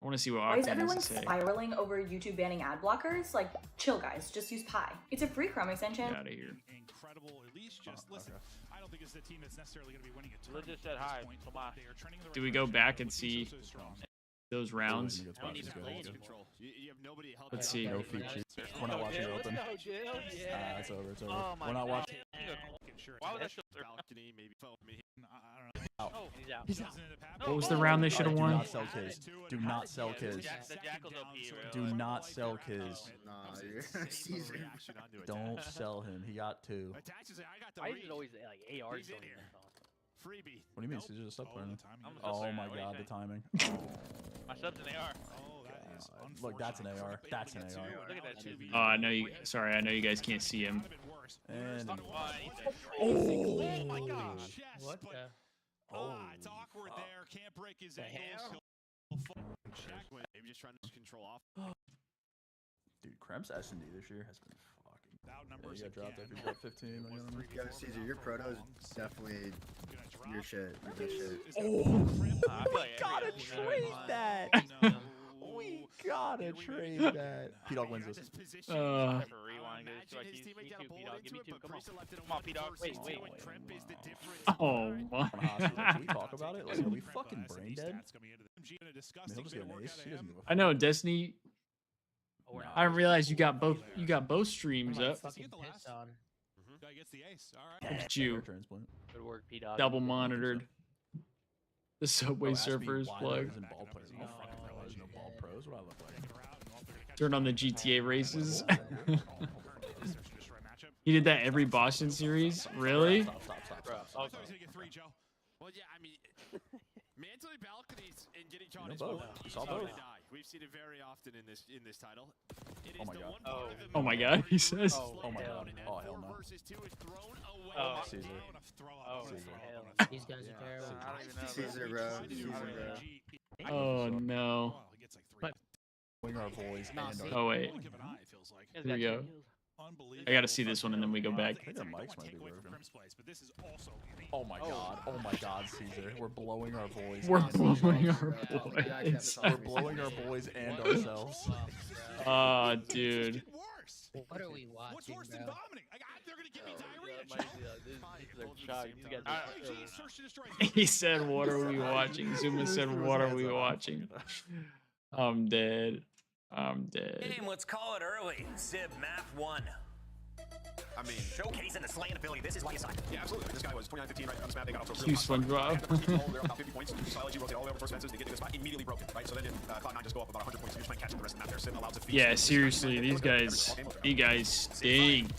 I want to see what Why is Octane everyone has to say. spiraling over YouTube banning ad blockers? Like, chill guys, just use Pi. It's a free Chrome extension. Get out of here. Incredible. At least just listen. I don't think it's a team that's necessarily going to be winning it. Let's just said hi. Do we go back and see those rounds? Let's see. We're not watching it open. It's over. It's over. Oh my We're not watching. Why would that shit balcony, maybe phone me. Out. Oh, he's out. He's out. What was the round they should have Do won? not sell Kiz. Do not sell Kiz. The Jackal's OP, Do not sell Kiz. Nah, you're Caesar. Don't sell him. He got 2. Why is it always like ARs going in? Freebie. What do you mean? Caesar's a sub player. Oh my god, the timing. My sub's an AR. Look, that's an AR. That's an AR. Look at that too. Oh, I know you. Sorry, I know you guys can't see him. And oh my gosh. Yes, What but, the? it's awkward there. Can't break his ankles. Maybe just trying to control off. dude, Krem's S&D this year has been fucking. Outnumbers Yeah, you got dropped after you got 15. Yo, Caesar, your proto is definitely your shit. Your best shit. Oh, we gotta trade that. We gotta trade that. P-Dog wins this. Rewind. Give me two. Come on, P-Dog. Wait. Oh my. Can we talk about it? Like, are we fucking brain dead? I mean, he'll just get an ace. He doesn't give a fuck. I know Destiny. I didn't realize you got both. You got both streams up. Fucking pissed on. Guy gets the ace. All right. Look at you. Transplant. Good work, P-Dog. Double monitored. The Subway Surfers plug. Isn't ball players. No fucking pros. No ball pros. What do I look like? Turn on the GTA races. He did that every Boston series. Really? Stop. I thought he was gonna get 3, Joe. Well, yeah, I mean, mantling balconies and getting caught is both. one You easy saw way to both. die. We've seen it very often in this title. It Oh is my the god. one part of the Oh my movie god, where he you says. slow Oh my down god. and Oh, that hell 4 no. versus 2 is thrown away. Oh, Caesar. These guys are terrible. I don't even know. Caesar, bro. Caesar, bro. Oh no. Wing our voice and our. Oh wait. Here we go. I gotta see this one and then we go back. I think our mics might be broken. Oh my god. Oh my god, Caesar. We're blowing our voice. We're and blowing ourselves. our boys. We're blowing our boys and ourselves. Oh, dude. What are we watching, What's worse than bro? vomiting? They're gonna give me diarrhea. He said, "What are we watching?" Zuma said, "What are we watching?" I'm dead. I'm dead. Game, let's call it early. Zib, map 1. I mean, Showcasing the slaying ability. This is why you signed. yeah, absolutely. This guy was 29-15 right on this map. They got off to a Cue really hot start. SpongeBob. They're about 50 points. Psychology rotate all the way over first fences. They get to the spot, immediately broken, right? So then Cloud9 just go up about 100 points. So you're just trying to catch up the rest of the map there. Sim allows a feed. Yeah, seriously, these guys stink.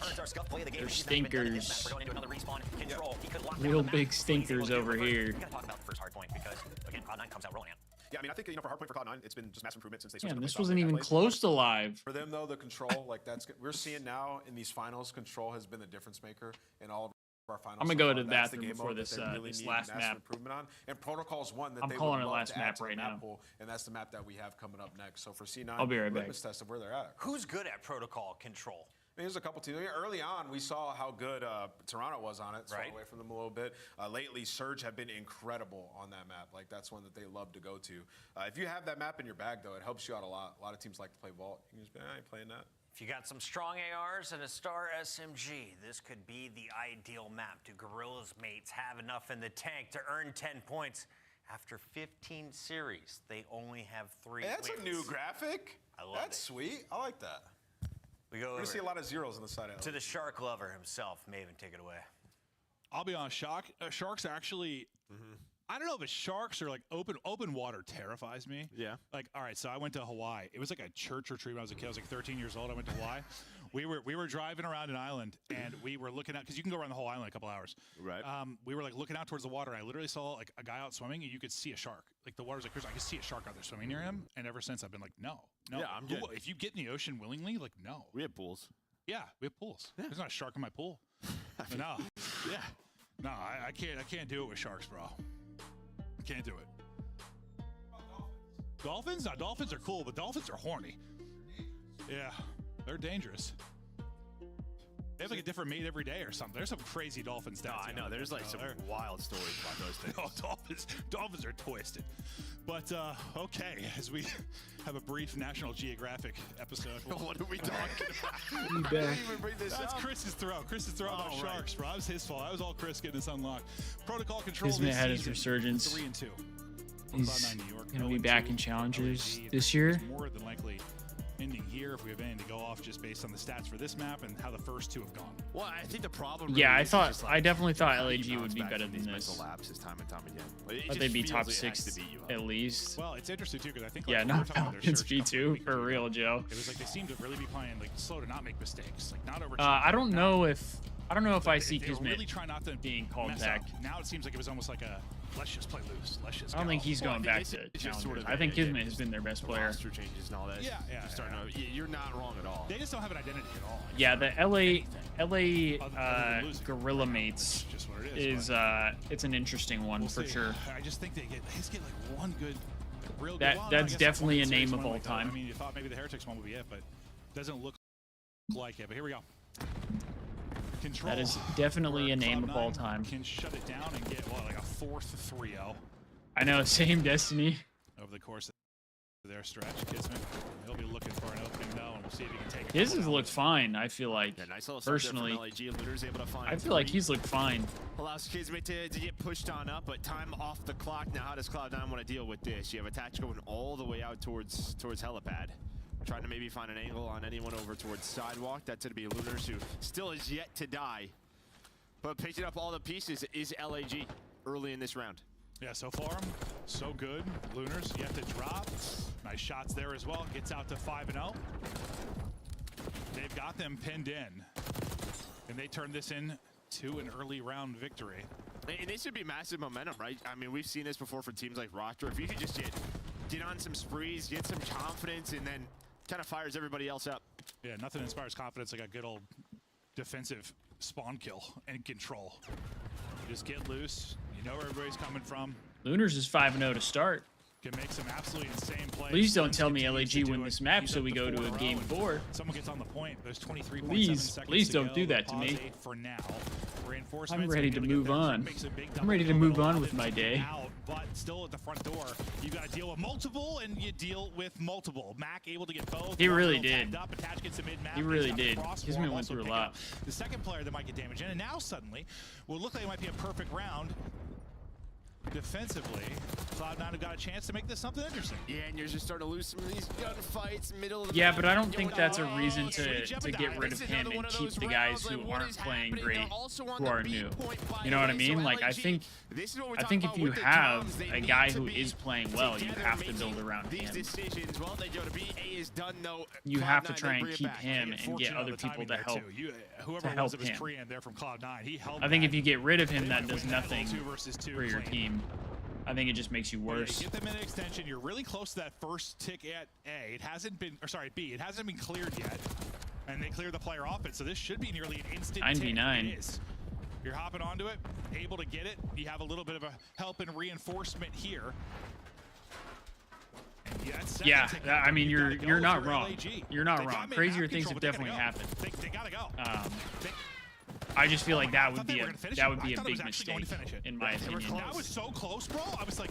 They're stinkers. Real big stinkers over here. We gotta talk about the first hard point because, again, Cloud9 comes out rolling out. Yeah, I mean, I think, for Hardpoint for Cloud9, it's been just massive improvement since they switched Man, to this the wasn't even close to live. For them, though, the control, like we're seeing now in these finals, control has been the difference maker in all of our finals. I'm gonna so go far. to the That's bathroom game before mode that this, they really this need last massive map. improvement on. And Protocol's one that I'm they calling would it love last to add map to the right map now. pool, and that's the map that we have coming up next. So for C9, I'll be right back. litmus test of where they're at. Who's good at protocol control? I mean, there's a couple teams. I mean, early on, we saw how good Toronto was on it. So Right. away from them a little bit. Lately, Surge have been incredible on that map. Like, that's one that they love to go to. If you have that map in your bag, though, it helps you out a lot. A lot of teams like to play Vault. You can just be, I ain't playing that. If you got some strong ARs and a star SMG, this could be the ideal map. Do Guerrilla's mates have enough in the tank to earn 10 points? After 15 series, they only have 3 Hey, that's wins. a new graphic. I love That's it. sweet. I like that. We go We're over going to see a lot of zeros on the side. to the shark lover himself. Maven, take it away. I'll be honest, sharks actually. I don't know if it's sharks or like open water terrifies me. Yeah. Like, all right, so I went to Hawaii. It was like a church retreat when I was a kid. I was like 13 years old. I went to Hawaii. We were driving around an island, and we were looking out because you can go around the whole island in a couple hours. Right. We were like looking out towards the water, and I literally saw like a guy out swimming, and you could see a shark. Like the water's like, I could see a shark out there swimming near him. And ever since, I've been like, no. Yeah, I'm good. If you get in the ocean willingly, like no. We have pools. Yeah, we have pools. Yeah. There's not a shark in my pool. No. Yeah. No, I can't do it with sharks, bro. I can't do it. Dolphins? No, dolphins are cool, but dolphins are horny. Yeah, they're dangerers. They have like a different mate every day or something. There's some crazy dolphin stats. I know. There's like some wild stories about those things. Oh, dolphins are twisted. But okay, as we have a brief National Geographic episode. What are we talking about? Be I back. didn't even bring this That's up. Chris's throw. Chris's throw about right. sharks, bro. That was his fault. That was all Chris getting us unlocked. Protocol control. Kismet this had his season, resurgence. 3-2. He's New York, gonna be back in challengers LAG. this year. It's more than likely ending here if we have anything to go off just based on the stats for this map and how the first two have gone. Well, I think the problem. Yeah, really I is thought just, I definitely thought how do you LAG would bounce be back better from than these this. mental lapses time and time again. It But just they'd be feels top it has 6 to beat you up. at least. Well, it's interesting too because I think like, Yeah, when we were not talking about their Falcons search a couple G2 weeks for ago, real, Joe. It was like they seem to really be playing like slow to not make mistakes, like not over. I don't know if I see They really Kismet try not to being called mess back. up. Now it seems like it was almost like a let's just play loose. Let's just. I don't go. think he's Well, I going think back it's to just challengers. sort of I think a- Kismet has been their best player. Roster changes and all that. Yeah. You're starting to. You're not wrong at all. They just don't have an identity at all. Yeah, the LA Other than losing. Gorilla Mates Just what it is. it's an interesting one We'll for see. sure. I just think they get like one good, real That- good. Well, no, I that's guess definitely one a series name of one all like that. time. I mean, you thought maybe the Heretics one would be it, but doesn't look like it. But here we go. Control. That is definitely where a name of Cloud9 all time. Can shut it down and get like a fourth 3-0 I know, same Destiny. over the course of their stretch. Kismet, he'll be looking for an opening though, and we'll see if he can take it. His has looked fine, I feel like. Yeah, nice little start there from Personally, LAG. Looters able to find I feel like three. he's looked fine. Allows Kismet to get pushed on up, but time off the clock. Now, how does Cloud9 want to deal with this? You have Attach going all the way out towards Helipad. Trying to maybe find an angle on anyone over towards Sidewalk. That's going to be Lunars, who still is yet to die. But picking up all the pieces is LAG early in this round. Yeah, so far, so good. Lunars yet to drop. Nice shots there as well. Gets out to 5-0. They've got them pinned in. And they turn this in to an early round victory. And this should be massive momentum, right? I mean, we've seen this before for teams like Roster. If you could just get on some sprees, get some confidence, and then kind of fires everybody else up. Yeah, nothing inspires confidence like a good old defensive spawn kill and control. Just get loose. You know where everybody's coming from. Lunars is 5-0 to start. Can make some absolutely insane plays. Please don't Suns tell me continues LAG to win do this it. map He's so up we to go to 4 a in game row, and 4. Someone gets on the point. There's 23.7 Please, seconds please to don't go. do that to Pause me. eight for now. Reinforcements. I'm ready to able get move there. on. Makes a big I'm double ready to kill, move but on allow with them my to get day. out, but still at the front door, you got to deal with multiple, and you deal with multiple. Mac able to get both. He really Marvel did. tagged Up, Attach gets the mid-map, He he's really got the did. crossform, Kismet went also through a picking lot. up the second player that might get damage in, and now suddenly will look like it might be a perfect round. Defensively, Cloud9 have got a chance to make this something interesting. Yeah, and you're just starting to lose some of these gunfights, middle of the Yeah, map. but I don't Going think that's a down. reason Sweet to get rid of This is him another one and of keep those the guys rounds, who like, what aren't is playing happening? great, They're also on who the are B new. point, by You know what I the way. mean? So Like, I LAG, think this is what we're I talking think if about you with the have Toms. They a need guy to who be is playing well, you together have to build making around these him. decisions. Well, they go to B. A is done though. You have to Cloud9, try they and bring it keep back. him and get Fortunate on other the people timing to there, help. too. Whoever to it help was that was him. Korean there from Cloud9, he held I think that. if you get rid of him, They that might does win that nothing 2 versus 2 for your clean. team. I think it just makes you Yeah, worse. you get them in an extension. You're really close to that first tick at A. It hasn't been, or sorry, B. It hasn't been cleared yet, and they clear the player off it. So this should be nearly an instant 9v9. tick. It is. You're hopping onto it, able to get it. You have a little bit of a help and reinforcement here. Yeah, I mean you're not wrong. You're not wrong. Crazier things have control, but definitely happened. They gotta go. I just feel like that would be they a were gonna finish that it. would be I a thought it was big actually going mistake to finish it. in my opinion. That was so close, bro. I was like,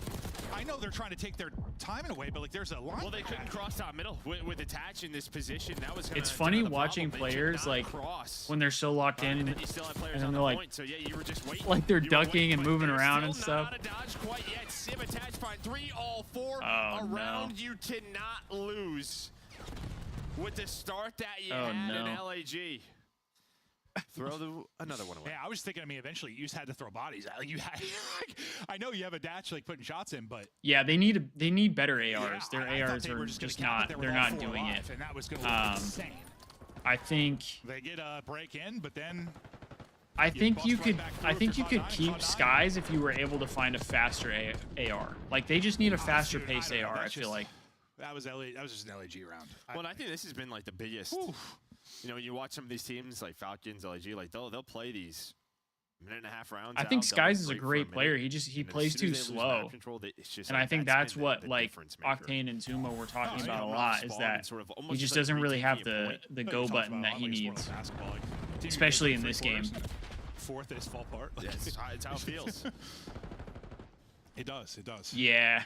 I know they're trying to take their time in a way, but like there's a line. Well, they couldn't cross out middle with Attach in this position. That was. It's funny watching players like when they're so locked in, and then they're like, so yeah, you were just waiting. like they're ducking and moving around and Still not stuff. out of dodge quite yet. Sim Attach find 3, all 4 Oh, around. no. You cannot lose with the start that you Oh, had in no. LAG. Throw another one away. Yeah, I was thinking. I mean, eventually you just had to throw bodies. Like you had. Like, I know you have a dash like putting shots in, but Yeah, they need better ARs. yeah, Their I thought ARs they were are just just gonna cap not. it there They're with all not 4 doing alive, it. and that was going to look insane. I think they get a break in, but then I think you bust could. right back through I if think you're you could Cloud9, keep Cloud9. Skies if you were able to find a faster AR. Like they just need a faster Dude, I paced don't know, AR. I that's feel just- like. That was just an LAG round. Well, I think this has been like the biggest. You know, you watch some of these teams like Falcons, LAG, like they'll play these minute and a half rounds. I think out, they'll Skies is a break for great minute, player. He and plays as soon as too they lose slow. map control, it's just And like I think been that's the what like difference maker. Octane and Zuma were talking Oh, about yeah, a rock lot. Is spawn that and sort of he almost just like doesn't really have retaking a point. the No, go you talked button about that it he a lot, like, needs, sport of basketball, like, team especially you in get this three game. quarters, fourth, they just fall apart. Like, Yeah, it's how it feels. It does. It does. Yeah.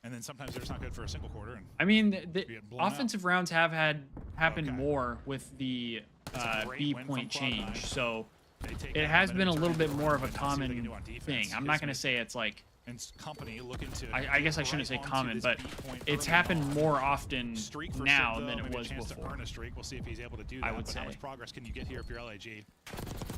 And then sometimes they're just not good for a single quarter. And I mean, you the get blown out. offensive rounds have happened more with the a great B win point from Cloud9. change, so They take it that has and been a then little turn bit it more of a around and see what they can common do on defense. thing. I'm not going to It's- say it's like. And company looking to. I guess I shouldn't say right onto common, this but beat point it's early happened on. more often Streak for now Sim, though, than it maybe was a chance before. to earn a streak. We'll see if he's able to do that. I would but how say. much progress can you get here if you're LAG?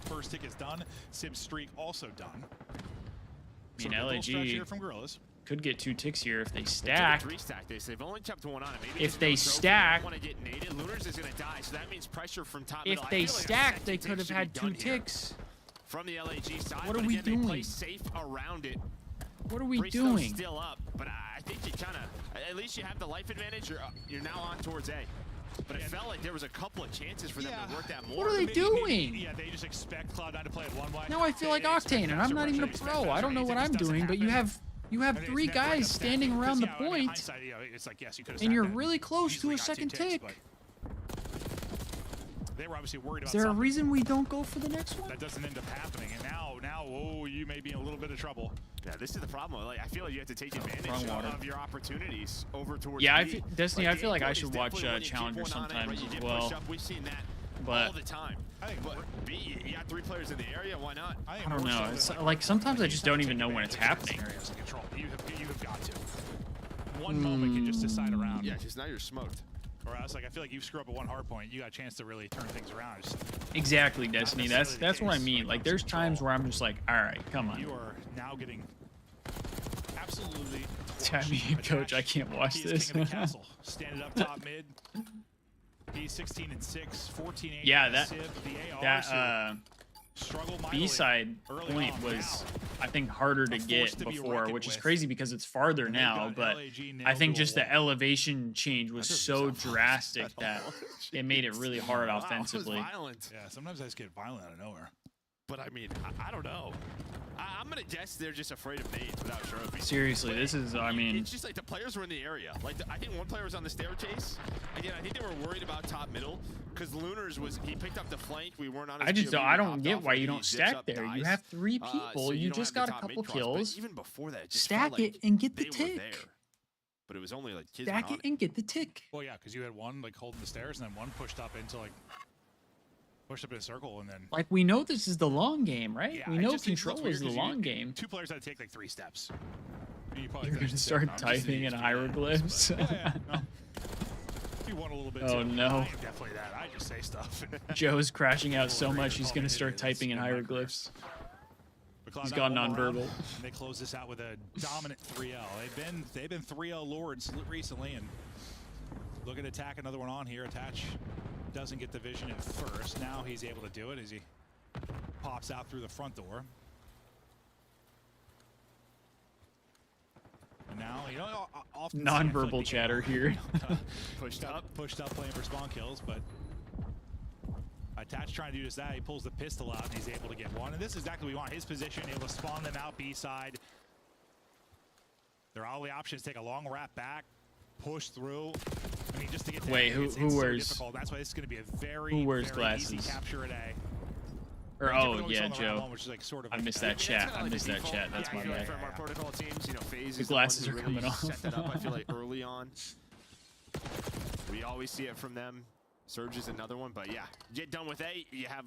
First ticket's done. Sim's streak also done. I mean, So a little stretch LAG here from Gorillas. could get 2 ticks here if they They took a stack. 3-stack this. They've only kept one on. Maybe If there's they no trophy, stack- want to get naded. Lunars is going to die, so that means pressure from top If middle. I they feel like a stack, second they tick could have should had be 2 done here ticks. from the LAG side. What are but we again, They play doing? safe around it. What are we Bristow's doing? Still up, but I think you kind of, at least you have the life advantage. You're now on towards A. But it felt like there was a couple of chances for them to work that more. What are they doing? Yeah, they just expect Cloud9 to play it one way. Now I feel like Octane, and I'm not even a pro. I don't know what I'm doing, but you have 3 guys standing around the point, It's like, yes, you could have and you're stacked that. really close to Easily a got 2 second ticks, tick. but They were obviously worried Is about there a something. reason we don't go for the next one? That doesn't end up happening, and now, oh, you may be in a little bit of trouble. Yeah, this is the problem. Like, I feel like you have to take Wrong advantage water. of your opportunities over towards Yeah, B. Destiny, I feel like I A-point should is watch definitely when you keep Challenger one on it, sometimes right? You as get well. pushed up. We've seen that But all the time. I think But B, you got 3 players in the area. Why not? I don't know. It's like sometimes I just don't even know when it's happening. You have got to. One moment can just decide around. Yeah, because now you're smoked. Or else, like, I feel like you screw up at one hard point, you got a chance to really turn things around. Just Exactly, Destiny. That's necessarily the what I case mean. when it Like comes to there's times control. where I'm just like, all right, come on. You are now getting absolutely Tell me, torched. coach, I Attached. can't watch He is this. king of the castle. Standing up top mid. He's 16-6, 14-8. Yeah, that Civ, the ARs who struggle mightily B-side early point on. was, Now, I think, harder to a force get to be before, reckoned which is with. crazy because it's farther And they've now. got But LAG nailed I think to a just the wall. elevation change was so drastic that it made it really hard Wow, it was offensively. violent. Yeah, sometimes I just get violent out of nowhere. But I mean, I don't know. I'm gonna guess they're just afraid of nades without trophies. Seriously, this is, I mean, It's just like the players were in the area. Like I think one player was on the staircase. Again, I think they were worried about top middle because Lunars he picked up the flank. We weren't on. His I just POV, don't, we I don't hopped get off, why and you he don't zips stack up, there. You dies. have 3 people. So you don't just have got the a top couple mid cross, but kills. even before that, it just Stack felt like it and get the they were tick. there. But it was only like kids. Stack it and get the tick. Well, yeah, because you had one like holding the stairs and then one pushed up into like pushed up in a circle and then. Like we know this is the long game, right? Yeah, we it know just- it looks control weird is the 'cause you- long game. 2 players had to take like 3 steps. You probably You're could gonna have start said, "No, I'm just typing in used to hieroglyphs. that," but- Yeah, no. You won a little bit. Oh, too. no. I am definitely that. I just say stuff. Joe's crashing out so Well, much he's call gonna me start idiot. That's typing in been my career. hieroglyphs. But Cloud9 He's gone one more round, nonverbal. and they close this out with a dominant 3-0. They've been 3-0 lords recently, and looking to attack another one on here. Attach doesn't get the vision at first. Now he's able to do it as he pops out through the front door. And now, you know, often see, I feel like Nonverbal the chatter game- here. Pushed pushed up, playing for spawn kills, but Attach trying to do just that. He pulls the pistol out and he's able to get one. And this is exactly what we want. His position, able to spawn them out B side. Their only options: take a long wrap back, push through. I mean, just to get there, Wait, who it's wears? so difficult. That's why this is going to be a very, Who wears very easy glasses? capture at A. Or Very different oh than we yeah, saw in the round Joe. one, which is like sort of I like missed that. that chat. kinda I like the missed that default. chat. That's Yeah, my I feel like bad. from our protocol teams, you know, FaZe The is the one glasses who are really coming off. set that up. I feel like early on, we always see it from them. Surge is another one, but yeah, get done with A. You have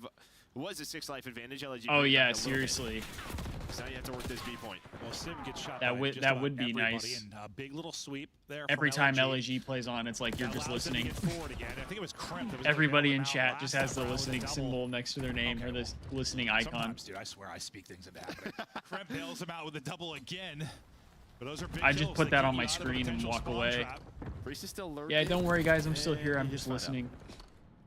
was a 6 life advantage. LG Oh bring it yeah, back a little bit. seriously. So now you have to work this B point. Well, Sim gets shot That by would- just that about would be everybody, nice. And a big little sweep there. Every from time LG. LAG plays on, it's like you're That just allows them to listening. get forward again. I think it was Crimp that was Everybody looking in out chat just last has the time around with a listening double. symbol next to their name or this listening icon. Sometimes, dude, I swear I speak things into happening. Crimp bails him out with a double again. But those are big I just kills put that that keep on you my out of a screen and potential walk spawn away. trap. Priest is still lurking. Yeah, don't worry guys, I'm still here. I'm And just find out. listening.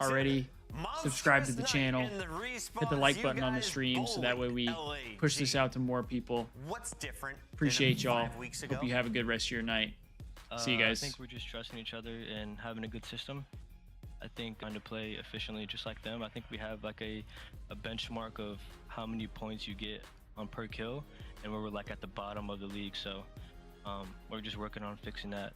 already, subscribe to the channel, hit the like button on the stream so that way we push this out to more people. What's different? Appreciate y'all. Hope you have a good rest of your night. See you guys. I think we're just trusting each other and having a good system. I think trying to play efficiently just like them. I think we have like a benchmark of how many points you get on per kill, and we're like at the bottom of the league. So we're just working on fixing that